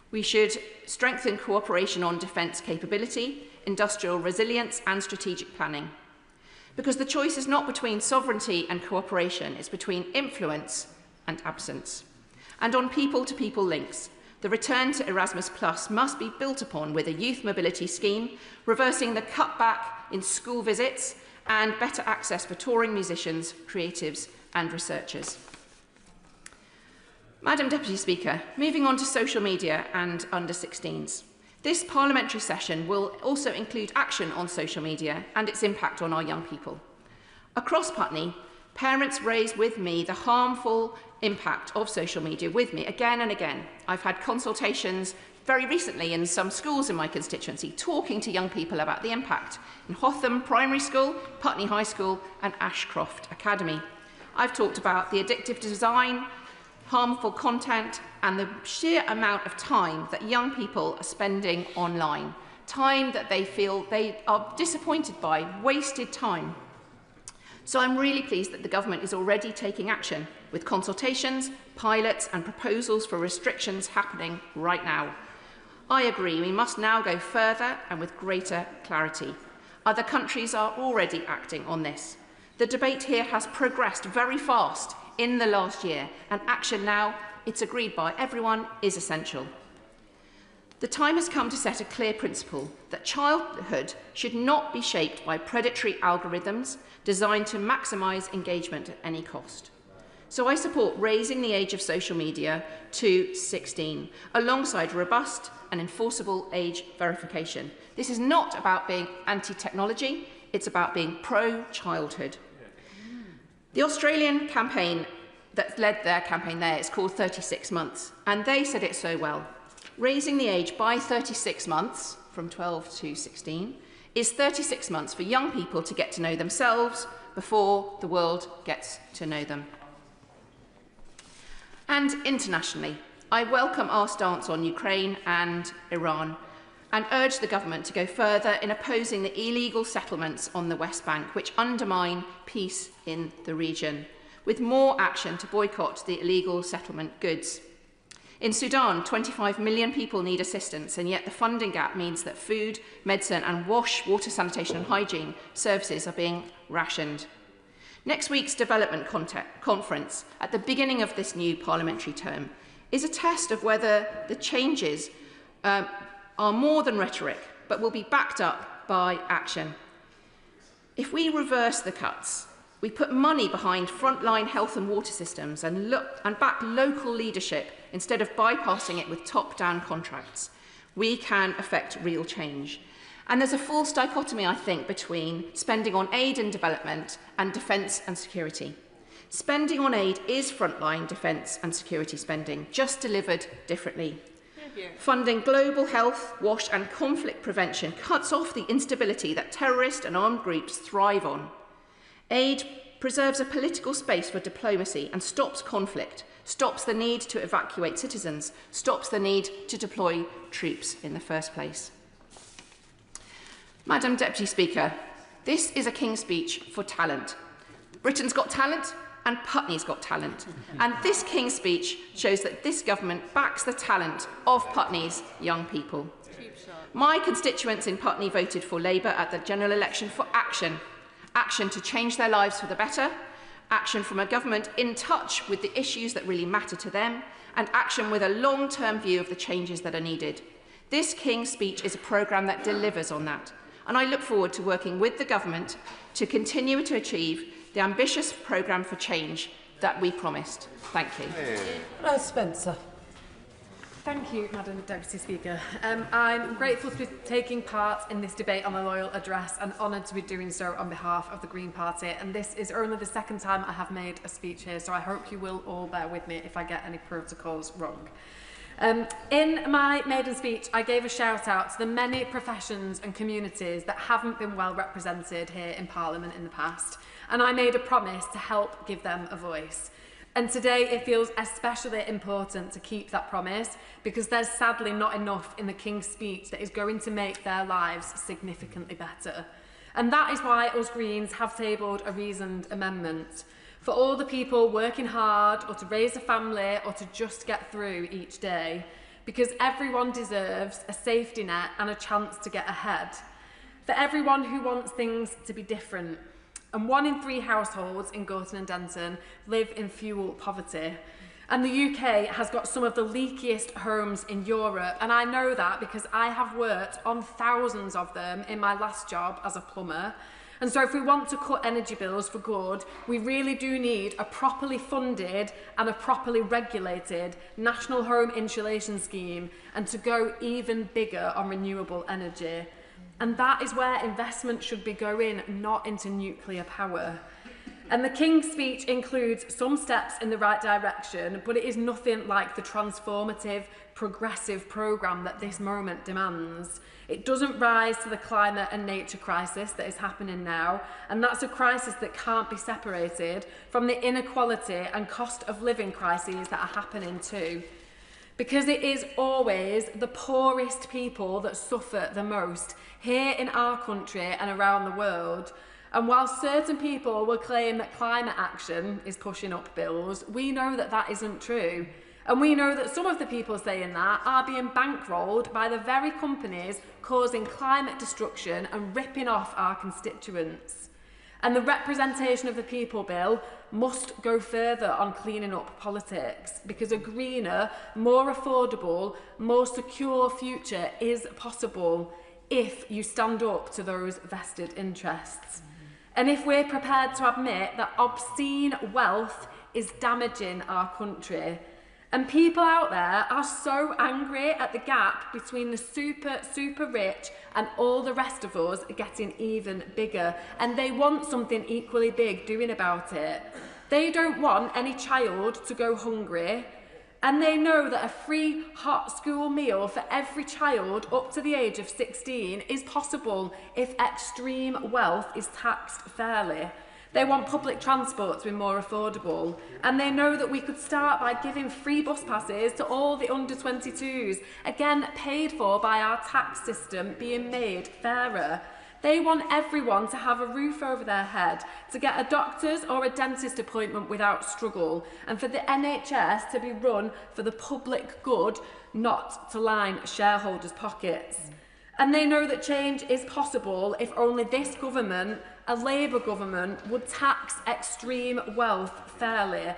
We should strengthen cooperation on defence capability, industrial resilience and strategic planning. Because the choice is not between sovereignty and cooperation, it's between influence and absence. And on people-to-people links, the return to Erasmus Plus must be built upon with a youth mobility scheme, reversing the cutback in school visits and better access for touring musicians, creatives and researchers. Madam Deputy Speaker, moving on to social media and under-16s. This parliamentary session will also include action on social media and its impact on our young people. Across Putney, parents raise with me the harmful impact of social media with me again and again. I've had consultations very recently in some schools in my constituency talking to young people about the impact in Hotham Primary School, Putney High School and Ashcroft Academy. I've talked about the addictive design, harmful content and the sheer amount of time that young people are spending online, time that they feel they are disappointed by, wasted time. So I'm really pleased that the government is already taking action with consultations, pilots and proposals for restrictions happening right now. I agree we must now go further and with greater clarity. Other countries are already acting on this. The debate here has progressed very fast in the last year, and action now, it's agreed by everyone, is essential. The time has come to set a clear principle that childhood should not be shaped by predatory algorithms designed to maximise engagement at any cost. So I support raising the age of social media to 16, alongside robust and enforceable age verification. This is not about being anti-technology, it's about being pro-childhood. The Australian campaign that led their campaign there is called 36 months, and they said it so well. Raising the age by 36 months, from 12 to 16, is 36 months for young people to get to know themselves before the world gets to know them. And internationally, I welcome our stance on Ukraine and Iran and urge the government to go further in opposing the illegal settlements on the West Bank, which undermine peace in the region, with more action to boycott the illegal settlement goods. In Sudan, 25 million people need assistance, and yet the funding gap means that food, medicine and water, sanitation and hygiene services are being rationed. Next week's development conference, at the beginning of this new parliamentary term, is a test of whether the changes are more than rhetoric, but will be backed up by action. If we reverse the cuts, we put money behind frontline health and water systems and back local leadership instead of bypassing it with top-down contracts, we can affect real change. And there's a false dichotomy, I think, between spending on aid and development and defence and security. Spending on aid is frontline defence and security spending, just delivered differently. Funding global health, WASH and conflict prevention cuts off the instability that terrorist and armed groups thrive on. Aid preserves a political space for diplomacy and stops conflict, stops the need to evacuate citizens, stops the need to deploy troops in the first place. Madam Deputy Speaker, this is a King's Speech for talent. Britain's got talent and Putney's got talent. And this King's Speech shows that this government backs the talent of Putney's young people. My constituents in Putney voted for Labour at the general election for action. Action to change their lives for the better, action from a government in touch with the issues that really matter to them, and action with a long-term view of the changes that are needed. This King's Speech is a programme that delivers on that, and I look forward to working with the government to continue to achieve the ambitious programme for change that we promised. Thank you. Spencer. Thank you, Madam Deputy Speaker. I'm grateful to be taking part in this debate on the Loyal Address and honoured to be doing so on behalf of the Green Party. And this is only the second time I have made a speech here, so I hope you will all bear with me if I get any protocols wrong. In my maiden speech, I gave a shout out to the many professions and communities that haven't been well represented here in Parliament in the past, and I made a promise to help give them a voice. And today it feels especially important to keep that promise because there's sadly not enough in the King's Speech that is going to make their lives significantly better. And that is why us Greens have tabled a reasoned amendment for all the people working hard or to raise a family or to just get through each day, because everyone deserves a safety net and a chance to get ahead. For everyone who wants things to be different. And 1 in 3 households in Gorton and Denton live in fuel poverty. And the UK has got some of the leakiest homes in Europe, and I know that because I have worked on thousands of them in my last job as a plumber. And so if we want to cut energy bills for good, we really do need a properly funded and a properly regulated national home insulation scheme, and to go even bigger on renewable energy. And that is where investment should be going, not into nuclear power. And the King's Speech includes some steps in the right direction, but it is nothing like the transformative, progressive programme that this moment demands. It doesn't rise to the climate and nature crisis that is happening now, and that's a crisis that can't be separated from the inequality and cost of living crises that are happening too. Because it is always the poorest people that suffer the most here in our country and around the world. And while certain people will claim that climate action is pushing up bills, we know that that isn't true. And we know that some of the people saying that are being bankrolled by the very companies causing climate destruction and ripping off our constituents. And the representation of the people bill must go further on cleaning up politics, because a greener, more affordable, more secure future is possible if you stand up to those vested interests. And if we're prepared to admit that obscene wealth is damaging our country. And people out there are so angry at the gap between the super rich and all the rest of us getting even bigger. And they want something equally big doing about it. They don't want any child to go hungry. And they know that a free hot school meal for every child up to the age of 16 is possible if extreme wealth is taxed fairly. They want public transport to be more affordable, and they know that we could start by giving free bus passes to all the under-22s, again paid for by our tax system being made fairer. They want everyone to have a roof over their head, to get a doctor's or a dentist appointment without struggle, and for the NHS to be run for the public good, not to line shareholders' pockets. And they know that change is possible if only this government, a Labour government, would tax extreme wealth fairly.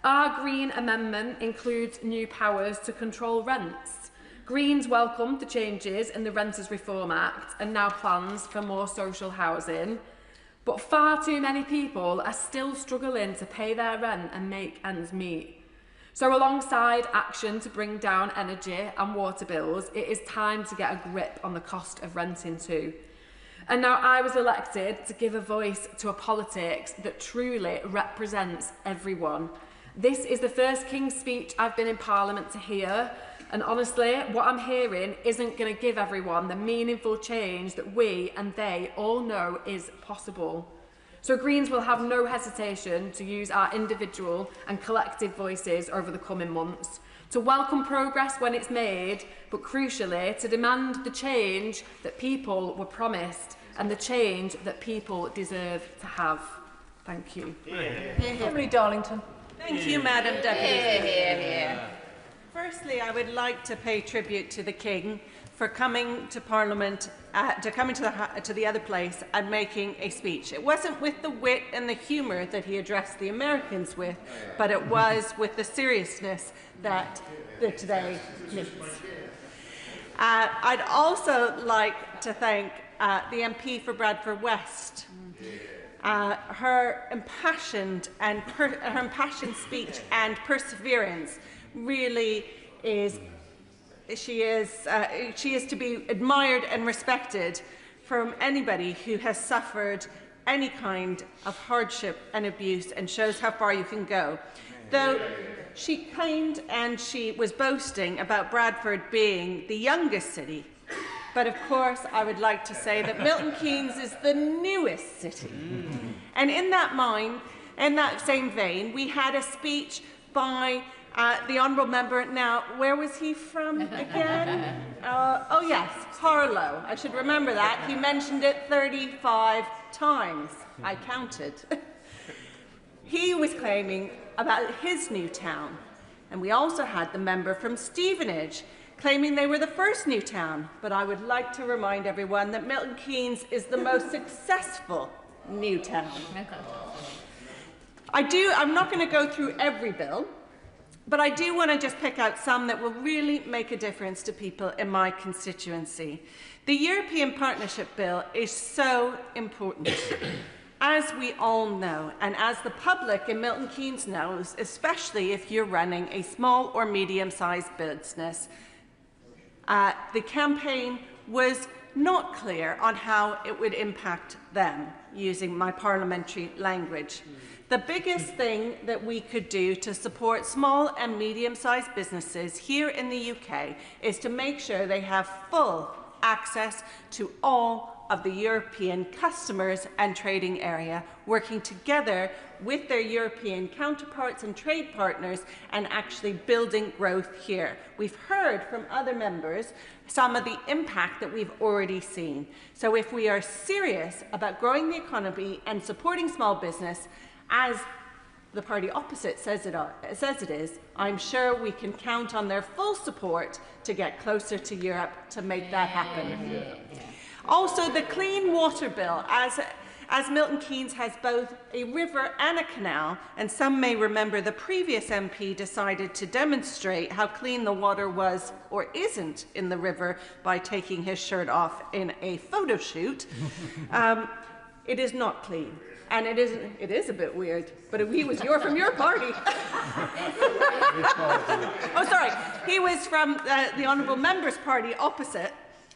Our Green Amendment includes new powers to control rents. Greens welcome the changes in the Renters Reform Act and now plans for more social housing. But far too many people are still struggling to pay their rent and make ends meet. So alongside action to bring down energy and water bills, it is time to get a grip on the cost of renting too. And now I was elected to give a voice to a politics that truly represents everyone. This is the first King's Speech I've been in Parliament to hear, and honestly, what I'm hearing isn't going to give everyone the meaningful change that we and they all know is possible. So Greens will have no hesitation to use our individual and collective voices over the coming months, to welcome progress when it's made, but crucially to demand the change that people were promised and the change that people deserve to have. Thank you. Emily Darlington. Thank you, Madam Deputy. Firstly, I would like to pay tribute to the King for coming to Parliament, to the other place and making a speech. It wasn't with the wit and the humour that he addressed the Americans with, but it was with the seriousness that today needs. I'd also like to thank the MP for Bradford West. Her impassioned speech and perseverance really is. She is to be admired and respected from anybody who has suffered any kind of hardship and abuse, and shows how far you can go. Though she claimed and she was boasting about Bradford being the youngest city, but of course I would like to say that Milton Keynes is the newest city. And in that same vein, we had a speech by the Honourable Member. Now, where was he from again? Oh yes, Harlow. I should remember that. He mentioned it 35 times. I counted. He was claiming about his new town. And we also had the member from Stevenage claiming they were the first new town. But I would like to remind everyone that Milton Keynes is the most successful new town. I'm not going to go through every bill, but I do want to just pick out some that will really make a difference to people in my constituency. The European Partnership Bill is so important. As we all know, and as the public in Milton Keynes knows, especially if you're running a small or medium-sized business, the campaign was not clear on how it would impact them, using my parliamentary language. The biggest thing that we could do to support small and medium-sized businesses here in the UK is to make sure they have full access to all of the European customers and trading area, working together with their European counterparts and trade partners and actually building growth here. We've heard from other members some of the impact that we've already seen. So if we are serious about growing the economy and supporting small business, as the party opposite says it is, I'm sure we can count on their full support to get closer to Europe to make that happen. Also, the Clean Water Bill, as Milton Keynes has both a river and a canal, and some may remember the previous MP decided to demonstrate how clean the water was or isn't in the river by taking his shirt off in a photo shoot. It is not clean. And it is a bit weird, but he was from your party. Oh, sorry. He was from the Honourable Member's party opposite.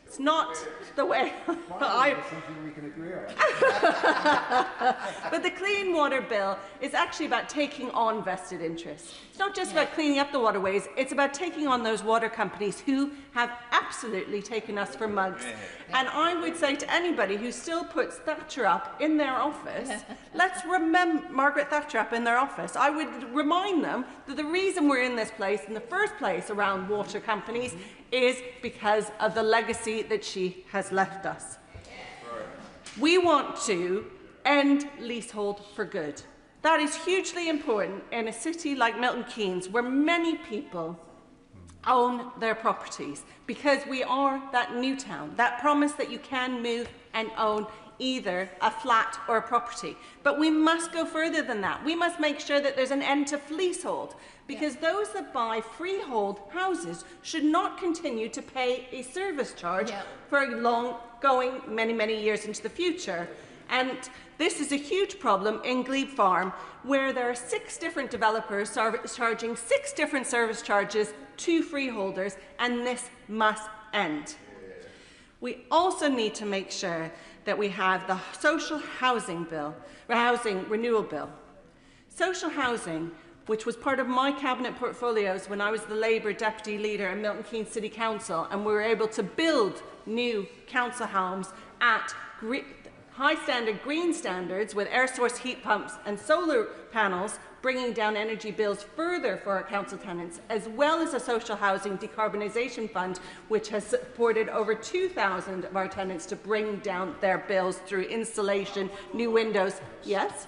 It's not the way something we can agree on. But the Clean Water Bill is actually about taking on vested interests. It's not just about cleaning up the waterways, it's about taking on those water companies who have absolutely taken us for mugs. And I would say to anybody who still puts Thatcher up in their office, let's remember Margaret Thatcher up in their office. I would remind them that the reason we're in this place in the first place around water companies is because of the legacy that she has left us. We want to end leasehold for good. That is hugely important in a city like Milton Keynes, where many people own their properties, because we are that new town, that promise that you can move and own either a flat or a property. But we must go further than that. We must make sure that there's an end to leasehold, because those that buy freehold houses should not continue to pay a service charge for going many years into the future. And this is a huge problem in Glebe Farm, where there are 6 different developers charging 6 different service charges to freeholders, and this must end. We also need to make sure that we have the social housing renewal bill. Social housing, which was part of my cabinet portfolios when I was the Labour deputy leader in Milton Keynes City Council, and we were able to build new council homes at high standard green standards with air source heat pumps and solar panels, bringing down energy bills further for our council tenants, as well as a social housing decarbonisation fund, which has supported over 2,000 of our tenants to bring down their bills through installation, new windows. Yes?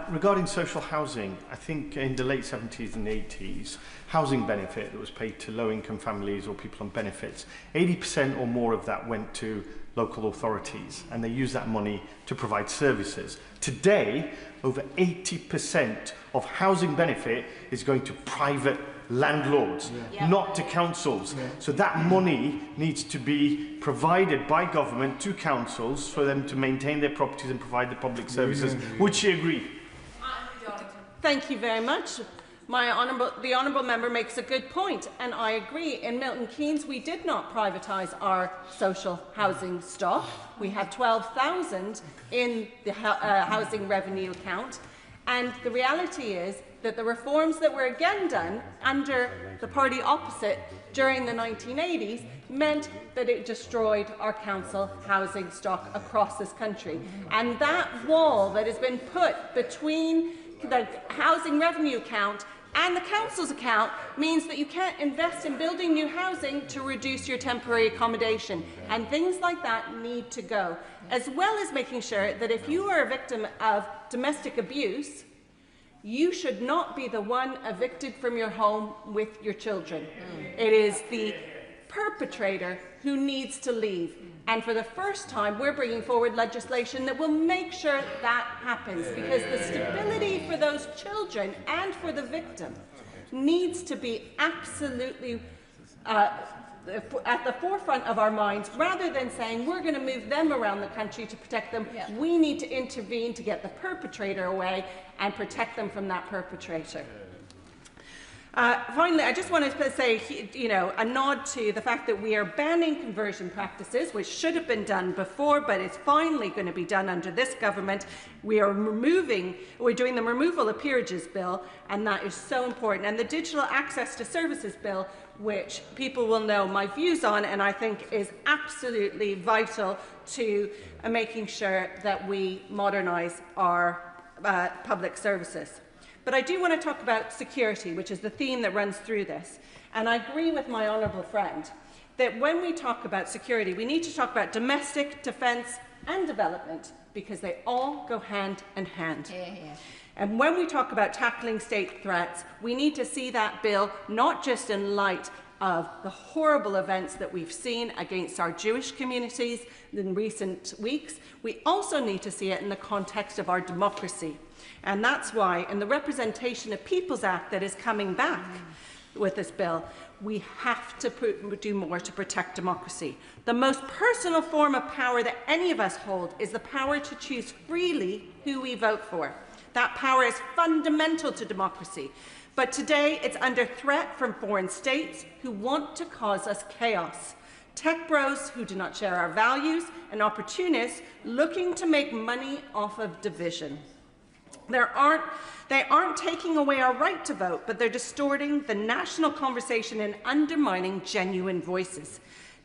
Regarding social housing, I think in the late 70s and 80s, housing benefit that was paid to low-income families or people on benefits, 80% or more of that went to local authorities, and they used that money to provide services. Today, over 80% of housing benefit is going to private landlords, not to councils. So that money needs to be provided by government to councils for them to maintain their properties and provide the public services. Would she agree? Thank you very much. The Honourable Member makes a good point, and I agree. In Milton Keynes, we did not privatise our social housing stock. We have 12,000 in the housing revenue account, and the reality is that the reforms that were again done under the party opposite during the 1980s meant that it destroyed our council housing stock across this country. And that wall that has been put between the housing revenue account and the council's account means that you can't invest in building new housing to reduce your temporary accommodation. And things like that need to go, as well as making sure that if you are a victim of domestic abuse, you should not be the one evicted from your home with your children. It is the perpetrator who needs to leave. And for the first time, we're bringing forward legislation that will make sure that happens, because the stability for those children and for the victim needs to be absolutely at the forefront of our minds, rather than saying we're going to move them around the country to protect them. We need to intervene to get the perpetrator away and protect them from that perpetrator. Finally, I just wanted to say, a nod to the fact that we are banning conversion practices, which should have been done before, but it's finally going to be done under this government. We're doing the removal of peerages bill, and that is so important. And the digital access to services bill, which people will know my views on, and I think is absolutely vital to making sure that we modernise our public services. But I do want to talk about security, which is the theme that runs through this. And I agree with my honourable friend that when we talk about security, we need to talk about domestic, defence and development, because they all go hand in hand. And when we talk about tackling state threats, we need to see that bill not just in light of the horrible events that we've seen against our Jewish communities in recent weeks. We also need to see it in the context of our democracy. And that's why in the Representation of Peoples Act that is coming back with this bill, we have to do more to protect democracy. The most personal form of power that any of us hold is the power to choose freely who we vote for. That power is fundamental to democracy. But today it's under threat from foreign states who want to cause us chaos. Tech bros who do not share our values, and opportunists looking to make money off of division. They aren't taking away our right to vote, but they're distorting the national conversation and undermining genuine voices.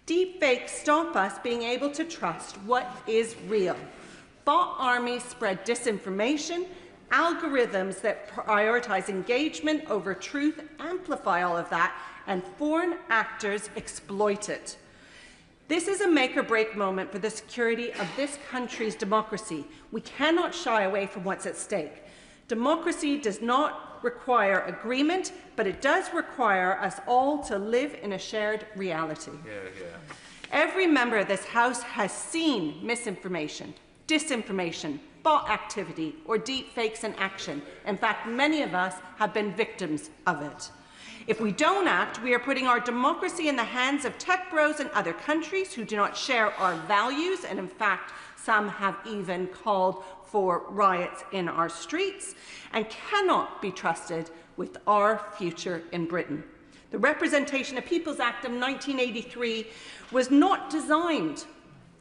Deepfakes stop us being able to trust what is real. Bot armies spread disinformation. Algorithms that prioritize engagement over truth amplify all of that, and foreign actors exploit it. This is a make-or-break moment for the security of this country's democracy. We cannot shy away from what's at stake. Democracy does not require agreement, but it does require us all to live in a shared reality. Every member of this House has seen misinformation, disinformation, bot activity, or deep fakes in action. In fact, many of us have been victims of it. If we don't act, we are putting our democracy in the hands of tech bros in other countries who do not share our values, and in fact, some have even called for riots in our streets, and cannot be trusted with our future in Britain. The Representation of Peoples Act of 1983 was not designed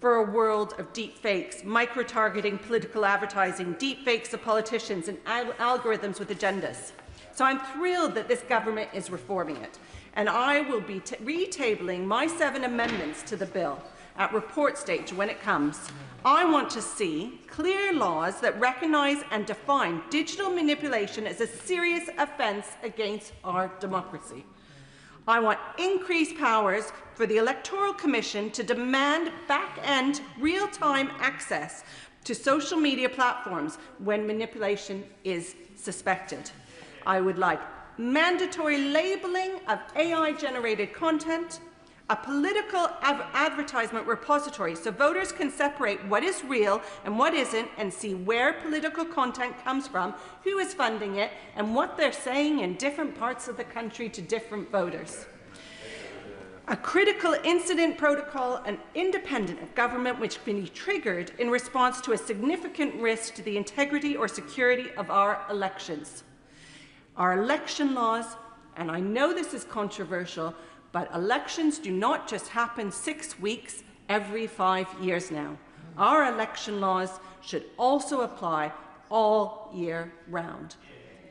for a world of deep fakes, micro-targeting political advertising, deep fakes of politicians, and algorithms with agendas. So I'm thrilled that this government is reforming it, and I will be retabling my 7 amendments to the bill. at report stage when it comes. I want to see clear laws that recognise and define digital manipulation as a serious offence against our democracy. I want increased powers for the Electoral Commission to demand back-end real-time access to social media platforms when manipulation is suspected. I would like mandatory labelling of AI-generated content, a political advertisement repository so voters can separate what is real and what isn't and see where political content comes from, who is funding it, and what they're saying in different parts of the country to different voters. A critical incident protocol and independent of government which can be triggered in response to a significant risk to the integrity or security of our elections. Our election laws, and I know this is controversial, but elections do not just happen 6 weeks every 5 years now. Our election laws should also apply all year round.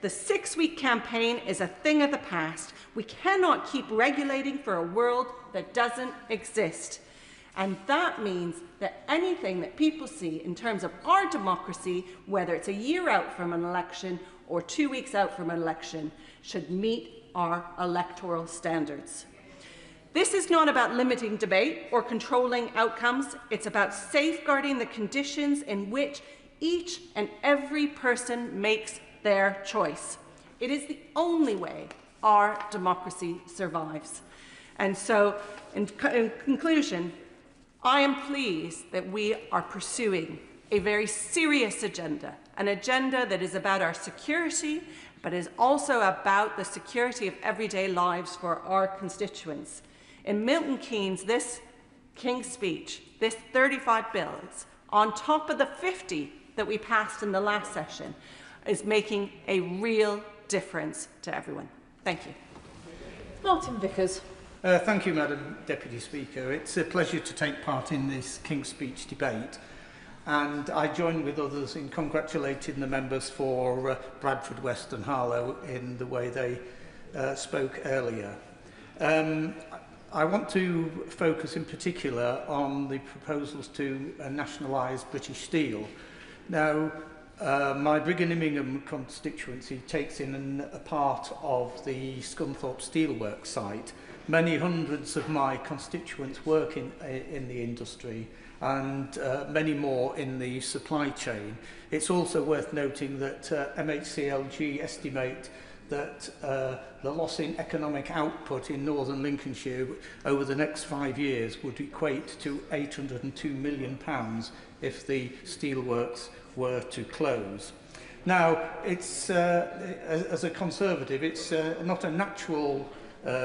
The 6-week campaign is a thing of the past. We cannot keep regulating for a world that doesn't exist. And that means that anything that people see in terms of our democracy, whether it's a year out from an election or 2 weeks out from an election, should meet our electoral standards. This is not about limiting debate or controlling outcomes. It's about safeguarding the conditions in which each and every person makes their choice. It is the only way our democracy survives. And so, in conclusion, I am pleased that we are pursuing a very serious agenda, an agenda that is about our security, but is also about the security of everyday lives for our constituents. In Milton Keynes, this King's Speech, this 35 bills, on top of the 50 that we passed in the last session, is making a real difference to everyone. Thank you. Martin Vickers. Thank you, Madam Deputy Speaker. It's a pleasure to take part in this King's Speech debate. And I join with others in congratulating the members for Bradford West and Harlow in the way they spoke earlier. I want to focus in particular on the proposals to nationalise British Steel. Now, my Briggingham constituency takes in a part of the Scunthorpe Steelworks site. Many hundreds of my constituents work in the industry and many more in the supply chain. It's also worth noting that MHCLG estimate that the loss in economic output in northern Lincolnshire over the next 5 years would equate to £802 million if the steelworks were to close. Now, it's, as a Conservative, it's not a natural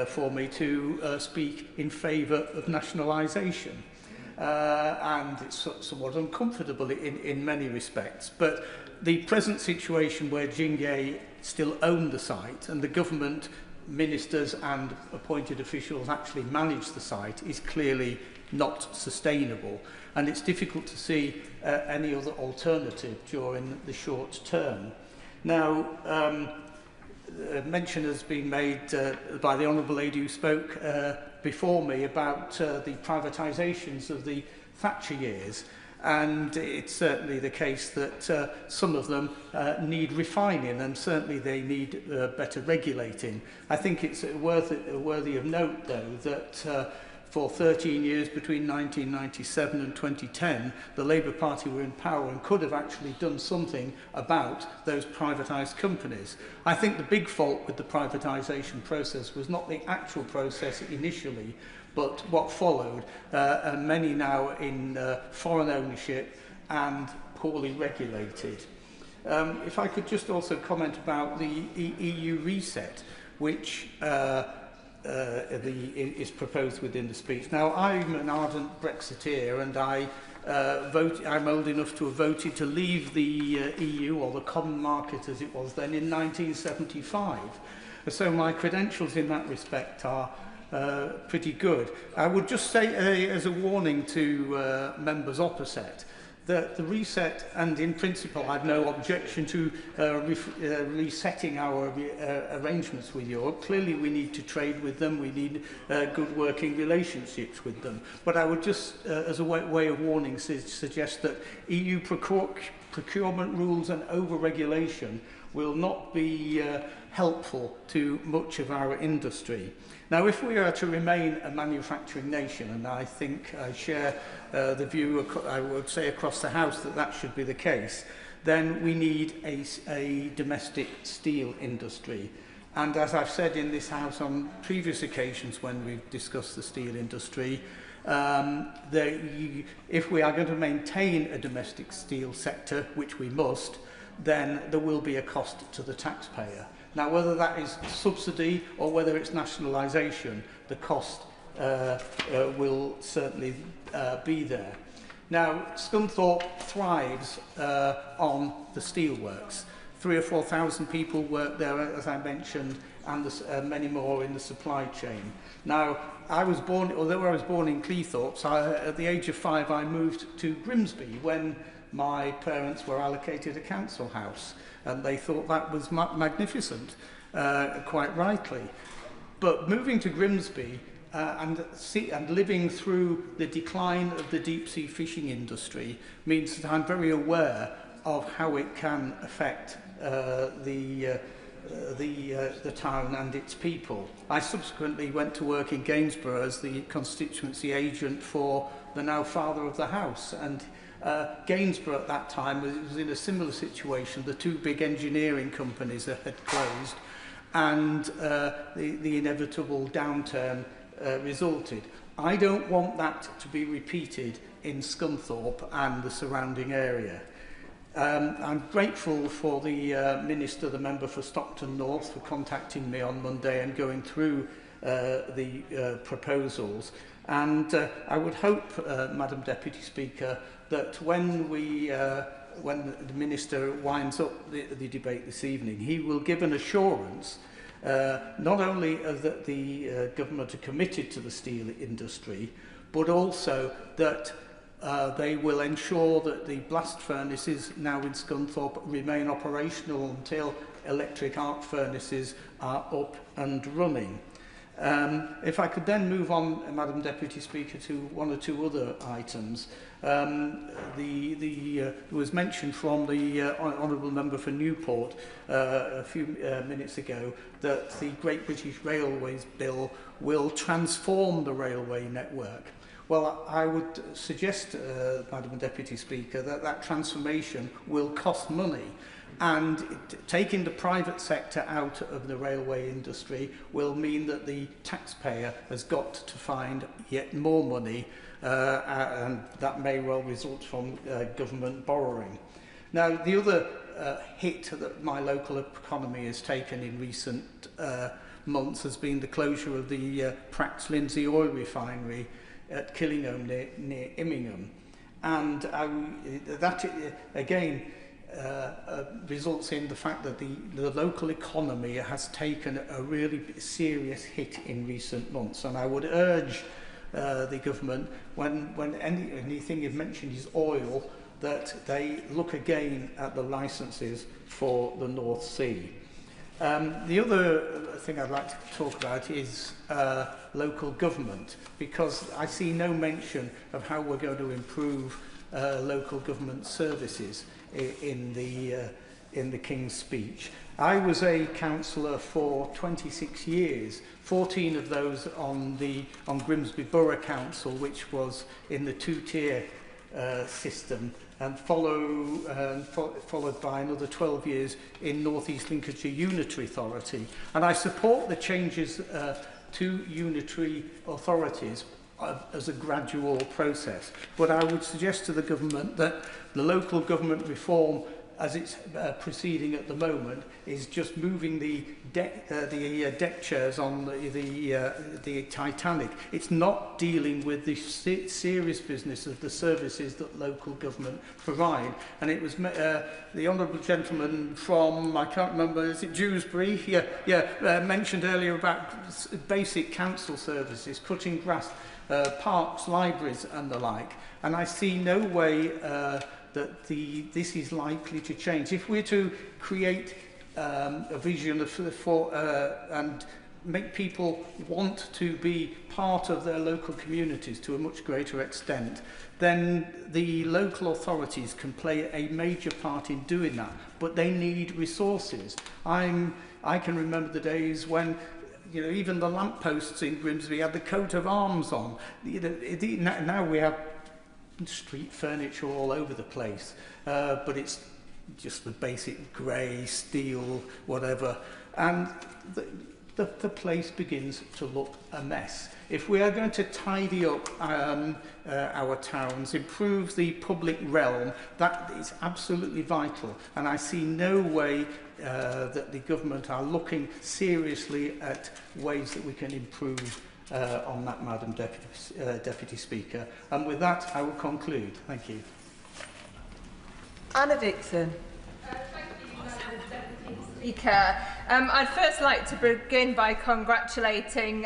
for me to speak in favour of nationalisation. And it's somewhat uncomfortable in many respects. But the present situation where Jingye still own the site and the government, ministers and appointed officials actually manage the site is clearly not sustainable. And it's difficult to see any other alternative during the short term. Now, mention has been made by the Honourable Lady who spoke before me about the privatisations of the Thatcher years. And it's certainly the case that some of them need refining, and certainly they need better regulating. I think it's worthy of note, though, that for 13 years between 1997 and 2010, the Labour Party were in power and could have actually done something about those privatised companies. I think the big fault with the privatisation process was not the actual process initially, but what followed, and many now in foreign ownership and poorly regulated. If I could just also comment about the EU reset, which is proposed within the speech. Now, I'm an ardent Brexiteer, and I'm old enough to have voted to leave the EU, or the common market as it was then, in 1975. So my credentials in that respect are pretty good. I would just say, as a warning to members opposite, the reset, and in principle I've no objection to resetting our arrangements with Europe. Clearly we need to trade with them, we need good working relationships with them. But I would just, as a way of warning, suggest that EU procurement rules and over-regulation will not be helpful to much of our industry. Now, if we are to remain a manufacturing nation, and I think I share the view, I would say across the House, that that should be the case, then we need a domestic steel industry. And as I've said in this House on previous occasions when we've discussed the steel industry, if we are going to maintain a domestic steel sector, which we must, then there will be a cost to the taxpayer. Now, whether that is subsidy or whether it's nationalisation, the cost will certainly be there. Now, Scunthorpe thrives on the steelworks. 3,000 or 4,000 people work there, as I mentioned, and many more in the supply chain. Now, although I was born in Cleethorpes, at the age of 5 I moved to Grimsby when my parents were allocated a council house, and they thought that was magnificent, quite rightly. But moving to Grimsby and living through the decline of the deep-sea fishing industry means that I'm very aware of how it can affect the town and its people. I subsequently went to work in Gainsborough as the constituency agent for the now father of the house, and Gainsborough at that time was in a similar situation. The two big engineering companies had closed, and the inevitable downturn resulted. I don't want that to be repeated in Scunthorpe and the surrounding area. I'm grateful for the Minister, the member for Stockton North, for contacting me on Monday and going through the proposals. And I would hope, Madam Deputy Speaker, that when the Minister winds up the debate this evening, he will give an assurance not only that the government are committed to the steel industry, but also that they will ensure that the blast furnaces now in Scunthorpe remain operational until electric arc furnaces are up and running. If I could then move on, Madam Deputy Speaker, to one or two other items. It was mentioned from the Honourable Member for Newport a few minutes ago that the Great British Railways Bill will transform the railway network. Well, I would suggest, Madam Deputy Speaker, that that transformation will cost money, and taking the private sector out of the railway industry will mean that the taxpayer has got to find yet more money, and that may well result from government borrowing. Now, the other hit that my local economy has taken in recent months has been the closure of the Pratt's Lindsay oil refinery at Killingham near Immingham, and that again results in the fact that the local economy has taken a really serious hit in recent months. And I would urge the government, when anything you've mentioned is oil, that they look again at the licences for the North Sea. The other thing I'd like to talk about is local government, because I see no mention of how we're going to improve local government services in the King's Speech. I was a councillor for 26 years, 14 of those on Grimsby Borough Council, which was in the two-tier system, and followed by another 12 years in North East Lincolnshire Unitary Authority. And I support the changes to unitary authorities as a gradual process. But I would suggest to the government that the local government reform, as it's proceeding at the moment, is just moving the deck chairs on the Titanic. It's not dealing with the serious business of the services that local government provide. And it was the honourable gentleman from, I can't remember, is it Dewsbury? Mentioned earlier about basic council services, cutting grass, parks, libraries and the like. And I see no way that this is likely to change. If we're to create a vision and make people want to be part of their local communities to a much greater extent, then the local authorities can play a major part in doing that, but they need resources. I can remember the days when, you know, even the lampposts in Grimsby had the coat of arms on. You know, now we have street furniture all over the place, but it's just the basic grey, steel, whatever, and the place begins to look a mess. If we are going to tidy up our towns, improve the public realm, that is absolutely vital. And I see no way that the government are looking seriously at ways that we can improve on that, Madam Deputy Speaker. And with that, I will conclude. Thank you. Anna Dixon. Speaker. I'd first like to begin by congratulating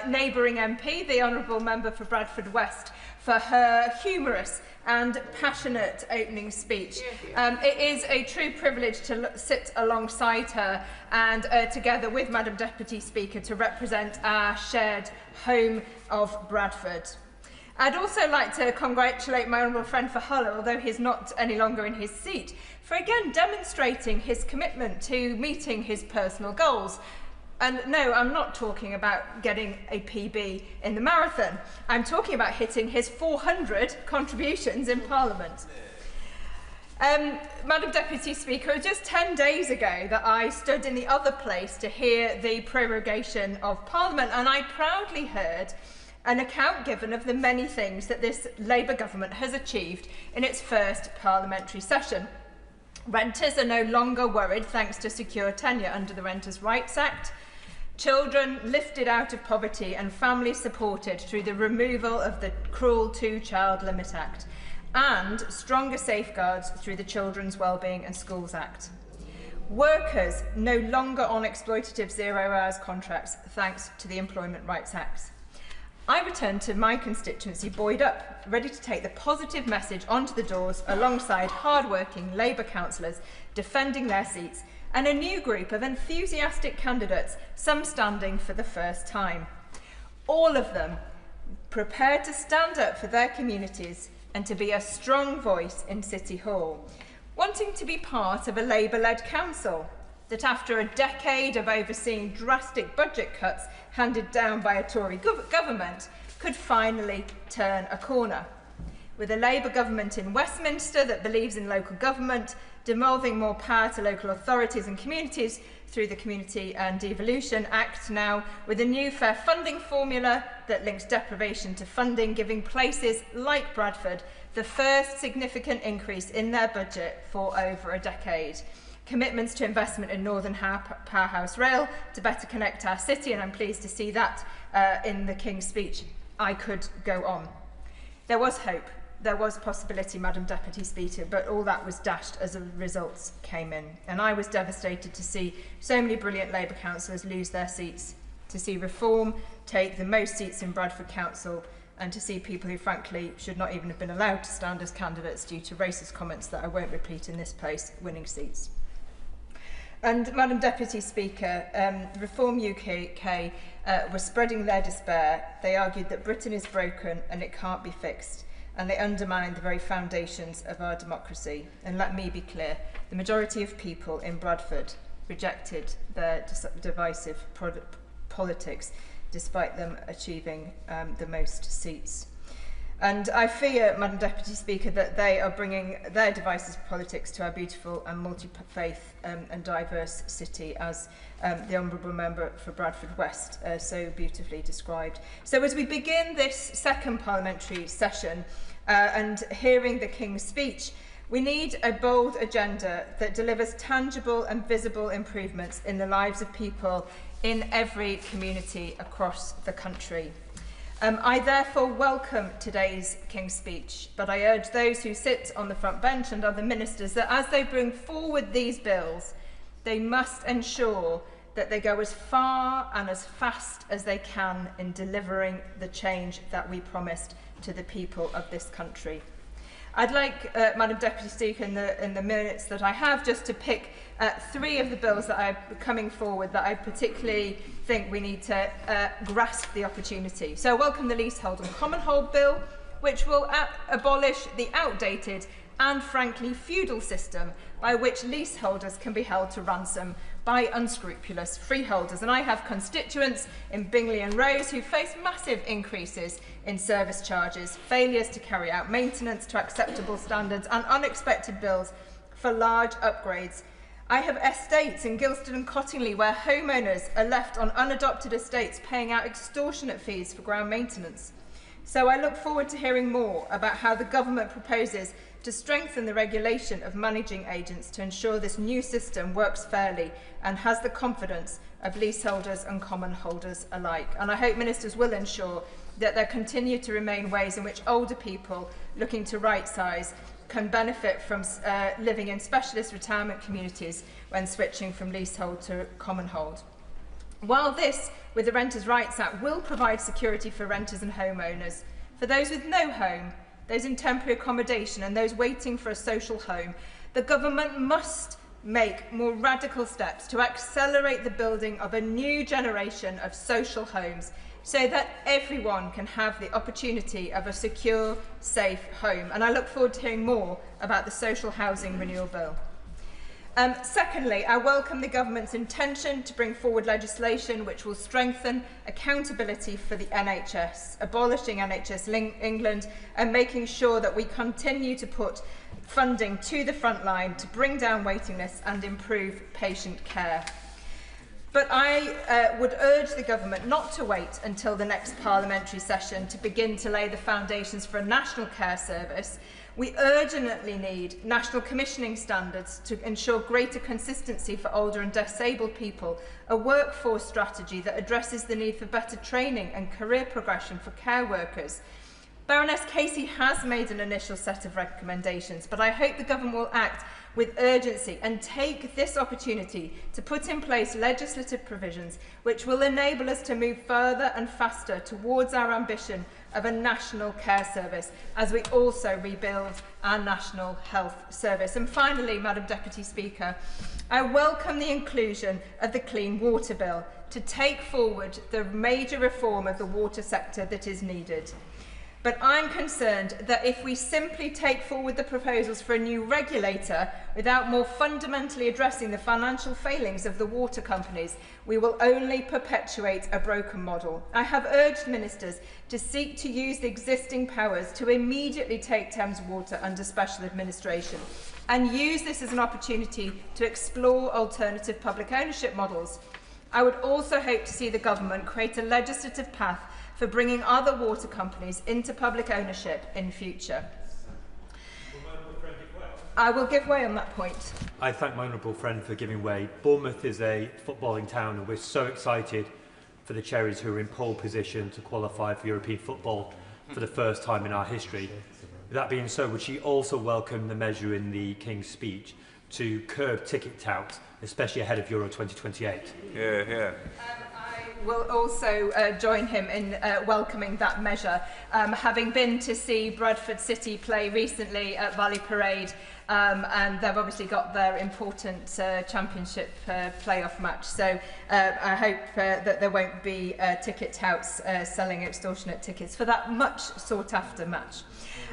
neighbouring MP, the Honourable Member for Bradford West, for her humorous and passionate opening speech. It is a true privilege to sit alongside her and together with Madam Deputy Speaker to represent our shared home of Bradford. I'd also like to congratulate my honourable friend for Hull, although he's not any longer in his seat, for again demonstrating his commitment to meeting his personal goals. And no, I'm not talking about getting a PB in the marathon. I'm talking about hitting his 400 contributions in Parliament. Madam Deputy Speaker, just 10 days ago that I stood in the other place to hear the prorogation of Parliament, and I proudly heard an account given of the many things that this Labour government has achieved in its first parliamentary session. Renters are no longer worried thanks to secure tenure under the Renters' Rights Act. Children lifted out of poverty and families supported through the removal of the cruel Two-Child Limit Act, and stronger safeguards through the Children's Wellbeing and Schools Act. Workers no longer on exploitative zero-hours contracts thanks to the Employment Rights Act. I returned to my constituency buoyed up, ready to take the positive message onto the doors alongside hard-working Labour councillors defending their seats and a new group of enthusiastic candidates, some standing for the first time. All of them prepared to stand up for their communities and to be a strong voice in City Hall, wanting to be part of a Labour-led council that, after a decade of overseeing drastic budget cuts handed down by a Tory government, could finally turn a corner. With a Labour government in Westminster that believes in local government, devolving more power to local authorities and communities through the Community and Devolution Act now, with a new fair funding formula that links deprivation to funding, giving places like Bradford the first significant increase in their budget for over a decade. Commitments to investment in Northern Powerhouse Rail to better connect our city, and I'm pleased to see that in the King's speech. I could go on. There was hope. There was possibility, Madam Deputy Speaker, but all that was dashed as the results came in. And I was devastated to see so many brilliant Labour councillors lose their seats, to see Reform take the most seats in Bradford Council, and to see people who frankly should not even have been allowed to stand as candidates due to racist comments that I won't repeat in this place, winning seats. And Madam Deputy Speaker, Reform UK were spreading their despair. They argued that Britain is broken and it can't be fixed, and they undermined the very foundations of our democracy. And let me be clear, the majority of people in Bradford rejected their divisive politics, despite them achieving the most seats. And I fear, Madam Deputy Speaker, that they are bringing their divisive politics to our beautiful and multi-faith and diverse city, as the Honourable Member for Bradford West so beautifully described. So as we begin this second parliamentary session and hearing the King's speech, we need a bold agenda that delivers tangible and visible improvements in the lives of people in every community across the country. I therefore welcome today's King's speech, but I urge those who sit on the front bench and other ministers that as they bring forward these bills, they must ensure that they go as far and as fast as they can in delivering the change that we promised to the people of this country. I'd like, Madam Deputy Speaker, in the minutes that I have, just to pick 3 of the bills that are coming forward that I particularly think we need to grasp the opportunity. So I welcome the Leasehold and Common Hold Bill, which will abolish the outdated and frankly feudal system by which leaseholders can be held to ransom by unscrupulous freeholders. And I have constituents in Bingley and Rose who face massive increases in service charges, failures to carry out maintenance to acceptable standards, and unexpected bills for large upgrades. I have estates in Gilston and Cottingley where homeowners are left on unadopted estates paying out extortionate fees for ground maintenance. So I look forward to hearing more about how the government proposes to strengthen the regulation of managing agents to ensure this new system works fairly and has the confidence of leaseholders and common holders alike. And I hope ministers will ensure that there continue to remain ways in which older people looking to right-size can benefit from living in specialist retirement communities when switching from leasehold to common hold. While this, with the Renters' Rights Act, will provide security for renters and homeowners, for those with no home, those in temporary accommodation and those waiting for a social home, the government must make more radical steps to accelerate the building of a new generation of social homes so that everyone can have the opportunity of a secure, safe home. And I look forward to hearing more about the Social Housing Renewal Bill. Secondly, I welcome the government's intention to bring forward legislation which will strengthen accountability for the NHS, abolishing NHS England and making sure that we continue to put funding to the front line to bring down waiting lists and improve patient care. But I would urge the government not to wait until the next parliamentary session to begin to lay the foundations for a national care service. We urgently need national commissioning standards to ensure greater consistency for older and disabled people, a workforce strategy that addresses the need for better training and career progression for care workers. Baroness Casey has made an initial set of recommendations, but I hope the government will act with urgency and take this opportunity to put in place legislative provisions which will enable us to move further and faster towards our ambition of a national care service as we also rebuild our national health service. And finally, Madam Deputy Speaker, I welcome the inclusion of the Clean Water Bill to take forward the major reform of the water sector that is needed. But I'm concerned that if we simply take forward the proposals for a new regulator without more fundamentally addressing the financial failings of the water companies, we will only perpetuate a broken model. I have urged ministers to seek to use the existing powers to immediately take Thames Water under special administration and use this as an opportunity to explore alternative public ownership models. I would also hope to see the government create a legislative path for bringing other water companies into public ownership in future. I will give way on that point. I thank my honourable friend for giving way. Bournemouth is a footballing town and we're so excited for the Cherries who are in pole position to qualify for European football for the first time in our history. With that being so, would she also welcome the measure in the King's speech to curb ticket touts, especially ahead of Euro 2028? Yeah. Will also join him in welcoming that measure. Having been to see Bradford City play recently at Valley Parade, and they've obviously got their important championship playoff match. So I hope that there won't be ticket touts selling extortionate tickets for that much sought after match.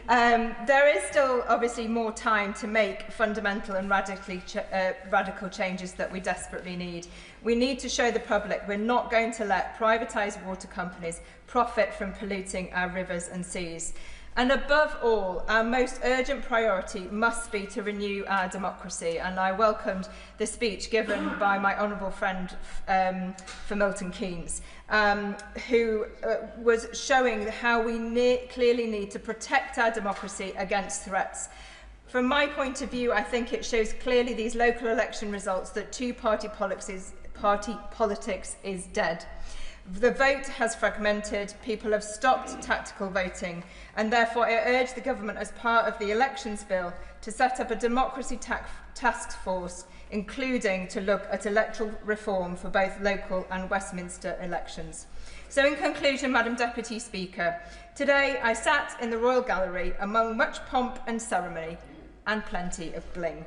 There is still obviously more time to make fundamental and radical changes that we desperately need. We need to show the public we're not going to let privatised water companies profit from polluting our rivers and seas. And above all, our most urgent priority must be to renew our democracy. And I welcomed the speech given by my honourable friend for Milton Keynes, who was showing how we clearly need to protect our democracy against threats. From my point of view, I think it shows clearly these local election results that two-party politics is dead. The vote has fragmented, people have stopped tactical voting, and therefore I urge the government as part of the elections bill to set up a democracy task force, including to look at electoral reform for both local and Westminster elections. So in conclusion, Madam Deputy Speaker, today I sat in the Royal Gallery among much pomp and ceremony and plenty of bling.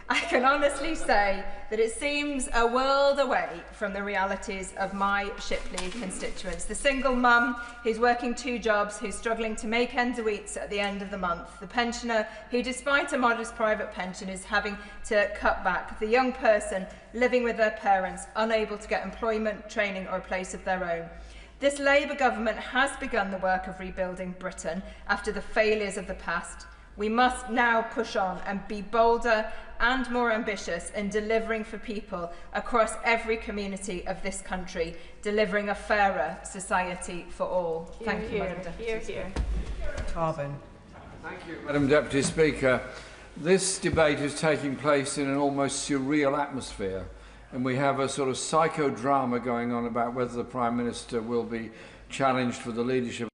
I can honestly say that it seems a world away from the realities of my Shipley constituents. The single mum who's working 2 jobs, who's struggling to make ends meet at the end of the month. The pensioner who, despite a modest private pension, is having to cut back. The young person living with their parents, unable to get employment, training or a place of their own. This Labour government has begun the work of rebuilding Britain after the failures of the past. We must now push on and be bolder and more ambitious in delivering for people across every community of this country, delivering a fairer society for all. Thank you, Madam Deputy Speaker. Carbon. Thank you, Madam Deputy Speaker. This debate is taking place in an almost surreal atmosphere, and we have a sort of psychodrama going on about whether the Prime Minister will be challenged for the leadership